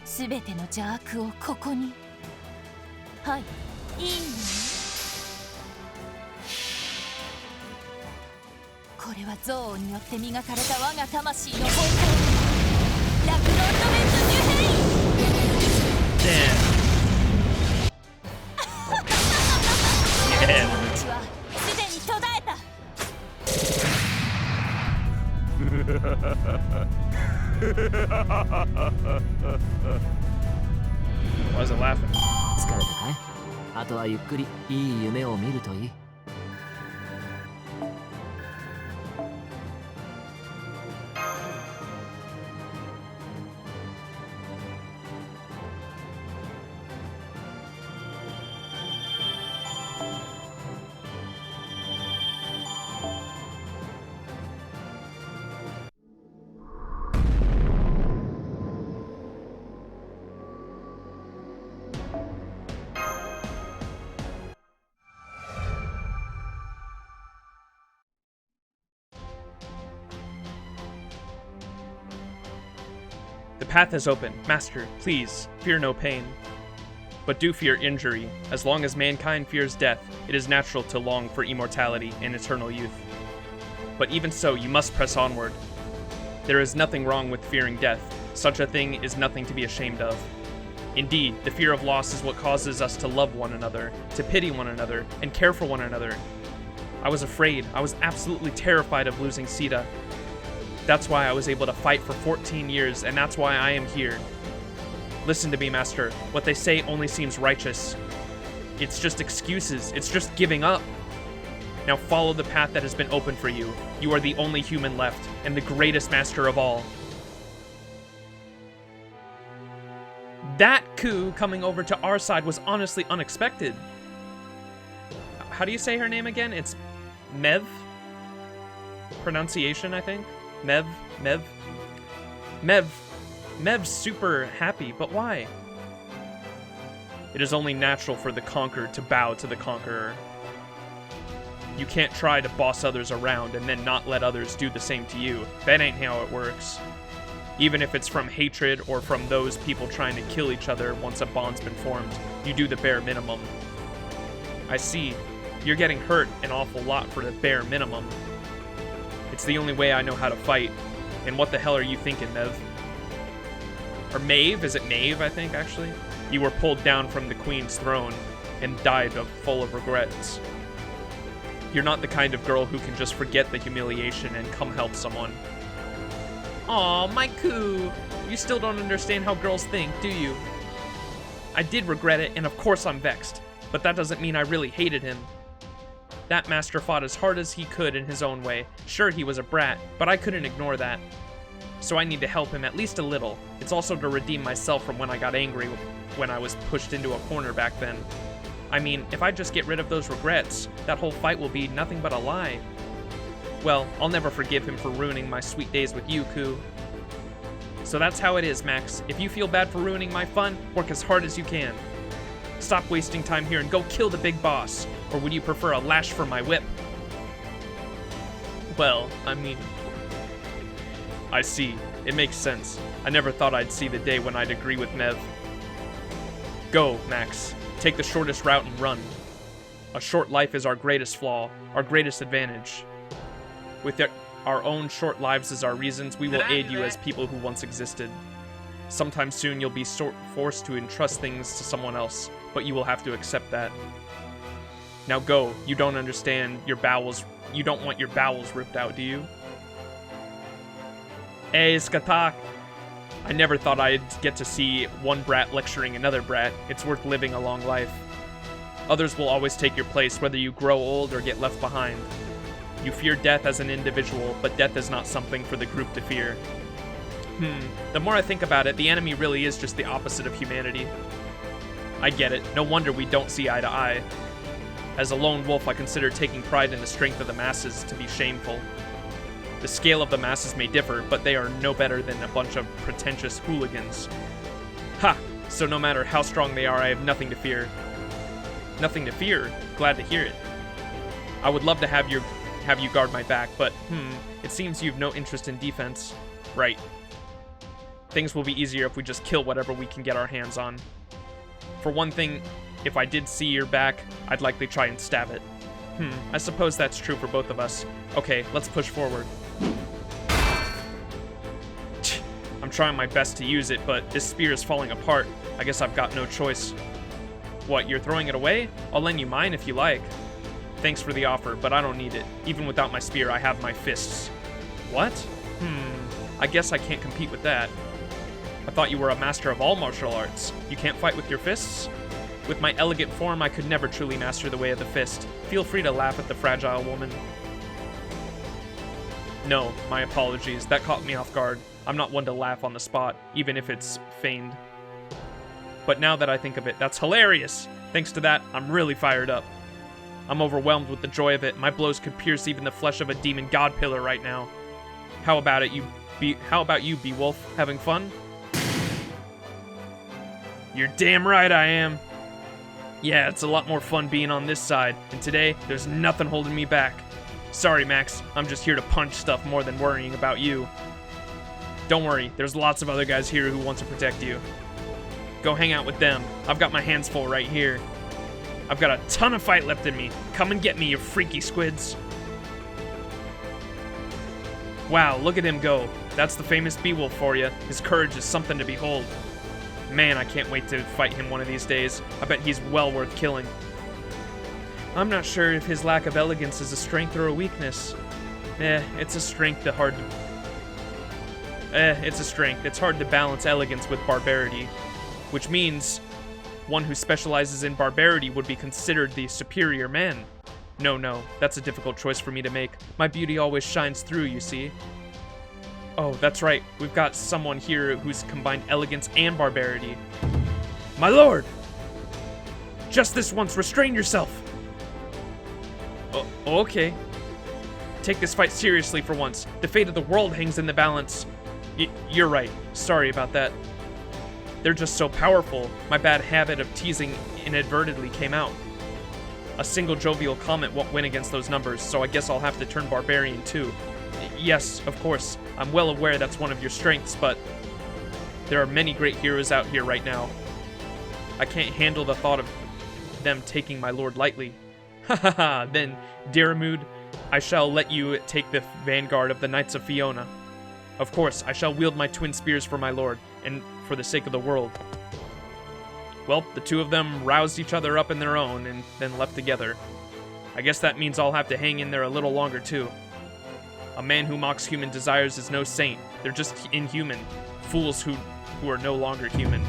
すべての邪悪をここに。はい、いいの。これは憎悪によって磨かれた我が魂の本体。ラクロンドメントニュヘイ。道はすでに途絶えた。Why is it laughing? 疲れたかい？あとはゆっくりいい夢を見るといい。path is open. Master, please, fear no pain. But do fear injury. As long as mankind fears death, it is natural to long for immortality and eternal youth. But even so, you must press onward. There is nothing wrong with fearing death. Such a thing is nothing to be ashamed of. Indeed, the fear of loss is what causes us to love one another, to pity one another, and care for one another. I was afraid. I was absolutely terrified of losing Sita. That's why I was able to fight for 14 years, and that's why I am here. Listen to me, Master. What they say only seems righteous. It's just excuses. It's just giving up. Now follow the path that has been opened for you. You are the only human left, and the greatest master of all. That coup coming over to our side was honestly unexpected. How do you say her name again? It's Mev? Pronunciation, I think? Mev? Mev's super happy, but why? It is only natural for the conquered to bow to the conqueror. You can't try to boss others around and then not let others do the same to you. That ain't how it works. Even if it's from hatred or from those people trying to kill each other once a bond's been formed, you do the bare minimum. I see. You're getting hurt an awful lot for the bare minimum. It's the only way I know how to fight. And what the hell are you thinking, Mev? Or Maeve? Is it Maeve, I think, actually? You were pulled down from the Queen's throne and died full of regrets. You're not the kind of girl who can just forget the humiliation and come help someone. Aw, my coup! You still don't understand how girls think, do you? I did regret it, and of course I'm vexed. But that doesn't mean I really hated him. That master fought as hard as he could in his own way. Sure, he was a brat, but I couldn't ignore that. So I need to help him at least a little. It's also to redeem myself from when I got angry when I was pushed into a corner back then. I mean, if I just get rid of those regrets, that whole fight will be nothing but a lie. Well, I'll never forgive him for ruining my sweet days with you, Ku. So that's how it is, Max. If you feel bad for ruining my fun, work as hard as you can. Stop wasting time here and go kill the big boss. Or would you prefer a lash from my whip? Well, I mean... I see. It makes sense. I never thought I'd see the day when I'd agree with Mev. Go, Max. Take the shortest route and run. A short life is our greatest flaw, our greatest advantage. With our own short lives as our reasons, we will aid you as people who once existed. Sometime soon you'll be forced to entrust things to someone else, but you will have to accept that. Now go. You don't understand your bowels. You don't want your bowels ripped out, do you? Hey, Skatak. I never thought I'd get to see one brat lecturing another brat. It's worth living a long life. Others will always take your place, whether you grow old or get left behind. You fear death as an individual, but death is not something for the group to fear. The more I think about it, the enemy really is just the opposite of humanity. I get it. No wonder we don't see eye to eye. As a lone wolf, I consider taking pride in the strength of the masses to be shameful. The scale of the masses may differ, but they are no better than a bunch of pretentious hooligans. Ha! So no matter how strong they are, I have nothing to fear. Nothing to fear? Glad to hear it. I would love to have you guard my back, but, it seems you've no interest in defense. Right. Things will be easier if we just kill whatever we can get our hands on. For one thing, if I did see your back, I'd likely try and stab it. I suppose that's true for both of us. Okay, let's push forward. I'm trying my best to use it, but this spear is falling apart. I guess I've got no choice. What, you're throwing it away? I'll lend you mine if you like. Thanks for the offer, but I don't need it. Even without my spear, I have my fists. What? I guess I can't compete with that. I thought you were a master of all martial arts. You can't fight with your fists? With my elegant form, I could never truly master the way of the fist. Feel free to laugh at the fragile woman. No, my apologies. That caught me off guard. I'm not one to laugh on the spot, even if it's feigned. But now that I think of it, that's hilarious! Thanks to that, I'm really fired up. I'm overwhelmed with the joy of it. My blows could pierce even the flesh of a demon god pillar right now. How about you, Beowulf? Having fun? You're damn right I am. Yeah, it's a lot more fun being on this side, and today, there's nothing holding me back. Sorry, Max, I'm just here to punch stuff more than worrying about you. Don't worry, there's lots of other guys here who want to protect you. Go hang out with them. I've got my hands full right here. I've got a ton of fight left in me. Come and get me, you freaky squids. Wow, look at him go. That's the famous Beowulf for you. His courage is something to behold. Man, I can't wait to fight him one of these days. I bet he's well worth killing. I'm not sure if his lack of elegance is a strength or a weakness. It's a strength it's a strength. It's hard to balance elegance with barbarity. Which means one who specializes in barbarity would be considered the superior man. No, that's a difficult choice for me to make. My beauty always shines through, you see. Oh, that's right. We've got someone here who's combined elegance and barbarity. My lord! Just this once, restrain yourself! Oh, okay. Take this fight seriously for once. The fate of the world hangs in the balance. You're right. Sorry about that. They're just so powerful. My bad habit of teasing inadvertently came out. A single jovial comment won't win against those numbers, so I guess I'll have to turn barbarian too. Yes, of course. I'm well aware that's one of your strengths, but there are many great heroes out here right now. I can't handle the thought of them taking my lord lightly. Ha ha ha, then, Diarmuid, I shall let you take the vanguard of the Knights of Fiona. Of course, I shall wield my twin spears for my lord, and for the sake of the world. Well, the two of them roused each other up in their own, and then left together. I guess that means I'll have to hang in there a little longer, too. A man who mocks human desires is no saint. They're just inhuman. Fools who are no longer human.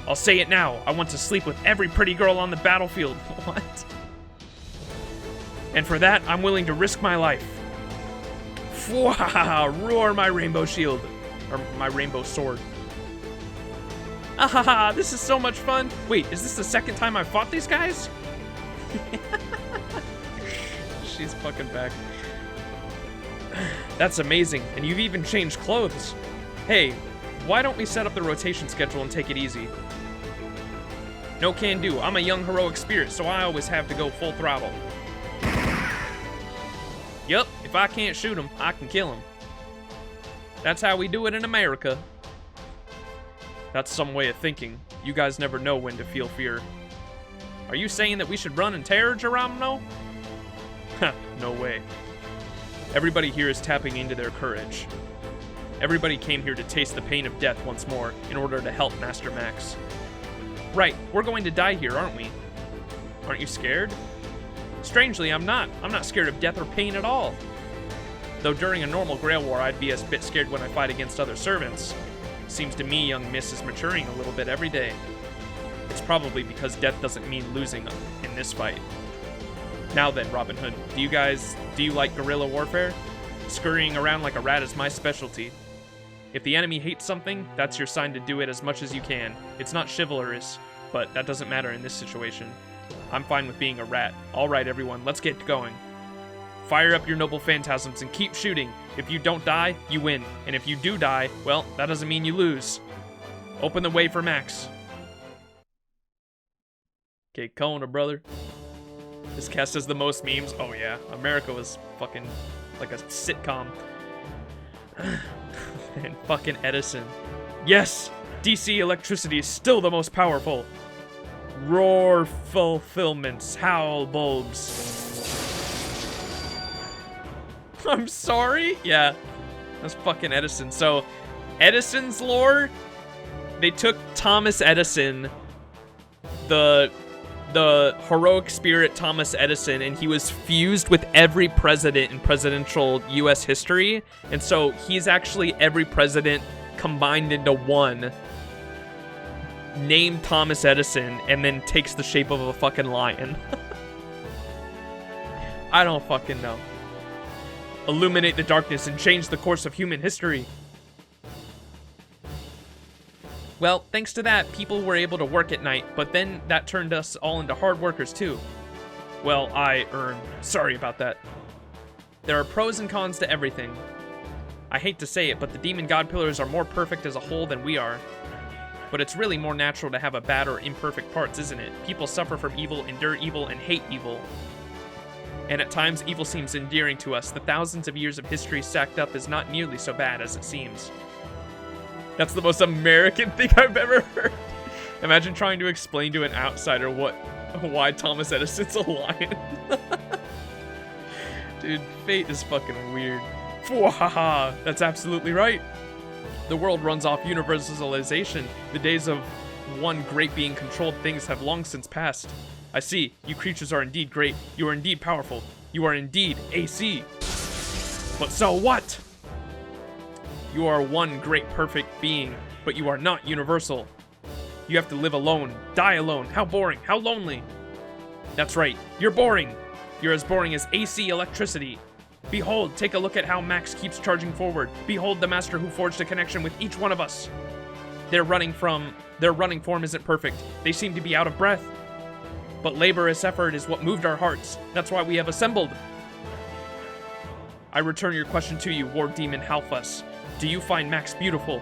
I'll say it now. I want to sleep with every pretty girl on the battlefield. What? And for that, I'm willing to risk my life. Fwah! Roar my rainbow shield. Or my rainbow sword. Ahaha, this is so much fun. Wait, is this the second time I've fought these guys? She's fucking back. That's amazing, and you've even changed clothes. Hey, why don't we set up the rotation schedule and take it easy? No can do. I'm a young heroic spirit, so I always have to go full throttle. Yup, if I can't shoot him, I can kill him. That's how we do it in America. That's some way of thinking. You guys never know when to feel fear. Are you saying that we should run and tear, Geronimo? Ha, no way. Everybody here is tapping into their courage. Everybody came here to taste the pain of death once more in order to help Master Max. Right, we're going to die here, aren't we? Aren't you scared? Strangely, I'm not. I'm not scared of death or pain at all. Though during a normal Grail War, I'd be a bit scared when I fight against other servants. Seems to me young Miss is maturing a little bit every day. It's probably because death doesn't mean losing in this fight. Now then, Robin Hood, do you like guerrilla warfare? Scurrying around like a rat is my specialty. If the enemy hates something, that's your sign to do it as much as you can. It's not chivalrous, but that doesn't matter in this situation. I'm fine with being a rat. All right, everyone, let's get going. Fire up your noble phantasms and keep shooting. If you don't die, you win. And if you do die, well, that doesn't mean you lose. Open the way for Max. Okay, Kona, brother. This cast has the most memes. Oh yeah, America was fucking like a sitcom. And fucking Edison. Yes! DC electricity is still the most powerful. Roar fulfillments, howl bulbs. I'm sorry? Yeah, that's fucking Edison. So, Edison's lore, they took Thomas Edison, the heroic spirit Thomas Edison, and he was fused with every president in presidential US history. And so he's actually every president combined into one, named Thomas Edison, and then takes the shape of a fucking lion. I don't fucking know. Illuminate the darkness and change the course of human history. Well, thanks to that, people were able to work at night, but then that turned us all into hard workers too. Well, sorry about that. There are pros and cons to everything. I hate to say it, but the demon god pillars are more perfect as a whole than we are. But it's really more natural to have a bad or imperfect parts, isn't it? People suffer from evil, endure evil, and hate evil. And at times, evil seems endearing to us. The thousands of years of history stacked up is not nearly so bad as it seems. That's the most American thing I've ever heard. Imagine trying to explain to an outsider why Thomas Edison's a lion. Dude, fate is fucking weird. Fwahaha, that's absolutely right. The world runs off universalization. The days of one great being controlled things have long since passed. I see. You creatures are indeed great. You are indeed powerful. You are indeed AC. But so what? You are one great perfect being, but you are not universal. You have to live alone, die alone. How boring, how lonely. That's right, you're boring. You're as boring as AC electricity. Behold, take a look at how Max keeps charging forward. Behold the master who forged a connection with each one of us. Their running form isn't perfect. They seem to be out of breath. But laborious effort is what moved our hearts. That's why we have assembled. I return your question to you, War Demon Halfus. Do you find Max beautiful?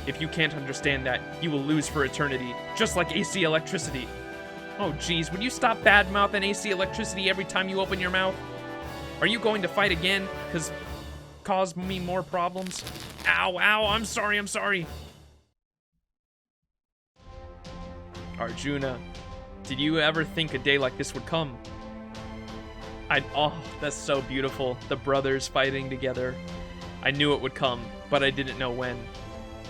If you can't understand that, you will lose for eternity, just like AC electricity. Oh geez, would you stop bad-mouthing AC electricity every time you open your mouth? Are you going to fight again? Cause me more problems? Ow, ow, I'm sorry. Arjuna, did you ever think a day like this would come? Oh, that's so beautiful. The brothers fighting together. I knew it would come, but I didn't know when.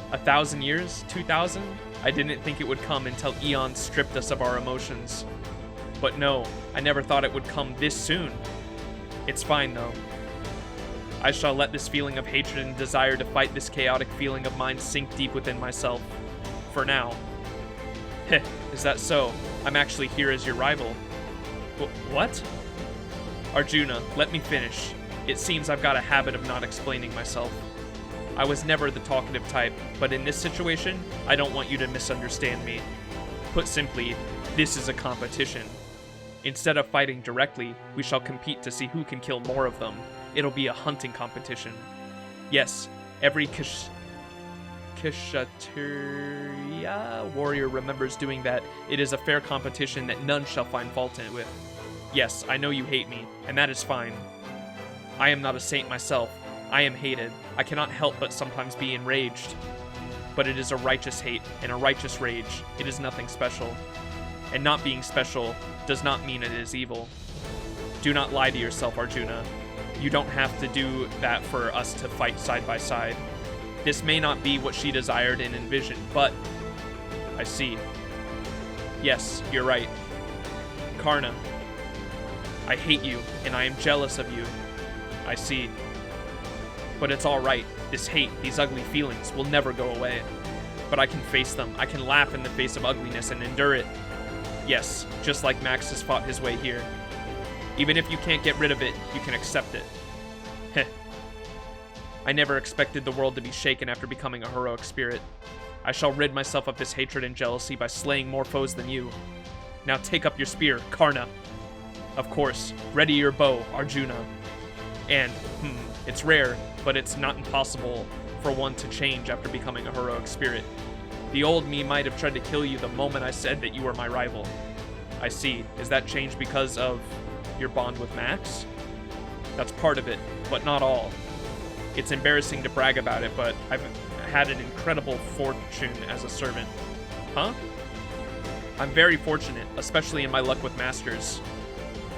1,000 years? 2,000? I didn't think it would come until eons stripped us of our emotions. But no, I never thought it would come this soon. It's fine though. I shall let this feeling of hatred and desire to fight this chaotic feeling of mine sink deep within myself. For now. Heh, is that so? I'm actually here as your rival. What? Arjuna, let me finish. It seems I've got a habit of not explaining myself. I was never the talkative type, but in this situation, I don't want you to misunderstand me. Put simply, this is a competition. Instead of fighting directly, we shall compete to see who can kill more of them. It'll be a hunting competition. Yes, every Kshatriya warrior remembers doing that. It is a fair competition that none shall find fault in with. Yes, I know you hate me, and that is fine. I am not a saint myself. I am hated. I cannot help but sometimes be enraged. But it is a righteous hate and a righteous rage. It is nothing special. And not being special does not mean it is evil. Do not lie to yourself, Arjuna. You don't have to do that for us to fight side by side. This may not be what she desired and envisioned, but... I see. Yes, you're right. Karna. I hate you, and I am jealous of you. I see. But it's alright. This hate, these ugly feelings, will never go away. But I can face them. I can laugh in the face of ugliness and endure it. Yes, just like Max has fought his way here. Even if you can't get rid of it, you can accept it. Heh. I never expected the world to be shaken after becoming a heroic spirit. I shall rid myself of this hatred and jealousy by slaying more foes than you. Now take up your spear, Karna. Of course, ready your bow, Arjuna. And, it's rare, but it's not impossible for one to change after becoming a heroic spirit. The old me might have tried to kill you the moment I said that you were my rival. I see. Is that change because of your bond with Max? That's part of it, but not all. It's embarrassing to brag about it, but I've had an incredible fortune as a servant. Huh? I'm very fortunate, especially in my luck with masters.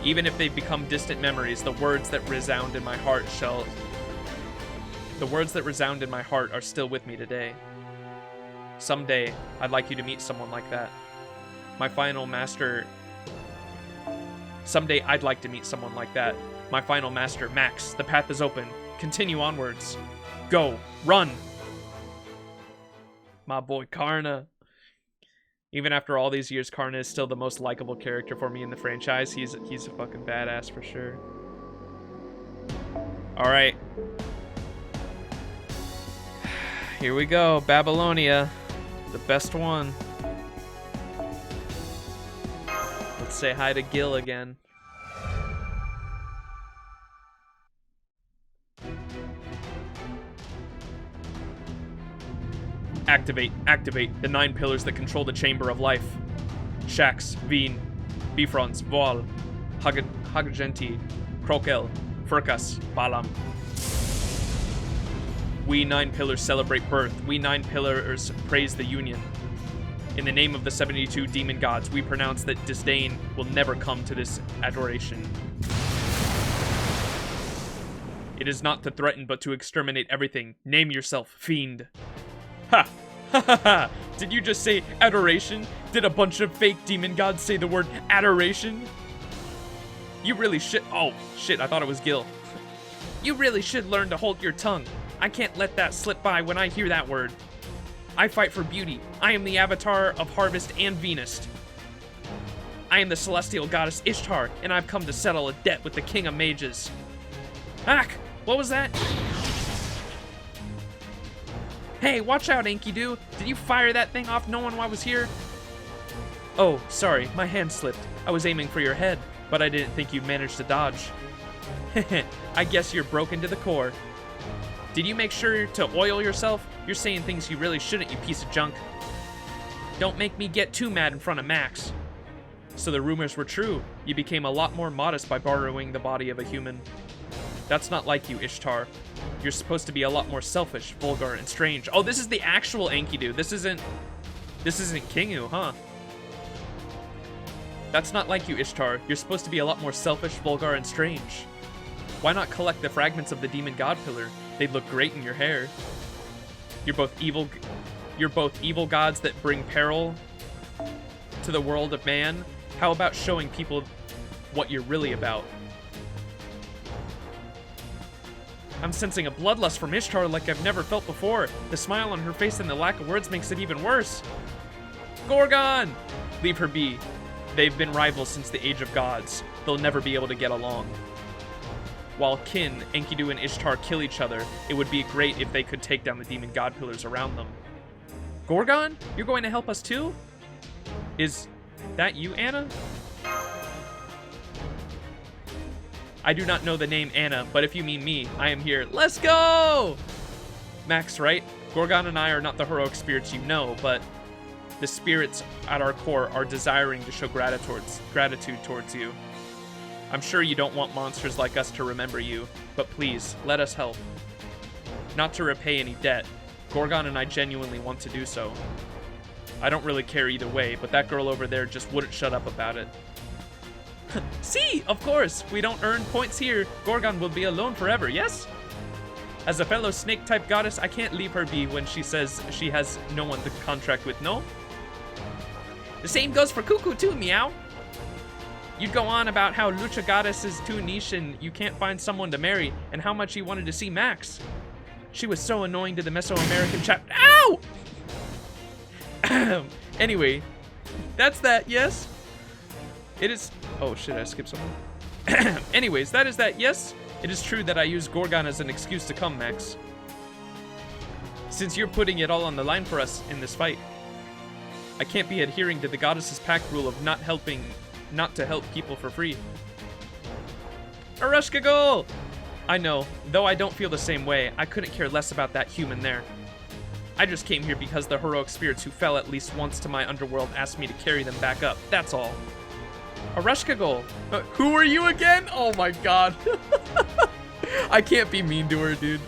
Even if they've become distant memories, the words that resound in my heart are still with me today. Someday, I'd like you to meet someone like that. Someday, I'd like to meet someone like that. My final master, Max. The path is open. Continue onwards. Go. Run! My boy, Karna. Even after all these years, Karna is still the most likable character for me in the franchise. He's a fucking badass for sure. Alright. Here we go. Babylonia. The best one. Let's say hi to Gil again. Activate the 9 pillars that control the Chamber of Life. Shax, Veen, Bifrons, Voal, Hagagenti, Krokel, Furkas, Balam. We 9 pillars celebrate birth. We 9 pillars praise the union. In the name of the 72 demon gods, we pronounce that disdain will never come to this adoration. It is not to threaten, but to exterminate everything. Name yourself, fiend. Ha! Ha ha ha! Did you just say adoration? Did a bunch of fake demon gods say the word adoration? You really should— oh, shit, I thought it was Gil. You really should learn to hold your tongue. I can't let that slip by when I hear that word. I fight for beauty. I am the avatar of Harvest and Venus. I am the celestial goddess Ishtar, and I've come to settle a debt with the king of mages. Ack! What was that? Hey, watch out, Enkidu! Did you fire that thing off knowing I was here? Oh, sorry, my hand slipped. I was aiming for your head, but I didn't think you'd manage to dodge. Heh, I guess you're broken to the core. Did you make sure to oil yourself? You're saying things you really shouldn't, you piece of junk. Don't make me get too mad in front of Max. So the rumors were true. You became a lot more modest by borrowing the body of a human. That's not like you, Ishtar. You're supposed to be a lot more selfish, vulgar, and strange. Oh, this is the actual Enkidu. This isn't Kingu, huh? That's not like you, Ishtar. You're supposed to be a lot more selfish, vulgar, and strange. Why not collect the fragments of the demon god pillar? They'd look great in your hair. You're both evil gods that bring peril to the world of man. How about showing people what you're really about? I'm sensing a bloodlust from Ishtar like I've never felt before. The smile on her face and the lack of words makes it even worse. Gorgon! Leave her be. They've been rivals since the age of gods. They'll never be able to get along. While kin, Enkidu and Ishtar kill each other, it would be great if they could take down the demon god pillars around them. Gorgon? You're going to help us too? Is that you, Anna? I do not know the name Anna, but if you mean me, I am here. Let's go! Max, right? Gorgon and I are not the heroic spirits you know, but the spirits at our core are desiring to show gratitude towards you. I'm sure you don't want monsters like us to remember you, but please, let us help. Not to repay any debt. Gorgon and I genuinely want to do so. I don't really care either way, but that girl over there just wouldn't shut up about it. See, of course, we don't earn points here. Gorgon will be alone forever, yes? As a fellow snake-type goddess, I can't leave her be when she says she has no one to contract with, no? The same goes for Cuckoo too, meow. You'd go on about how Lucha Goddess is too niche and you can't find someone to marry, and how much you wanted to see Max. She was so annoying to the Mesoamerican chap— Ow! Anyway, that's that, yes? It is— oh shit, I skipped something. Anyways, that is that, yes? It is true that I use Gorgon as an excuse to come, Max. Since you're putting it all on the line for us in this fight, I can't be adhering to the goddess's pact rule of not to help people for free. Arushka goal! I know, though I don't feel the same way. I couldn't care less about that human there. I just came here because the heroic spirits who fell at least once to my underworld asked me to carry them back up. That's all. Arushka goal. Who are you again? Oh my god. I can't be mean to her, dude.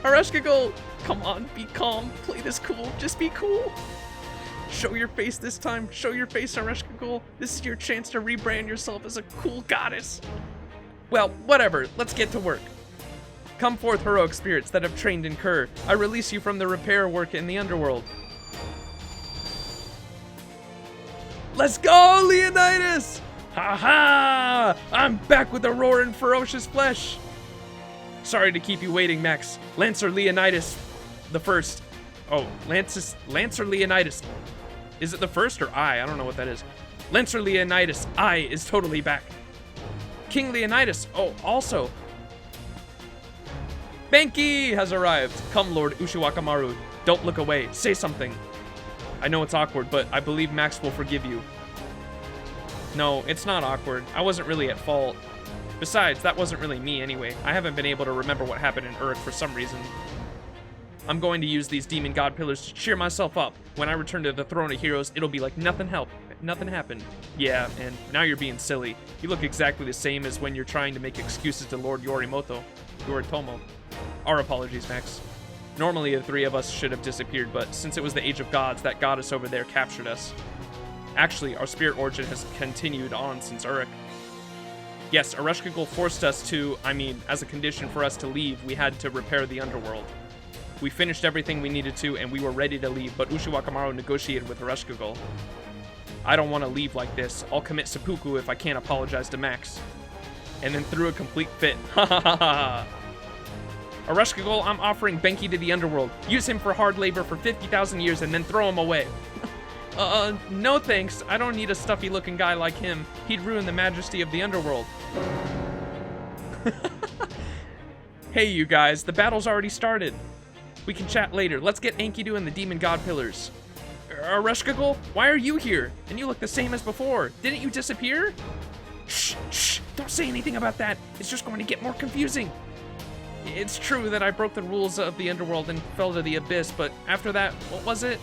Arushka goal. Come on, be calm. Play this cool. Just be cool. Show your face this time. Show your face, Arushka goal. This is your chance to rebrand yourself as a cool goddess. Well, whatever. Let's get to work. Come forth, heroic spirits that have trained in Kerr. I release you from the repair work in the underworld. Let's go, Leonidas! Ha ha! I'm back with a roaring ferocious flesh. Sorry to keep you waiting, Max. Lancer Leonidas the first. Oh, Lancer Leonidas. Is it the first or I? I don't know what that is. Lancer Leonidas I is totally back. King Leonidas, oh, also. Banky has arrived. Come, Lord Ushiwakamaru. Don't look away. Say something. I know it's awkward, but I believe Max will forgive you. No, it's not awkward. I wasn't really at fault. Besides, that wasn't really me anyway. I haven't been able to remember what happened in Uruk for some reason. I'm going to use these demon god pillars to cheer myself up. When I return to the Throne of Heroes, it'll be like nothing happened. Yeah, and now you're being silly. You look exactly the same as when you're trying to make excuses to Lord Yorimoto. Yoritomo. Our apologies, Max. Normally, the three of us should have disappeared, but since it was the Age of Gods, that goddess over there captured us. Actually, our spirit origin has continued on since Uruk. Yes, Ereshkigal forced us to, as a condition for us to leave, we had to repair the underworld. We finished everything we needed to, and we were ready to leave, but Ushiwakamaru negotiated with Ereshkigal. I don't want to leave like this. I'll commit seppuku if I can't apologize to Max. And then threw a complete fit. Ha ha ha ha. Ereshkigal, I'm offering Benki to the underworld. Use him for hard labor for 50,000 years and then throw him away. No thanks. I don't need a stuffy looking guy like him. He'd ruin the majesty of the underworld. Hey you guys, the battle's already started. We can chat later. Let's get Enkidu and the demon god pillars. Ereshkigal, why are you here? And you look the same as before. Didn't you disappear? Shh, shh, don't say anything about that. It's just going to get more confusing. It's true that I broke the rules of the underworld and fell to the abyss, but after that, what was it?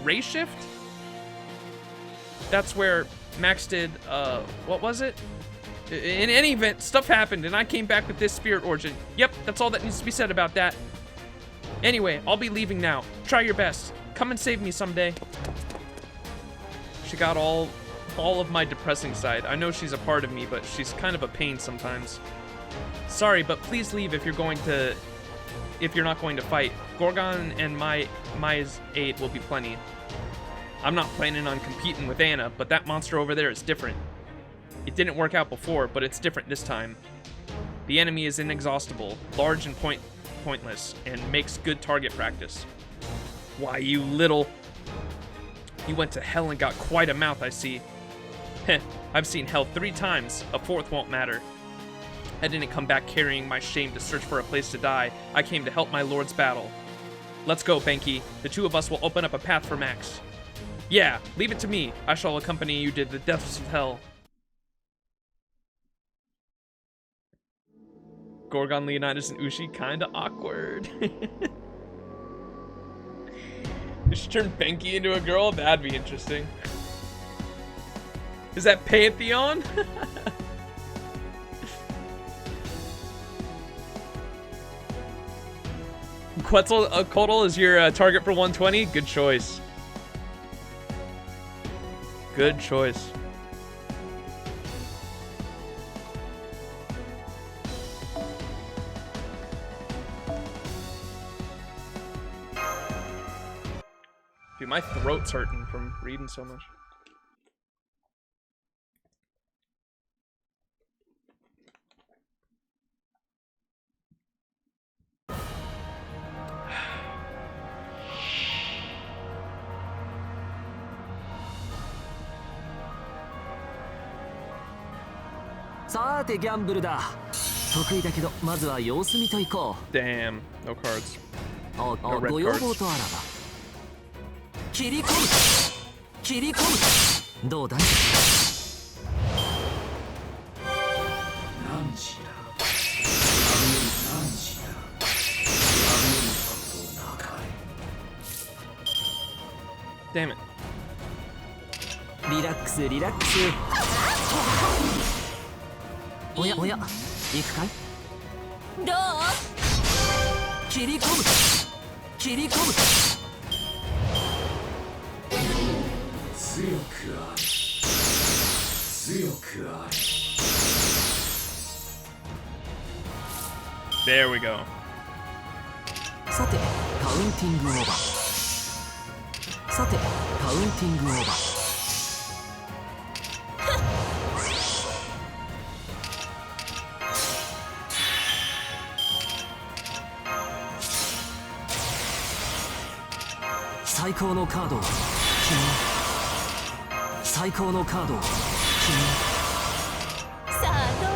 Ray shift? That's where Max did, what was it? In any event, stuff happened and I came back with this spirit origin. Yep, that's all that needs to be said about that. Anyway, I'll be leaving now. Try your best. Come and save me someday. She got all of my depressing side. I know she's a part of me, but she's kind of a pain sometimes. Sorry, but please leave if you're not going to fight. Gorgon and Mai's aid will be plenty. I'm not planning on competing with Anna, but that monster over there is different. It didn't work out before, but it's different this time. The enemy is inexhaustible, large and pointless, and makes good target practice. Why, you little... You went to hell and got quite a mouth, I see. Heh, I've seen hell 3 times. A 4th won't matter. I didn't come back carrying my shame to search for a place to die. I came to help my lord's battle. Let's go, Benki. The 2 of us will open up a path for Max. Yeah, leave it to me. I shall accompany you to the depths of hell. Gorgon, Leonidas, and Ushi, kinda awkward. You should turn Benki into a girl? That'd be interesting. Is that Pantheon? Quetzalcoatl is your target for 120? Good choice. Good choice. Dude, my throat's hurting from reading so much. Damn, no cards. No red cards. 切り込む切り込むどうだい何時だ何時だDamn it. リラックスリラックスおやおや行くかいどう切り込む切り込む強くあり強くあり There we go. さてカウンティングオーバーさてカウンティングオーバー最高のカードを君最高のカードを君さあどう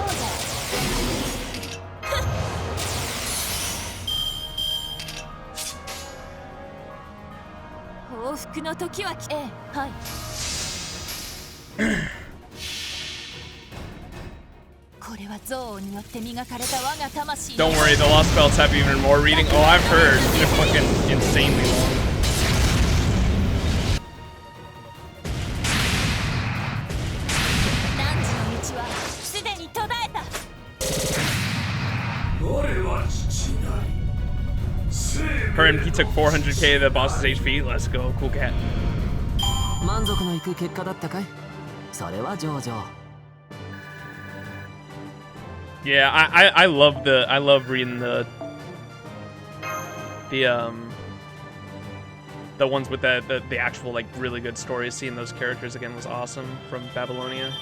だ報復の時はええはいこれは憎悪によって磨かれた我が魂 Don't worry, the Lost Belts have even more reading. Oh, I've heard. They're fucking insanely long. He took 400k of the boss's HP. Let's go, cool cat. 満足のいく結果だったかい？それは上々。 Yeah, I love reading the ones with the actual like really good stories. Seeing those characters again was awesome from Babylonia.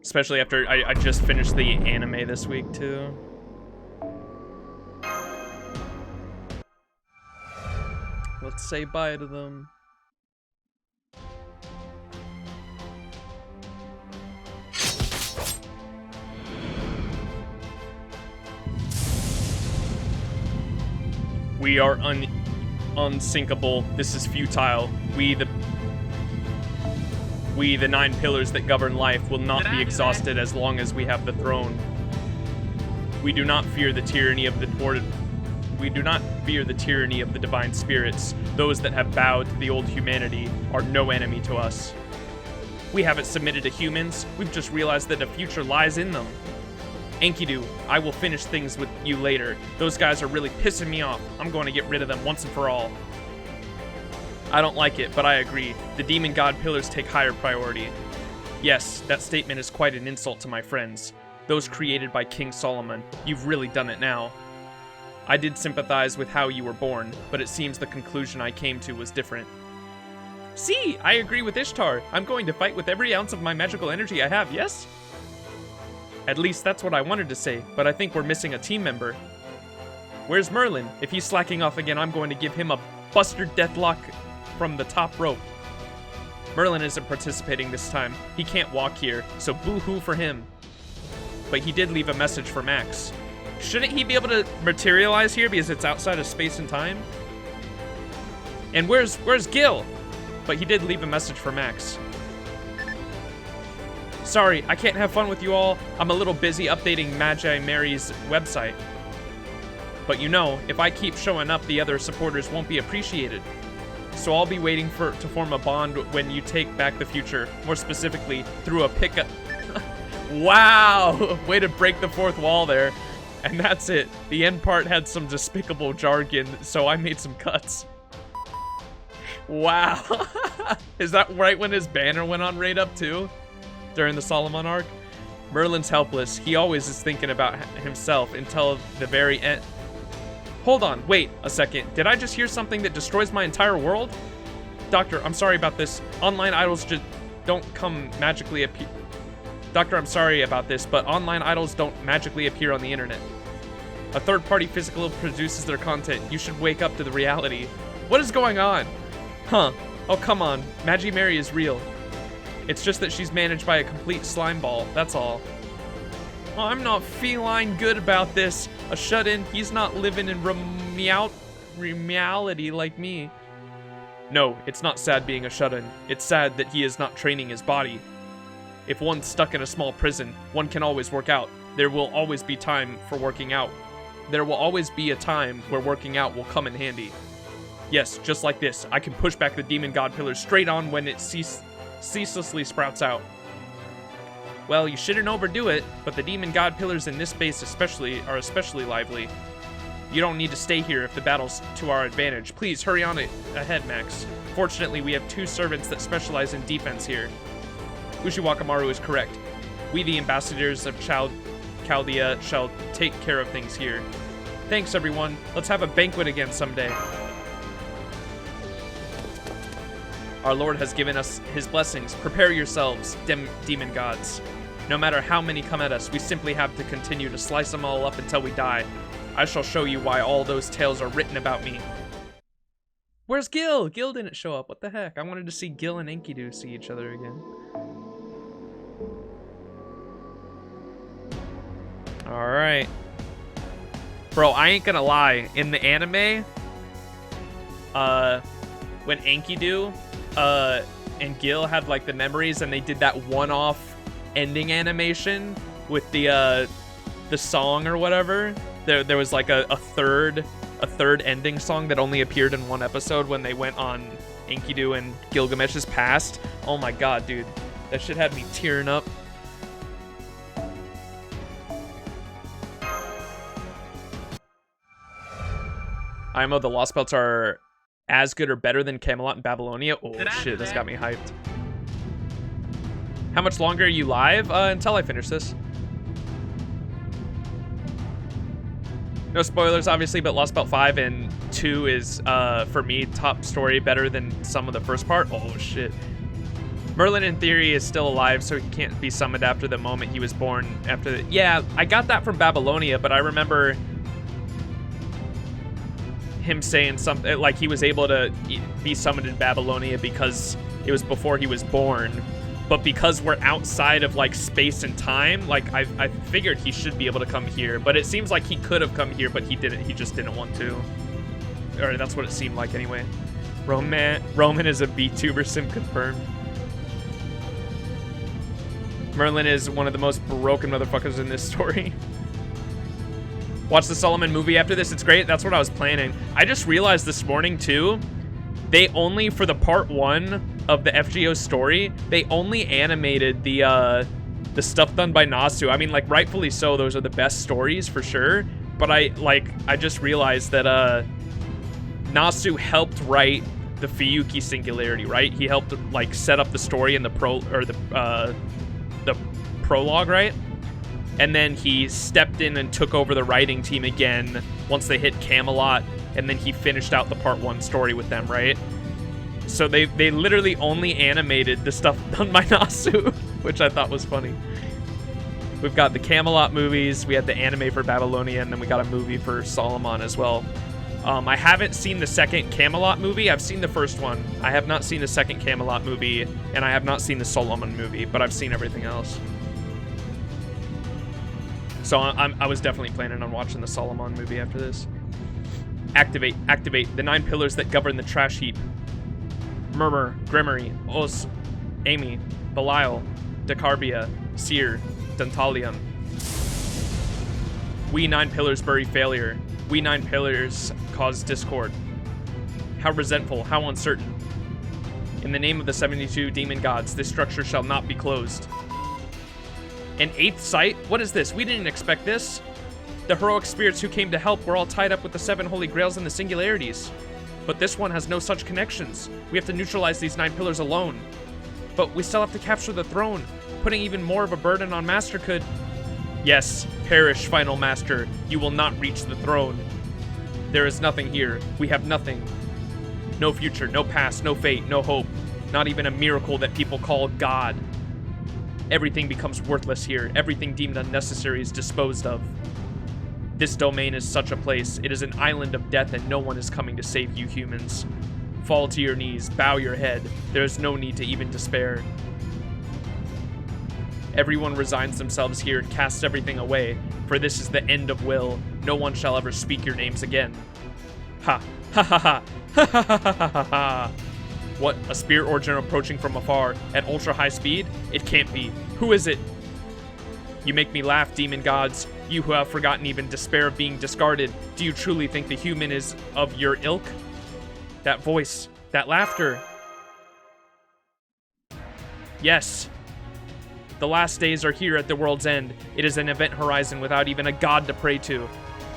Especially after I just finished the anime this week too. Let's say bye to them. We are unsinkable. This is futile. We the 9 pillars that govern life, will not be exhausted as long as we have the throne. We do not fear the tyranny of the divine spirits. Those that have bowed to the old humanity are no enemy to us. We haven't submitted to humans. We've just realized that a future lies in them. Enkidu, I will finish things with you later. Those guys are really pissing me off. I'm going to get rid of them once and for all. I don't like it, but I agree. The demon god pillars take higher priority. Yes, that statement is quite an insult to my friends. Those created by King Solomon. You've really done it now. I did sympathize with how you were born, but it seems the conclusion I came to was different. See, I agree with Ishtar. I'm going to fight with every ounce of my magical energy I have, yes? At least that's what I wanted to say, but I think we're missing a team member. Where's Merlin? If he's slacking off again, I'm going to give him a Buster Deathlock from the top rope. Merlin isn't participating this time. He can't walk here, so boo-hoo for him. But he did leave a message for Max. Shouldn't he be able to materialize here because it's outside of space and time? And where's Gil? But he did leave a message for Max. Sorry, I can't have fun with you all. I'm a little busy updating Magi Mary's website. But you know, if I keep showing up, the other supporters won't be appreciated. So I'll be waiting to form a bond when you take back the future. More specifically, through a pickup. Wow! Way to break the fourth wall there. And that's it. The end part had some despicable jargon, so I made some cuts. Wow. Is that right when his banner went on right up too? During the Solomon arc? Merlin's helpless. He always is thinking about himself until the very end. Hold on, wait a second. Did I just hear something that destroys my entire world? Doctor, I'm sorry about this. Online idols just don't come magically appear. Doctor, I'm sorry about this, but online idols don't magically appear on the internet. A third-party physical produces their content. You should wake up to the reality. What is going on? Huh. Oh, come on. Magi Mary is real. It's just that she's managed by a complete slime ball, that's all. Oh, I'm not feline good about this. A shut-in, he's not living in reality like me. No, it's not sad being a shut-in. It's sad that he is not training his body. If one's stuck in a small prison, one can always work out. There will always be time for working out. There will always be a time where working out will come in handy. Yes, just like this, I can push back the demon god pillars straight on when it ceaselessly sprouts out. Well, you shouldn't overdo it, but the demon god pillars in this base are especially lively. You don't need to stay here if the battle's to our advantage. Please hurry on ahead, Max. Fortunately, we have 2 servants that specialize in defense here. Ushiwakamaru is correct. We, the ambassadors of Chaldea, shall take care of things here. Thanks, everyone. Let's have a banquet again someday. Our Lord has given us his blessings. Prepare yourselves, demon gods. No matter how many come at us, we simply have to continue to slice them all up until we die. I shall show you why all those tales are written about me. Where's Gil? Gil didn't show up. What the heck? I wanted to see Gil and Enkidu see each other again. Alright. Bro, I ain't gonna lie. In the anime, when Enkidu and Gil had like the memories and they did that one-off ending animation with the song or whatever, there was like a third ending song that only appeared in one episode when they went on Enkidu and Gilgamesh's past. Oh my god, dude. That shit had me tearing up. IMO, the Lost Belts are as good or better than Camelot and Babylonia. Oh shit, this got me hyped. How much longer are you live? Until I finish this. No spoilers, obviously, but Lost Belt 5 and 2 is, for me, top story, better than some of the first part. Oh, shit. Merlin, in theory, is still alive, so he can't be summoned after the moment he was born. After the... Yeah, I got that from Babylonia, but I remember him saying something, like he was able to be summoned in Babylonia because it was before he was born. But because we're outside of, like, space and time, like, I figured he should be able to come here. But it seems like he could have come here, but he didn't. He just didn't want to. Or that's what it seemed like anyway. Roman is a VTuber sim confirmed. Merlin is one of the most broken motherfuckers in this story. Watch the Solomon movie after this. It's great. That's what I was planning. I just realized this morning, too, they only, for the part 1 of the FGO story, they only animated the stuff done by Nasu. I mean, like, rightfully so, those are the best stories for sure. But I just realized that Nasu helped write the Fiyuki Singularity, right? He helped, like, set up the story in the prologue, right? And then he stepped in and took over the writing team again once they hit Camelot, and then he finished out the part 1 story with them, right? So they literally only animated the stuff done by Nasu, which I thought was funny. We've got the Camelot movies, we had the anime for Babylonia, and then we got a movie for Solomon as well. I haven't seen the second Camelot movie. I've seen the first one. I have not seen the second Camelot movie, and I have not seen the Solomon movie, but I've seen everything else. So I was definitely planning on watching the Solomon movie after this. Activate the 9 pillars that govern the trash heap. Murmur, Grimmery, Os, Amy, Belial, Decarbia, Seer, Dantalion. We 9 pillars bury failure. We 9 pillars cause discord. How resentful, how uncertain. In the name of the 72 demon gods, this structure shall not be closed. An 8th sight? What is this? We didn't expect this. The heroic spirits who came to help were all tied up with the 7 holy grails and the singularities. But this one has no such connections. We have to neutralize these 9 pillars alone. But we still have to capture the throne. Putting even more of a burden on Master could... Yes, perish, final Master. You will not reach the throne. There is nothing here. We have nothing. No future, no past, no fate, no hope. Not even a miracle that people call God. Everything becomes worthless here. Everything deemed unnecessary is disposed of. This domain is such a place. It is an island of death and no one is coming to save you humans. Fall to your knees, bow your head. There is no need to even despair. Everyone resigns themselves here and casts everything away, for this is the end of will. No one shall ever speak your names again. Ha, ha ha ha, ha ha ha ha ha ha. What, a spirit origin approaching from afar at ultra high speed? It can't be. Who is it? You make me laugh, demon gods. You who have forgotten even despair of being discarded. Do you truly think the human is of your ilk? That voice, that laughter. Yes. The last days are here at the world's end. It is an event horizon without even a god to pray to.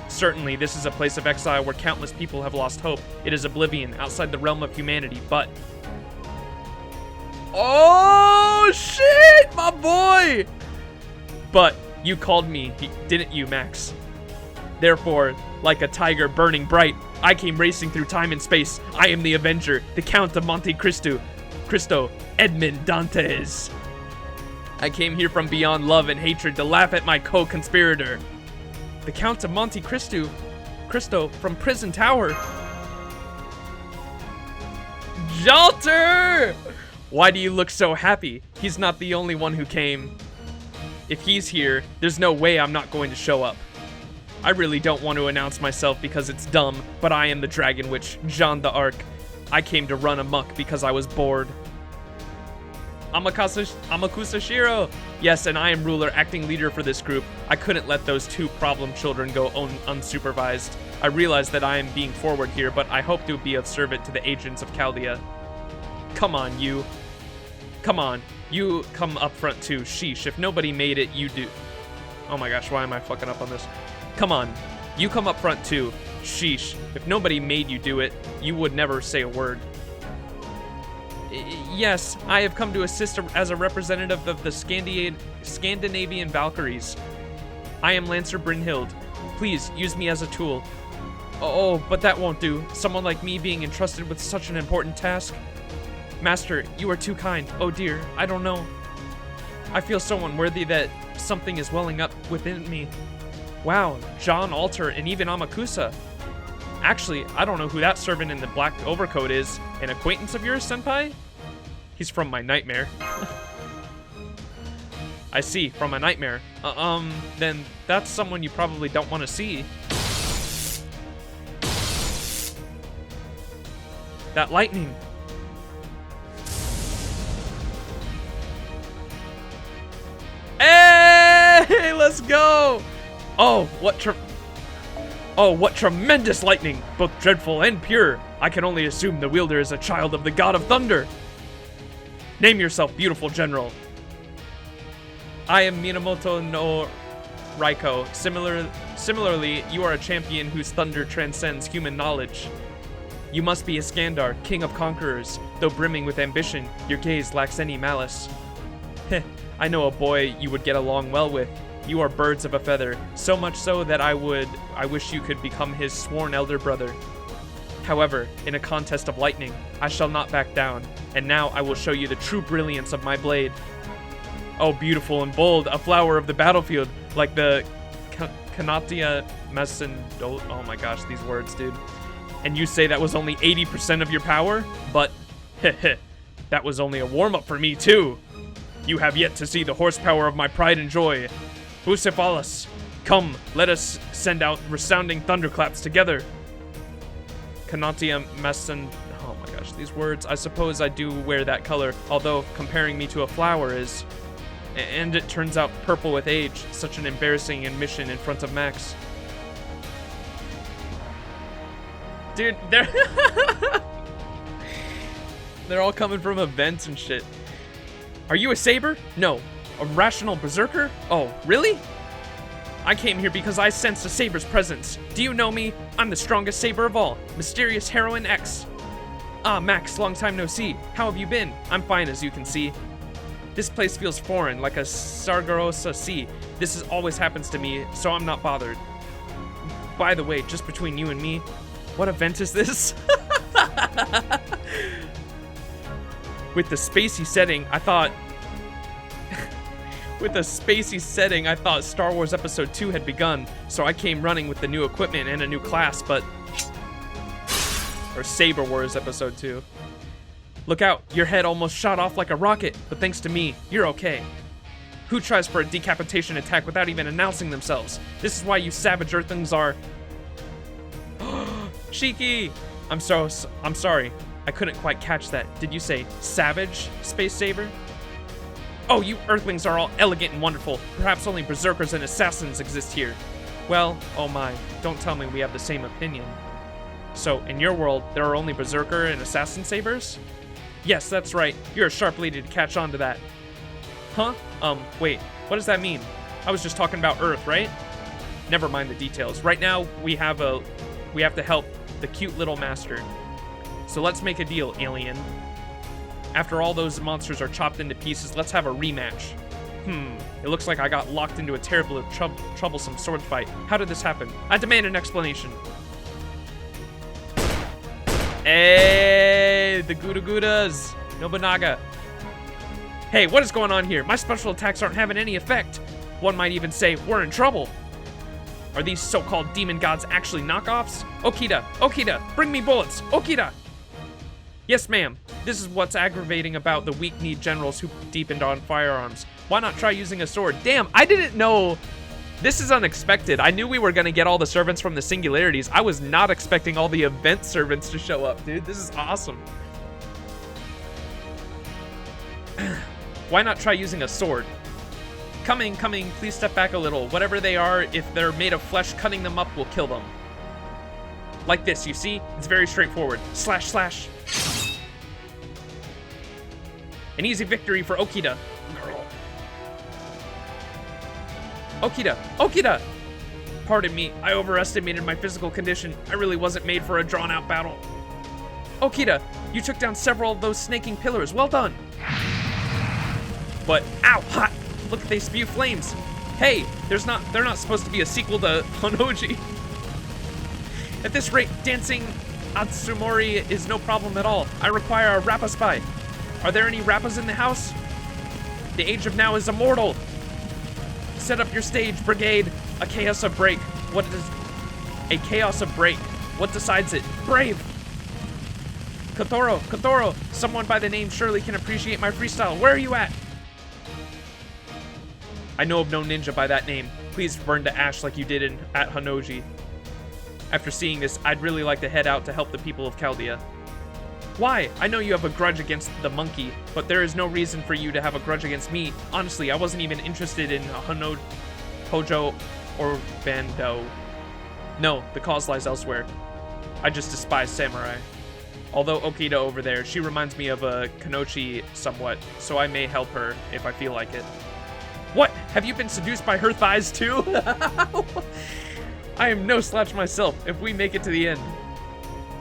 Certainly, this is a place of exile where countless people have lost hope. It is oblivion, outside the realm of humanity, but... Oh, shit, my boy! But you called me, didn't you, Max? Therefore, like a tiger burning bright, I came racing through time and space. I am the Avenger, the Count of Monte Cristo, Edmond Dantes. I came here from beyond love and hatred to laugh at my co-conspirator. The Count of Monte Cristo from Prison Tower. Jalter! Why do you look so happy? He's not the only one who came. If he's here, there's no way I'm not going to show up. I really don't want to announce myself because it's dumb, but I am the Dragon Witch, Jeanne d'Arc. I came to run amok because I was bored. Amakusashiro! Yes, and I am ruler, acting leader for this group. I couldn't let those 2 problem children go unsupervised. I realize that I am being forward here, but I hope to be of service to the agents of Chaldea. Come on, you. Come on. You come up front too. Sheesh, if nobody made it, you do. Oh my gosh, why am I fucking up on this? Come on. You come up front too. Sheesh, if nobody made you do it, you would never say a word. Yes, I have come to assist as a representative of the Scandinavian Valkyries. I am Lancer Brynhild. Please, use me as a tool. Oh, but that won't do. Someone like me being entrusted with such an important task. Master, you are too kind. Oh dear, I don't know. I feel so unworthy that something is welling up within me. Wow, John Alter and even Amakusa. Actually, I don't know who that servant in the black overcoat is. An acquaintance of yours, senpai? He's from my nightmare. I see, from a nightmare. Then that's someone you probably don't want to see. That lightning. Hey, let's go! Oh, what tremendous lightning, both dreadful and pure. I can only assume the wielder is a child of the god of thunder. Name yourself, beautiful general. I am Minamoto no Raiko. Similarly, you are a champion whose thunder transcends human knowledge. You must be Iskandar, king of conquerors. Though brimming with ambition, your gaze lacks any malice. Heh, I know a boy you would get along well with. You are birds of a feather, so much so that I wish you could become his sworn elder brother. However, in a contest of lightning, I shall not back down, and now I will show you the true brilliance of my blade. Oh, beautiful and bold, a flower of the battlefield, like the Kanatia Mesendol. Oh my gosh, these words, dude. And you say that was only 80% of your power? But, heh, that was only a warm-up for me too. You have yet to see the horsepower of my pride and joy. Bucephalus, come, let us send out resounding thunderclaps together. Kanatia Mesend. Oh my gosh, these words. I suppose I do wear that color, although comparing me to a flower is. And it turns out purple with age. Such an embarrassing admission in front of Max. Dude, they're all coming from events and shit. Are you a saber? No. A rational berserker? Oh, really? I came here because I sensed a saber's presence. Do you know me? I'm the strongest saber of all. Mysterious Heroine X. Ah, Max, long time no see. How have you been? I'm fine, as you can see. This place feels foreign, like a Sargarosa sea. This always happens to me, so I'm not bothered. By the way, just between you and me, what event is this? With the spacey setting, I thought Star Wars Episode 2 had begun, so I came running with the new equipment and a new class, but... Or Saber Wars Episode 2. Look out, your head almost shot off like a rocket, but thanks to me, you're okay. Who tries for a decapitation attack without even announcing themselves? This is why you savage earthlings are... Shiki! I'm sorry. I couldn't quite catch that. Did you say savage, Space Saber? Oh, you earthlings are all elegant and wonderful. Perhaps only berserkers and assassins exist here. Well, oh my, don't tell me we have the same opinion. So, in your world, there are only berserker and assassin sabers? Yes, that's right. You're a sharp lady to catch on to that. Huh? Wait, what does that mean? I was just talking about Earth, right? Never mind the details. Right now, we have to help the cute little master. So let's make a deal, alien. After all those monsters are chopped into pieces, let's have a rematch. It looks like I got locked into a terrible, troublesome sword fight. How did this happen? I demand an explanation. Hey, the Guda-Gudas. Nobunaga. Hey, what is going on here? My special attacks aren't having any effect. One might even say we're in trouble. Are these so-called demon gods actually knockoffs? Okita, bring me bullets. Okita. Yes, ma'am. This is what's aggravating about the weak-kneed generals who deepened on firearms. Why not try using a sword? Damn, I didn't know. This is unexpected. I knew we were going to get all the servants from the singularities. I was not expecting all the event servants to show up, dude. This is awesome. Why not try using a sword? Coming. Please step back a little. Whatever they are, if they're made of flesh, cutting them up will kill them. Like this, you see? It's very straightforward. Slash. An easy victory for Okita. Okita! Pardon me, I overestimated my physical condition. I really wasn't made for a drawn-out battle. Okita, you took down several of those snaking pillars. Well done. But, ow, hot. Look, they spew flames. Hey, they're not supposed to be a sequel to Honoji. At this rate, dancing Atsumori is no problem at all. I require a Rappa spy. Are there any Rappas in the house? The age of now is immortal. Set up your stage, brigade. A chaos of break. What is a chaos of break? What decides it? Brave. Kotoro, someone by the name Shirley can appreciate my freestyle. Where are you at? I know of no ninja by that name. Please burn to ash like you did at Hanoji. After seeing this, I'd really like to head out to help the people of Chaldea. Why? I know you have a grudge against the monkey, but there is no reason for you to have a grudge against me. Honestly, I wasn't even interested in Hojo or Bando. No, the cause lies elsewhere. I just despise samurai. Although Okita over there, she reminds me of a Kanochi somewhat, so I may help her if I feel like it. What? Have you been seduced by her thighs too? I am no slouch myself if we make it to the end.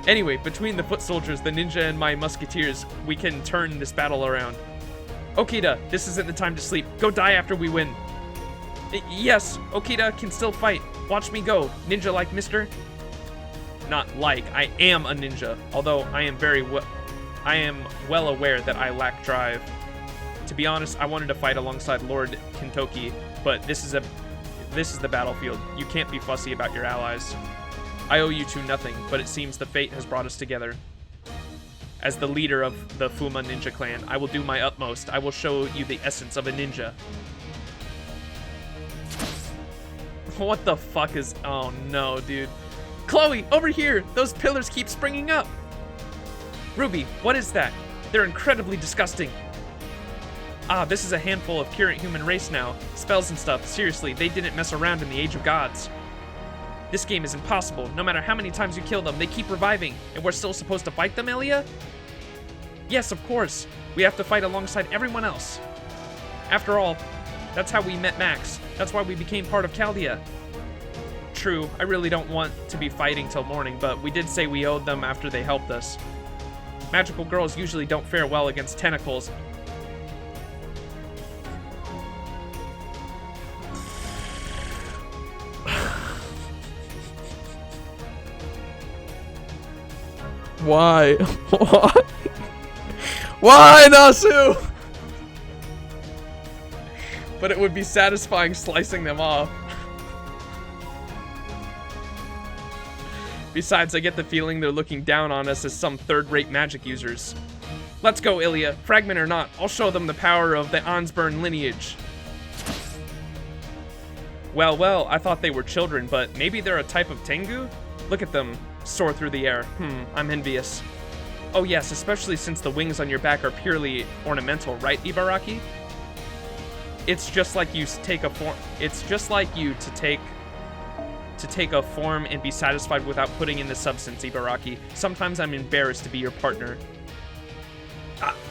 Anyway, between the foot soldiers, the ninja, and my musketeers, we can turn this battle around. Okita, this isn't the time to sleep. Go die after we win. Yes, Okita can still fight. Watch me go, ninja-like mister. Not like, I am a ninja, although I am well aware that I lack drive. To be honest, I wanted to fight alongside Lord Kintoki, but this is the battlefield. You can't be fussy about your allies. I owe you two nothing, but it seems the fate has brought us together. As the leader of the Fuma Ninja Clan, I will do my utmost. I will show you the essence of a ninja. What the fuck is... Oh no, dude. Chloe, over here! Those pillars keep springing up! Ruby, what is that? They're incredibly disgusting. Ah, this is a handful of current human race now. Spells and stuff. Seriously, they didn't mess around in the Age of Gods. This game is impossible. No matter how many times you kill them, they keep reviving. And we're still supposed to fight them, Elia? Yes, of course. We have to fight alongside everyone else. After all, that's how we met Max. That's why we became part of Chaldea. True, I really don't want to be fighting till morning, but we did say we owed them after they helped us. Magical girls usually don't fare well against tentacles. Why? Why? Why, Nasu? But it would be satisfying slicing them off. Besides, I get the feeling they're looking down on us as some third-rate magic users. Let's go, Ilya. Fragment or not, I'll show them the power of the Ansburn lineage. Well, I thought they were children, but maybe they're a type of Tengu? Look at them, soar through the air. I'm envious. Oh yes, especially since the wings on your back are purely ornamental, right, Ibaraki? It's just like you take a form. It's just like you to take a form and be satisfied without putting in the substance, Ibaraki. Sometimes I'm embarrassed to be your partner.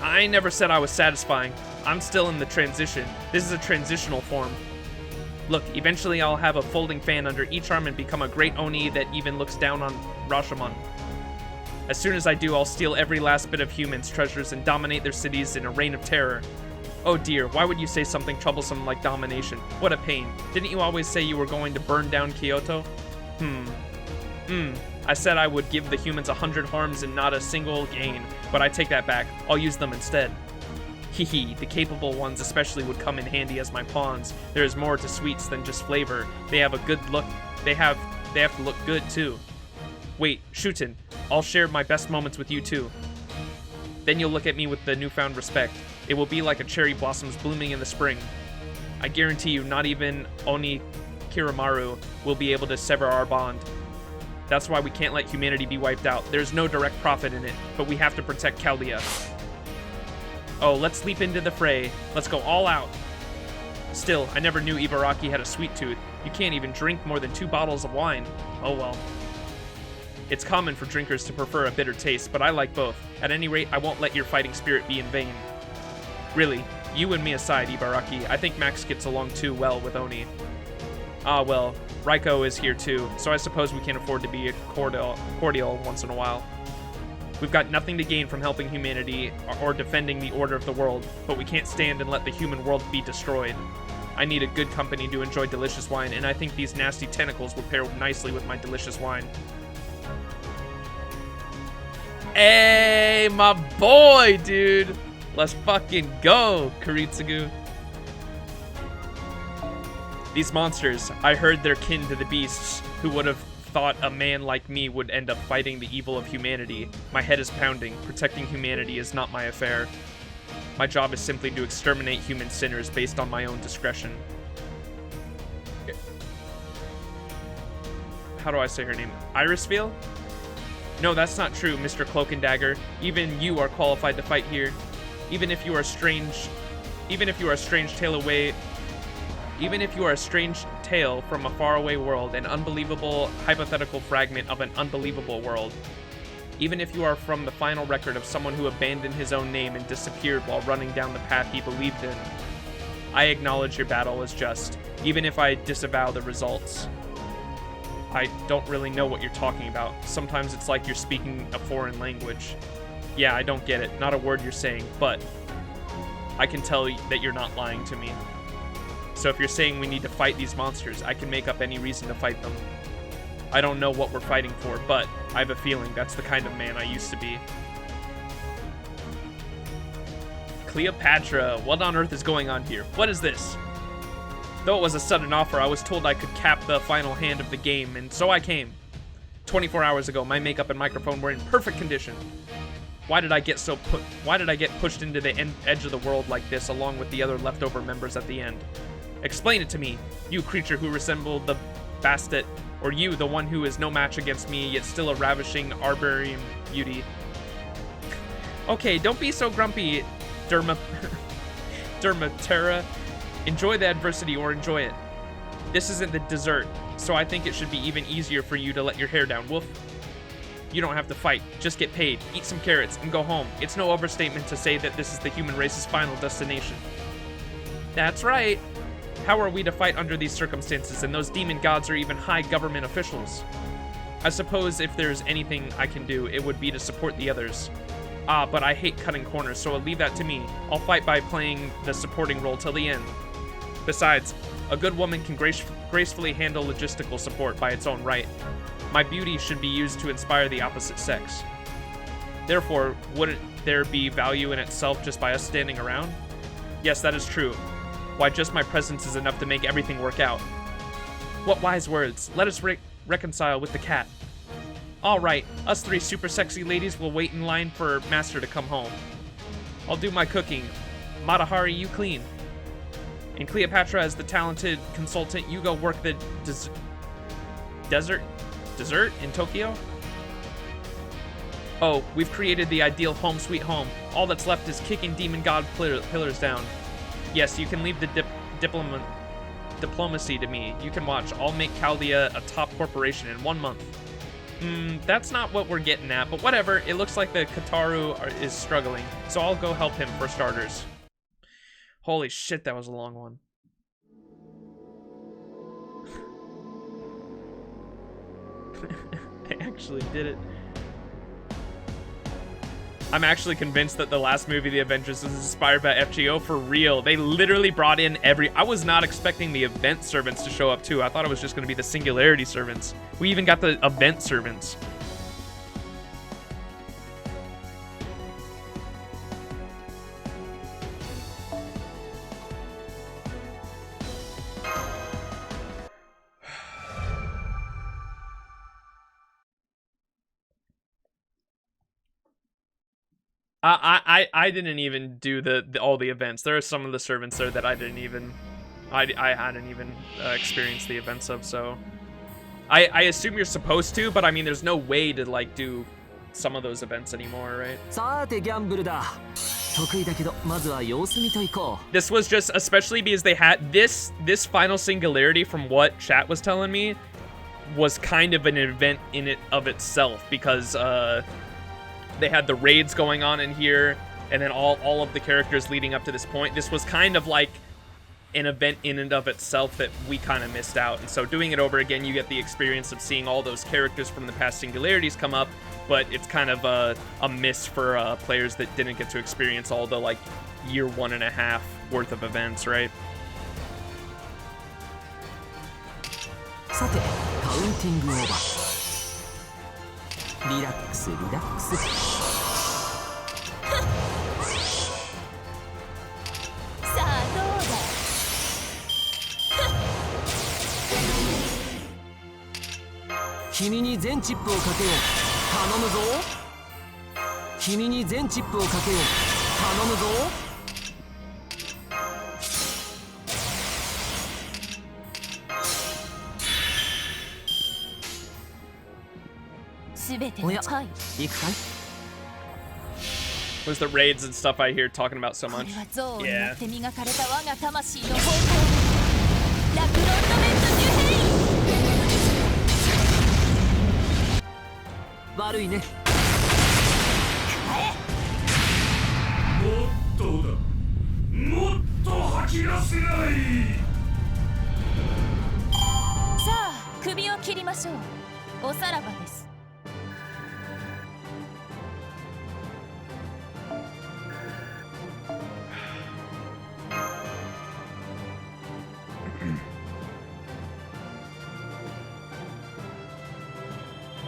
I never said I was satisfying. I'm still in the transition. This is a transitional form. Look, eventually I'll have a folding fan under each arm and become a great Oni that even looks down on Rashomon. As soon as I do, I'll steal every last bit of humans' treasures and dominate their cities in a reign of terror. Oh dear, why would you say something troublesome like domination? What a pain. Didn't you always say you were going to burn down Kyoto? I said I would give the humans 100 harms and not a single gain, but I take that back. I'll use them instead. Hehe, the capable ones especially would come in handy as my pawns. There is more to sweets than just flavor. They have a good look. They have to look good too. Wait, Shuten, I'll share my best moments with you too. Then you'll look at me with the newfound respect. It will be like a cherry blossoms blooming in the spring. I guarantee you not even Oni Kiramaru will be able to sever our bond. That's why we can't let humanity be wiped out. There's no direct profit in it, but we have to protect Chaldea. Oh, let's leap into the fray. Let's go all out. Still, I never knew Ibaraki had a sweet tooth. You can't even drink more than 2 bottles of wine. Oh well. It's common for drinkers to prefer a bitter taste, but I like both. At any rate, I won't let your fighting spirit be in vain. Really, you and me aside, Ibaraki, I think Max gets along too well with Oni. Ah, well, Raiko is here too, so I suppose we can't afford to be cordial once in a while. We've got nothing to gain from helping humanity or defending the order of the world, but we can't stand and let the human world be destroyed. I need a good company to enjoy delicious wine, and I think these nasty tentacles would pair nicely with my delicious wine. Hey, my boy, dude! Let's fucking go, Kuritsugu. These monsters, I heard they're kin to the beasts. Who would have thought a man like me would end up fighting the evil of humanity? My head is pounding. Protecting humanity is not my affair. My job is simply to exterminate human sinners based on my own discretion. How do I say her name? Irisville? No, that's not true, Mr. Cloak and Dagger. Even you are qualified to fight here. Even if you are a strange tale from a faraway world, an unbelievable hypothetical fragment of an unbelievable world. Even if you are from the final record of someone who abandoned his own name and disappeared while running down the path he believed in. I acknowledge your battle is just, even if I disavow the results. I don't really know what you're talking about. Sometimes it's like you're speaking a foreign language. Yeah, I don't get it. Not a word you're saying, but I can tell that you're not lying to me. So if you're saying we need to fight these monsters, I can make up any reason to fight them. I don't know what we're fighting for, but I have a feeling that's the kind of man I used to be. Cleopatra, what on earth is going on here? What is this? Though it was a sudden offer, I was told I could cap the final hand of the game, and so I came. 24 hours ago, my makeup and microphone were in perfect condition. Why did I get pushed into the edge of the world like this, along with the other leftover members at the end? Explain it to me, you creature who resembled the Bastet, or you, the one who is no match against me, yet still a ravishing Arborian beauty. Okay, don't be so grumpy, Dermatera. Enjoy the adversity or enjoy it. This isn't the dessert, so I think it should be even easier for you to let your hair down, woof. You don't have to fight, just get paid, eat some carrots, and go home. It's no overstatement to say that this is the human race's final destination. That's right. How are we to fight under these circumstances, and those demon gods are even high government officials? I suppose if there's anything I can do, it would be to support the others. Ah, but I hate cutting corners, so I'll leave that to me. I'll fight by playing the supporting role till the end. Besides, a good woman can gracefully handle logistical support by its own right. My beauty should be used to inspire the opposite sex. Therefore, wouldn't there be value in itself just by us standing around? Yes, that is true. Why, just my presence is enough to make everything work out. What wise words. Let us reconcile with the cat. Alright, us three super sexy ladies will wait in line for Master to come home. I'll do my cooking. Matahari, you clean. And Cleopatra, as the talented consultant, you go work the dessert in Tokyo? Oh, we've created the ideal home sweet home. All that's left is kicking demon god pillars down. Yes, you can leave the diplomacy to me. You can watch. I'll make Chaldea a top corporation in 1 month. That's not what we're getting at, but whatever. It looks like the Kataru is struggling, so I'll go help him for starters. Holy shit, that was a long one. They actually did it. I'm actually convinced that the last movie, The Avengers, was inspired by FGO for real. They literally brought in I was not expecting the event servants to show up too. I thought it was just going to be the Singularity servants. We even got the event servants. I didn't even do all the events. There are some of the servants there that I hadn't even experienced the events of, so I assume you're supposed to, but I mean there's no way to like do some of those events anymore, right? This was just, especially because they had this final singularity, from what chat was telling me, was kind of an event in it of itself, because they had the raids going on in here, and then all of the characters leading up to this point. This was kind of like an event in and of itself that we kind of missed out. And so doing it over again, you get the experience of seeing all those characters from the past singularities come up, but it's kind of a miss for players that didn't get to experience all the, like, year 1.5 worth of events, right? さてカウンティングオーバーリラックスリラックスさあどうだ君に全チップをかけよう頼むぞ君に全チップをかけよう頼むぞすべておやのはい行くかい Was the raids and stuff I hear talking about so こ much. れは憎悪によ Yeah. って磨かれた我が魂の方向ラクロンドメントデュヘイ悪いねもっとだもっと吐き出せないさあ首を切りましょうおさらばです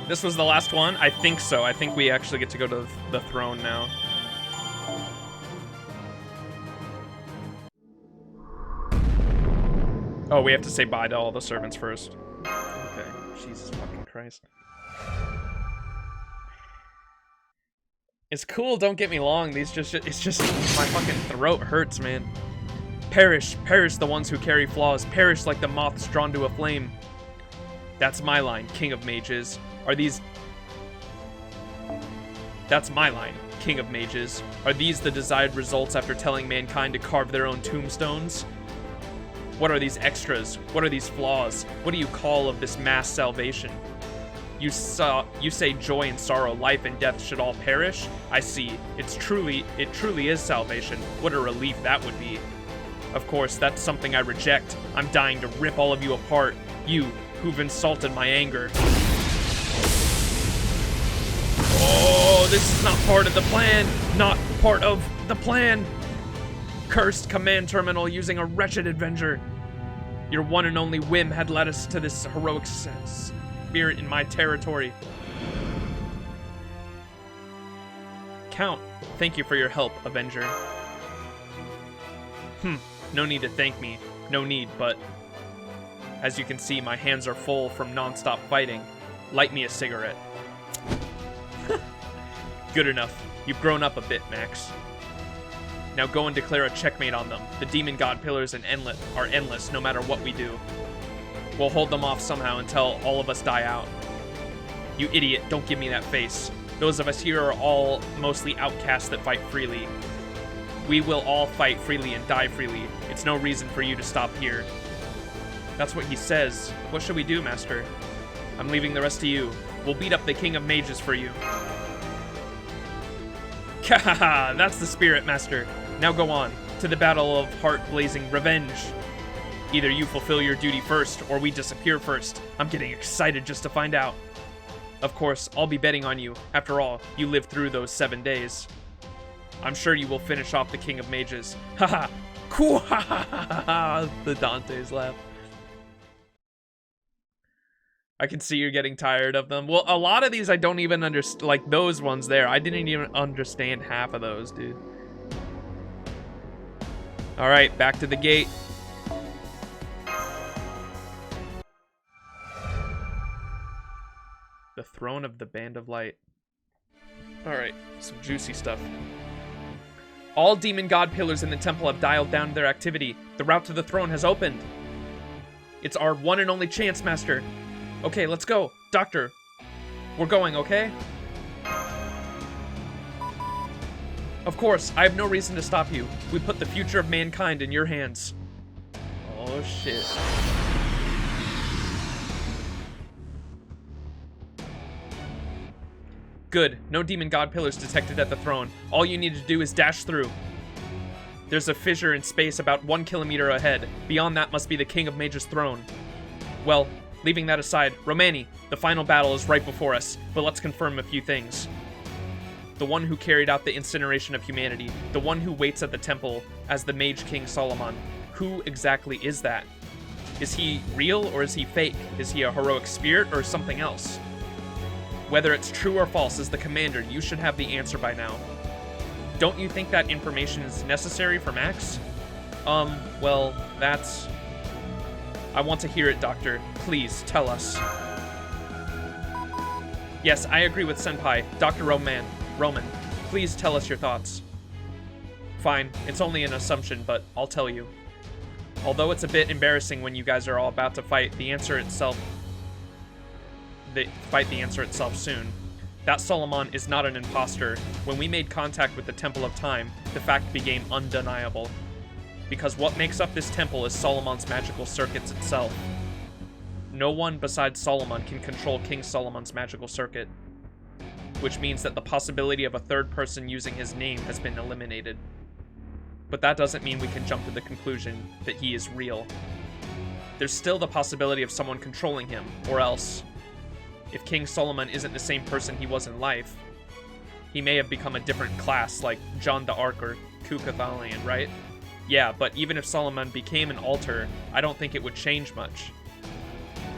This was the last one? I think so. I think we actually get to go to the throne now. Oh, we have to say bye to all the servants first. Okay. Jesus fucking Christ. It's cool, don't get me wrong. It's just my fucking throat hurts, man. Perish, perish the ones who carry flaws. Perish like the moths drawn to a flame. That's my line, King of Mages. Are these... That's my line, King of Mages. Are these the desired results after telling mankind to carve their own tombstones? What are these extras? What are these flaws? What do you call of this mass salvation? You say joy and sorrow, life and death should all perish? I see. It truly is salvation. What a relief that would be. Of course, that's something I reject. I'm dying to rip all of you apart. You, who've insulted my anger. Oh, this is not part of the plan. Not part of the plan. Cursed command terminal using a wretched avenger. Your one and only whim had led us to this heroic spirit in my territory. Count, thank you for your help, Avenger. No need to thank me. No need, but... As you can see, my hands are full from non-stop fighting. Light me a cigarette. Good enough. You've grown up a bit, Max. Now go and declare a checkmate on them. The demon god pillars are endless no matter what we do. We'll hold them off somehow until all of us die out. You idiot, don't give me that face. Those of us here are all mostly outcasts that fight freely. We will all fight freely and die freely. It's no reason for you to stop here. That's what he says. What should we do, Master? I'm leaving the rest to you. We'll beat up the King of Mages for you. Kahaha, that's the spirit, Master. Now go on, to the battle of heart-blazing revenge. Either you fulfill your duty first, or we disappear first. I'm getting excited just to find out. Of course, I'll be betting on you. After all, you lived through those 7 days. I'm sure you will finish off the King of Mages. Haha, cool, ha ha ha ha, the Dante's laugh. I can see you're getting tired of them. Well, a lot of these I don't even understand. Like those ones there, I didn't even understand half of those, dude. All right, back to the gate. The throne of the Band of Light. All right, some juicy stuff. All demon god pillars in the temple have dialed down their activity. The route to the throne has opened. It's our one and only chance, Master. Okay, let's go. Doctor, we're going, okay? Of course, I have no reason to stop you. We put the future of mankind in your hands. Oh, shit. Good. No demon god pillars detected at the throne. All you need to do is dash through. There's a fissure in space about 1 kilometer ahead. Beyond that must be the King of Mage's throne. Well, leaving that aside, Romani, the final battle is right before us, but let's confirm a few things. The one who carried out the incineration of humanity, the one who waits at the temple as the Mage King Solomon. Who exactly is that? Is he real or is he fake? Is he a heroic spirit or something else? Whether it's true or false, as the commander, you should have the answer by now. Don't you think that information is necessary for Max? Well, that's... I want to hear it, Doctor. Please, tell us. Yes, I agree with Senpai. Dr. Roman, please tell us your thoughts. Fine, it's only an assumption, but I'll tell you. Although it's a bit embarrassing when you guys are all about to fight the answer itself soon. That Solomon is not an imposter. When we made contact with the Temple of Time, the fact became undeniable. Because what makes up this temple is Solomon's magical circuits itself. No one besides Solomon can control King Solomon's magical circuit, which means that the possibility of a third person using his name has been eliminated. But that doesn't mean we can jump to the conclusion that he is real. There's still the possibility of someone controlling him, or else, if King Solomon isn't the same person he was in life, he may have become a different class, like John the Ark or Kukathalion, right? Yeah, but even if Solomon became an alter, I don't think it would change much.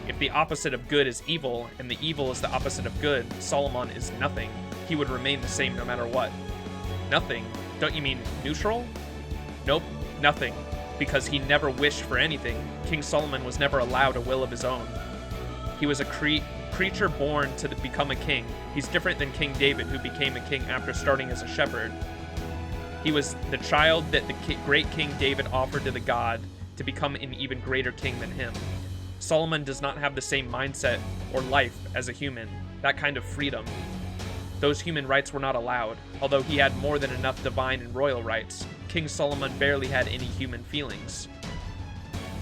If the opposite of good is evil, and the evil is the opposite of good, Solomon is nothing. He would remain the same no matter what. Nothing? Don't you mean neutral? Nope, nothing. Because he never wished for anything. King Solomon was never allowed a will of his own. He was a creature born to become a king. He's different than King David, who became a king after starting as a shepherd. He was the child that the great King David offered to the god to become an even greater king than him. Solomon does not have the same mindset or life as a human, that kind of freedom. Those human rights were not allowed. Although he had more than enough divine and royal rights, King Solomon barely had any human feelings.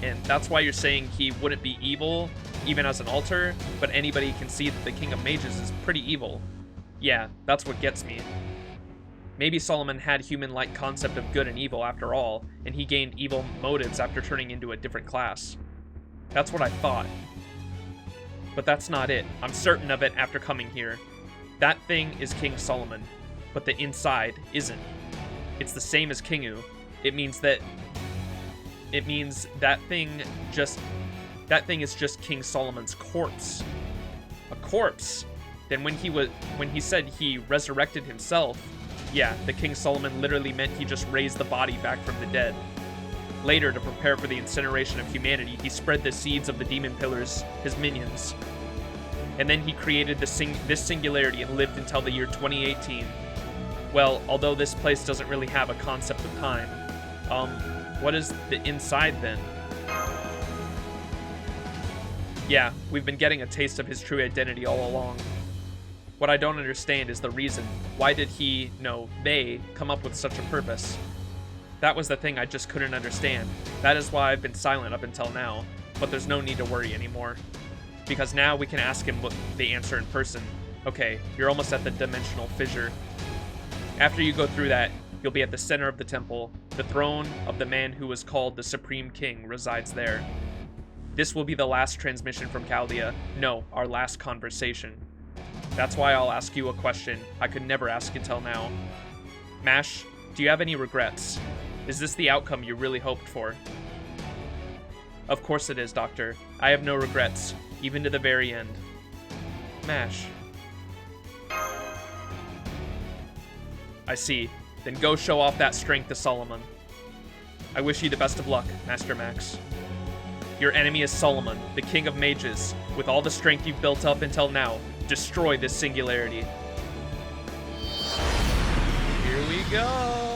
And that's why you're saying he wouldn't be evil, even as an alter, but anybody can see that the King of Mages is pretty evil. Yeah, that's what gets me. Maybe Solomon had human-like concept of good and evil after all, and he gained evil motives after turning into a different class. That's what I thought. But that's not it. I'm certain of it after coming here. That thing is King Solomon, but the inside isn't. It's the same as Kingu. It means that thing is just King Solomon's corpse. A corpse. Then when he said he resurrected himself, yeah, the King Solomon literally meant he just raised the body back from the dead. Later, to prepare for the incineration of humanity, he spread the seeds of the demon pillars, his minions. And then he created this singularity and lived until the year 2018. Well, although this place doesn't really have a concept of time. What is the inside then? Yeah, we've been getting a taste of his true identity all along. What I don't understand is the reason. Why did they come up with such a purpose? That was the thing I just couldn't understand. That is why I've been silent up until now, but there's no need to worry anymore. Because now we can ask him the answer in person. Okay, you're almost at the dimensional fissure. After you go through that, you'll be at the center of the temple. The throne of the man who was called the Supreme King resides there. This will be the last transmission from Chaldea. No, our last conversation. That's why I'll ask you a question I could never ask until now. Mash, do you have any regrets? Is this the outcome you really hoped for? Of course it is, Doctor. I have no regrets, even to the very end. Mash. I see. Then go show off that strength to Solomon. I wish you the best of luck, Master Max. Your enemy is Solomon, the King of Mages. With all the strength you've built up until now, destroy this singularity. Here we go!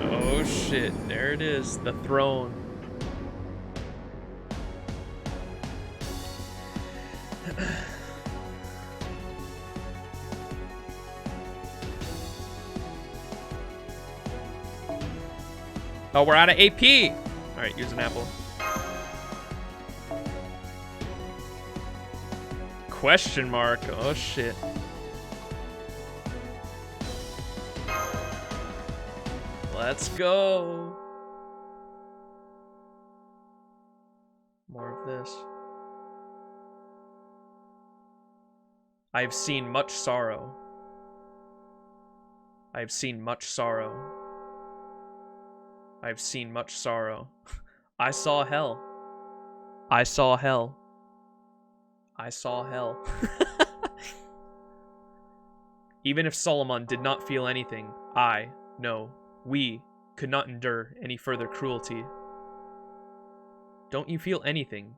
Oh shit, there it is, the throne. Oh, we're out of AP! Alright, use an apple. Question mark. Oh shit. Let's go. More of this. I've seen much sorrow. I've seen much sorrow. I've seen much sorrow. I saw hell. I saw hell. I saw hell. Even if Solomon did not feel anything, we could not endure any further cruelty. Don't you feel anything?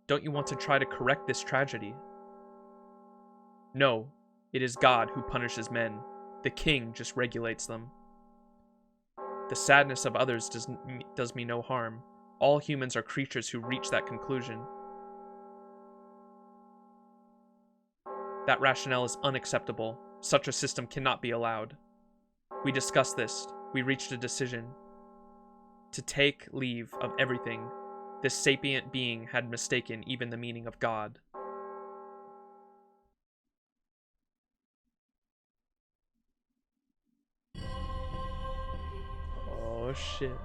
Don't you want to try to correct this tragedy? No, it is God who punishes men. The king just regulates them. The sadness of others does me no harm. All humans are creatures who reach that conclusion. That rationale is unacceptable. Such a system cannot be allowed. We discussed this. We reached a decision. To take leave of everything, this sapient being had mistaken even the meaning of God. Oh shit.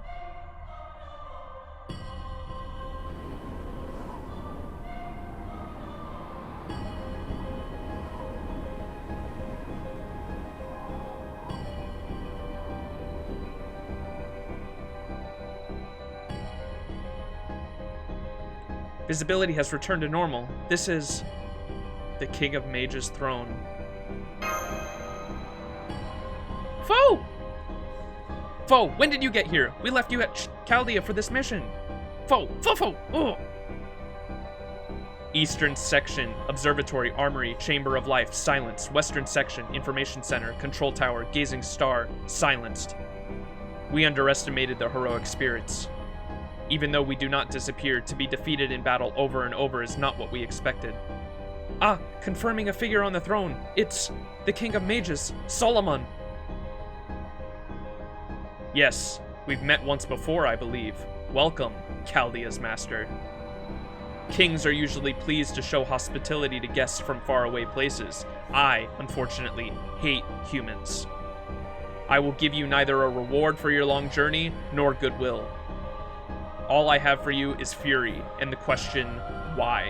Visibility has returned to normal. This is the King of Mages' throne. Foe! Foe, when did you get here? We left you at Chaldea for this mission. Foe! Oh! Eastern Section, Observatory, Armory, Chamber of Life, silenced. Western Section, Information Center, Control Tower, Gazing Star, silenced. We underestimated their heroic spirits. Even though we do not disappear, to be defeated in battle over and over is not what we expected. Ah, confirming a figure on the throne. It's the King of Mages, Solomon. Yes, we've met once before, I believe. Welcome, Chaldea's master. Kings are usually pleased to show hospitality to guests from faraway places. I, unfortunately, hate humans. I will give you neither a reward for your long journey, nor goodwill. All I have for you is fury, and the question, why?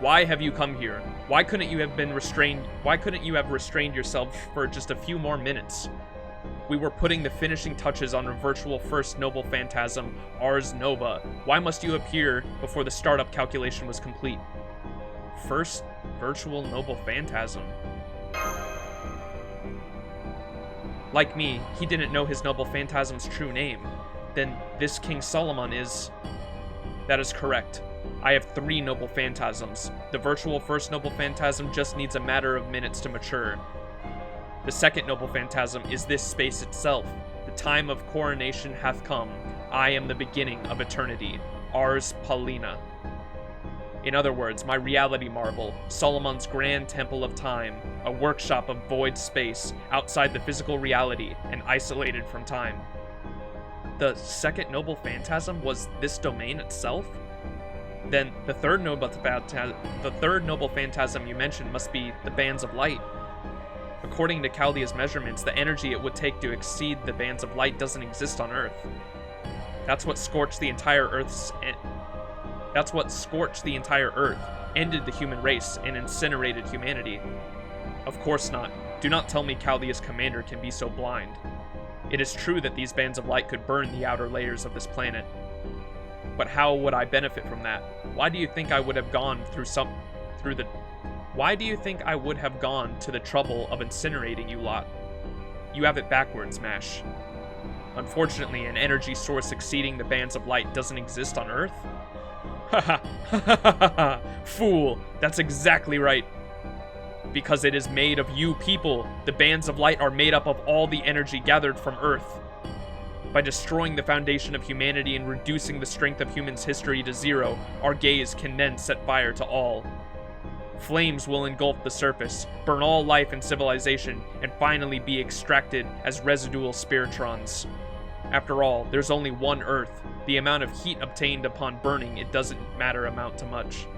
Why have you come here? Why couldn't you have been restrained? Why couldn't you have restrained yourself for just a few more minutes? We were putting the finishing touches on a virtual first noble phantasm, Ars Nova. Why must you appear before the startup calculation was complete? First virtual noble phantasm. Like me, he didn't know his noble phantasm's true name. Then this King Solomon is... That is correct. I have 3 noble phantasms. The virtual first noble phantasm just needs a matter of minutes to mature. The second noble phantasm is this space itself. The time of coronation hath come. I am the beginning of eternity. Ars Paulina. In other words, my reality marvel, Solomon's grand temple of time, a workshop of void space, outside the physical reality and isolated from time. The second noble phantasm was this domain itself? Then the third noble phantasm you mentioned must be the bands of light. According to Chaldea's measurements, the energy it would take to exceed the bands of light doesn't exist on Earth. That's what scorched the entire Earth, ended the human race, and incinerated humanity. Of course not. Do not tell me Chaldea's commander can be so blind. It is true that these bands of light could burn the outer layers of this planet. But how would I benefit from that? Why do you think I would have gone Why do you think I would have gone to the trouble of incinerating you lot? You have it backwards, Mash. Unfortunately, an energy source exceeding the bands of light doesn't exist on Earth. Haha, fool, that's exactly right. Because it is made of you people. The bands of light are made up of all the energy gathered from Earth. By destroying the foundation of humanity and reducing the strength of humans' history to 0, our gaze can then set fire to all. Flames will engulf the surface, burn all life and civilization, and finally be extracted as residual spiritrons. After all, there's only one Earth. The amount of heat obtained upon burning it doesn't amount to much.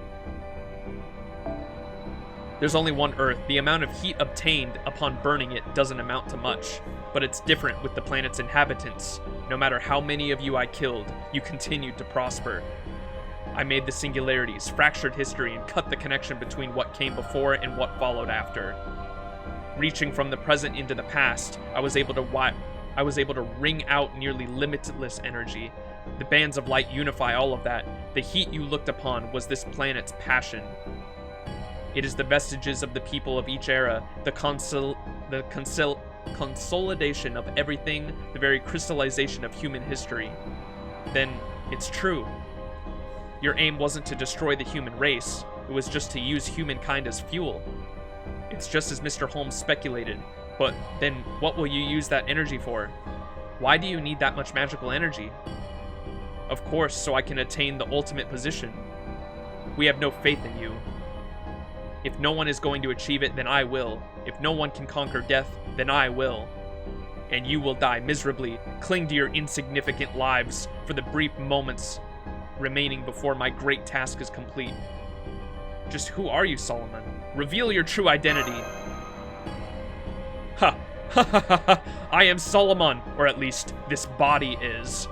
There's only one Earth. The amount of heat obtained upon burning it doesn't amount to much, but it's different with the planet's inhabitants. No matter how many of you I killed, you continued to prosper. I made the singularities, fractured history, and cut the connection between what came before and what followed after. Reaching from the present into the past, I was able to wring out nearly limitless energy. The bands of light unify all of that. The heat you looked upon was this planet's passion. It is the vestiges of the people of each era, the consolidation of everything, the very crystallization of human history. Then, it's true. Your aim wasn't to destroy the human race, it was just to use humankind as fuel. It's just as Mr. Holmes speculated, but then what will you use that energy for? Why do you need that much magical energy? Of course, so I can attain the ultimate position. We have no faith in you. If no one is going to achieve it, then I will. If no one can conquer death, then I will. And you will die miserably. Cling to your insignificant lives for the brief moments remaining before my great task is complete. Just who are you, Solomon? Reveal your true identity. Ha! Ha ha ha ha! I am Solomon, or at least this body is.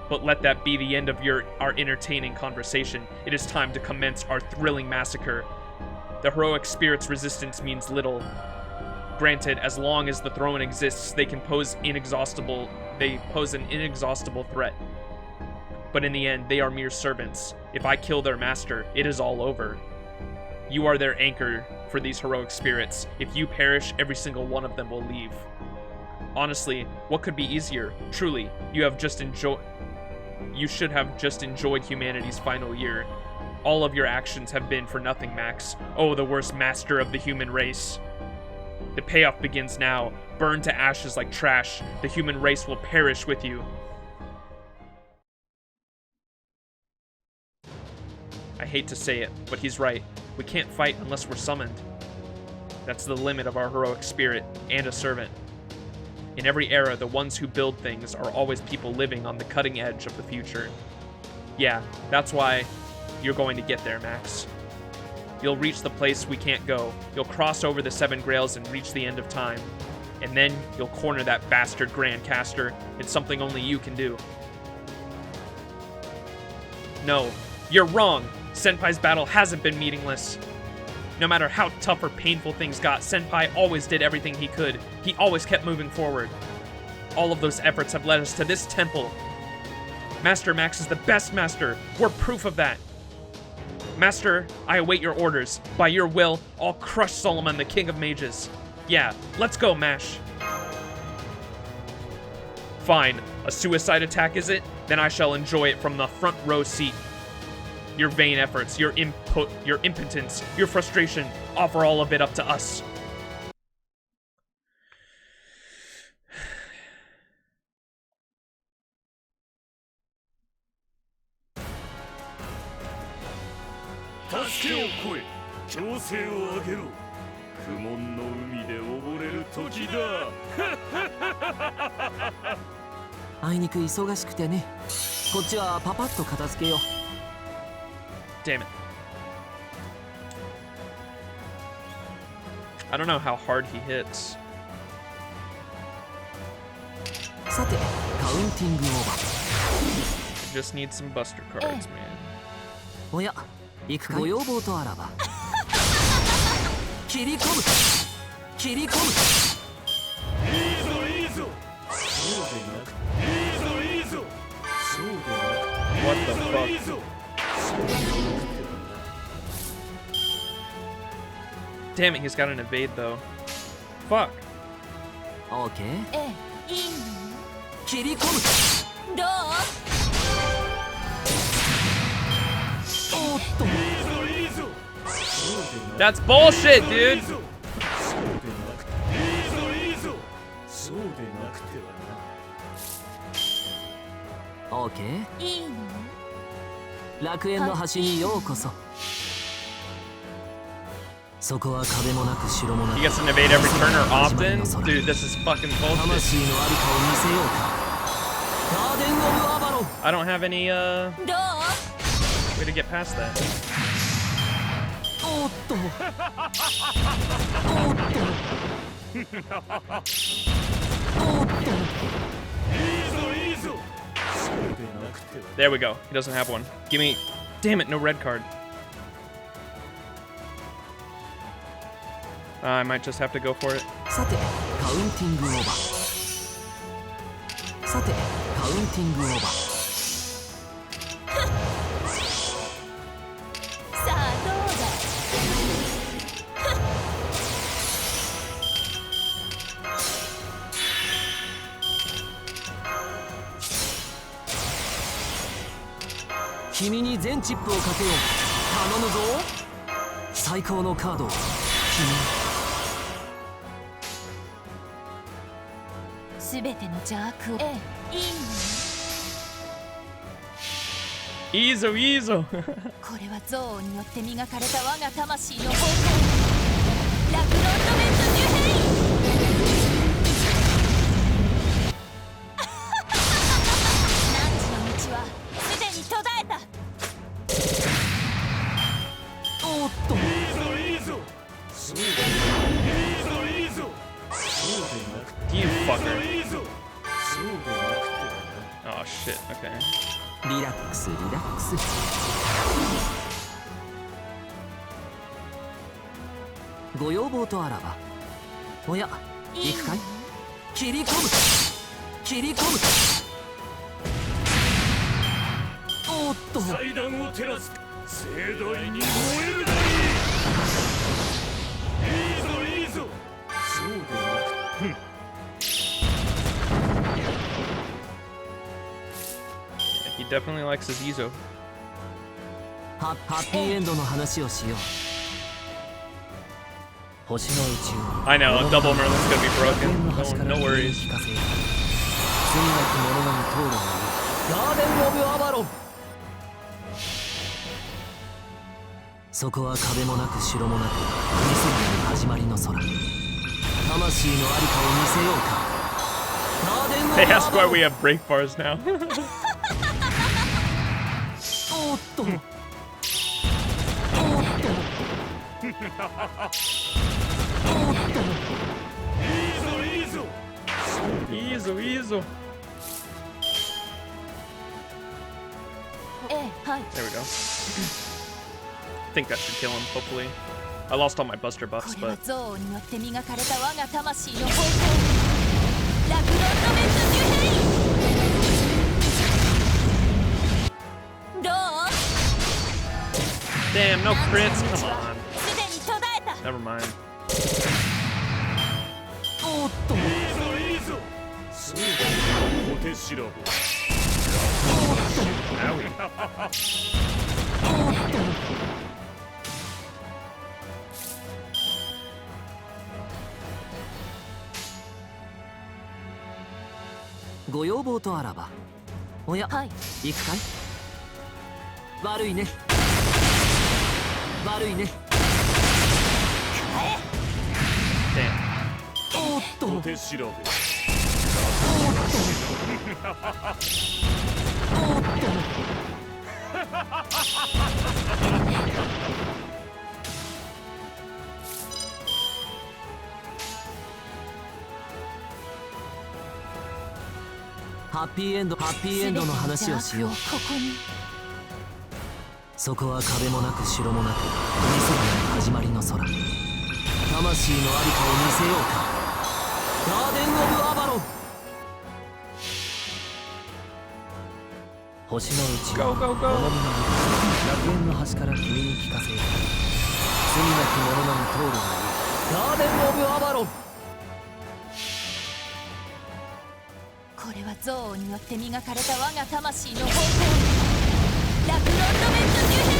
But let that be the end of our entertaining conversation. It is time to commence our thrilling massacre. The heroic spirit's resistance means little. Granted, as long as the throne exists, they pose an inexhaustible threat. But in the end, they are mere servants. If I kill their master, it is all over. You are their anchor for these heroic spirits. If you perish, every single one of them will leave. Honestly, what could be easier? Truly, you should have just enjoyed humanity's final year. All of your actions have been for nothing, Max. Oh, the worst master of the human race. The payoff begins now. Burned to ashes like trash. The human race will perish with you. I hate to say it, but he's right. We can't fight unless we're summoned. That's the limit of our heroic spirit, and a servant. In every era, the ones who build things are always people living on the cutting edge of the future. Yeah, that's why you're going to get there, Max. You'll reach the place we can't go. You'll cross over the 7 Grails and reach the end of time. And then you'll corner that bastard Grandcaster. It's something only you can do. No, you're wrong. Senpai's battle hasn't been meaningless. No matter how tough or painful things got, Senpai always did everything he could. He always kept moving forward. All of those efforts have led us to this temple. Master Max is the best master. We're proof of that. Master, I await your orders. By your will, I'll crush Solomon, the King of Mages. Yeah, let's go, Mash. Fine, a suicide attack is it? Then I shall enjoy it from the front row seat. Your vain efforts, your impotence, your frustration, offer all of it up to us. Damn it. I don't know how hard he hits. Just need some buster cards, man. What the fuck? Damn it, he's got an evade though. Fuck. Okay. That's bullshit, dude. Okay. 楽園の端にようこそ。そこは壁もなく城もなく。 He gets an evade every turn or often? Dude, this is fucking bullshit. 魂のありかを見せようか。ガーデン・オブ・アバロン。 I don't have any way to get past that. おっとおっと There we go. He doesn't have one. Give me... Damn it, no red card. I might just have to go for it. さてカウンティングオーバーさてカウンティングオーバーさあどうだ。君に全チップをかけよう。頼むぞ。最高のカードを君すべての邪悪を。ええ、いいの。Ezo, Ezo. これは憎悪によって磨かれた我が魂の方向。ラクロンドメントニュヘイ。汝の道はすでに途絶えた。おっと You fucker. Oh shit, okay. リラックスリラックスご要望とあらばおや行くかい切り込む切り込むおっと祭壇を照らす盛大に燃えるがいい。いいぞいいぞ。そうでなく He definitely likes his Ezo. ハッピーエンドの話をしよう星の宇宙 I know, double Merlin's gonna be 楽園 broken. の端か No, ら no 君に worries. 聞かせよう罪なき者のみ通るのにガーデン・オブ・アバロンそこは壁もなく城もなく見せない始まりの空魂のありかを見せようかガーデン・オブ・ They ア ask バ why ロン we have break bars now. おっとおっとおっと Ezo, Ezo. ええ、はい。 There we go. I think that should kill him, hopefully. I lost all my buster こ buffs, れは but 憎悪によって磨かれた我が魂の方向。ラクロンドメントニュヘイ。どう？ damn, no crits. Come on. すでに途絶えた。 Never mind. おっと そうだ小手調べ Owie. ご要望とあらばおや、はい。行くかい悪いね悪いね Damn. おっと小手調べハッピーエンドの話をしようここに。そこは壁もなく城もなく見せない始まりの空魂のありかを見せようかガーデン・オブ・アバロン星の内 Go, go, go. 物見の楽園の端から君に聞かせよう罪なき者のみ通るがいいガーデン・オブ・アバロンこれは憎悪によって磨かれた我が魂の方向。ラクロンドメントニュヘ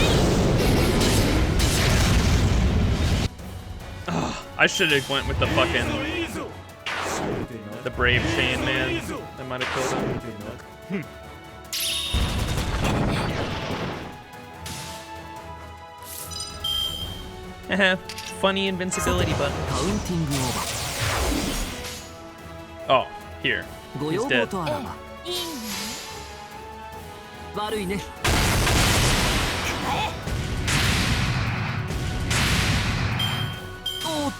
イ。 I should have went with the fucking the brave chain man. That might have killed him. Funny invincibility button. カウンティングオーバ Oh, here. ーご He's 要望 dead. とあらばいいの？悪いね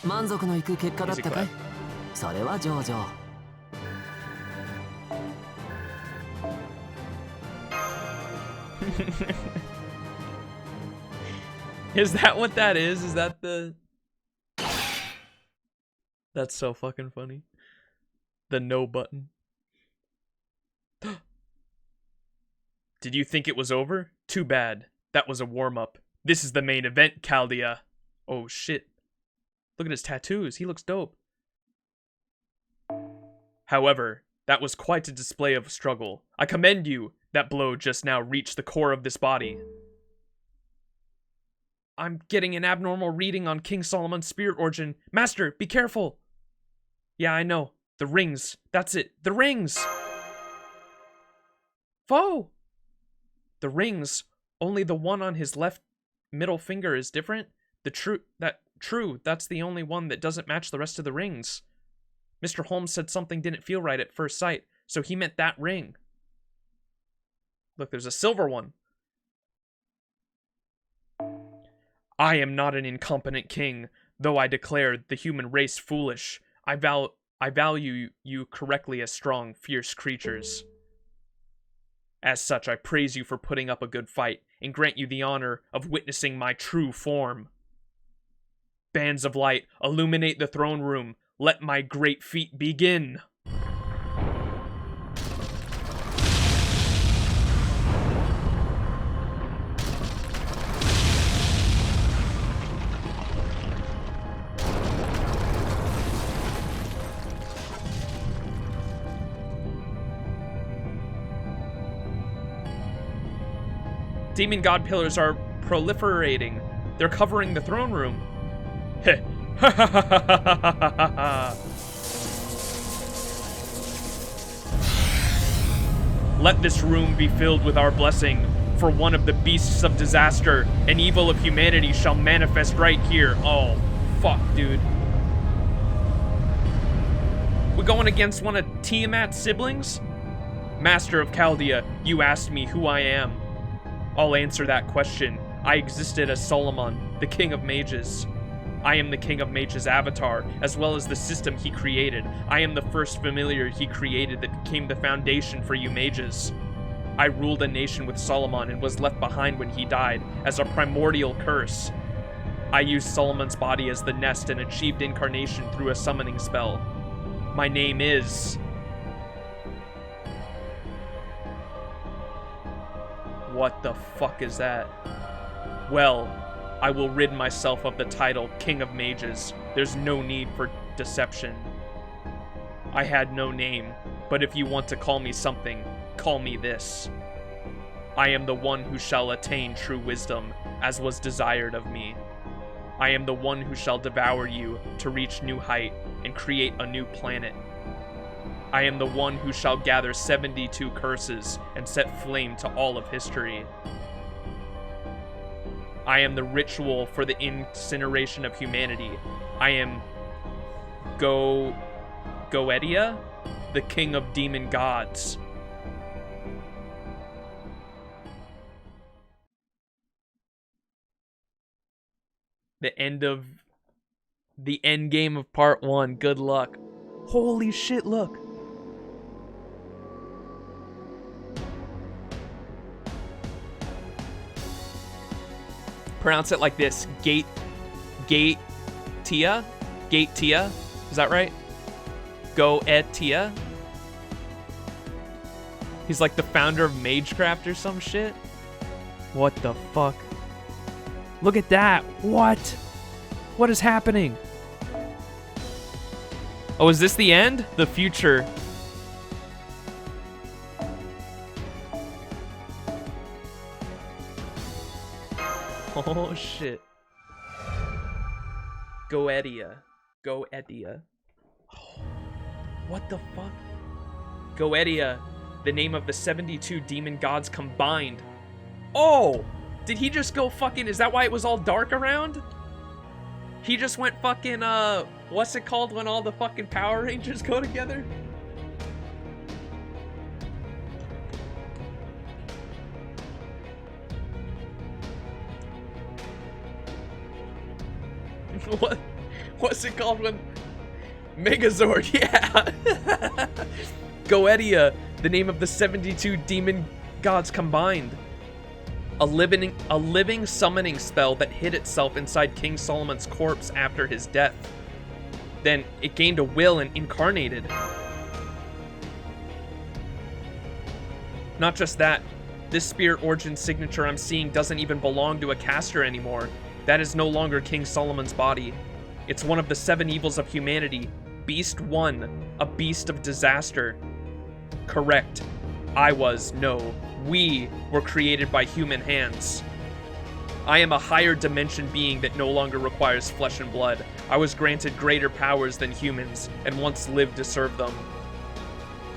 満足のいく結果だったかい Easy clap. それは上々 Is that what that is? Is that the... That's so fucking funny. The no button. Did you think it was over? Too bad. That was a warm-up. This is the main event, Chaldea. Oh shit. Look at his tattoos. He looks dope. However, that was quite a display of struggle. I commend you. That blow just now reached the core of this body. I'm getting an abnormal reading on King Solomon's spirit origin. Master, be careful! Yeah, I know. The rings. That's it. The rings! Foe! The rings. Only the one on his left middle finger is different. That's the only one that doesn't match the rest of the rings. Mr. Holmes said something didn't feel right at first sight, so he meant that ring. Look, there's a silver one. I am not an incompetent king, though I declare the human race foolish. I value you correctly as strong, fierce creatures. As such, I praise you for putting up a good fight, and grant you the honor of witnessing my true form. Bands of light, illuminate the throne room. Let my great feat begin. Demon god pillars are proliferating. They're covering the throne room. Heh. Let this room be filled with our blessing, for one of the beasts of disaster and evil of humanity shall manifest right here. Oh, fuck, dude. We're going against one of Tiamat's siblings? Master of Chaldea, you asked me who I am. I'll answer that question. I existed as Solomon, the King of Mages. I am the King of Mages' avatar, as well as the system he created. I am the first familiar he created that became the foundation for you mages. I ruled a nation with Solomon and was left behind when he died, as a primordial curse. I used Solomon's body as the nest and achieved incarnation through a summoning spell. My name is... What the fuck is that? Well, I will rid myself of the title King of Mages. There's no need for deception. I had no name, but if you want to call me something, call me this. I am the one who shall attain true wisdom, as was desired of me. I am the one who shall devour you to reach new height and create a new planet. I am the one who shall gather 72 curses and set flame to all of history. I am the ritual for the incineration of humanity. I am Goetia, the king of demon gods. The end game of part 1. Good luck. Holy shit, look. Pronounce it like this. Gaetia? Gaetia? Is that right? Goetia? He's like the founder of Magecraft or some shit? What the fuck? Look at that. What? What is happening? Oh, is this the end? The future. Oh shit. Goetia. Goetia. Oh, what the fuck? Goetia, the name of the 72 demon gods combined. Oh! Did he just go fucking... Is that why it was all dark around? He just went fucking, what's it called when all the fucking Power Rangers go together? What? What's it called when... Megazord, yeah! Goetia, the name of the 72 demon gods combined. A living summoning spell that hid itself inside King Solomon's corpse after his death. Then it gained a will and incarnated. Not just that, this spirit origin signature I'm seeing doesn't even belong to a caster anymore. That is no longer King Solomon's body. It's one of the 7 evils of humanity. Beast 1, a beast of disaster. Correct. We were created by human hands. I am a higher dimension being that no longer requires flesh and blood. I was granted greater powers than humans, and once lived to serve them.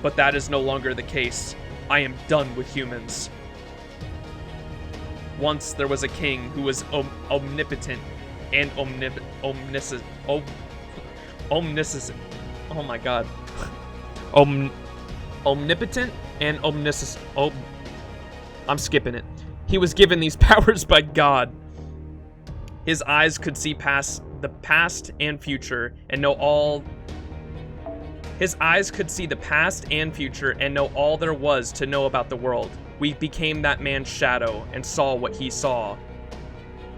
But that is no longer the case. I am done with humans. Once there was a king who was omnipotent and omniscient. Oh my god. Omnipotent and omniscient. I'm skipping it. He was given these powers by God. His eyes could see past the past and future and know all. His eyes could see the past and future and know all there was to know about the world. We became that man's shadow and saw what he saw.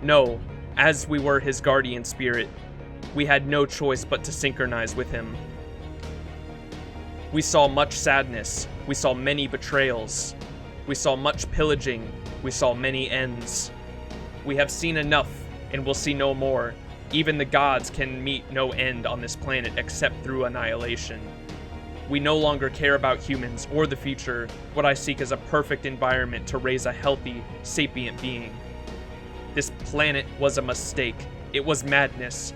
No, as we were his guardian spirit, we had no choice but to synchronize with him. We saw much sadness. We saw many betrayals. We saw much pillaging. We saw many ends. We have seen enough and will see no more. Even the gods can meet no end on this planet except through annihilation. We no longer care about humans or the future. What I seek is a perfect environment to raise a healthy, sapient being. This planet was a mistake. It was madness.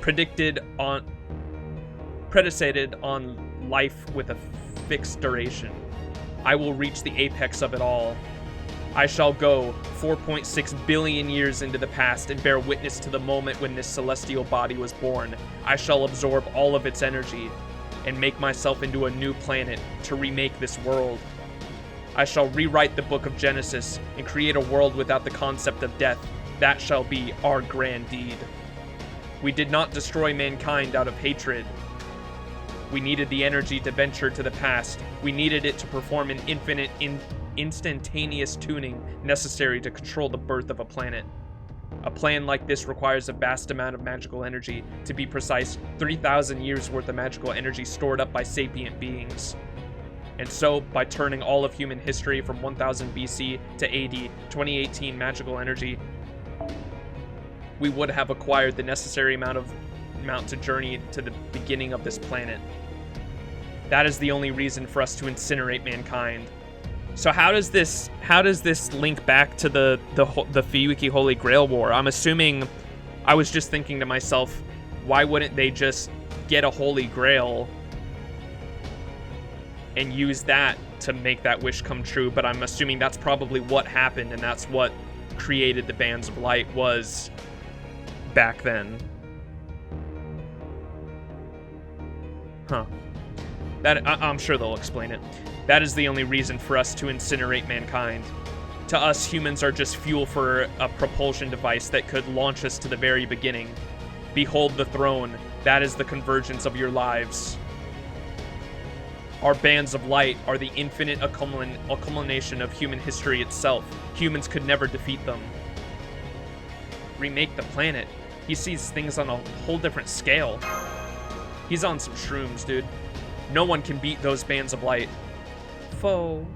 Predicated on life with a fixed duration. I will reach the apex of it all. I shall go 4.6 billion years into the past and bear witness to the moment when this celestial body was born. I shall absorb all of its energy and make myself into a new planet to remake this world. I shall rewrite the book of Genesis and create a world without the concept of death. That shall be our grand deed. We did not destroy mankind out of hatred. We needed the energy to venture to the past. We needed it to perform an infinite, instantaneous tuning necessary to control the birth of a planet. A plan like this requires a vast amount of magical energy. To be precise, 3,000 years worth of magical energy stored up by sapient beings. And so, by turning all of human history from 1000 BC to AD 2018 magical energy, we would have acquired the necessary amount to journey to the beginning of this planet. That is the only reason for us to incinerate mankind. So how does this link back to the Fiyuki Holy Grail War? I'm assuming, I was just thinking to myself, why wouldn't they just get a Holy Grail and use that to make that wish come true? But I'm assuming that's probably what happened, and that's what created the Bands of Light was back then. Huh. I'm sure they'll explain it. That is the only reason for us to incinerate mankind. To us, humans are just fuel for a propulsion device that could launch us to the very beginning. Behold the throne. That is the convergence of your lives. Our bands of light are the infinite accumulation of human history itself. Humans could never defeat them. Remake the planet. He sees things on a whole different scale. He's on some shrooms, dude. No one can beat those bands of light. Foe.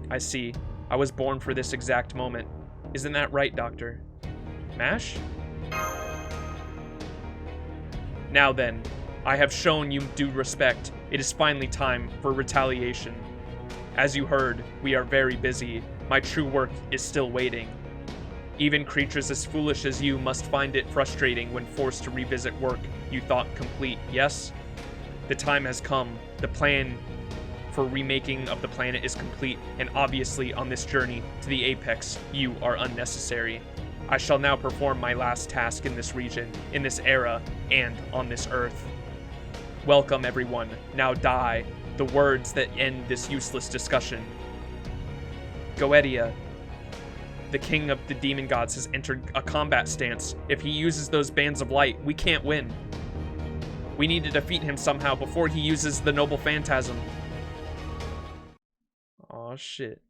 I see. I was born for this exact moment. Isn't that right, Doctor? MASH? Now then, I have shown you due respect. It is finally time for retaliation. As you heard, we are very busy. My true work is still waiting. Even creatures as foolish as you must find it frustrating when forced to revisit work you thought complete, yes? The time has come. The plan for remaking of the planet is complete, and obviously on this journey to the apex, you are unnecessary. I shall now perform my last task in this region, in this era, and on this earth. Welcome, everyone. Now die. The words that end this useless discussion. Goetia. the king of the demon gods has entered a combat stance. If he uses those bands of light, we can't win. We need to defeat him somehow before he uses the noble phantasm. Oh shit.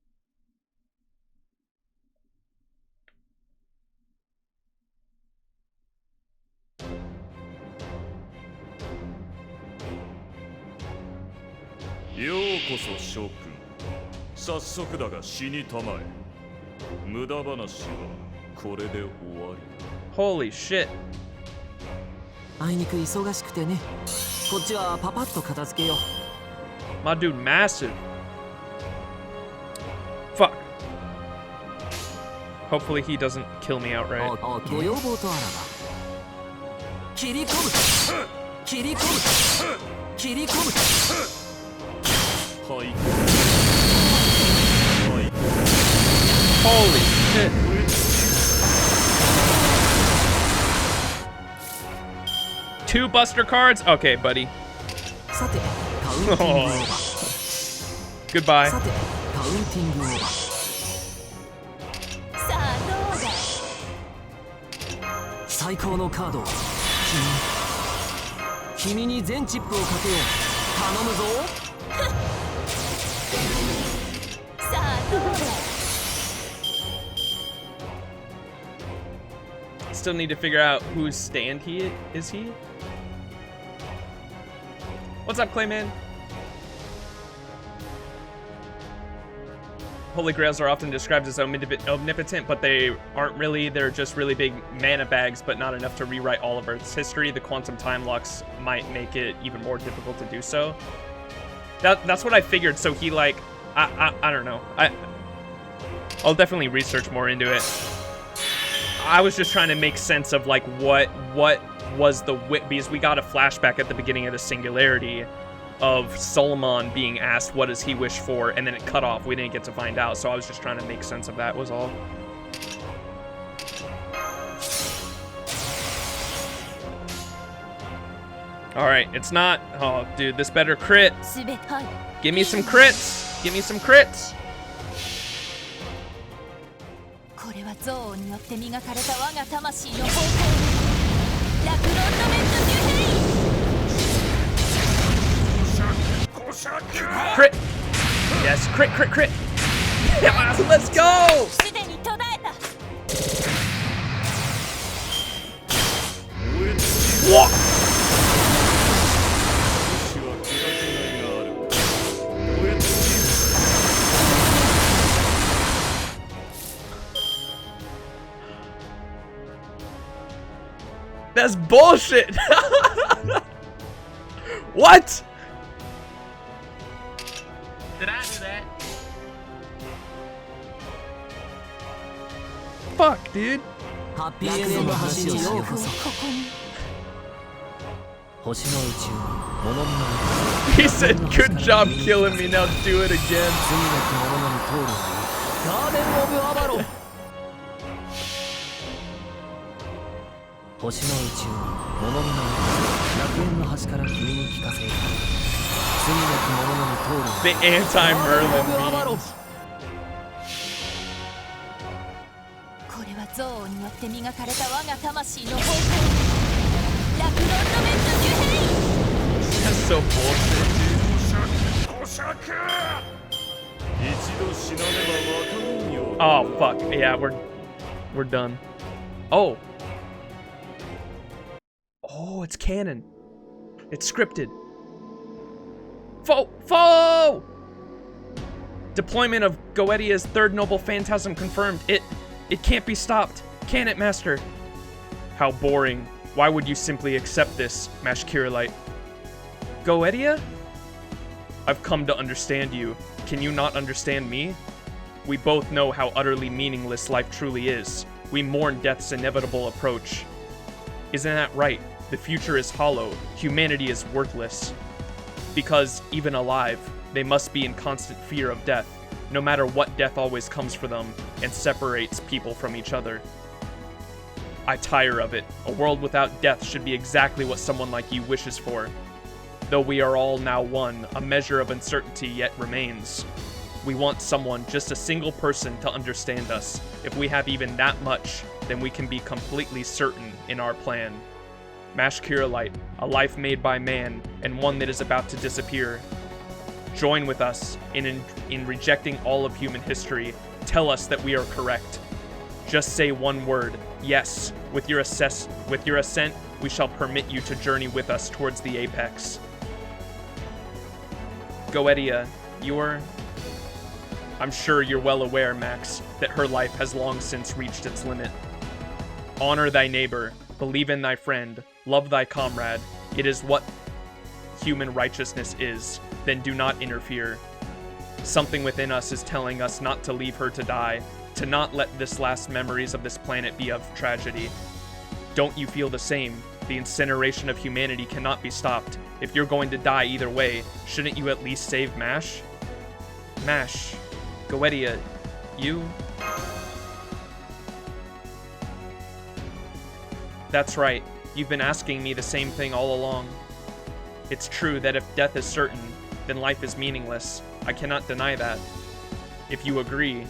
ようこそ諸君。早速だが死にたまえ。無駄話はこれで終わり。Holy shit. あいにく忙しくてね。こっちはパパッと片付けよう。My dude, massive. Fuck. Hopefully he doesn't kill me outright. ご要望とあらば。切り込む。切り込む。切り込む。はい。Holy shit. Two buster cards? Okay, buddy. さて、カウンティングオーバー。 Goodbye. さて、カウンティングオーバー。さあどうだ。最高のカードを君に全チップをかけよう。頼むぞ。さあどうだ。Still need to figure out whose stand he is. What's up, Clayman? Holy grails are often described as omnipotent, but they aren't really. They're just really big mana bags, but not enough to rewrite all of Earth's history. The quantum time locks might make it even more difficult to do so. That's what I figured. So he like, I don't know. I'll definitely research more into it. I was just trying to make sense of like what was the because we got a flashback at the beginning of the Singularity of Solomon being asked what does he wish for, and then it cut off. We didn't get to find out, so I was just trying to make sense of that was all. Alright, it's not. Oh, dude, this better crit. Give me some crits. Give me some crits. これは憎悪によって磨かれた我が魂の方向。ラクロンドメントデュヘイ。 Crit. Yes, crit, crit, crit. Yes, let's go. すでに途絶えた。 What? That's bullshit. What? Did I do that? Fuck, dude. ハッピーエンドの橋にようこそ。ここに。星の宇宙に物見の He said, "Good job killing me. Now do it again." 罪なき者のみ通るがいい。ガーデン・オブ・アバロン。星の宇宙に物見の楽園の端から君に聞かせる。罪なき者のみ通るがいい。 The anti-Merlin memes. これは憎悪によって磨かれた我が魂の方向。ラクロンドメントデュヘイ。 That's so bullshit, dude. Oh fuck. Yeah, we're done. Oh. Oh, it's canon. It's scripted. Foe! Deployment of Goetia's third noble phantasm confirmed. It can't be stopped. Can it, Master? How boring. Why would you simply accept this, Mashkiralite? Goetia? I've come to understand you. Can you not understand me? We both know how utterly meaningless life truly is. We mourn death's inevitable approach. Isn't that right? The future is hollow. Humanity is worthless. Because, even alive, they must be in constant fear of death, no matter what death always comes for them and separates people from each other. I tire of it. A world without death should be exactly what someone like you wishes for. Though we are all now one, a measure of uncertainty yet remains. We want someone, just a single person, to understand us. If we have even that much, then we can be completely certain in our plan. Mash Kirillite, a life made by man, and one that is about to disappear. Join with us in rejecting all of human history. Tell us that we are correct. Just say one word, yes. With your assent, we shall permit you to journey with us towards the apex. Goetia, I'm sure you're well aware, Max, that her life has long since reached its limit. Honor thy neighbor, believe in thy friend, love thy comrade. It is what human righteousness is. Then do not interfere. Something within us is telling us not to leave her to die, to not let this last memories of this planet be of tragedy. Don't you feel the same? The incineration of humanity cannot be stopped. If you're going to die either way, shouldn't you at least save Mash? Mash, Goetia, you... That's right. You've been asking me the same thing all along. It's true that if death is certain, then life is meaningless. I cannot deny that. If you agree.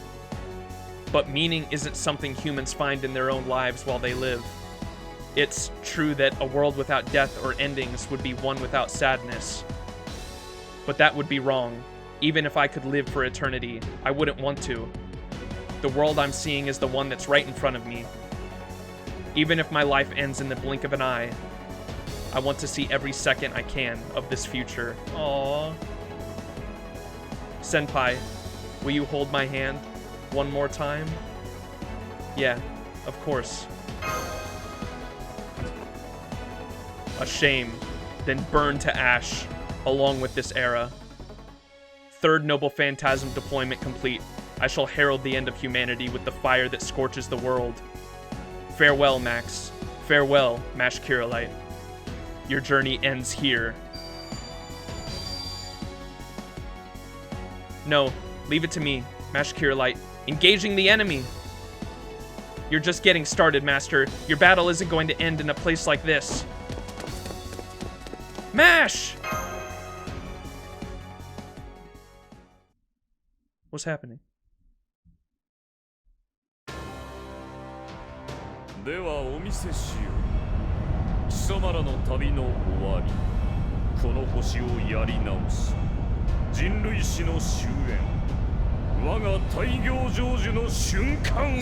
But meaning isn't something humans find in their own lives while they live. It's true that a world without death or endings would be one without sadness. But that would be wrong. Even if I could live for eternity, I wouldn't want to. The world I'm seeing is the one that's right in front of me. Even if my life ends in the blink of an eye, I want to see every second I can of this future. Aww. Senpai, will you hold my hand one more time? Yeah, of course. A shame, then burned to ash, along with this era. Third Noble Phantasm deployment complete. I shall herald the end of humanity with the fire that scorches the world. Farewell, Max. Farewell, Mash Kirillite. Your journey ends here. No, leave it to me, Mash Kirillite. Engaging the enemy! You're just getting started, Master. Your battle isn't going to end in a place like this. Mash! What's happening? ではお見せしよう。貴様らの旅の終わり、この星をやり直し、人類史の終焉、我が大行成就の瞬間を。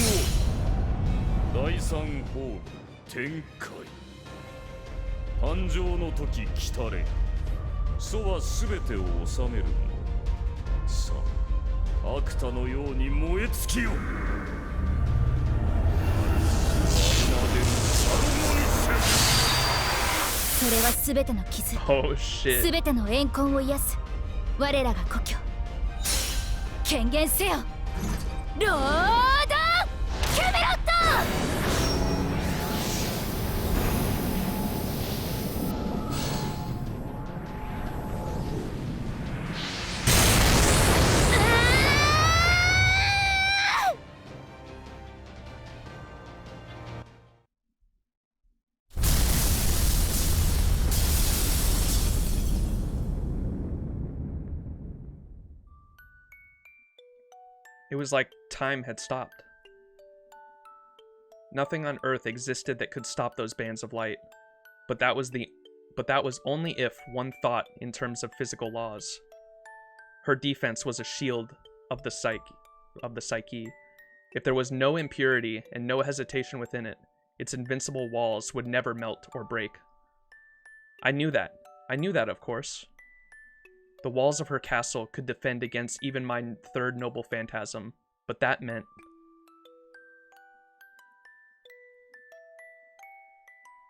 第三ホール展開。誕生の時来たれ。そは全てを治めるの。さあ、悪魔のように燃え尽きよ。 それは全ての傷、 Oh shit. 全ての怨恨を癒す我らが故郷。権限せよ、ロード・キャメロット。 It was like time had stopped. Nothing on Earth existed that could stop those bands of light, but that was only if one thought in terms of physical laws. Her defense was a shield of the psyche. If there was no impurity and no hesitation within it, its invincible walls would never melt or break. I knew that. Of course. The walls of her castle could defend against even my third noble phantasm, but that meant...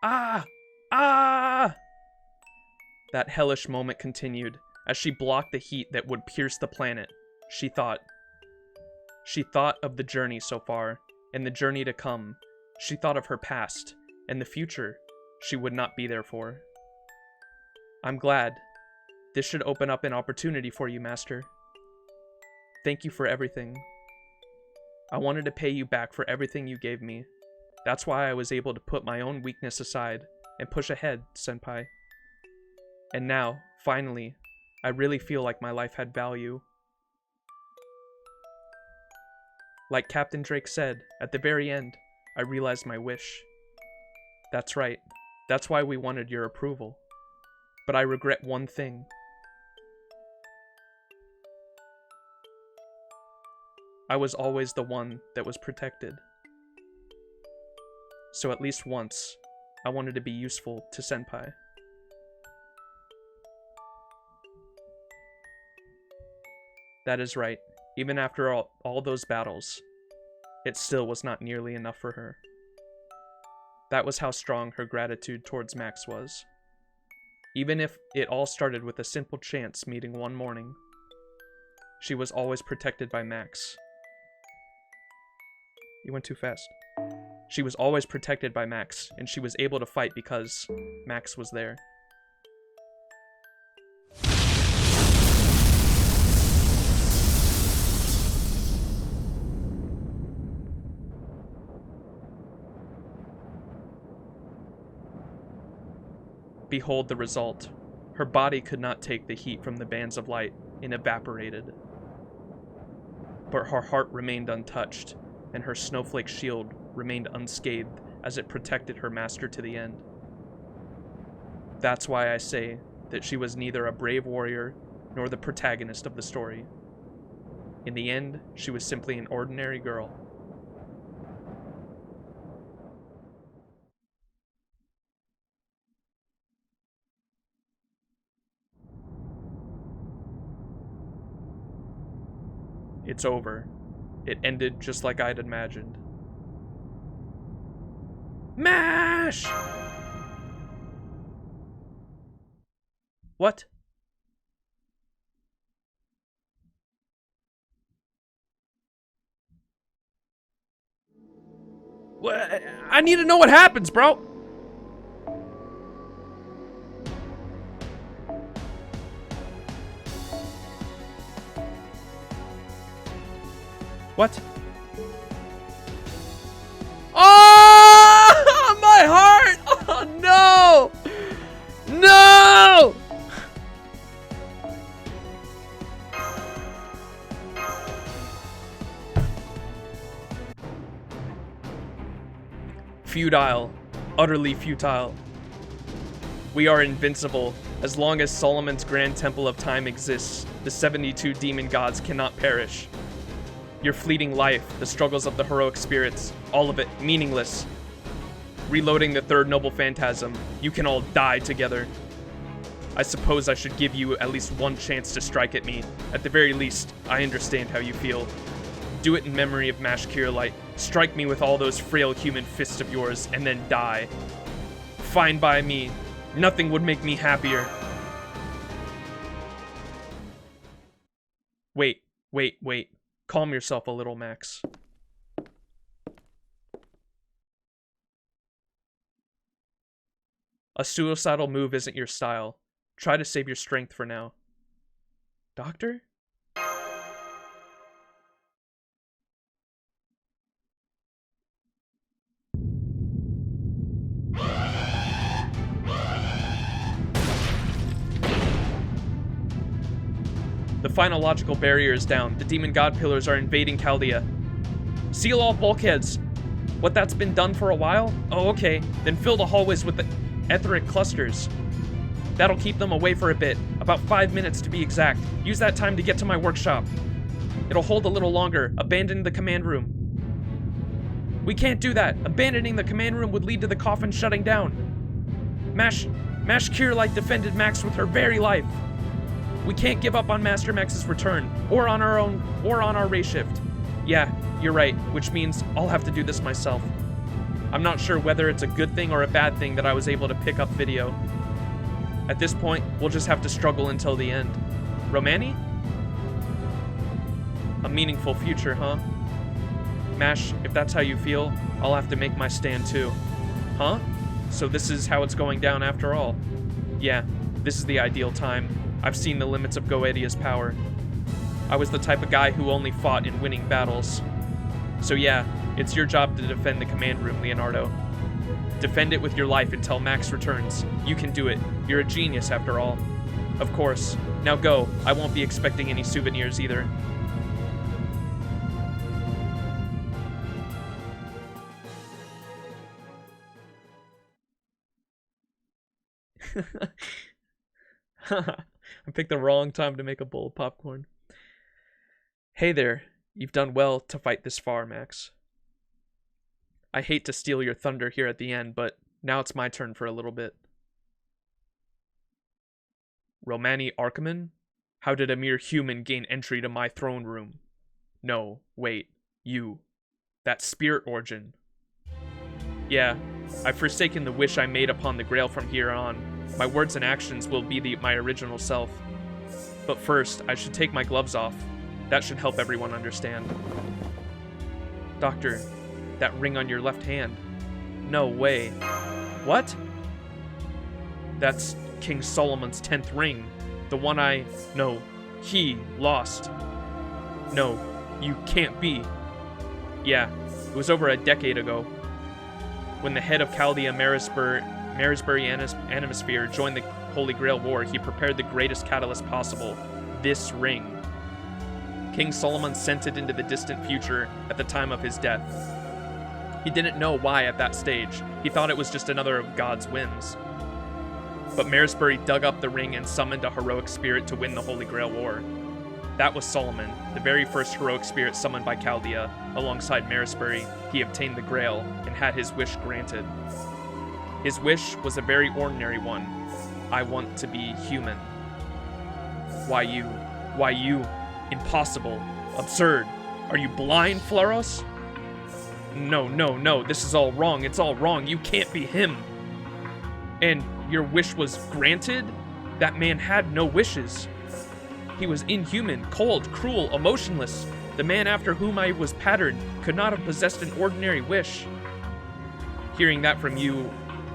Ah! Ah! That hellish moment continued, as she blocked the heat that would pierce the planet. She thought of the journey so far, and the journey to come. She thought of her past, and the future she would not be there for. I'm glad. This should open up an opportunity for you, Master. Thank you for everything. I wanted to pay you back for everything you gave me. That's why I was able to put my own weakness aside and push ahead, Senpai. And now, finally, I really feel like my life had value. Like Captain Drake said, at the very end, I realized my wish. That's right. That's why we wanted your approval. But I regret one thing. I was always the one that was protected. So at least once, I wanted to be useful to Senpai. That is right. Even after all those battles, it still was not nearly enough for her. That was how strong her gratitude towards Max was. Even if it all started with a simple chance meeting one morning, she was always protected by Max. You went too fast. She was always protected by Max, and she was able to fight because Max was there. Behold the result. Her body could not take the heat from the bands of light and evaporated. But her heart remained untouched, and her snowflake shield remained unscathed as it protected her master to the end. That's why I say that she was neither a brave warrior nor the protagonist of the story. In the end, she was simply an ordinary girl. It's over. It ended just like I'd imagined. MASH! What? What? I need to know what happens, bro! What? Oh, my heart! Oh, no! No! Futile. Utterly futile. We are invincible. As long as Solomon's Grand Temple of Time exists, the 72 demon gods cannot perish. Your fleeting life, the struggles of the heroic spirits, all of it meaningless. Reloading the third noble phantasm, you can all die together. I suppose I should give you at least one chance to strike at me. At the very least, I understand how you feel. Do it in memory of Mash Kirillite. Strike me with all those frail human fists of yours, and then die. Fine by me. Nothing would make me happier. Wait. Calm yourself a little, Max. A suicidal move isn't your style. Try to save your strength for now. Doctor? The final logical barrier is down. The demon god pillars are invading Chaldea. Seal all bulkheads. What, that's been done for a while? Oh, okay. Then fill the hallways with the etheric clusters. That'll keep them away for a bit. About 5 minutes to be exact. Use that time to get to my workshop. It'll hold a little longer. Abandon the command room. We can't do that. Abandoning the command room would lead to the coffin shutting down. Mash Kirillite defended Max with her very life. We can't give up on Master Max's return, or on our ray shift. Yeah, you're right, which means I'll have to do this myself. I'm not sure whether it's a good thing or a bad thing that I was able to pick up video. At this point, we'll just have to struggle until the end. Romani? A meaningful future, huh? Mash, if that's how you feel, I'll have to make my stand too. Huh? So this is how it's going down after all? Yeah, this is the ideal time. I've seen the limits of Goetia's power. I was the type of guy who only fought in winning battles. So yeah, it's your job to defend the command room, Leonardo. Defend it with your life until Max returns. You can do it. You're a genius after all. Of course. Now go. I won't be expecting any souvenirs either. I picked the wrong time to make a bowl of popcorn. Hey there, you've done well to fight this far, Max. I hate to steal your thunder here at the end, but now it's my turn for a little bit. Romani Archiman? How did a mere human gain entry to my throne room? No, wait, you. That spirit origin. Yeah, I've forsaken the wish I made upon the Grail from here on. My words and actions will be my original self. But first, I should take my gloves off. That should help everyone understand. Doctor, that ring on your left hand. No way. What? That's King Solomon's 10th ring. The one he lost. No, you can't be. Yeah, it was over a decade ago. When the head of Chaldea Marisbury Animosphere joined the Holy Grail War, he prepared the greatest catalyst possible, this ring. King Solomon sent it into the distant future at the time of his death. He didn't know why at that stage. He thought it was just another of God's whims. But Marisbury dug up the ring and summoned a heroic spirit to win the Holy Grail War. That was Solomon, the very first heroic spirit summoned by Chaldea. Alongside Marisbury, he obtained the Grail and had his wish granted. His wish was a very ordinary one. I want to be human. Why you? Why you? Impossible. Absurd. Are you blind, Flaros? No, this is all wrong. It's all wrong. You can't be him. And your wish was granted? That man had no wishes. He was inhuman, cold, cruel, emotionless. The man after whom I was patterned could not have possessed an ordinary wish. Hearing that from you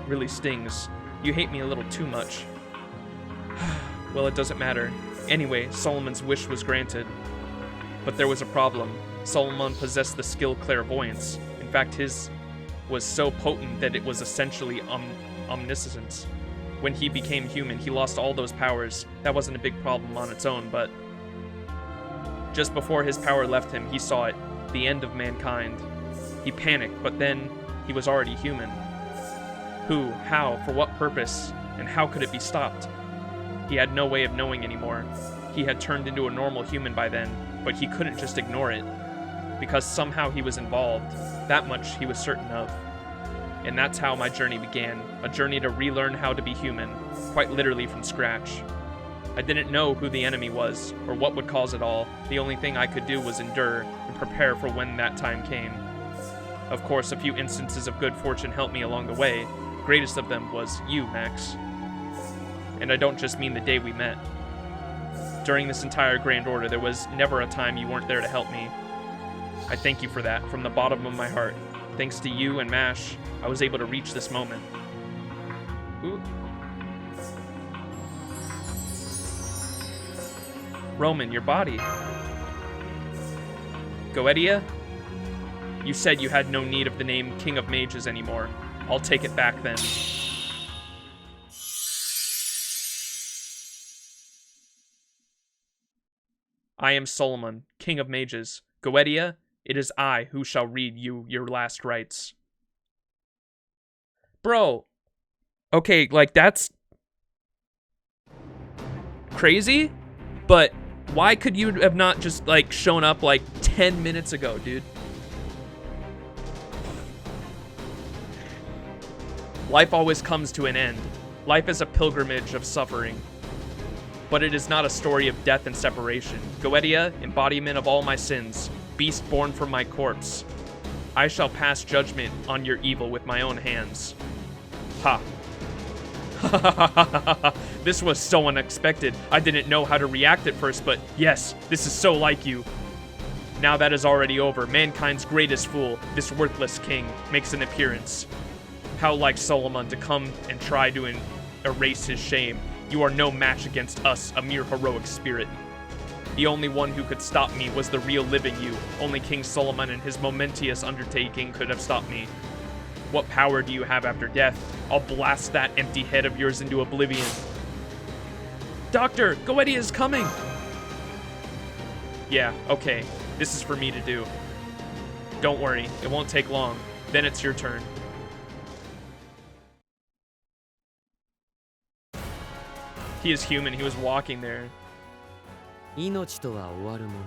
really stings. You hate me a little too much. Well, it doesn't matter. Anyway, Solomon's wish was granted. But there was a problem. Solomon possessed the skill clairvoyance. In fact, his was so potent that it was essentially omniscience. When he became human, he lost all those powers. That wasn't a big problem on its own, but just before his power left him, he saw it, the end of mankind. He panicked, but then he was already human. Who, how, for what purpose, and how could it be stopped? He had no way of knowing anymore. He had turned into a normal human by then, but he couldn't just ignore it, because somehow he was involved. That much he was certain of. And that's how my journey began, a journey to relearn how to be human, quite literally from scratch. I didn't know who the enemy was, or what would cause it all. The only thing I could do was endure and prepare for when that time came. Of course, a few instances of good fortune helped me along the way. Greatest of them was you, Max. And I don't just mean the day we met. During this entire Grand Order, there was never a time you weren't there to help me. I thank you for that, from the bottom of my heart. Thanks to you and MASH, I was able to reach this moment. Ooh. Roman, your body. Goetia? You said you had no need of the name King of Mages anymore. I'll take it back then. I am Solomon, King of Mages. Goetia, it is I who shall read you your last rites. Bro. Okay, like, that's crazy, but why could you have not just, like, shown up, like, 10 minutes ago, dude? Life always comes to an end. Life is a pilgrimage of suffering. But it is not a story of death and separation. Goetia, embodiment of all my sins, beast born from my corpse. I shall pass judgment on your evil with my own hands. Ha. This was so unexpected. I didn't know how to react at first, but yes, this is so like you. Now that is already over, mankind's greatest fool, this worthless king, makes an appearance. How like Solomon to come and try to erase his shame. You are no match against us, a mere heroic spirit. The only one who could stop me was the real living you. Only King Solomon and his momentous undertaking could have stopped me. What power do you have after death? I'll blast that empty head of yours into oblivion. Doctor, Goetia is coming! Yeah, okay. This is for me to do. Don't worry, it won't take long. Then it's your turn. He is human. He was walking there. 命とは終わるもの、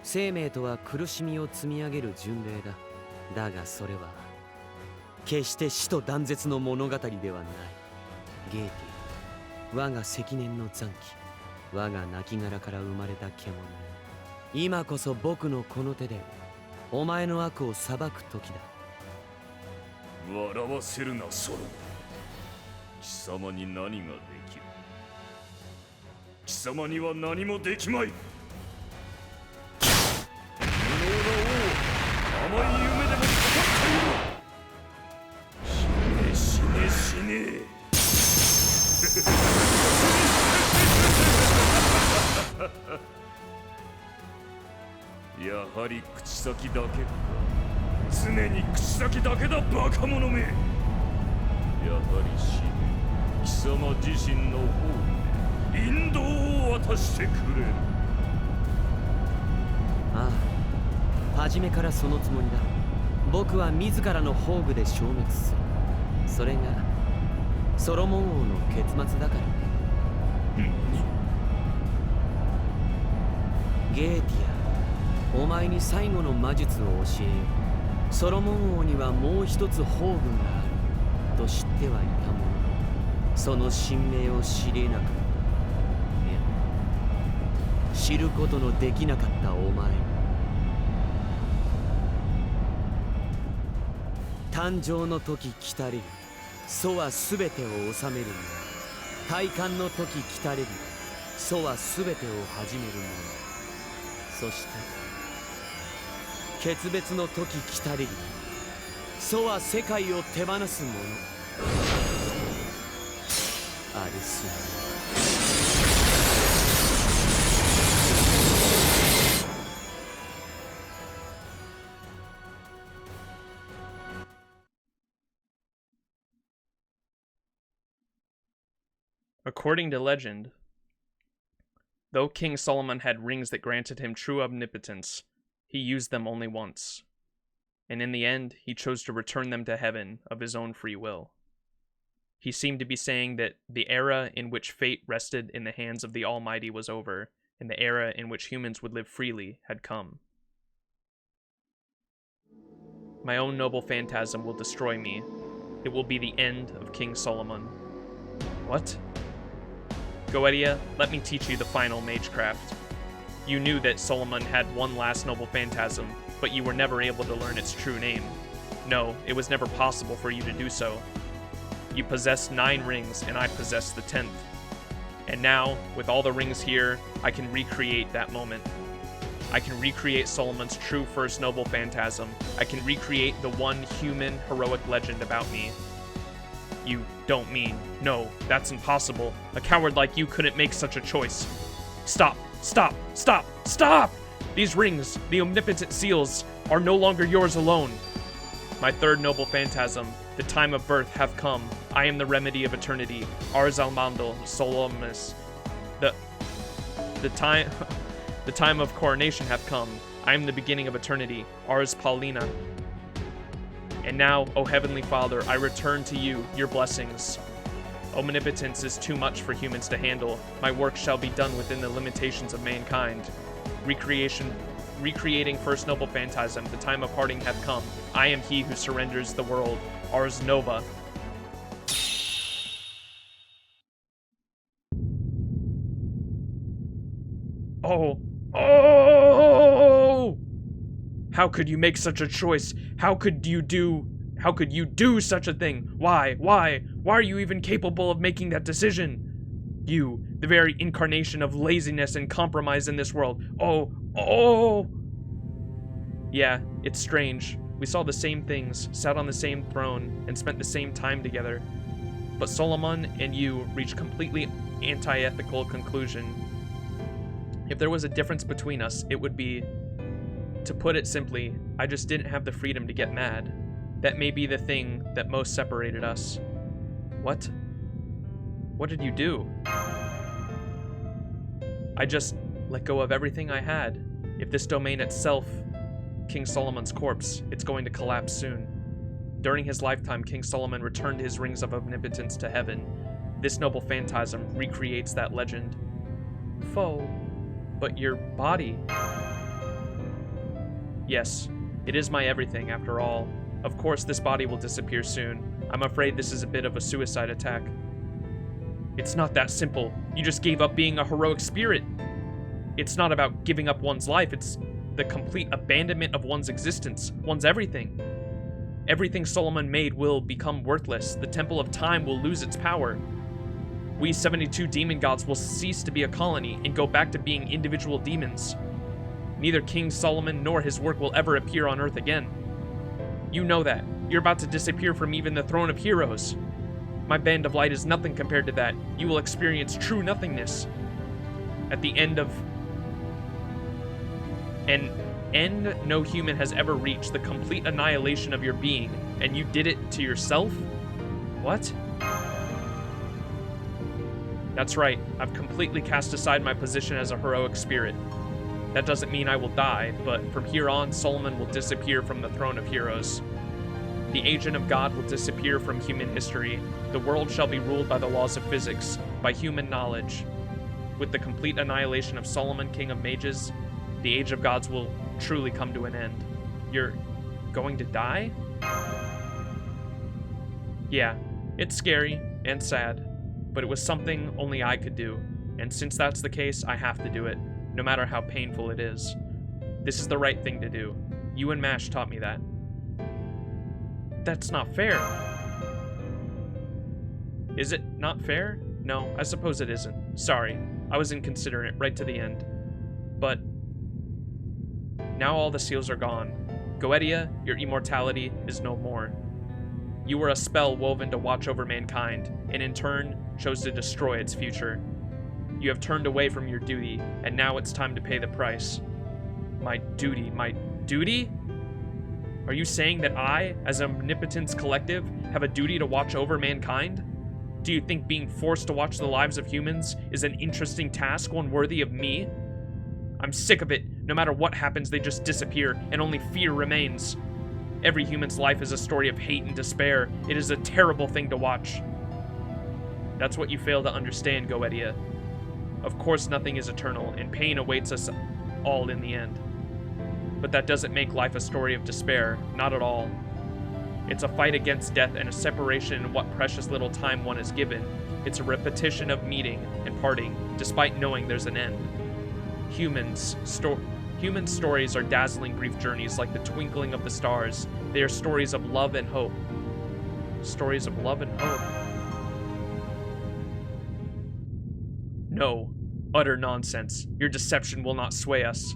生命とは苦しみを積み上げる巡礼だ。だがそれは決して死と断絶の物語ではない。ゲーティ、我が積年の残機、我が亡骸から生まれた獣。今こそ僕のこの手でお前の悪を裁く時だ。笑わせるな、ソロ。貴様に何ができる？貴様には何もできまい。無能な王、甘い夢でもかかっている。死ね死ね死ね。やはり口先だけか。常に口先だけだ、バカ者め。やはり死ね。貴様自身の方で引導を渡してくれる。ああ、初めからそのつもりだ。僕は自らの宝具で消滅する。それがソロモン王の結末だからね。ゲーティア、お前に最後の魔術を教えよう。ソロモン王にはもう一つ宝具があると知ってはいたものの、その神明を知れなかった。いや、知ることのできなかったお前に、誕生の時来たれる祖は全てを治めるもの、体感の時来たれる祖は全てを始めるもの、そして決別の時来たれる祖は世界を手放すもの。アルス。According to legend, though King Solomon had rings that granted him true omnipotence, he used them only once, and in the end, he chose to return them to heaven of his own free will. He seemed to be saying that the era in which fate rested in the hands of the Almighty was over, and the era in which humans would live freely had come. My own noble phantasm will destroy me. It will be the end of King Solomon. What? Goetia, let me teach you the final magecraft. You knew that Solomon had one last noble phantasm, but you were never able to learn its true name. No, it was never possible for you to do so. You possessed 9 rings, and I possessed the 10th. And now, with all the rings here, I can recreate that moment. I can recreate Solomon's true first noble phantasm. I can recreate the one human heroic legend about me. You don't mean... No, that's impossible. A coward like you couldn't make such a choice. Stop! Stop! Stop! Stop! These rings, the omnipotent seals, are no longer yours alone. My third noble phantasm, the time of birth, have come. I am the remedy of eternity. Ars Almando Solomus. The time of coronation hath come. I am the beginning of eternity. Ars Paulina. And now, O Heavenly Father, I return to you your blessings. Omnipotence is too much for humans to handle. My work shall be done within the limitations of mankind. Recreating first noble phantasm, the time of parting hath come. I am he who surrenders the world. Ars Nova. Oh! How could you make such a choice? How could you do such a thing? Why? Why are you even capable of making that decision? You, the very incarnation of laziness and compromise in this world. Oh! Yeah, it's strange. We saw the same things, sat on the same throne, and spent the same time together. But Solomon and you reached completely anti-ethical conclusion. If there was a difference between us, it would be... To put it simply, I just didn't have the freedom to get mad. That may be the thing that most separated us. What? What did you do? I just let go of everything I had. If this domain itself, King Solomon's corpse, it's going to collapse soon. During his lifetime, King Solomon returned his rings of omnipotence to heaven. This noble phantasm recreates that legend. Foe, but your body... Yes, it is my everything after all. Of course this body will disappear soon. I'm afraid this is a bit of a suicide attack. It's not that simple. You just gave up being a heroic spirit. It's not about giving up one's life, it's the complete abandonment of one's existence, one's everything. Everything Solomon made will become worthless. The Temple of Time will lose its power. We 72 demon gods will cease to be a colony and go back to being individual demons. Neither King Solomon nor his work will ever appear on Earth again. You know that. You're about to disappear from even the throne of heroes. My band of light is nothing compared to that. You will experience true nothingness. At the end of... an end no human has ever reached, the complete annihilation of your being, and you did it to yourself? What? That's right. I've completely cast aside my position as a heroic spirit. That doesn't mean I will die, but from here on, Solomon will disappear from the throne of heroes. The agent of God will disappear from human history. The world shall be ruled by the laws of physics, by human knowledge. With the complete annihilation of Solomon, King of Mages, the Age of Gods will truly come to an end. You're going to die? Yeah, it's scary and sad, but it was something only I could do. And since that's the case, I have to do it, no matter how painful it is. This is the right thing to do. You and Mash taught me that. That's not fair. Is it not fair? No, I suppose it isn't. Sorry, I was inconsiderate right to the end. But now all the seals are gone. Goetia, your immortality is no more. You were a spell woven to watch over mankind, and in turn, chose to destroy its future. You have turned away from your duty, and now it's time to pay the price. My duty? My duty? Are you saying that I, as an omnipotence collective, have a duty to watch over mankind? Do you think being forced to watch the lives of humans is an interesting task, one worthy of me? I'm sick of it. No matter what happens, they just disappear, and only fear remains. Every human's life is a story of hate and despair. It is a terrible thing to watch. That's what you fail to understand, Goetia. Of course nothing is eternal, and pain awaits us all in the end. But that doesn't make life a story of despair, not at all. It's a fight against death and a separation in what precious little time one is given. It's a repetition of meeting and parting, despite knowing there's an end. Human stories are dazzling brief journeys like the twinkling of the stars. They are stories of love and hope. Stories of love and hope. No, utter nonsense. Your deception will not sway us.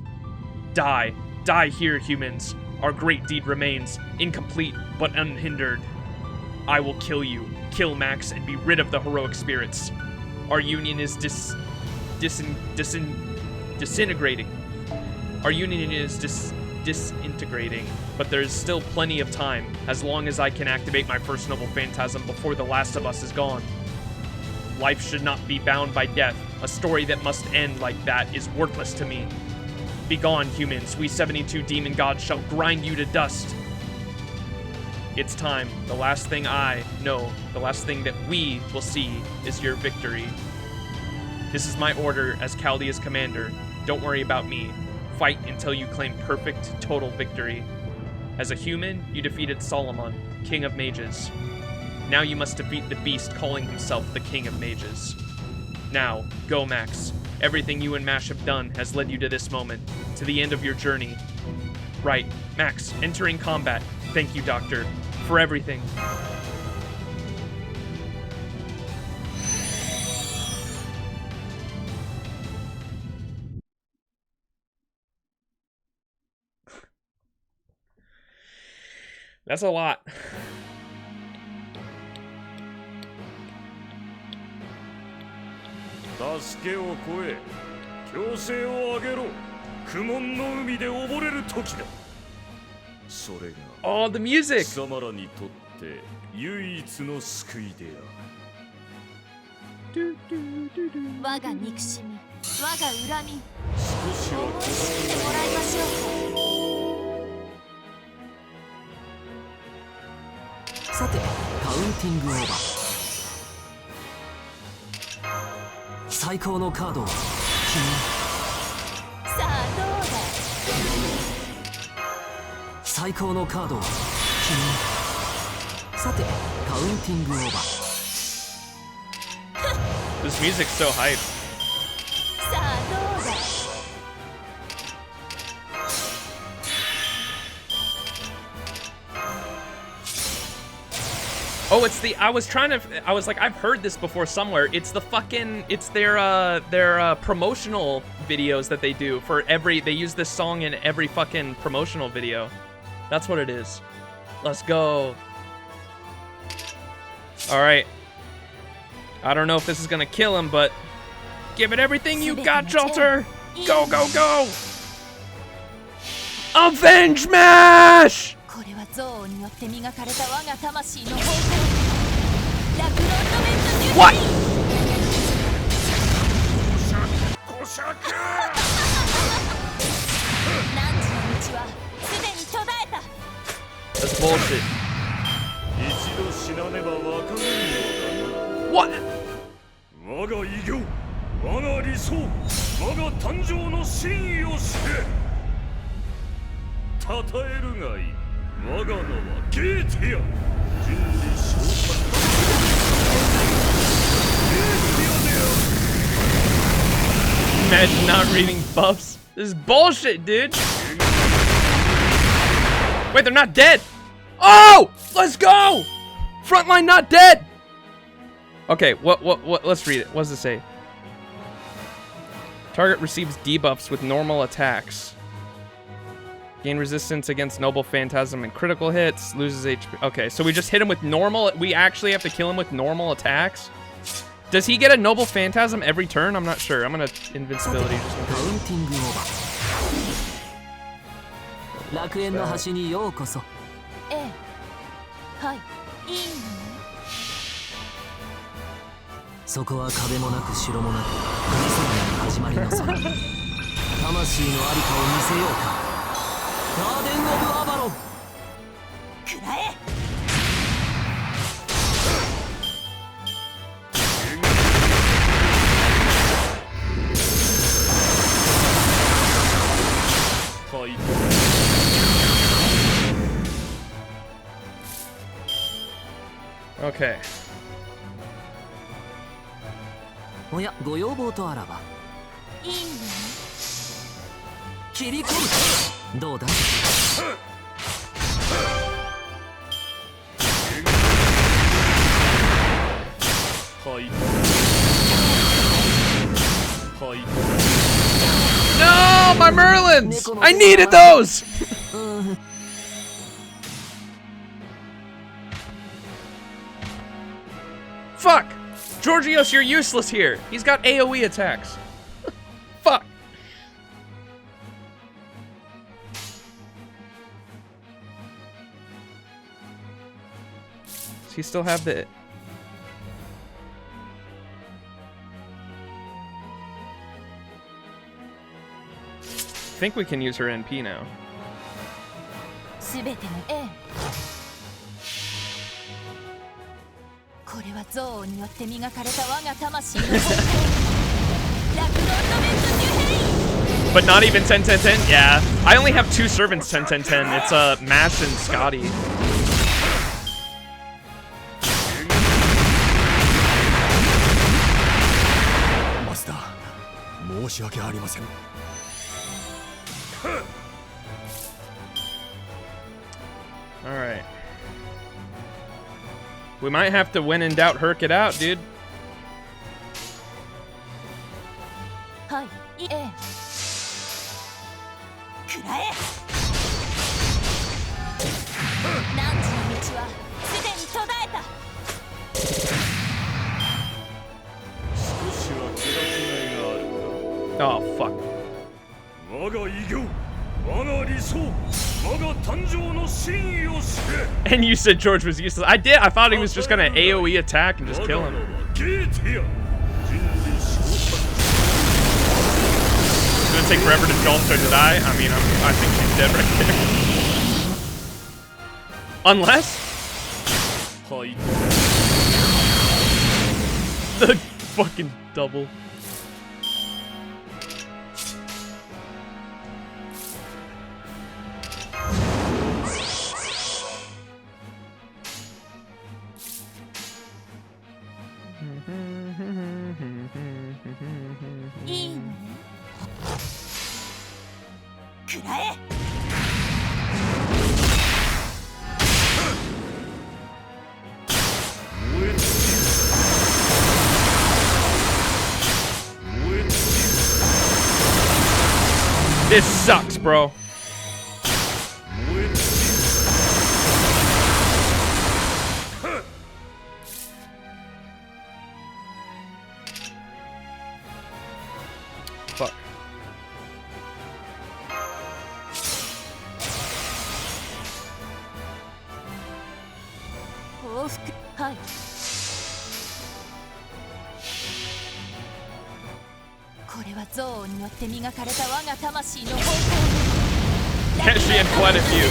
Die. Die here, humans. Our great deed remains, incomplete but unhindered. I will kill you, kill Max, and be rid of the heroic spirits. Our union is disintegrating. Our union is disintegrating, but there is still plenty of time, as long as I can activate my first noble phantasm before the last of us is gone. Life should not be bound by death. A story that must end like that is worthless to me. Begone, humans. We 72 demon gods shall grind you to dust. It's time. The last thing the last thing that we will see is your victory. This is my order as Chaldea's commander. Don't worry about me. Fight until you claim perfect, total victory. As a human, you defeated Solomon, King of Mages. Now you must defeat the beast calling himself the King of Mages. Now, go, Max. Everything you and Mash have done has led you to this moment, to the end of your journey. Right, Max, entering combat. Thank you, Doctor, for everything. That's a lot. 助けを超え強制を上げろ苦悶の海で溺れる時だそれが Oh, the music! 貴様らにとって唯一の救いである我が憎しみ我が恨み少しは思い知ってもらいましょう。さてカウンティングオーバー最高のカードを君さあどうだ。最高のカードを君さてカウンティングオーバー This music's so hype. さあどうだ。Oh, it's the. I was like, I've heard this before somewhere. It's the fucking. It's their promotional videos that they do for every. They use this song in every fucking promotional video. That's what it is. Let's go. All right. I don't know if this is gonna kill him, but give it everything you got, Jolter. Go, go, go. Avenge Mash. これは憎悪によって磨かれた我が魂の方向。ラクロンドメントデュー What? 何時の道はすでに途絶えた。 That's bullshit. 一度死なねばわからんよう What? だな。我が偉業、我が理想、我が誕生の真意を知れ。称えるがいい。我が名はゲーティア。人理召喚。ゲーティアである。 Imagine not reading buffs. This is bullshit, dude. Wait, they're not dead. Oh, let's go. Frontline not dead. Okay, what, let's read it. What does it say? Target receives debuffs with normal attacks. Gain resistance against Noble Phantasm and critical hits. Loses HP. Okay, so we just hit him with normal. We actually have to kill him with normal attacks. Does he get a Noble Phantasm every turn? I'm not sure. I'm gonna invincibility just in カウ case. ンティングオーバー楽園の端にようこそええ。はい。いいのね。そこは壁もなく城もなく神様の始まりの空魂のありかを見せようかガーデン・オブ・アバロンくらえ。はい。 Okay. おやご要望とあらばいいのね。切り込むどうだはい。はい。 No, my Merlins! I needed those! Fuck! Georgios, you're useless here. He's got AoE attacks. Fuck. Does he still have the... I think we can use her NP now. すべてのええ。これは憎悪によって磨かれた我が魂の方向。ラクロンドメントデュヘイ。 But not even 10-10-10? Yeah. I only have 2 servants 10-10-10. It's Mass and Scotty. マスター申し訳ありません Alright. We might have to, when in doubt, Herc it out, dude. はい。ええ。くらえ。何時の道はすでに途絶えた。少しは気が気がある Oh, fuck. か。我が偉業、我が理想、我が誕生の真意を知れ。 And you said George was useless. I did. I thought he was just gonna AoE attack and just kill him. ゲーティア。人理召喚。 It's gonna take forever to Jolter to die. I mean, I think she's dead right there. Unless はい。 the fucking double. This sucks, bro. Fuck. 報復。はい。これは憎悪によって磨かれた我が魂の方向。 She had quite a few.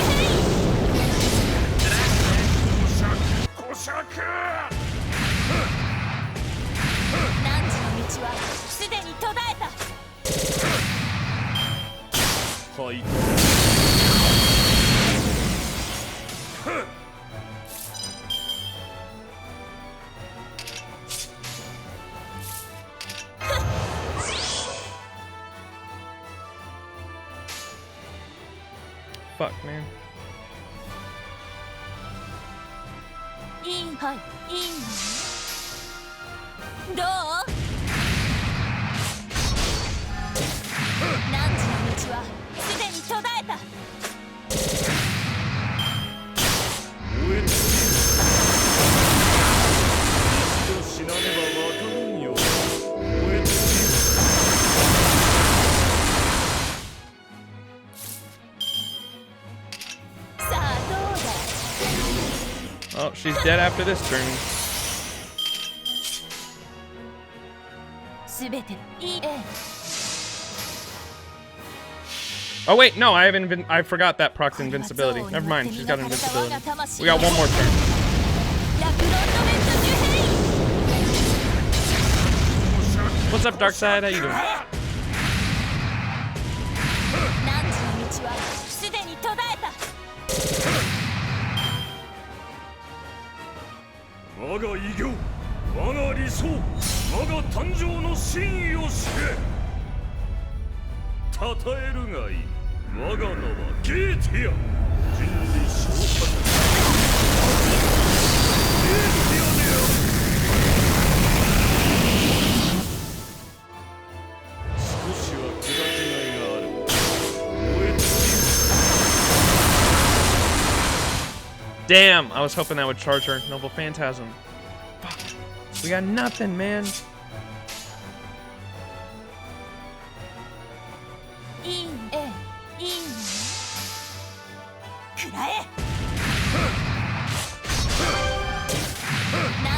汝の道はすでに途絶えた。はい。 Fuck, man. いい、はい、いいの。どう？汝の道はすでに途絶えた。 死なねばわかるんよ。さあどうだ。 Oh, she's dead after this turn. すべていいえ。 Oh wait, no, I forgot that procs invincibility. Never mind, she's got invincibility. We got one more turn. ラクロンドメントジュヘイ。 What's up, Darkseid? How you doing? 汝の道はすでに途絶えた。 我が偉業、我が理想、我が誕生の真意を知れ。称えるがいい。我が名はゲーティア。人類昇格。ゲーティアである。少しは砕きがいがある。燃えた。 Damn, I was hoping that would charge her. Noble Phantasm. Fuck. We got nothing, man. いいえ、いいの。くらえ。汝の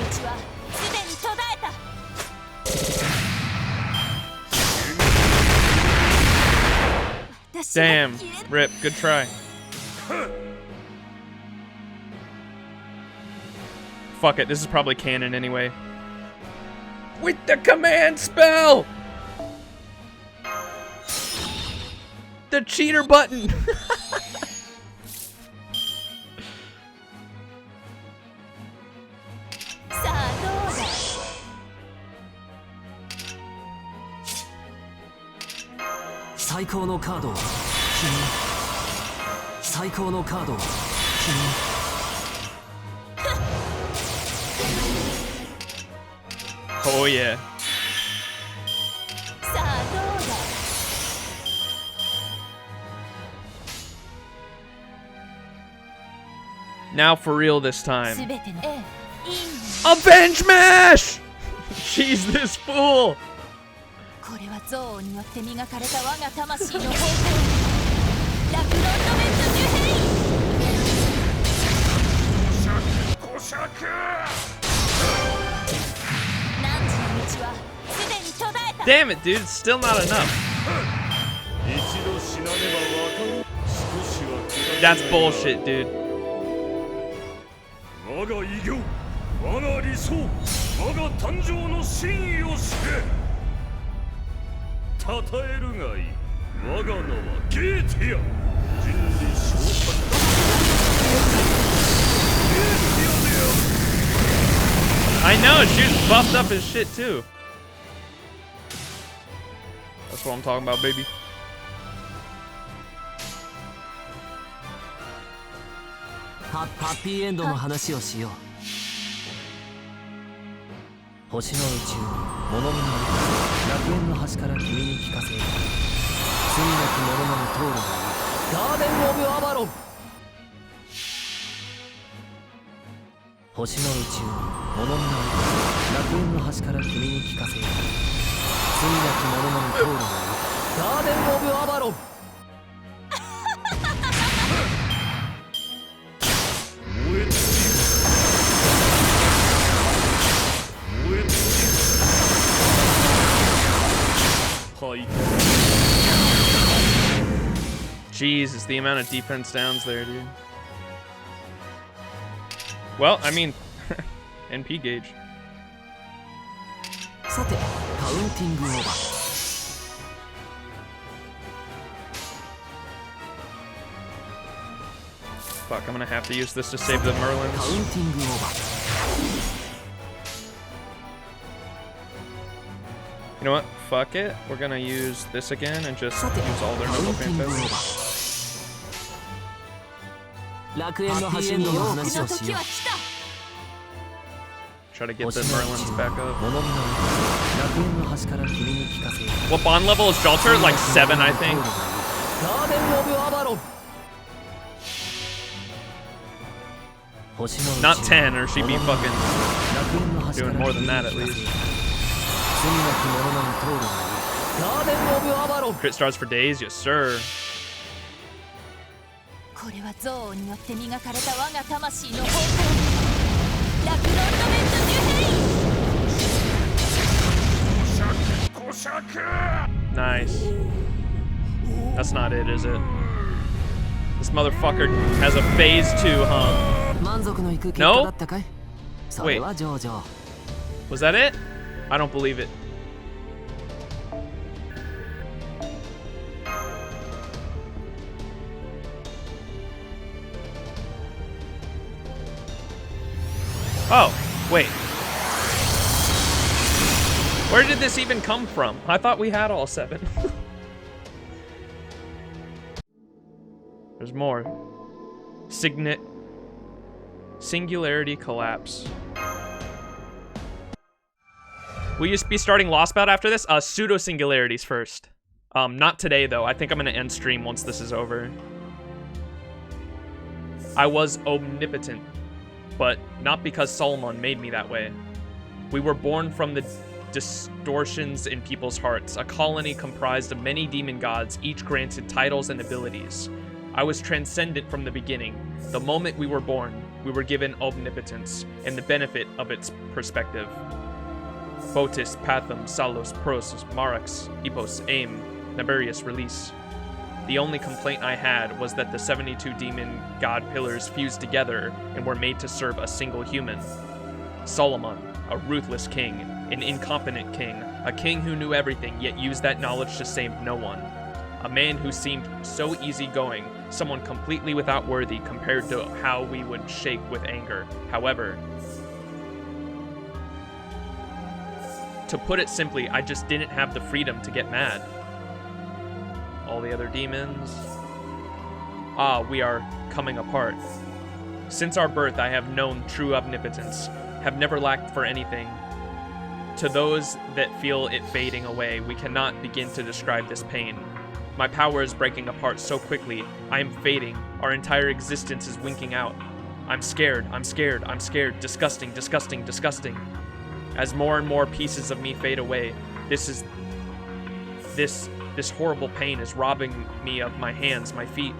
道はすでに途絶えた。 私は Damn. 消え Rip, good try. Fuck it, this is probably canon anyway. With the command spell! The cheater button! さあどうだ。最高のカードは君。最高のカードは君。 Oh yeah. さあどうだ。 Now for real this time. すべてのいいの。 Avenge Mash! She's this fool! これは憎悪によって磨かれた我が魂の方向。ラクロンドメントジュヘイ。 こしゃく。 汝の道はすでに途絶えた。 Damn it, dude, it's still not enough. 一度死なねばわかる。少しは砕き That's がいが bullshit, dude. 我が偉業、我が理想、我が誕生の真意を知れ。称えるがいい。我が名はゲーティア。人類昇格。ゲーティアである。 I know, she was buffed up as shit too. That's what I'm talking about, baby. ハッピーエンドの話をしよう。星の宇宙に物見のある楽園の端から君に聞かせよう。罪なき者のみ通るがいい。ガーデン・オブ・アバロン。星の宇宙に物の名を楽園の端から君に聞かせよう。罪なき者のみ通るがいい。ガーデン・オブ・アバロン。燃え尽き燃え尽き敗退 Jesus, the amount of defense downs there, dude. Well, I mean, NP gauge. さて、カウンティングオーバー。Fuck, I'm gonna have to use this to save the カウ Merlins. ンティングオーバー。 You know what? Fuck it. We're gonna use this again and just さて、 use all their カウ noble ンティングオーバ fantasy. ー。楽園の端によう話をしよう。 Try to get 星 the の宇 Merlins 宙 back 物 up. の名を楽園の端から君に聞かせよう。 What bond level is Jalter? Like 7, I think. ガーデン・オブ・アバロン。星の宇宙 Not 10, or she'd be fucking 楽園の端から doing more than that 君 at に聞かせ least. よう。罪なき者のみ通るがいい。ガーデン・オブ・アバロン。 Crit stars for days? Yes, sir. これは憎悪によって磨かれた我が魂の方向。ラクロンドメントジュヘイ。 Nice. That's not it, is it? This motherfucker has a phase 2, huh? 満足のいく結果だったかい？それは上々。 Was that it? I don't believe it. Oh, wait. Where did this even come from? I thought we had all 7. There's more. Singularity collapse. Will you be starting Lost Bout after this? Pseudo singularities first. Not today though. I think I'm gonna end stream once this is over. I was omnipotent, but not because Solomon made me that way. We were born from the distortions in people's hearts, a colony comprised of many demon gods, each granted titles and abilities. I was transcendent from the beginning. The moment we were born, we were given omnipotence and the benefit of its perspective. Photis, Pathum, Salos, Pros, Marax, Epos, Aim, Naberius, Release. The only complaint I had was that the 72 demon god pillars fused together and were made to serve a single human. Solomon, a ruthless king, an incompetent king, a king who knew everything yet used that knowledge to save no one. A man who seemed so easygoing, someone completely without worthy compared to how we would shake with anger. However, to put it simply, I just didn't have the freedom to get mad. All the other demons. Ah, we are coming apart. Since our birth, I have known true omnipotence, have never lacked for anything. To those that feel it fading away, we cannot begin to describe this pain. My power is breaking apart so quickly. I am fading. Our entire existence is winking out. I'm scared, I'm scared, I'm scared. Disgusting, disgusting, disgusting. As more and more pieces of me fade away, this horrible pain is robbing me of my hands, my feet.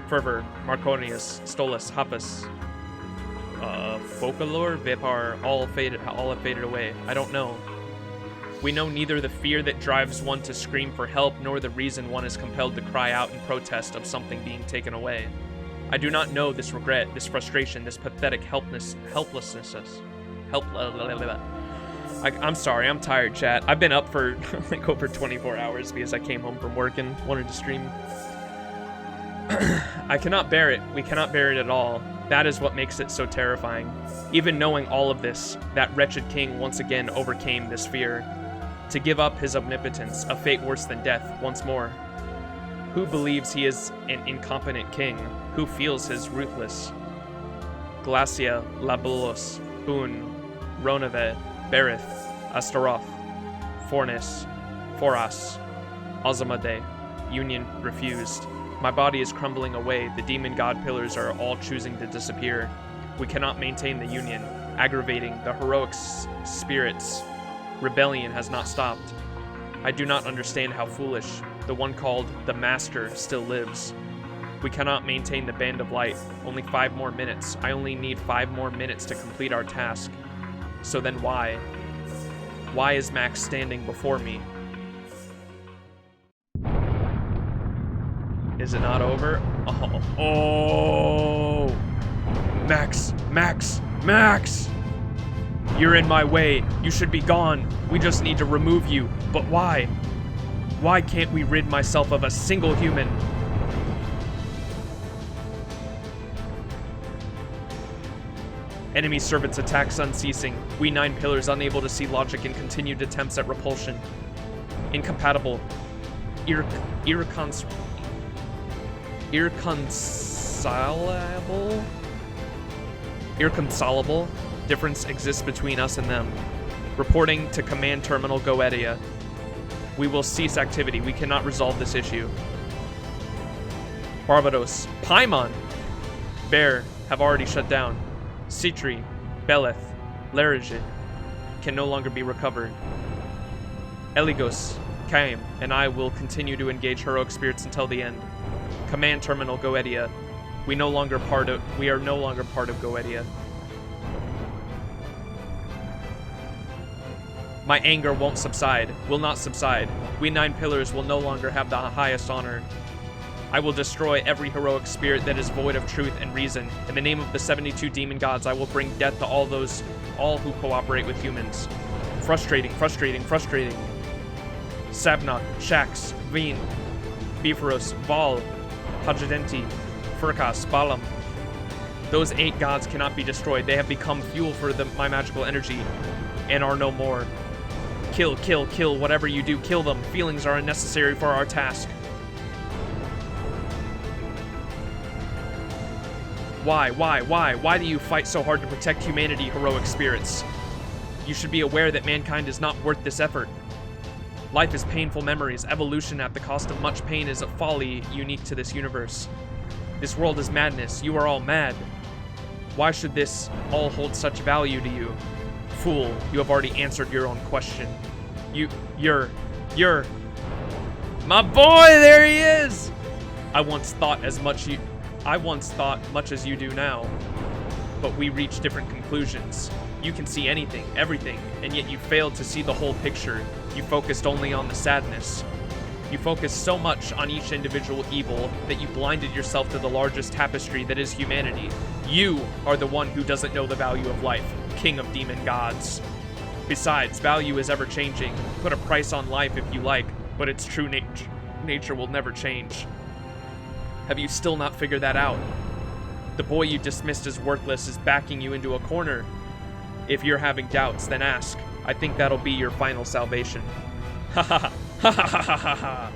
Fervor, Marconius, Stolas, Happus, Folklore, Vapar, all have faded away. I don't know. We know neither the fear that drives one to scream for help, nor the reason one is compelled to cry out in protest of something being taken away. I do not know this regret, this frustration, this pathetic helplessness. I'm sorry, I'm tired, chat. I've been up for like over 24 hours because I came home from work and wanted to stream. I cannot bear it. We cannot bear it at all. That is what makes it so terrifying. Even knowing all of this, that wretched king once again overcame this fear. To give up his omnipotence, a fate worse than death, once more. Who believes he is an incompetent king? Who feels his ruthless? Glacia, Labulos, Boon, Ronave, Berith, Astaroth, Fornis, Foras, Azamade. Union refused. My body is crumbling away. The demon god pillars are all choosing to disappear. We cannot maintain the union, aggravating the heroic spirits. Rebellion has not stopped. I do not understand how foolish. The one called the Master still lives. We cannot maintain the Band of Light. Only 5 more minutes. I only need 5 more minutes to complete our task. So then why? Why is Max standing before me? Is it not over? Oh! Max! Max! Max! You're in my way. You should be gone. We just need to remove you. But why? Why can't we rid myself of a single human? Enemy servants attacks unceasing. We 9 pillars unable to see logic in continued attempts at repulsion. Incompatible. Irreconcilable difference exists between us and them. Reporting to Command Terminal Goetia. We will cease activity. We cannot resolve this issue. Barbados. Paimon! Bear have already shut down. Citri, Beleth, Larige can no longer be recovered. Eligos, Kaim, and I will continue to engage heroic spirits until the end. Command Terminal Goetia. We are no longer part of Goetia. My anger won't subside, will not subside. We 9 pillars will no longer have the highest honor. I will destroy every heroic spirit that is void of truth and reason. In the name of the 72 demon gods, I will bring death to all who cooperate with humans. Frustrating. Sabnok, Shax, Veen, Bifrost, Val, Hajadenti, Furkas, Balam. Those 8 gods cannot be destroyed. They have become fuel for my magical energy and are no more. Kill, whatever you do, kill them. Feelings are unnecessary for our task. Why? Why do you fight so hard to protect humanity, heroic spirits? You should be aware that mankind is not worth this effort. Life is painful memories. Evolution at the cost of much pain is a folly unique to this universe. This world is madness. You are all mad. Why should this all hold such value to you? Fool, you have already answered your own question. You're... My boy, there he is! I once thought much as you do now. But we reach different conclusions. You can see anything, everything, and yet you failed to see the whole picture. You focused only on the sadness. You focused so much on each individual evil that you blinded yourself to the largest tapestry that is humanity. You are the one who doesn't know the value of life, king of demon gods. Besides, value is ever changing. Put a price on life if you like, but its true nature will never change. Have you still not figured that out? The boy you dismissed as worthless is backing you into a corner. If you're having doubts, then ask. I think that'll be your final salvation. Ha ha ha ha ha ha ha ha.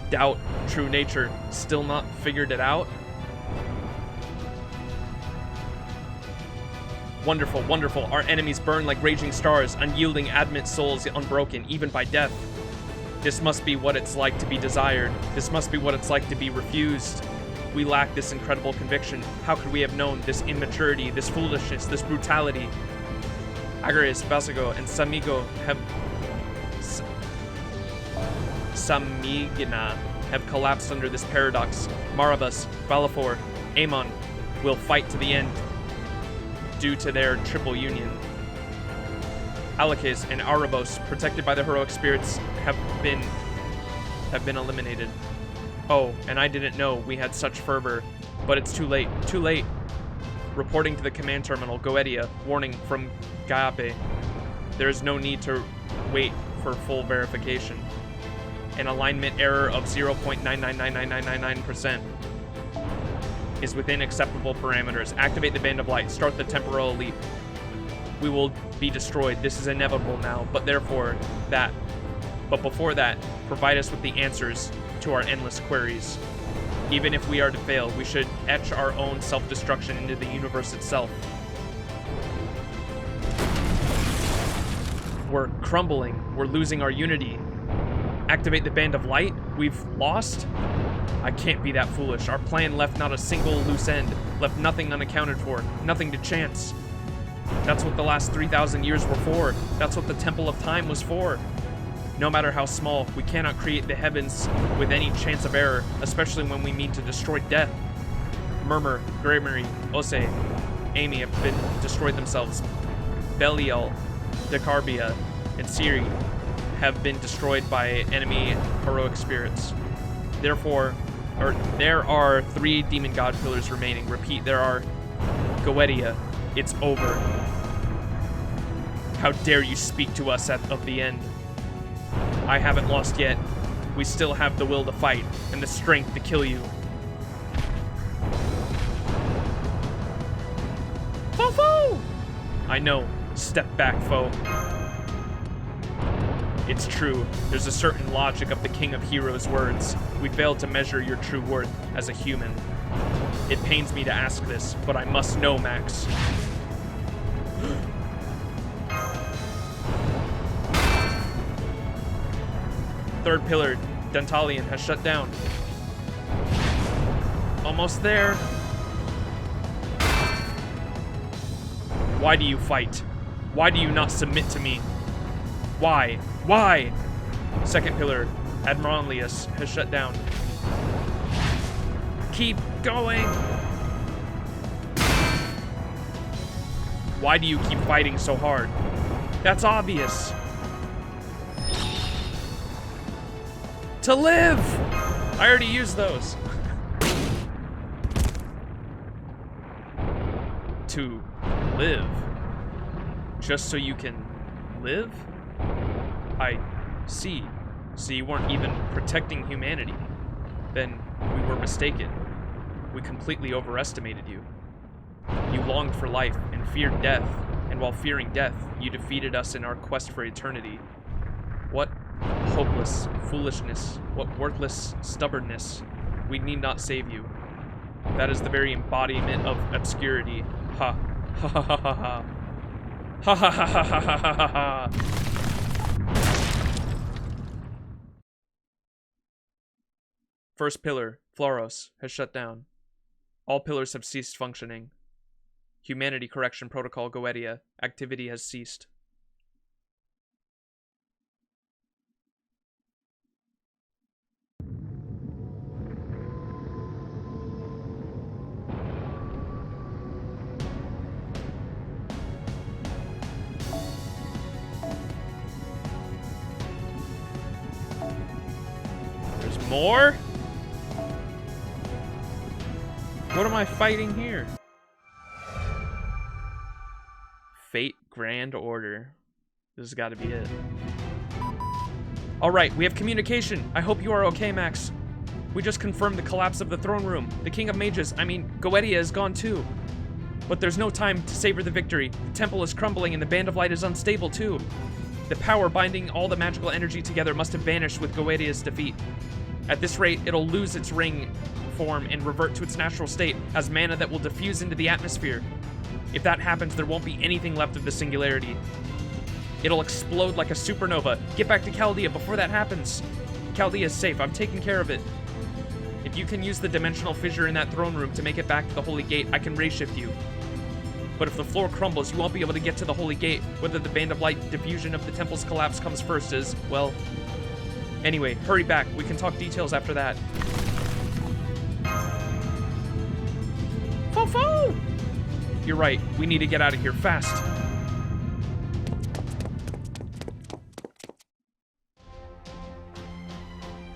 Doubt, true nature, still not figured it out? Wonderful. Our enemies burn like raging stars, unyielding adamant souls unbroken, even by death. This must be what it's like to be desired. This must be what it's like to be refused. We lack this incredible conviction. How could we have known this immaturity, this foolishness, this brutality? Agares, Basigo, and Samigina have collapsed under this paradox. Marabas, Balafor, Amon will fight to the end due to their triple union. Alakes and Arabos, protected by the heroic spirits, have been eliminated. Oh, and I didn't know we had such fervor, but it's too late. Reporting to the command terminal, Goetia, warning from Gaape. There is no need to wait for full verification. An alignment error of 0.9999999% is within acceptable parameters. Activate the Band of Light. Start the temporal leap. We will be destroyed. This is inevitable now, but before that, provide us with the answers to our endless queries. Even if we are to fail, we should etch our own self-destruction into the universe itself. We're crumbling. We're losing our unity. Activate the Band of Light? We've lost? I can't be that foolish. Our plan left not a single loose end, left nothing unaccounted for, nothing to chance. That's what the last 3,000 years were for. That's what the Temple of Time was for. No matter how small, we cannot create the heavens with any chance of error, especially when we mean to destroy death. Murmur, Gremory, Ose, Amy have been destroyed themselves. Belial, Decarbia, and Ciri have been destroyed by enemy heroic spirits. Therefore, there are 3 demon god pillars remaining. Repeat, there are Goetia. It's over. How dare you speak to us of the end? I haven't lost yet. We still have the will to fight and the strength to kill you. Foe! I know. Step back, foe. It's true. There's a certain logic of the King of Heroes' words. We failed to measure your true worth as a human. It pains me to ask this, but I must know, Max. Third pillar, Dentalian, has shut down. Almost there. Why do you fight? Why do you not submit to me? Why? Why? Second pillar, Admiralius, has shut down. Keep going! Why do you keep fighting so hard? That's obvious. To live! I already used those. To live? Just so you can live? I see. So you weren't even protecting humanity. Then we were mistaken. We completely overestimated you. You longed for life and feared death, and while fearing death, you defeated us in our quest for eternity. What hopeless foolishness, what worthless stubbornness. We need not save you. That is the very embodiment of obscurity. Ha. Ha ha ha ha ha. Ha ha ha ha ha ha ha ha. First pillar, Floros, has shut down. All pillars have ceased functioning. Humanity Correction Protocol Goetia. Activity has ceased. There's more? What am I fighting here? Fate Grand Order. This has got to be it. Alright, we have communication. I hope you are okay, Max. We just confirmed the collapse of the throne room. The King of Mages, Goetia, is gone too. But there's no time to savor the victory. The temple is crumbling and the Band of Light is unstable too. The power binding all the magical energy together must have vanished with Goetia's defeat. At this rate, it'll lose its ring form and revert to its natural state as mana that will diffuse into the atmosphere. If that happens, there won't be anything left of the singularity. It'll explode like a supernova. Get back to Chaldea before that happens. Chaldea is safe. I'm taking care of it. If you can use the dimensional fissure in that throne room to make it back to the Holy Gate, I can ray shift you. But if the floor crumbles, you won't be able to get to the Holy Gate. Whether the Band of Light diffusion of the temple's collapse comes first is, well... Anyway, hurry back. We can talk details after that. Fo-fo! You're right. We need to get out of here fast.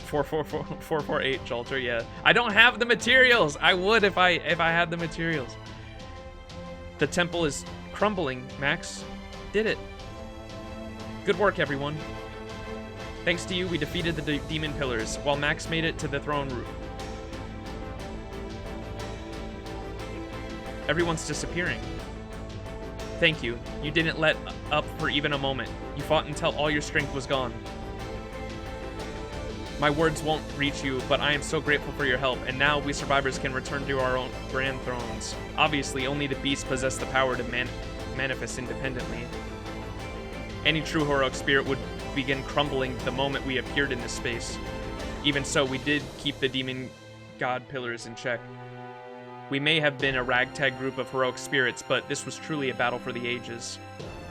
Four 448 Jalter, yeah. I don't have the materials. I would if I had the materials. The temple is crumbling, Max. Did it. Good work, everyone. Thanks to you, we defeated the demon pillars, while Max made it to the throne room. Everyone's disappearing. Thank you. You didn't let up for even a moment. You fought until all your strength was gone. My words won't reach you, but I am so grateful for your help, and now we survivors can return to our own grand thrones. Obviously, only the beasts possess the power to manifest independently. Any true heroic spirit would began crumbling the moment we appeared in this space. Even so, we did keep the demon god pillars in check. We may have been a ragtag group of heroic spirits, but this was truly a battle for the ages.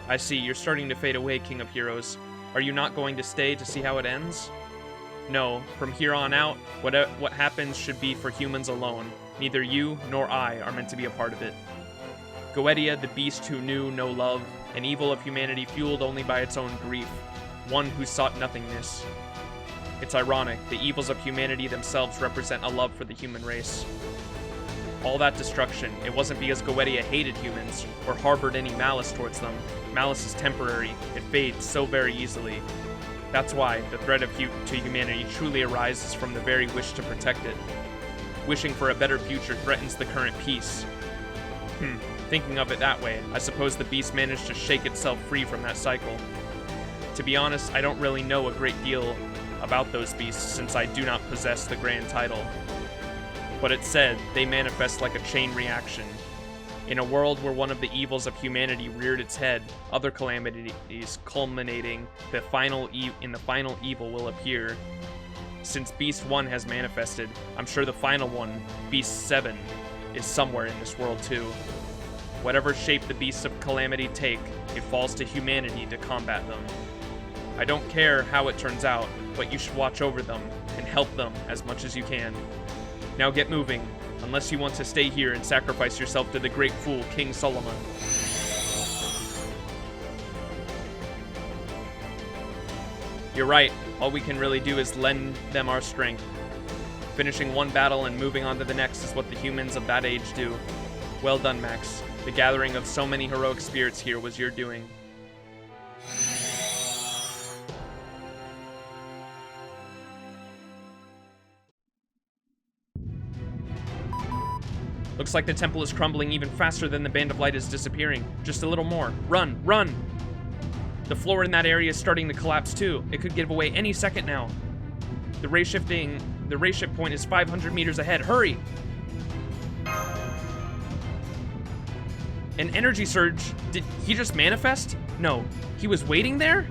I see, you're starting to fade away, King of Heroes. Are you not going to stay to see how it ends? No, from here on out, what happens should be for humans alone. Neither you nor I are meant to be a part of it. Goetia, the beast who knew no love, an evil of humanity fueled only by its own grief, one who sought nothingness. It's ironic, the evils of humanity themselves represent a love for the human race. All that destruction, it wasn't because Goetia hated humans or harbored any malice towards them. Malice is temporary, it fades so very easily. That's why the threat to humanity truly arises from the very wish to protect it. Wishing for a better future threatens the current peace. Thinking of it that way, I suppose the beast managed to shake itself free from that cycle. To be honest, I don't really know a great deal about those beasts since I do not possess the grand title. But it said they manifest like a chain reaction. In a world where one of the evils of humanity reared its head, other calamities culminating in the final evil will appear. Since Beast 1 has manifested, I'm sure the final one, Beast 7, is somewhere in this world too. Whatever shape the beasts of calamity take, it falls to humanity to combat them. I don't care how it turns out, but you should watch over them and help them as much as you can. Now get moving, unless you want to stay here and sacrifice yourself to the great fool, King Solomon. You're right, all we can really do is lend them our strength. Finishing one battle and moving on to the next is what the humans of that age do. Well done, Max. The gathering of so many heroic spirits here was your doing. Looks like the temple is crumbling even faster than the Band of Light is disappearing. Just a little more. Run, run! The floor in that area is starting to collapse too. It could give away any second now. The ray shift point is 500 meters ahead. Hurry! An energy surge. Did he just manifest? No. He was waiting there?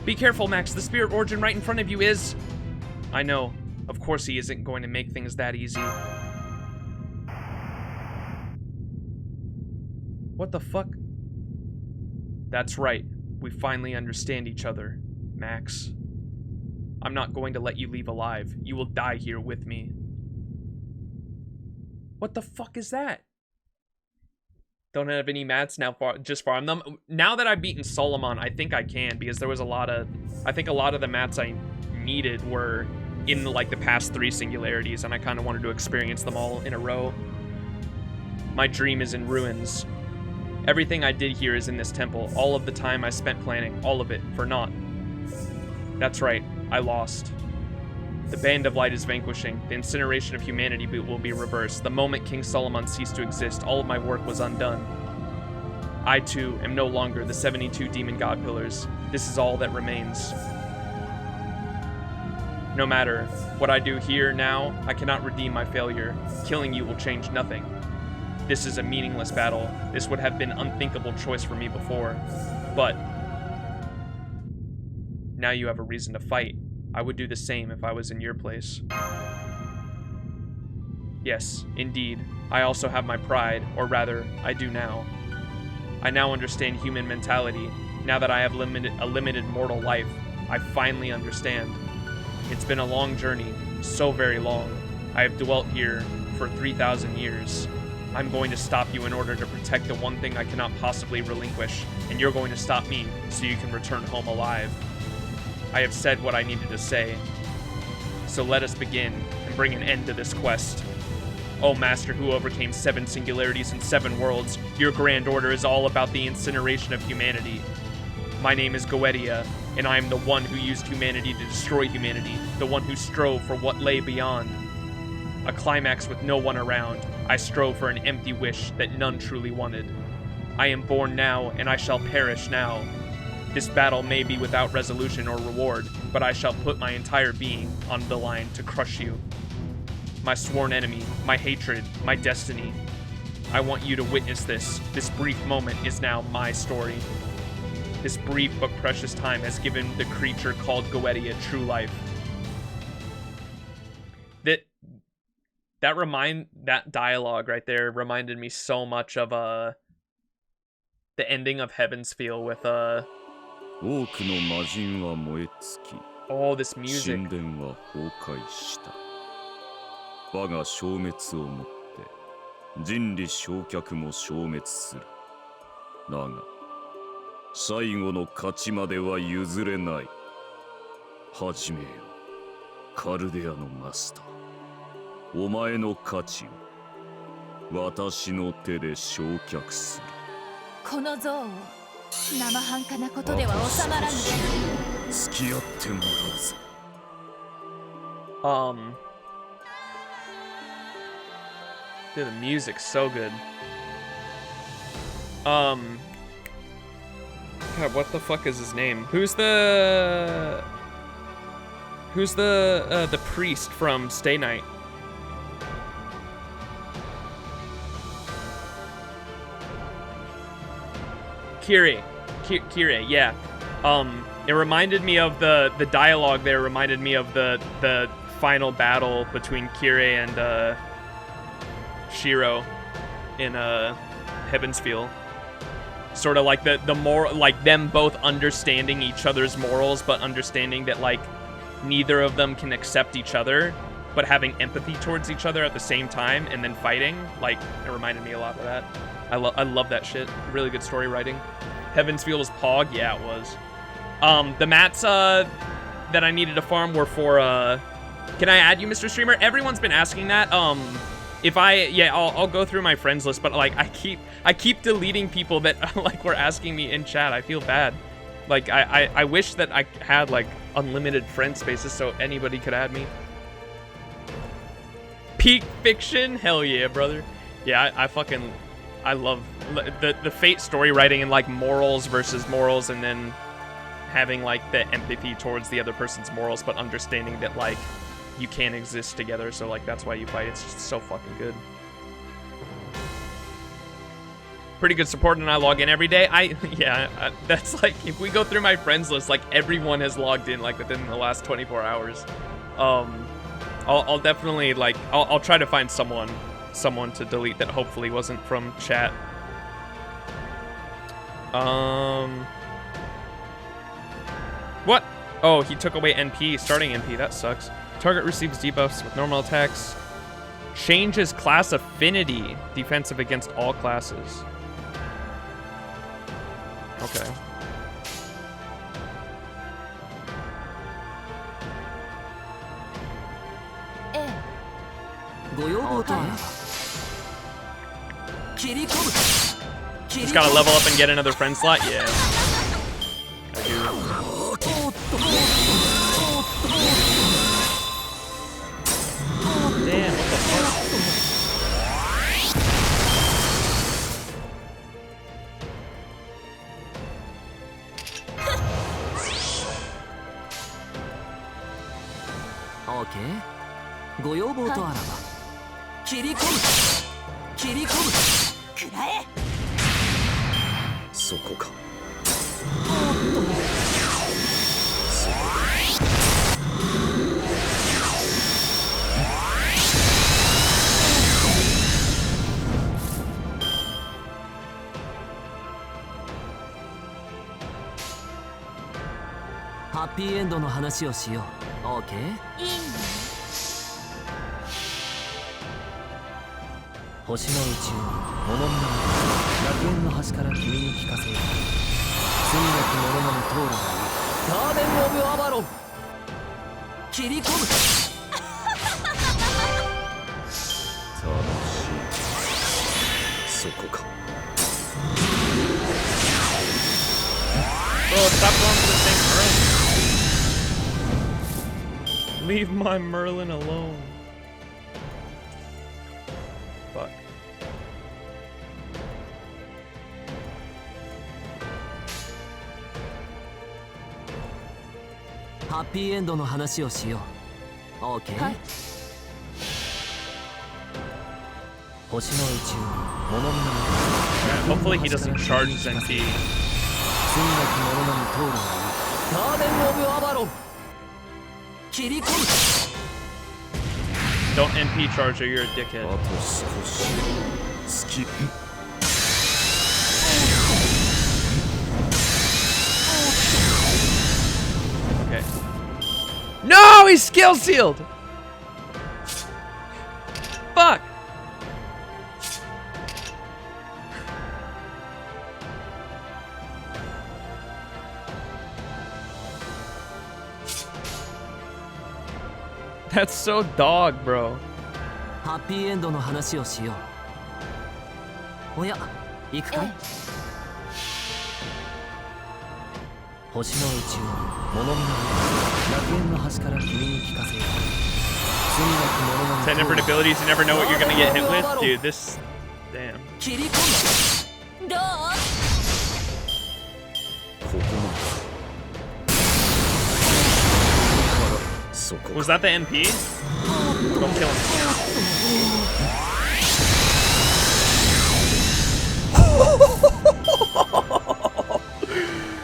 Be careful, Max. The spirit origin right in front of you is... I know. Of course he isn't going to make things that easy. What the fuck? That's right. We finally understand each other, Max. I'm not going to let you leave alive. You will die here with me. What the fuck is that? Don't have any mats now. Just farm them. Now that I've beaten Solomon, I think I can, because there was I think a lot of the mats I needed were in like the past 3 singularities, and I kind of wanted to experience them all in a row. My dream is in ruins. Everything I did here is in this temple. All of the time I spent planning, all of it, for naught. That's right, I lost. The Band of Light is vanquishing. The incineration of humanity will be reversed. The moment King Solomon ceased to exist, all of my work was undone. I, too, am no longer the 72 demon god pillars. This is all that remains. No matter what I do here now, I cannot redeem my failure. Killing you will change nothing. This is a meaningless battle. This would have been an unthinkable choice for me before. But now you have a reason to fight. I would do the same if I was in your place. Yes, indeed. I also have my pride, or rather, I do now. I now understand human mentality. Now that I have a limited mortal life, I finally understand. It's been a long journey, so very long. I have dwelt here for 3,000 years. I'm going to stop you in order to protect the one thing I cannot possibly relinquish, and you're going to stop me so you can return home alive. I have said what I needed to say, so let us begin and bring an end to this quest. O Master who overcame 7 singularities and 7 worlds, your grand order is all about the incineration of humanity. My name is Goetia, and I am the one who used humanity to destroy humanity, the one who strove for what lay beyond. A climax with no one around, I strove for an empty wish that none truly wanted. I am born now, and I shall perish now. This battle may be without resolution or reward, but I shall put my entire being on the line to crush you. My sworn enemy, my hatred, my destiny. I want you to witness this. This brief moment is now my story. This brief but precious time has given the creature called Goetti a true life. That dialogue right there reminded me so much of the ending of Heaven's Feel with oh, this music. 我が消滅をもって人理焼却も消滅する。だが最後の勝ちまでは譲れない。始めよ、カルデアのマスター。お前の価値を私の手で焼却する。この像を生半可なことでは収まらぬ。付き合ってもらうぞ。Dude, the music's so good. God, what the fuck is his name? Who's the priest from Stay Night? Kire, yeah. It reminded me of the dialogue there. Reminded me of the final battle between Kire and Shiro in Heaven's Feel. Sort of like the more like them both understanding each other's morals, but understanding that like neither of them can accept each other, but having empathy towards each other at the same time, and then fighting. Like, it reminded me a lot of that. I love that shit. Really good story writing. Heaven's Feel was Pog, yeah, it was. The mats that I needed to farm were for can I add you, Mr. Streamer? Everyone's been asking that. If I'll go through my friends list, but like I keep deleting people that like were asking me in chat. I feel bad. Like I wish that I had like unlimited friend spaces so anybody could add me. Peak fiction, hell yeah, brother. Yeah, I love the Fate story writing and like morals versus morals, and then having like the empathy towards the other person's morals, but understanding that like you can't exist together, so like that's why you fight. It's just so fucking good. Pretty good support, and I log in every day. That's like, if we go through my friends list, like everyone has logged in like within the last 24 hours. I'll definitely like I'll try to find someone to delete that hopefully wasn't from chat. What? Oh, he took away NP, starting NP. That sucks. Target receives debuffs with normal attacks. Changes class affinity. Defensive against all classes. Okay. Just gotta level up and get another friend slot? Yeah. I do. Damn, what the fuck? Okay. ご要望とあらば切り込む切り込むくらえそこかハッピーエンドの話をしよう。オーケー？いいね。星の宇宙に物々楽園の端から君に聞かせよう。罪なき者のみ通るがいい。ガーデン・オブ・アバロン。切り込む。そこか。Bro, stop going for the same Merlin. Leave my Merlin alone. Fuck. Happy End の話をしよう。オーケー？はい。星の宇宙に物々 Hopefully he doesn't charge Zenki. 罪なき者のみ通るがいい。ガーデン・オブ・アバロン切り込む。 Don't NP charge or you're a dickhead. あと少しスキップ Okay. No, he's skill sealed. Fuck. That's so dog, bro. ハッピーエンドの話をしよう。おや、行くかい？星の宇宙に物見の楽園の端から君に聞かせよう。罪なき者のみ通る 10 different abilities, you never know what you're gonna get hit with? Dude, this... Damn. 切り込む。どう？ここまでそこ Was that the NP? Don't kill him.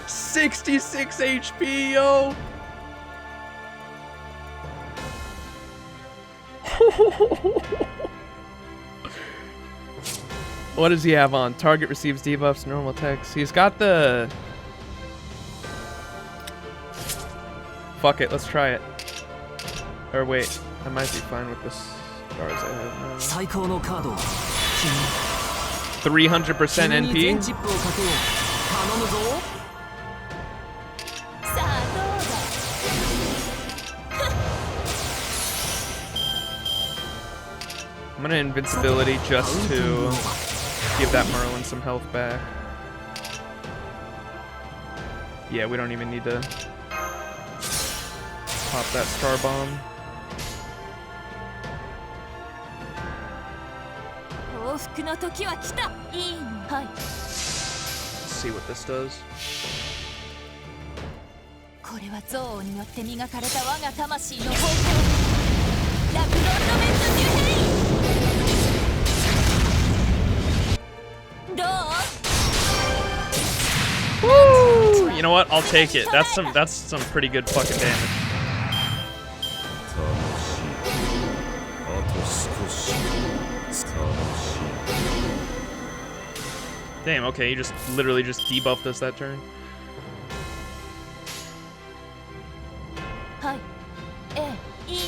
$66 HP, yo! What does he have on? Target receives debuffs, normal attacks. He's got the... Fuck it, let's try it. Or wait, I might be fine with the stars I have now. 最高のカードを 300% 君に全 NP? チップをかけよう。頼むぞ。さあどうだ。 I'm gonna invincibility just to give that Merlin some health back. Yeah, we don't even need to pop that star bomb. 報復の時は来た。いいの。はい。 Let's see what this does. これは憎悪によって磨かれた我が魂の方向。ラクロンドメントデュヘイ。どう？ Woo! You know what? I'll take it. That's some pretty good fucking damage. 楽しいあと少し楽しい Damn, okay, you just literally just debuffed us that turn. はい。ええ、いい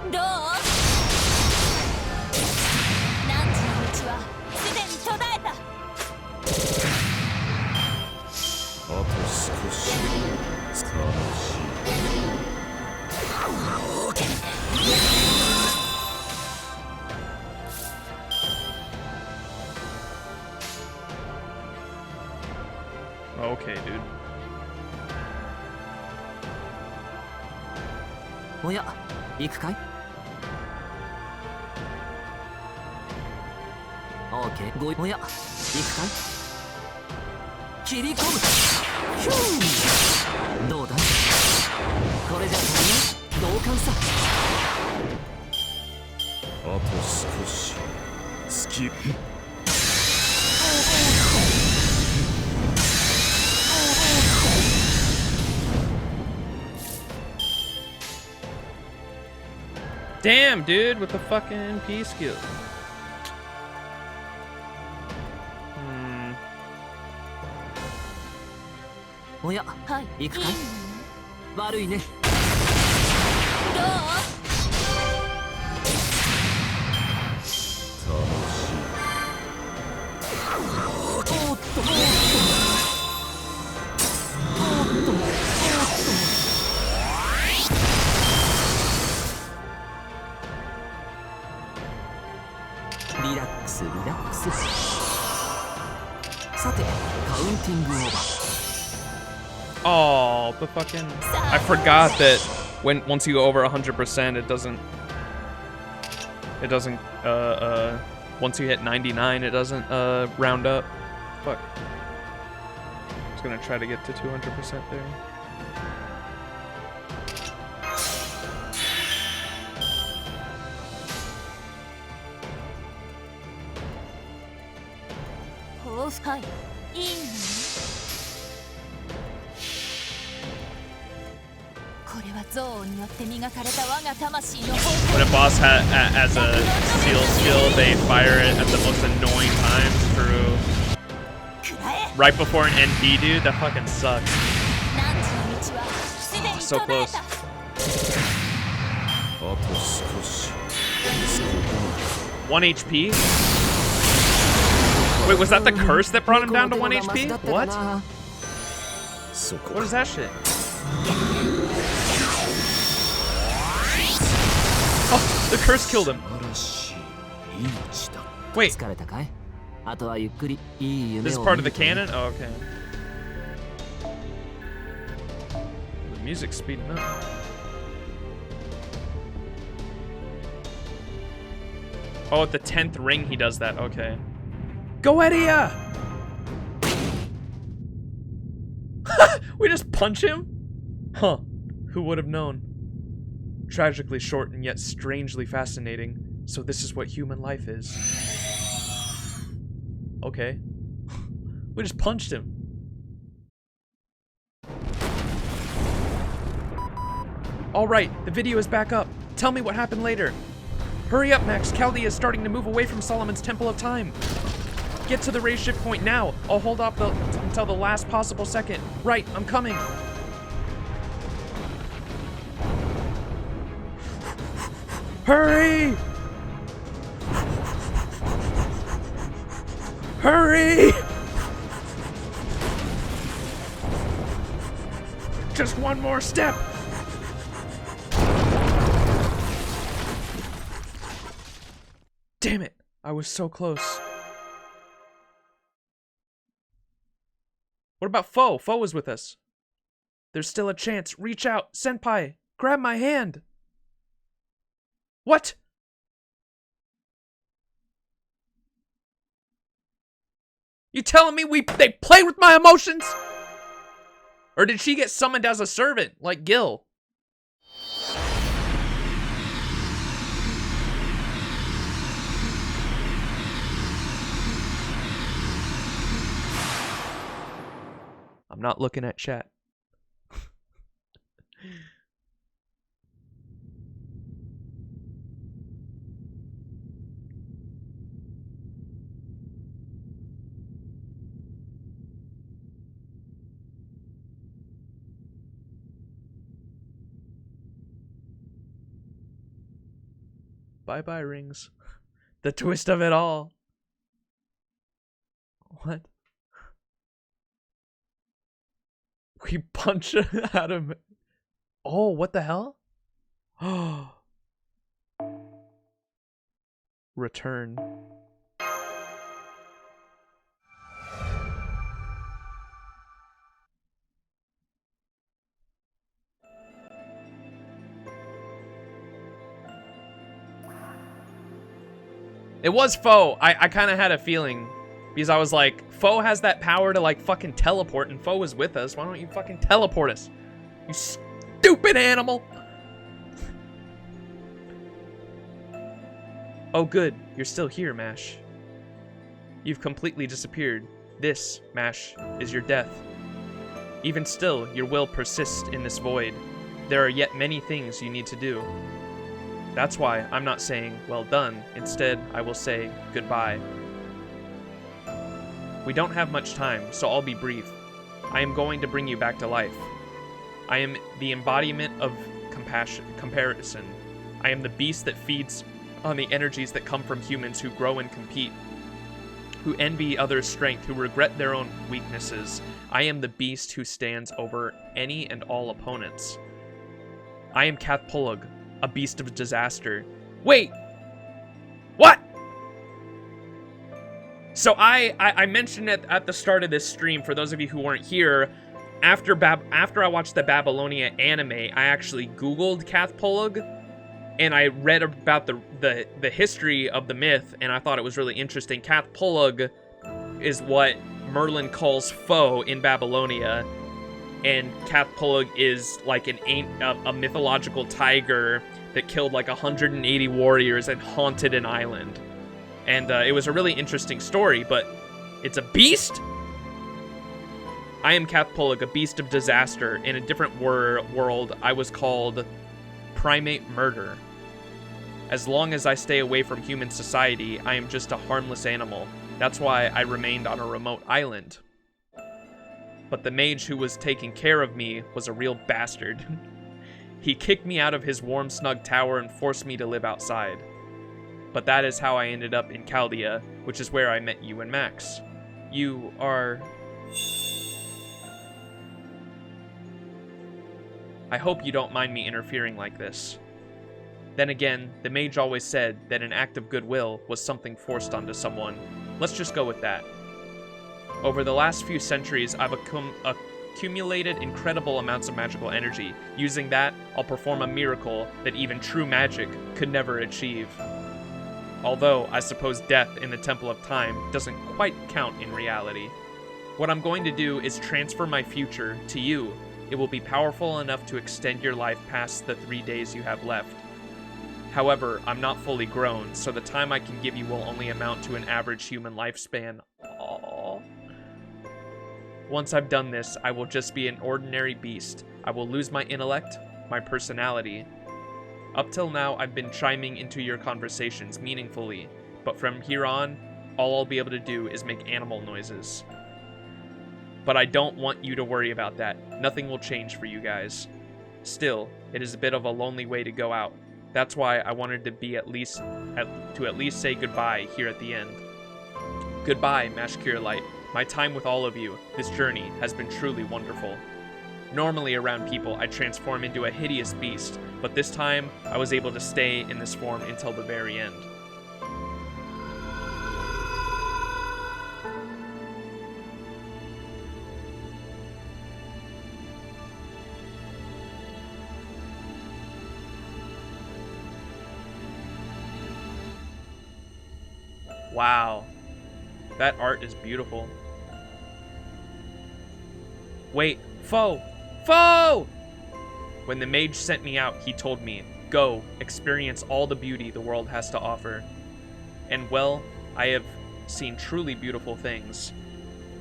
の。どう？何時のうちはすでに途絶えた。あと少し楽しい Okay, dude. おや、行くかい？オーケー、おや、行くかい？切り込む。ヒューン。どうだい？これじゃ足りない？同感さ。あと少しスキップ Damn, dude, with the fucking NP skill. Hmm. おや、はい。行くかい？悪いね。どう？おっと、おっと、リラックス、リラックス。さて、カウンティングオーバー。 Oh, the fucking... I forgot that once you go over 100%, it doesn't... once you hit 99, it doesn't, round up. Fuck. I was gonna try to get to 200% there. ほう深い。いいのね。これは憎悪によって磨かれた我が魂の When a boss has a seal skill, they fire it at the most annoying times through right before an NP, dude. That fucking sucks. So close. あと少し 1 HP? Wait, was that the curse that brought him down to 1 HP? What? What is that shit? Oh, the curse killed him. Wait, 疲れたかい？あとはゆっくりいい夢を this is part of the canon? Oh, okay. The music's speeding up. Oh, at the 10th ring he does that. Okay. Go Edia! We just punch him? Huh. Who would have known? Tragically short and yet strangely fascinating. So this is what human life is. Okay. We just punched him. Alright, the video is back up. Tell me what happened later. Hurry up, Max. Chaldea is starting to move away from Solomon's Temple of Time. Get to the raise shift point now. I'll hold off until the last possible second. Right, I'm coming. Hurry! Hurry! Just one more step. Damn it, I was so close. What about Foe? Foe was with us. There's still a chance. Reach out. Senpai, grab my hand. What? You telling me they play with my emotions? Or did she get summoned as a servant, like Gil? I'm not looking at chat. Bye-bye rings. The twist of it all. What? We punch out of... Oh, what the hell? Return. It was Foe. I kind of had a feeling. Because I was like, Foe has that power to like fucking teleport, and Foe was with us. Why don't you fucking teleport us? You stupid animal! Oh good, you're still here, Mash. You've completely disappeared. This, Mash, is your death. Even still, your will persists in this void. There are yet many things you need to do. That's why I'm not saying, well done. Instead, I will say, goodbye. We don't have much time, so I'll be brief. I am going to bring you back to life. I am the embodiment of comparison. I am the beast that feeds on the energies that come from humans who grow and compete, who envy others' strength, who regret their own weaknesses. I am the beast who stands over any and all opponents. I am Kathpulug, a beast of disaster. Wait! What? So I mentioned it at the start of this stream, for those of you who weren't here, after I watched the Babylonia anime, I actually Googled Kathpulug, and I read about the history of the myth, and I thought it was really interesting. Kathpulug is what Merlin calls Foe in Babylonia, and Kathpulug is like a mythological tiger that killed like 180 warriors and haunted an island. And it was a really interesting story, but It's a beast? I am Cathpolig, a beast of disaster. In a different world, I was called Primate Murder. As long as I stay away from human society, I am just a harmless animal. That's why I remained on a remote island. But the mage who was taking care of me was a real bastard. He kicked me out of his warm, snug tower and forced me to live outside. But that is how I ended up in Chaldea, which is where I met you and Max. You are... I hope you don't mind me interfering like this. Then again, the mage always said that an act of goodwill was something forced onto someone. Let's just go with that. Over the last few centuries, I've accumulated incredible amounts of magical energy. Using that, I'll perform a miracle that even true magic could never achieve. Although, I suppose death in the Temple of Time doesn't quite count in reality. What I'm going to do is transfer my future to you. It will be powerful enough to extend your life past the 3 days you have left. However, I'm not fully grown, so the time I can give you will only amount to an average human lifespan. Aww. Once I've done this, I will just be an ordinary beast. I will lose my intellect, my personality. Up till now, I've been chiming into your conversations meaningfully, but from here on, all I'll be able to do is make animal noises. But I don't want you to worry about that. Nothing will change for you guys. Still, it is a bit of a lonely way to go out. That's why I wanted to be at least say goodbye here at the end. Goodbye, Mashkir Light. My time with all of you, this journey, has been truly wonderful. Normally around people, I transform into a hideous beast, but this time, I was able to stay in this form until the very end. Wow. That art is beautiful. Wait, Foe! Foe! When the mage sent me out, he told me, go, experience all the beauty the world has to offer. And well, I have seen truly beautiful things.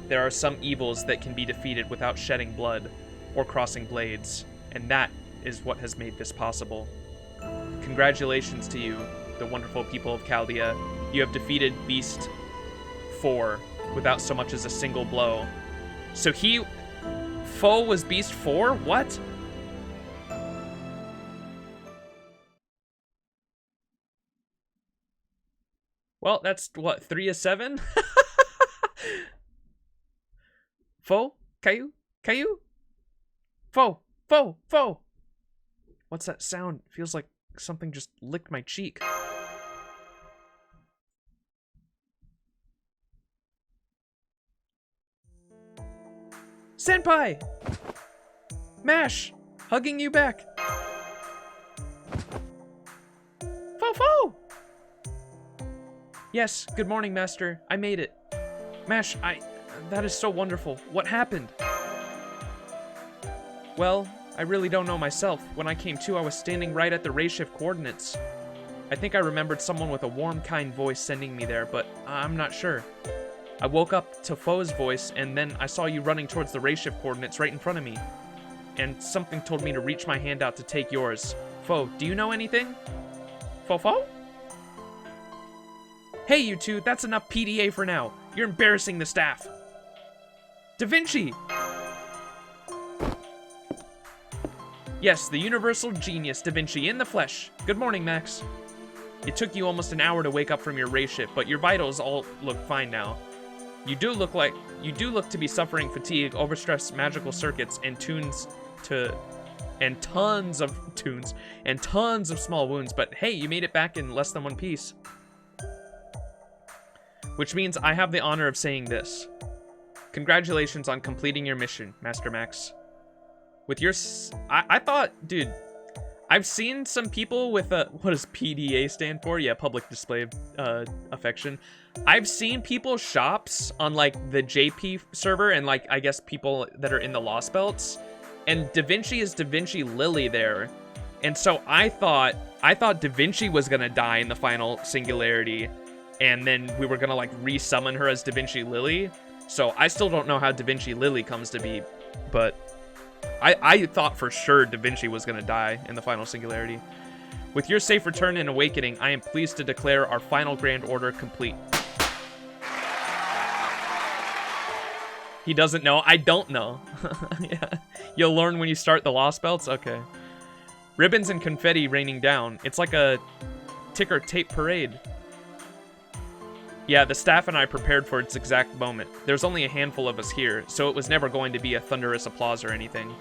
There are some evils that can be defeated without shedding blood or crossing blades, and that is what has made this possible. Congratulations to you, the wonderful people of Chaldea. You have defeated Beast 4 without so much as a single blow. So Foe was Beast 4? What? Well, that's what, 3 of 7? Foe? Caillou? Caillou? Foe! Foe! Foe! What's that sound? It feels like something just licked my cheek. Senpai! Mash! Hugging you back! Fo! Yes, good morning, Master. I made it. Mash, that is so wonderful. What happened? Well, I really don't know myself. When I came to, I was standing right at the ray shift coordinates. I think I remembered someone with a warm, kind voice sending me there, but I'm not sure. I woke up to Foe's voice, and then I saw you running towards the ray shift coordinates right in front of me. And something told me to reach my hand out to take yours. Foe, do you know anything? Fo? Hey, you two, that's enough PDA for now. You're embarrassing the staff. Da Vinci! Yes, the universal genius, Da Vinci, in the flesh. Good morning, Max. It took you almost an hour to wake up from your ray shift, but your vitals all look fine now. You do look to be suffering fatigue, overstressed magical circuits, and tons of small wounds, but hey, you made it back in less than one piece. Which means I have the honor of saying this. Congratulations on completing your mission, Master Max. With your... I thought, dude, I've seen some people with a... What does PDA stand for? Yeah, public display of affection. I've seen people's shops on, like, the JP server and, like, I guess people that are in the Lost Belts. And Da Vinci is Da Vinci Lily there. And so I thought Da Vinci was gonna die in the final singularity. and then we were gonna like resummon her as Da Vinci Lily. So I still don't know how Da Vinci Lily comes to be, but I thought for sure Da Vinci was gonna die in the final singularity. With your safe return and awakening, I am pleased to declare our final grand order complete. He doesn't know. I don't know. Yeah. You'll learn when you start the Lost Belts? Okay. Ribbons and confetti raining down. It's like a ticker tape parade. Yeah, the staff and I prepared for its exact moment. There's only a handful of us here, so it was never going to be a thunderous applause or anything.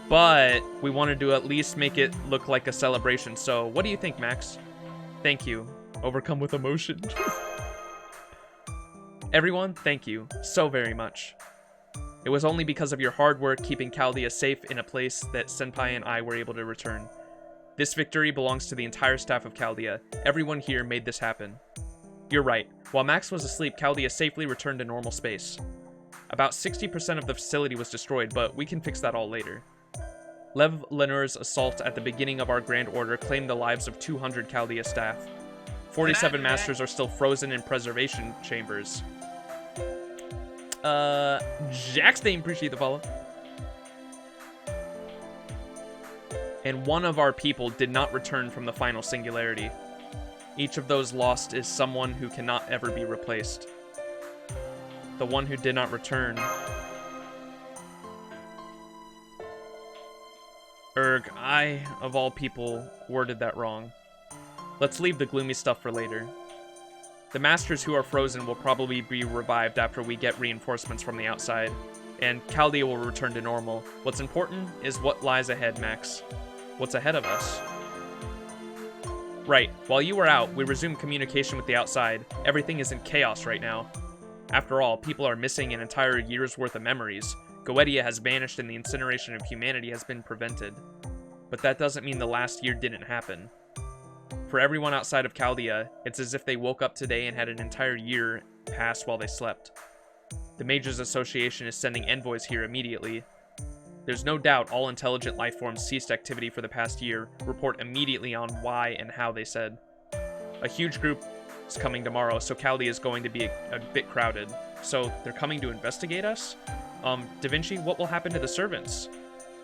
But we wanted to at least make it look like a celebration, so what do you think, Max? Thank you. Overcome with emotion. Everyone, thank you so very much. It was only because of your hard work keeping Chaldea safe in a place that Senpai and I were able to return. This victory belongs to the entire staff of Chaldea. Everyone here made this happen. You're right. While Max was asleep, Chaldea safely returned to normal space. About 60% of the facility was destroyed, but we can fix that all later. Lev Lenor's assault at the beginning of our Grand Order claimed the lives of 200 Chaldea staff. 47 masters are still frozen in preservation chambers. Jackstein, appreciate the follow. And one of our people did not return from the final singularity. Each of those lost is someone who cannot ever be replaced. The one who did not return. I, of all people, worded that wrong. Let's leave the gloomy stuff for later. The masters who are frozen will probably be revived after we get reinforcements from the outside, and Chaldea will return to normal. What's important is what lies ahead, Max. What's ahead of us? Right, while you were out, we resumed communication with the outside. Everything is in chaos right now. After all, people are missing an entire year's worth of memories. Goetia has vanished and the incineration of humanity has been prevented. But that doesn't mean the last year didn't happen. For everyone outside of Chaldea, it's as if they woke up today and had an entire year pass while they slept. The Mages Association is sending envoys here immediately. There's no doubt all intelligent life forms ceased activity for the past year. Report immediately on why and how, they said. A huge group is coming tomorrow, so Chaldea is going to be a bit crowded. So they're coming to investigate us? Da Vinci, what will happen to the servants?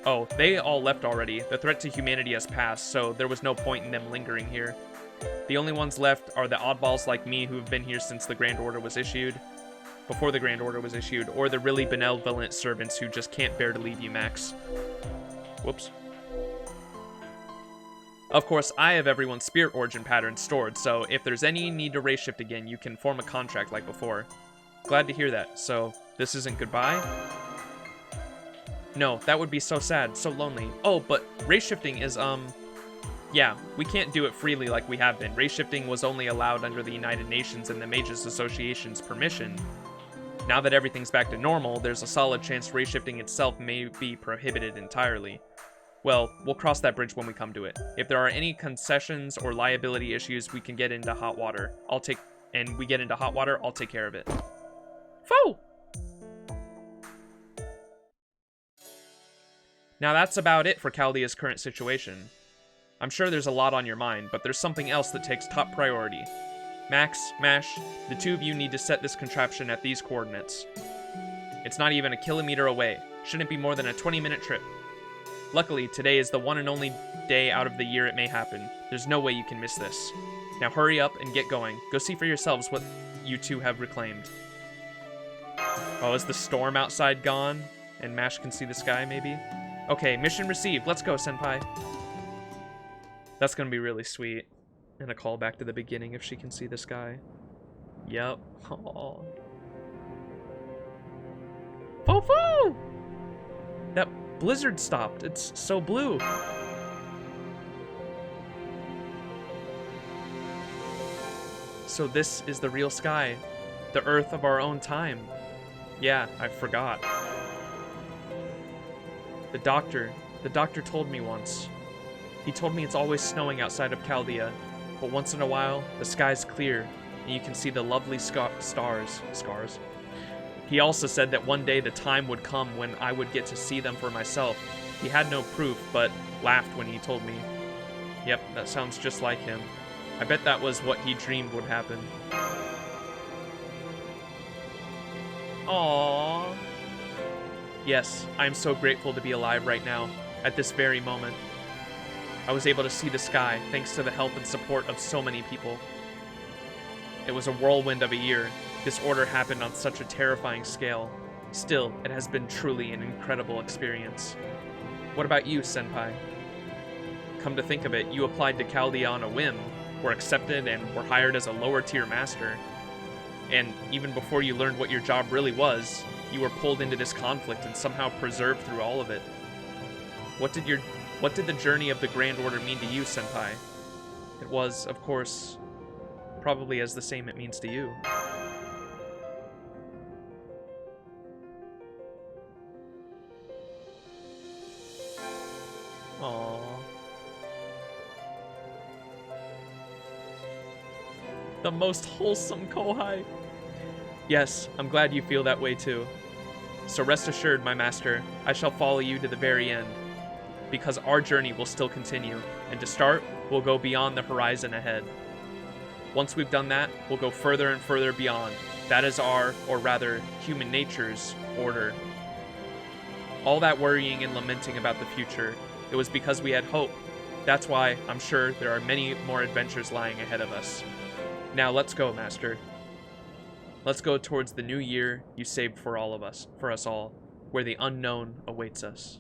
Oh, they all left already. The threat to humanity has passed, so there was no point in them lingering here. The only ones left are the oddballs like me who have been here since the Grand Order was issued. Before the Grand Order was issued, or the really benevolent servants who just can't bear to leave you, Max. Whoops. Of course, I have everyone's spirit origin patterns stored, so if there's any need to race shift again, you can form a contract like before. Glad to hear that. So, this isn't goodbye? No, that would be so sad, so lonely. Oh, but race shifting is, yeah, we can't do it freely like we have been. Race shifting was only allowed under the United Nations and the Mages Association's permission. Now that everything's back to normal, there's a solid chance race shifting itself may be prohibited entirely. Well, we'll cross that bridge when we come to it. If there are any concessions or liability issues, we can get into hot water. I'll take care of it. Foe! Now that's about it for Chaldea's current situation. I'm sure there's a lot on your mind, but there's something else that takes top priority. Max, Mash, the two of you need to set this contraption at these coordinates. It's not even a kilometer away. Shouldn't be more than a 20-minute trip. Luckily, today is the one and only day out of the year it may happen. There's no way you can miss this. Now hurry up and get going. Go see for yourselves what you two have reclaimed. Oh, is the storm outside gone? And Mash can see the sky, maybe? Okay, mission received. Let's go, Senpai. That's gonna be really sweet. And a call back to the beginning if she can see the sky. Yep. Aww. Foo-foo! That blizzard stopped. It's so blue. So this is the real sky. The Earth of our own time. Yeah, I forgot. The doctor told me once. He told me it's always snowing outside of Chaldea, but once in a while, the sky's clear, and you can see the lovely stars. He also said that one day the time would come when I would get to see them for myself. He had no proof, but laughed when he told me. Yep, that sounds just like him. I bet that was what he dreamed would happen. Aww. Yes, I'm so grateful to be alive right now, at this very moment. I was able to see the sky thanks to the help and support of so many people. It was a whirlwind of a year. This order happened on such a terrifying scale. Still, it has been truly an incredible experience. What about you, Senpai? Come to think of it, you applied to Chaldea on a whim, were accepted, and were hired as a lower-tier master. And even before you learned what your job really was, you were pulled into this conflict and somehow preserved through all of it. What did the journey of the Grand Order mean to you, Senpai? It was, of course, probably as the same it means to you. Aww. The most wholesome Kohai. Yes, I'm glad you feel that way too. So rest assured, my master, I shall follow you to the very end. Because our journey will still continue, and to start, we'll go beyond the horizon ahead. Once we've done that, we'll go further and further beyond. That is our, or rather, human nature's, order. All that worrying and lamenting about the future, it was because we had hope. That's why I'm sure there are many more adventures lying ahead of us. Now let's go, Master. Let's go towards the new year you saved for all of us, for us all, where the unknown awaits us.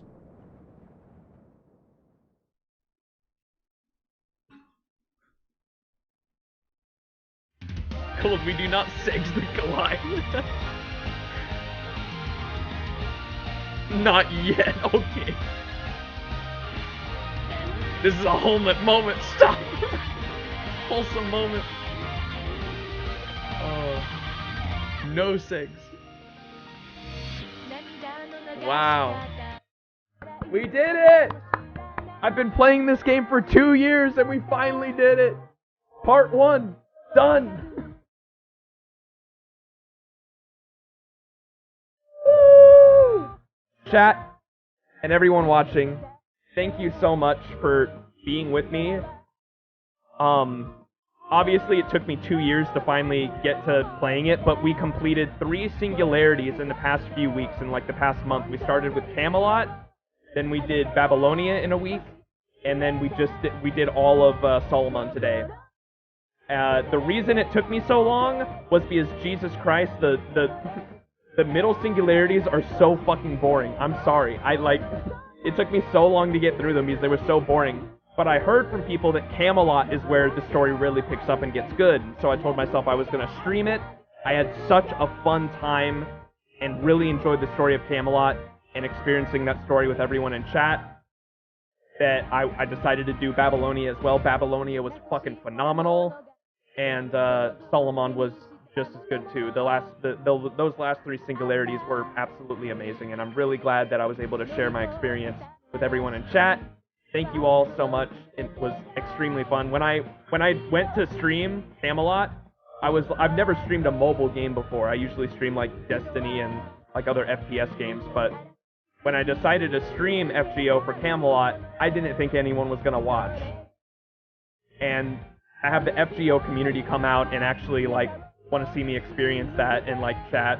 Cool, we do not sex the Kohai. Not yet, okay. This is a wholesome moment, stop! Wholesome moment. No sex. Wow. We did it! I've been playing this game for 2 years and we finally did it! Part 1, done! Woo! Chat, and everyone watching, thank you so much for being with me. Obviously it took me 2 years to finally get to playing it, but we completed 3 singularities in the past few weeks, in like the past month. We started with Camelot, then we did Babylonia in a week, and then we did all of Solomon today. The reason it took me so long was because, Jesus Christ, the middle singularities are so fucking boring. I'm sorry. It took me so long to get through them because they were so boring. But I heard from people that Camelot is where the story really picks up and gets good. So I told myself I was going to stream it. I had such a fun time and really enjoyed the story of Camelot and experiencing that story with everyone in chat that I decided to do Babylonia as well. Babylonia was fucking phenomenal. And Solomon was just as good too. Those last 3 singularities were absolutely amazing. And I'm really glad that I was able to share my experience with everyone in chat. Thank you all so much. It was extremely fun. When I went to stream Camelot, I've never streamed a mobile game before. I usually stream like Destiny and like other FPS games, but when I decided to stream FGO for Camelot, I didn't think anyone was gonna watch. And I have the FGO community come out and actually like want to see me experience that and like chat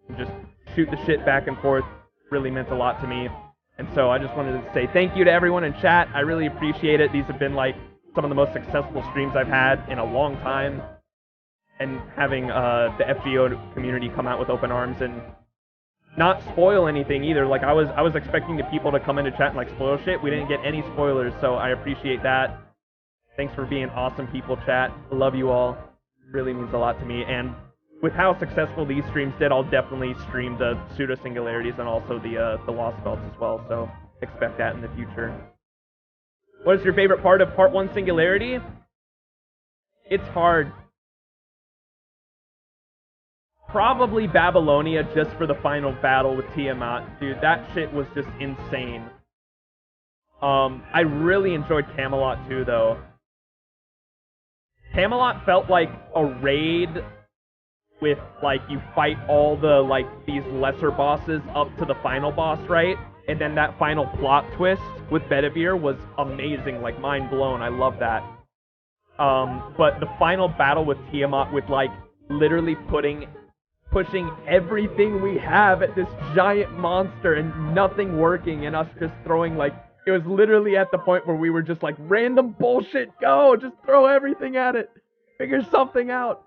and just shoot the shit back and forth. Really meant a lot to me. And so I just wanted to say thank you to everyone in chat. I really appreciate it. These have been like some of the most successful streams I've had in a long time. And having the FGO community come out with open arms and not spoil anything either. Like I was expecting the people to come into chat and like spoil shit. We didn't get any spoilers, so I appreciate that. Thanks for being awesome people, chat. I love you all. It really means a lot to me. And with how successful these streams did, I'll definitely stream the pseudo-singularities and also the Lost Belts as well, so expect that in the future. What is your favorite part of Part 1 Singularity? It's hard. Probably Babylonia, just for the final battle with Tiamat. Dude, that shit was just insane. I really enjoyed Camelot too, though. Camelot felt like a raid with, like, you fight all the, like, these lesser bosses up to the final boss, right? And then that final plot twist with Bedivere was amazing, like, mind blown. I love that. But the final battle with Tiamat, with, like, literally putting pushing everything we have at this giant monster and nothing working, and us just throwing, like, it was literally at the point where we were just like, random bullshit, go! Just throw everything at it! Figure something out!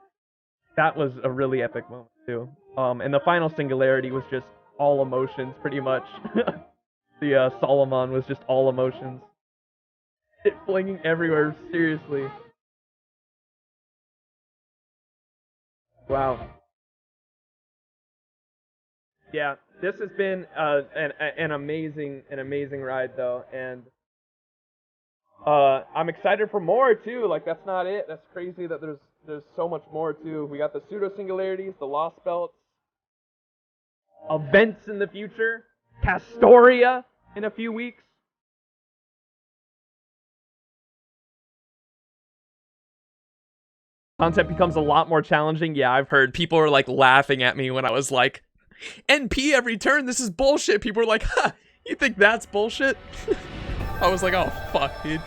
That was a really epic moment, too. And the final singularity was just all emotions, pretty much. The Solomon was just all emotions. It flinging everywhere, seriously. Wow. Yeah, this has been an amazing ride, though, and I'm excited for more too. Like, that's not it. That's crazy that there's so much more too. We got the pseudo singularities, the lost belts, events in the future, Castoria in a few weeks. Content becomes a lot more challenging. Yeah, I've heard people are like laughing at me when I was like, NP every turn, this is bullshit. People were like, huh, you think that's bullshit? I was like, oh fuck, dude.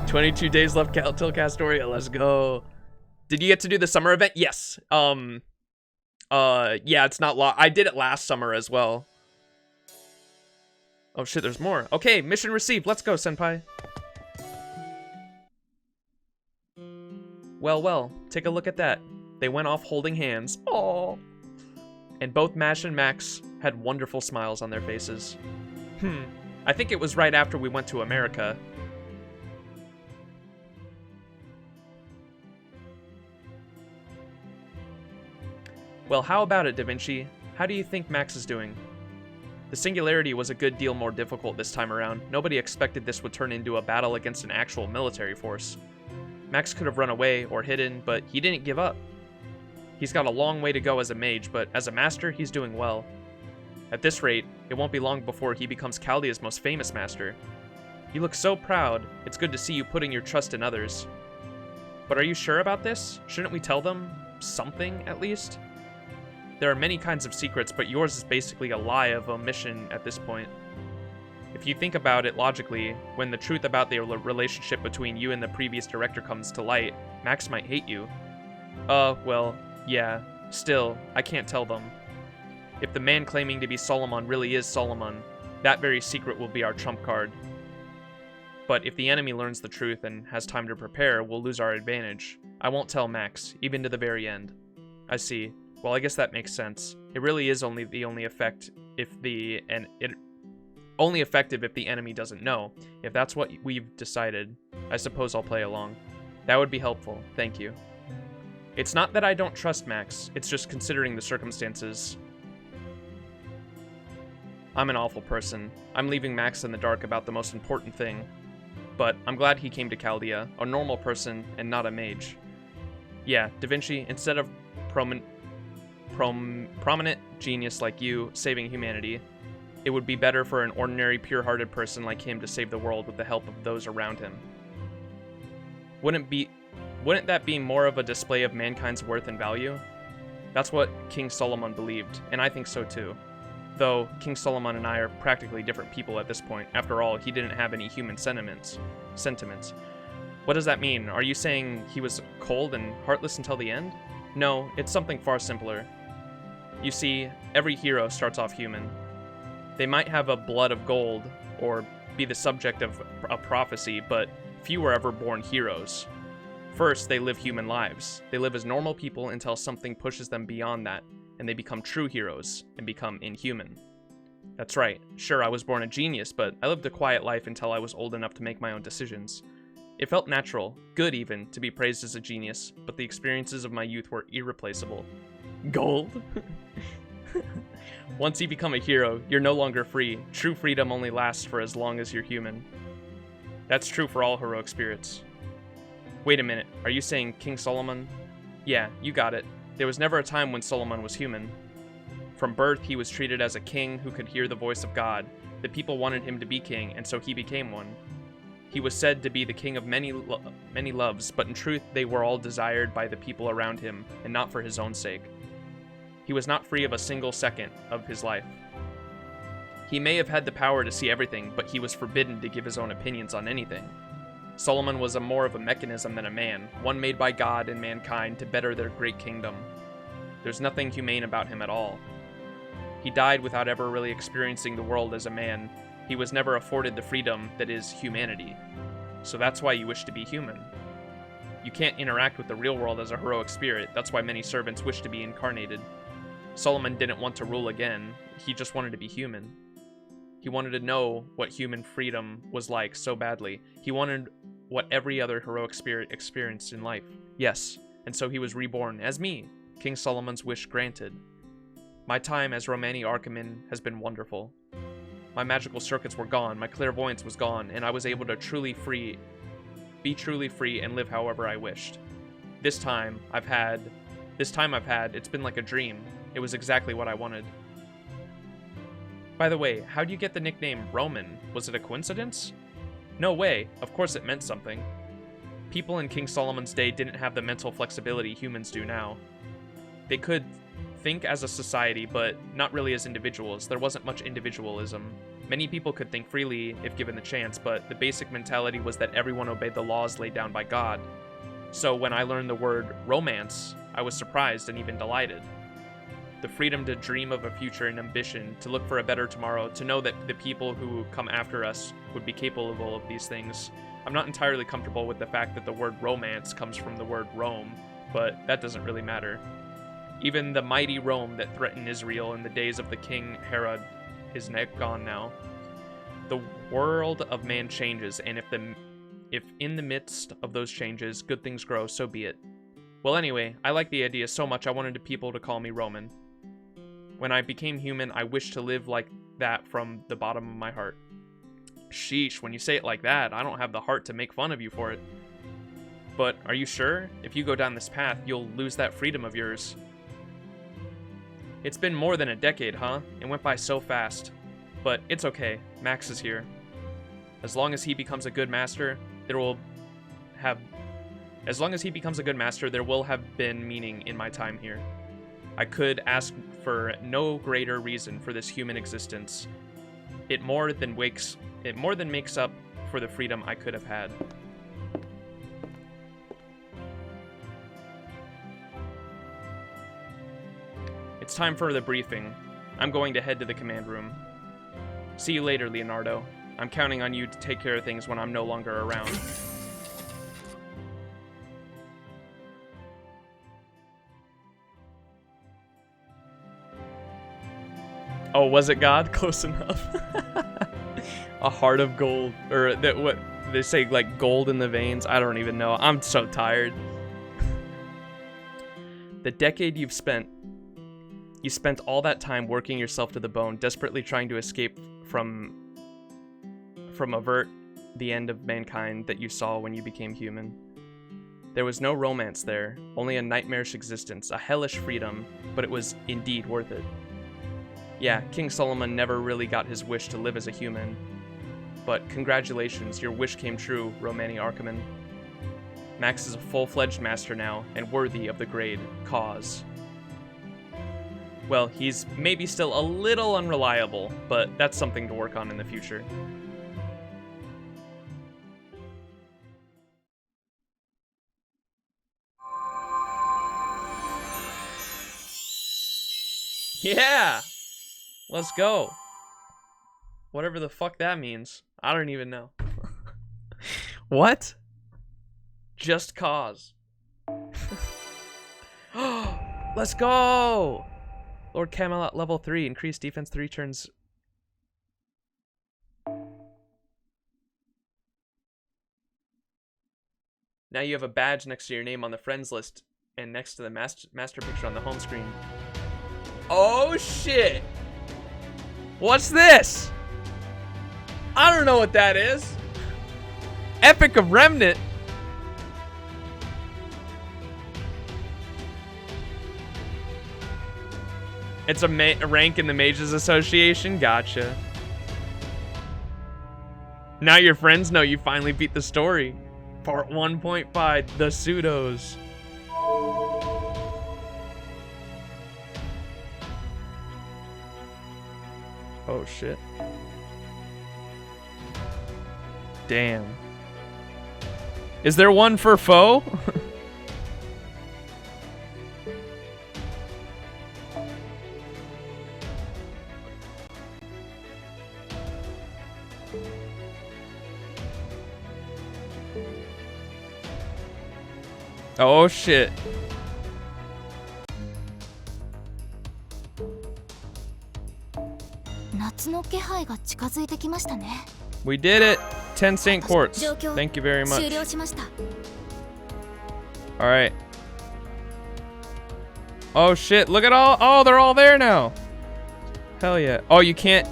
22 days left till Castoria, let's go. Did you get to do the summer event? Yes. Yeah, it's not I did it last summer as well. Oh shit, there's more. Okay, mission received. Let's go, senpai. Well, take a look at that. They went off holding hands. Aww. And both Mash and Max had wonderful smiles on their faces. I think it was right after we went to America. Well, how about it, Da Vinci? How do you think Max is doing? The singularity was a good deal more difficult this time around. Nobody expected this would turn into a battle against an actual military force. Max could have run away or hidden, but he didn't give up. He's got a long way to go as a mage, but as a master, he's doing well. At this rate, it won't be long before he becomes Chaldea's most famous master. You look so proud. It's good to see you putting your trust in others. But are you sure about this? Shouldn't we tell them something, at least? There are many kinds of secrets, but yours is basically a lie of omission at this point. If you think about it logically, when the truth about the relationship between you and the previous director comes to light, Max might hate you. Well, yeah. Still, I can't tell them. If the man claiming to be Solomon really is Solomon, that very secret will be our trump card. But if the enemy learns the truth and has time to prepare, we'll lose our advantage. I won't tell Max, even to the very end. I see. Well, I guess that makes sense. It really is only effective if the enemy doesn't know. If that's what we've decided, I suppose I'll play along. That would be helpful, thank you. It's not that I don't trust Max, it's just considering the circumstances. I'm an awful person. I'm leaving Max in the dark about the most important thing. But I'm glad he came to Chaldea, a normal person and not a mage. Yeah, Da Vinci, instead of prominent genius like you saving humanity, it would be better for an ordinary, pure-hearted person like him to save the world with the help of those around him. Wouldn't that be more of a display of mankind's worth and value? That's what King Solomon believed, and I think so too. Though, King Solomon and I are practically different people at this point. After all, he didn't have any human sentiments. What does that mean? Are you saying he was cold and heartless until the end? No, it's something far simpler. You see, every hero starts off human. They might have a blood of gold, or be the subject of a prophecy, but few were ever born heroes. First, they live human lives. They live as normal people until something pushes them beyond that, and they become true heroes, and become inhuman. That's right. Sure, I was born a genius, but I lived a quiet life until I was old enough to make my own decisions. It felt natural, good even, to be praised as a genius, but the experiences of my youth were irreplaceable. Gold? Once you become a hero, you're no longer free. True freedom only lasts for as long as you're human. That's true for all heroic spirits. Wait a minute, are you saying King Solomon? Yeah, you got it. There was never a time when Solomon was human. From birth, he was treated as a king who could hear the voice of God. The people wanted him to be king, and so he became one. He was said to be the king of many loves, but in truth, they were all desired by the people around him, and not for his own sake. He was not free of a single second of his life. He may have had the power to see everything, but he was forbidden to give his own opinions on anything. Solomon was more of a mechanism than a man, one made by God and mankind to better their great kingdom. There's nothing humane about him at all. He died without ever really experiencing the world as a man. He was never afforded the freedom that is humanity. So that's why you wish to be human. You can't interact with the real world as a heroic spirit. That's why many servants wish to be incarnated. Solomon didn't want to rule again. He just wanted to be human. He wanted to know what human freedom was like so badly. He wanted what every other heroic spirit experienced in life. Yes, and so he was reborn as me. King Solomon's wish granted. My time as Romani Archiman has been wonderful. My magical circuits were gone, my clairvoyance was gone, and I was able to be truly free and live however I wished. This time I've had, it's been like a dream. It was exactly what I wanted. By the way, how do you get the nickname Roman? Was it a coincidence? No way, of course it meant something. People in King Solomon's day didn't have the mental flexibility humans do now. They could think as a society, but not really as individuals. There wasn't much individualism. Many people could think freely if given the chance, but the basic mentality was that everyone obeyed the laws laid down by God. So when I learned the word romance, I was surprised and even delighted. The freedom to dream of a future and ambition, to look for a better tomorrow, to know that the people who come after us would be capable of these things. I'm not entirely comfortable with the fact that the word romance comes from the word Rome, but that doesn't really matter. Even the mighty Rome that threatened Israel in the days of the King Herod is gone now. The world of man changes, and if in the midst of those changes good things grow, so be it. Well, anyway, I like the idea so much I wanted people to call me Roman. When I became human, I wished to live like that from the bottom of my heart. Sheesh, when you say it like that, I don't have the heart to make fun of you for it. But are you sure? If you go down this path, you'll lose that freedom of yours. It's been more than a decade, huh? It went by so fast. But it's okay. Max is here. As long as he becomes a good master, there will have been meaning in my time here. I could ask for no greater reason for this human existence. It more than makes up for the freedom I could have had. It's time for the briefing. I'm going to head to the command room. See you later, Leonardo. I'm counting on you to take care of things when I'm no longer around. Oh, was it God? Close enough. A heart of gold. Or that what they say, like gold in the veins. I don't even know. I'm so tired. The decade you spent all that time working yourself to the bone, desperately trying to escape from avert the end of mankind that you saw when you became human. There was no romance there, only a nightmarish existence, a hellish freedom, but it was indeed worth it. Yeah, King Solomon never really got his wish to live as a human. But congratulations, your wish came true, Romani Archiman. Max is a full-fledged master now, and worthy of the grade, Cause. Well, he's maybe still a little unreliable, but that's something to work on in the future. Yeah! Let's go. Whatever the fuck that means. I don't even know. What? Just cause. Let's go! Lord Camelot level 3. Increased defense 3 turns. Now you have a badge next to your name on the friends list and next to the master picture on the home screen. Oh shit! What's this? I don't know what that is. Epic of Remnant. It's a rank in the Mages Association. Gotcha. Now your friends know you finally beat the story. Part 1.5, The Pseudos. Oh shit. Damn. Is there one for foe? Oh shit. We did it. 10 St. Quartz. Thank you very much. All right. Oh shit, look at all. Oh, they're all there now. Hell yeah. Oh, you can't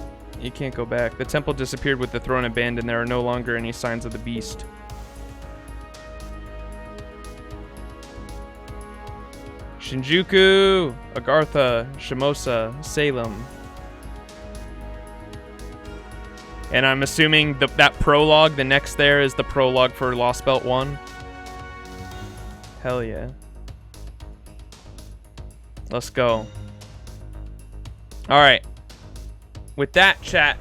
go back. The temple disappeared with the throne abandoned. There are no longer any signs of the beast. Shinjuku, Agartha, Shimosa, Salem. And I'm assuming that prologue, the next there is the prologue for Lost Belt 1. Hell yeah. Let's go. All right. With that, chat.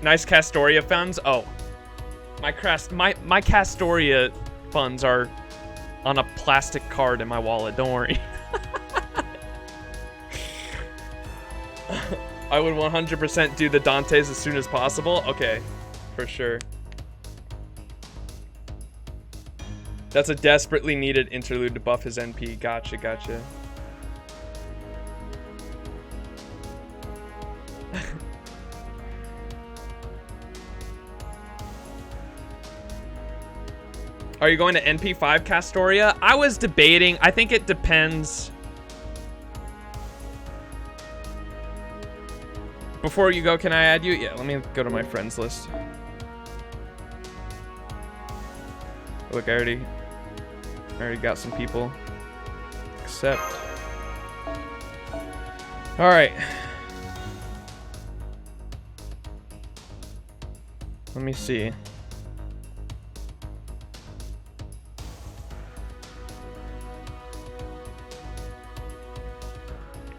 Nice Castoria funds. Oh. My Castoria funds are on a plastic card in my wallet. Don't worry. I would 100% do the Dantes as soon as possible. Okay, for sure. That's a desperately needed interlude to buff his NP. Gotcha, gotcha. Are you going to NP5 Castoria? I was debating. I think it depends. Before you go, can I add you? Yeah, let me go to my friends list. Look, I already got some people. Accept. All right. Let me see.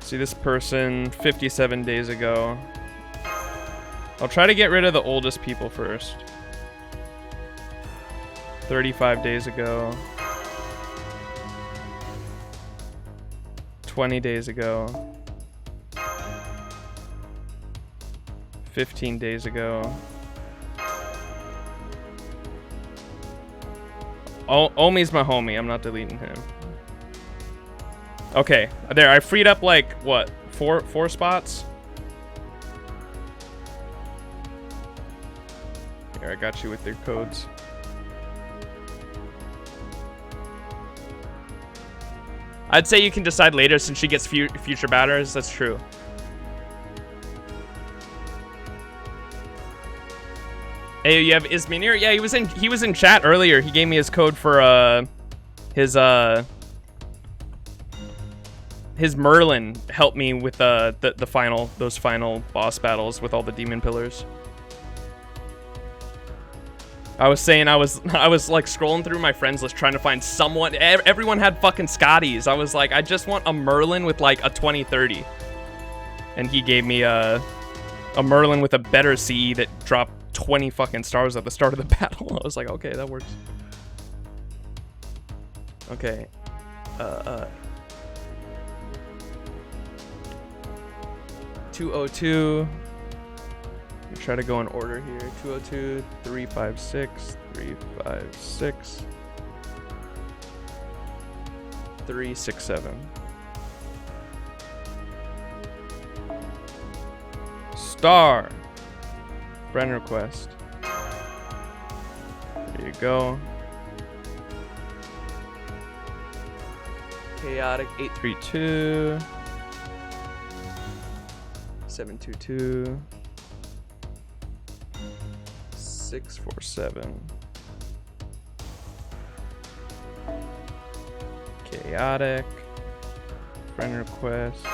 See this person 57 days ago. I'll try to get rid of the oldest people first. 35 days ago. 20 days ago. 15 days ago. Omi's my homie. I'm not deleting him. Okay, there. I freed up like what? Four spots. Here, I got you with your codes. I'd say you can decide later since she gets future batters. That's true. Hey, you have Isminir? Yeah, he was in chat earlier. He gave me his code for his Merlin helped me with those final boss battles with all the demon pillars. I was saying I was like scrolling through my friends list trying to find someone. Everyone had fucking Scotties. I was like, I just want a Merlin with like a 2030. And he gave me a Merlin with a better CE that dropped 20 fucking stars at the start of the battle. I was like, okay, that works. Okay. 202. We try to go in order here. 202, 356, 356, 367. Star. Friend request. There you go. Chaotic 832. 722. 647. Chaotic. Friend request.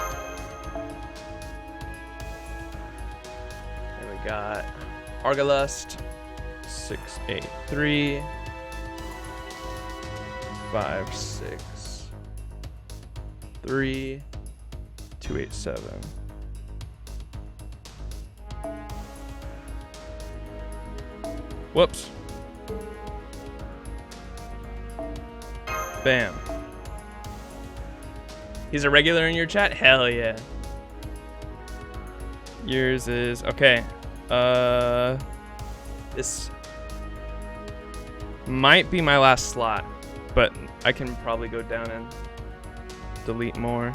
And we got Argalust. 683. 563. 287. Whoops. Bam. He's a regular in your chat? Hell yeah. Yours is okay. This might be my last slot, but I can probably go down and delete more.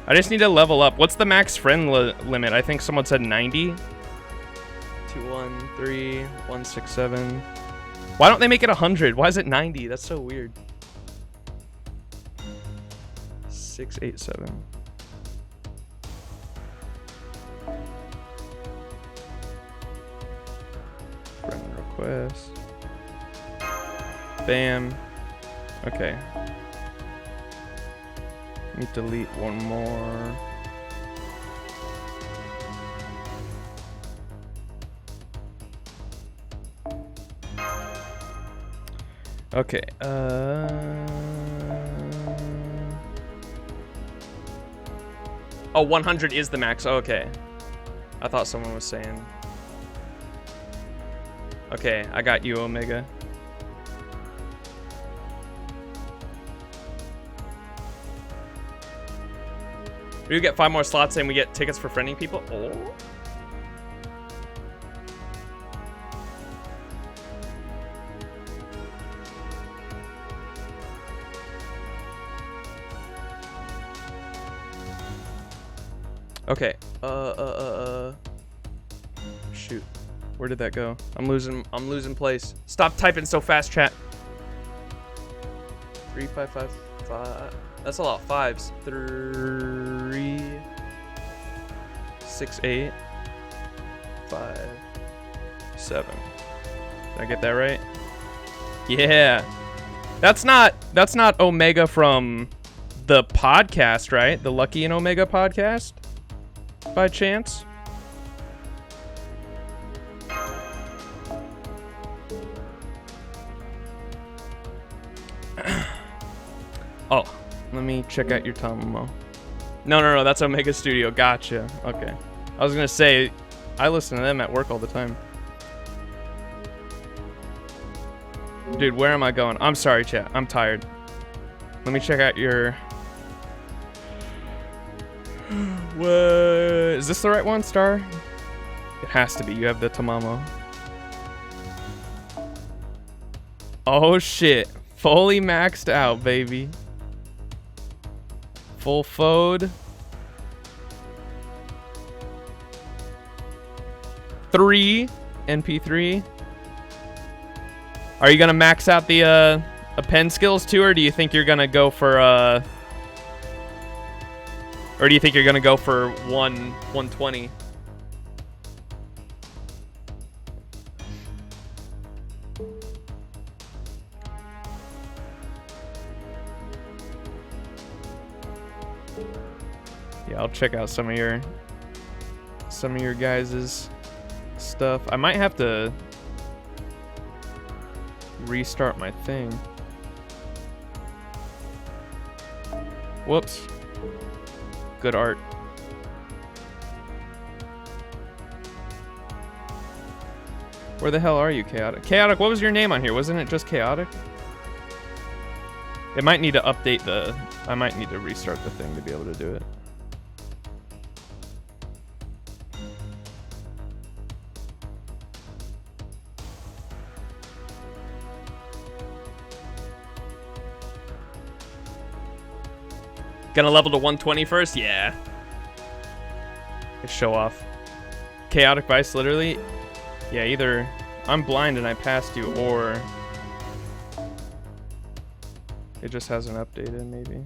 I just need to level up. What's the max friend limit? I think someone said 90. 213 167. Why don't they make it 100? Why is it 90? That's so weird. 687. Friend request. Bam. Okay. Let me delete one more. Okay. Oh, 100 is the max. Oh, okay. I thought someone was saying. Okay, I got you, Omega. We get 5 more slots and we get tickets for friending people. Oh. Okay. Shoot. Where did that go? I'm losing place. Stop typing so fast, chat. 3555. That's a lot of fives. 3 6 8 5 7. Did I get that right? Yeah. That's not Omega from the podcast, right? The Lucky and Omega podcast? By chance? Oh, let me check out your Tomomo. No, that's Omega Studio. Gotcha. Okay. I was gonna say, I listen to them at work all the time. Dude, where am I going? I'm sorry, chat. I'm tired. Let me check out your... What? Is this the right one, Star? It has to be. You have the Tamamo. Oh, shit. Fully maxed out, baby. Full FOD. 3 NP3. Are you gonna max out the pen skills too, or do you think you're gonna go for or do you think you're gonna go for 120? Yeah, I'll check out some of your guys's stuff. I might have to restart my thing. Whoops. Good art. Where the hell are you, Chaotic? Chaotic, what was your name on here? Wasn't it just Chaotic? It might need to update the... I might need to restart the thing to be able to do it. Gonna level to 120 first? Yeah. Show off. Chaotic Vice, literally? Yeah, either I'm blind and I passed you, or it just hasn't updated, maybe.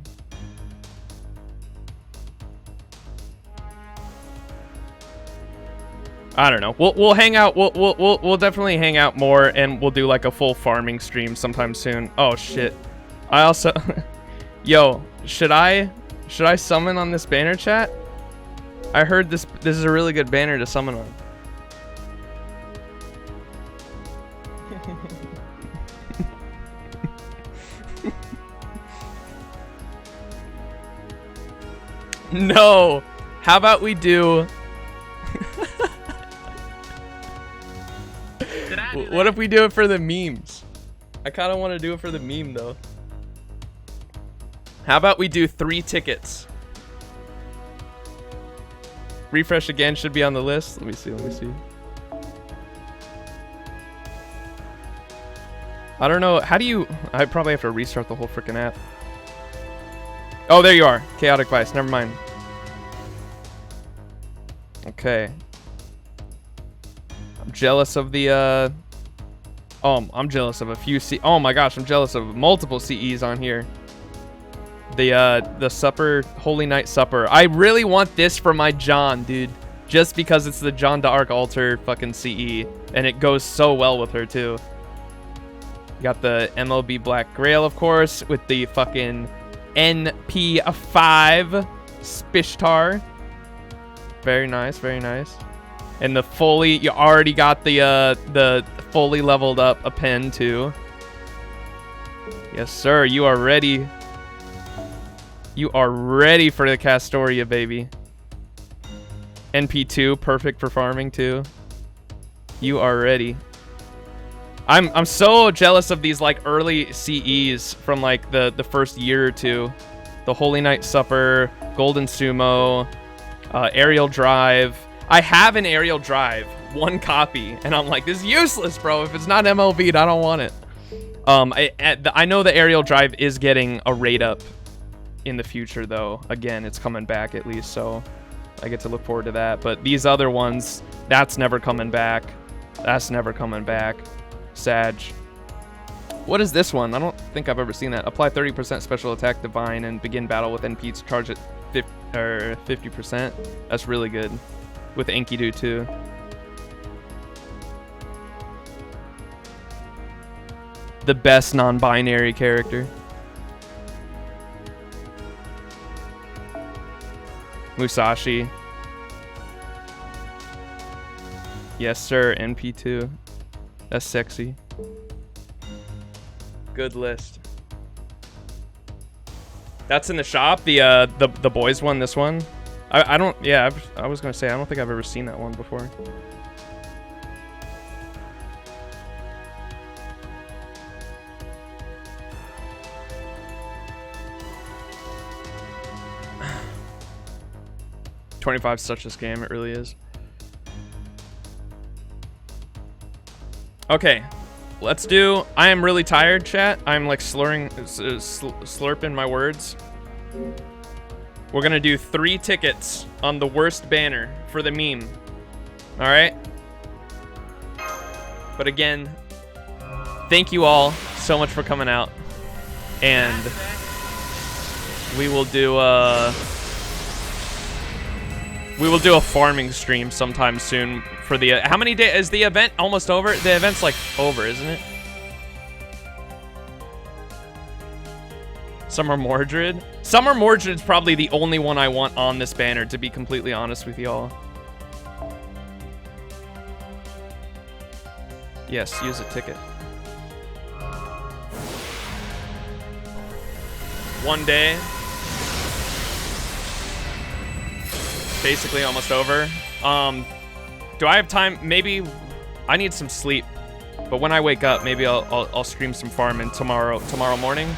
I don't know. We'll hang out. We'll definitely hang out more, and we'll do like a full farming stream sometime soon. Oh shit. I also yo, should I summon on this banner, chat? I heard this is a really good banner to summon on. No. How about we do what if we do it for the memes? I kind of want to do it for the meme though. How about we do 3 tickets? Refresh again should be on the list. Let me see. I don't know. How do you... I probably have to restart the whole freaking app. Oh, there you are. Chaotic Vice. Never mind. Okay. I'm jealous of the, Oh, I'm jealous of a few Oh my gosh, I'm jealous of multiple CEs on here. The Supper, Holy Night Supper. I really want this for my John, dude. Just because it's the John d'Arc altar fucking CE. And it goes so well with her, too. You got the MLB Black Grail, of course, with the fucking NP5 Spishtar. Very nice, very nice. And the fully, you already got the fully leveled up a pen too. Yes, sir. You are ready. You are ready for the Castoria, baby. NP2, perfect for farming too. You are ready. I'm so jealous of these like early CEs from like the first year or two. The Holy Night Supper, Golden Sumo, Aerial Drive. I have an Aerial Drive, 1 copy, and I'm like, this is useless, bro. If it's not MLB'd, I don't want it. I know the Aerial Drive is getting a rate up in the future, though. Again, it's coming back at least, so I get to look forward to that. But these other ones, that's never coming back. That's never coming back. Sag. What is this one? I don't think I've ever seen that. Apply 30% special attack divine and begin battle with NP to charge it 50%. That's really good. With Enkidu too. The best non-binary character. Musashi. Yes, sir. NP2. That's sexy. Good list. That's in the shop. The boys one. This one. I don't. Yeah, I was gonna say I don't think I've ever seen that one before. $25's such a scam. It really is. Okay, let's do. I am really tired, chat. I'm like slurping my words. We're gonna do 3 tickets on the worst banner for the meme. All right. But again, thank you all so much for coming out, and we will do a farming stream sometime soon for the. How many days is the event? Almost over. The event's like over, isn't it? Summer Mordred. Summer Mordred's probably the only one I want on this banner, to be completely honest with y'all. Yes, use a ticket. 1 day. Basically almost over. Do I have time? Maybe I need some sleep. But when I wake up, maybe I'll stream some farming tomorrow morning.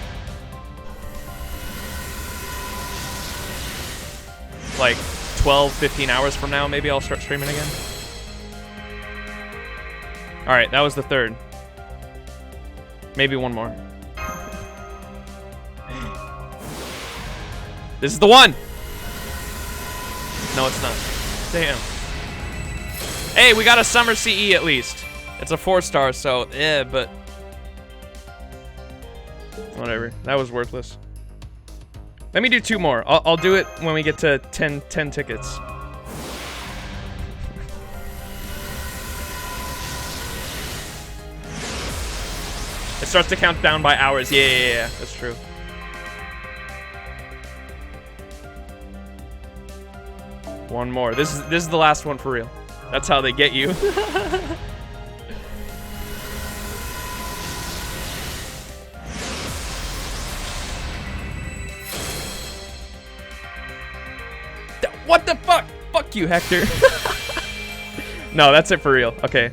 Like 12, 15 hours from now, maybe I'll start streaming again. All right, that was the 3rd. Maybe one more. This is the one. No, it's not. Damn. Hey, we got a summer CE at least. It's a 4-star, so but whatever. That was worthless. Let me do 2 more. I'll do it when we get to 10 tickets. It starts to count down by hours. Yeah. That's true. One more. This is the last one for real. That's how they get you. What the fuck? Fuck you, Hector. No, that's it for real. Okay.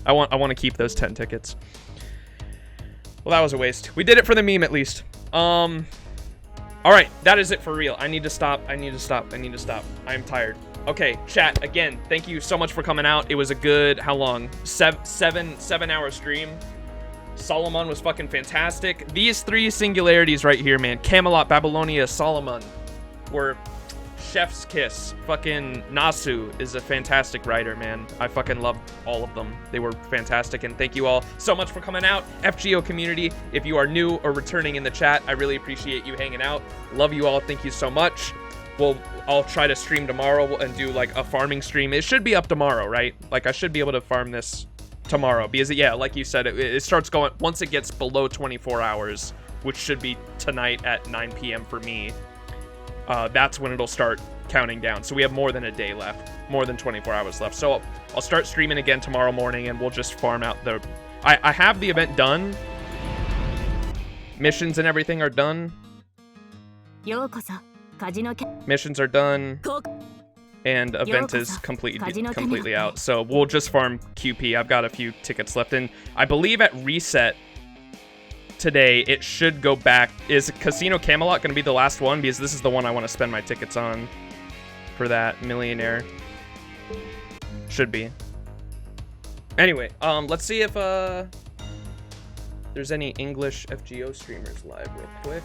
I want to keep those 10 tickets. Well, that was a waste. We did it for the meme at least. All right, that is it for real. I need to stop. I am tired. Okay, chat, again, thank you so much for coming out. It was a good, how long? 7-hour stream. Solomon was fucking fantastic. These three singularities right here, man. Camelot, Babylonia, Solomon were chef's kiss. Fucking Nasu is a fantastic writer, man. I fucking loved all of them. They were fantastic, and thank you all so much for coming out. FGO community, if you are new or returning in the chat, I really appreciate you hanging out. Love you all. Thank you so much. I'll try to stream tomorrow and do like a farming stream. It should be up tomorrow, right? Like I should be able to farm this tomorrow because yeah, like you said, it starts going once it gets below 24 hours, which should be tonight at 9 p.m. for me. That's when it'll start counting down. So we have more than a day left, more than 24 hours left. So I'll start streaming again tomorrow morning, and we'll just farm out the. I have the event done. Missions and everything are done. Missions are done. And event is completely out. So we'll just farm QP. I've got a few tickets left. And I believe at reset today, it should go back. Is Casino Camelot going to be the last one? Because this is the one I want to spend my tickets on for that millionaire. Should be. Anyway, let's see if there's any English FGO streamers live real quick.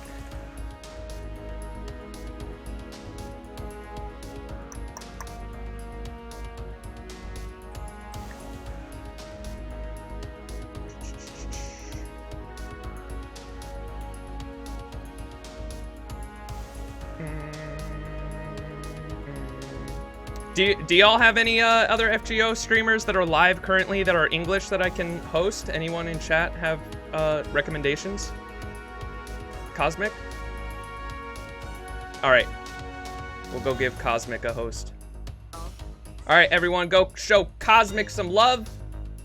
Do y'all have any other FGO streamers that are live currently that are English that I can host? Anyone in chat have recommendations? Cosmic? All right, we'll go give Cosmic a host. All right, everyone, go show Cosmic some love.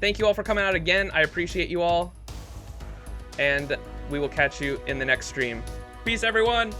Thank you all for coming out again. I appreciate you all. And we will catch you in the next stream. Peace, everyone.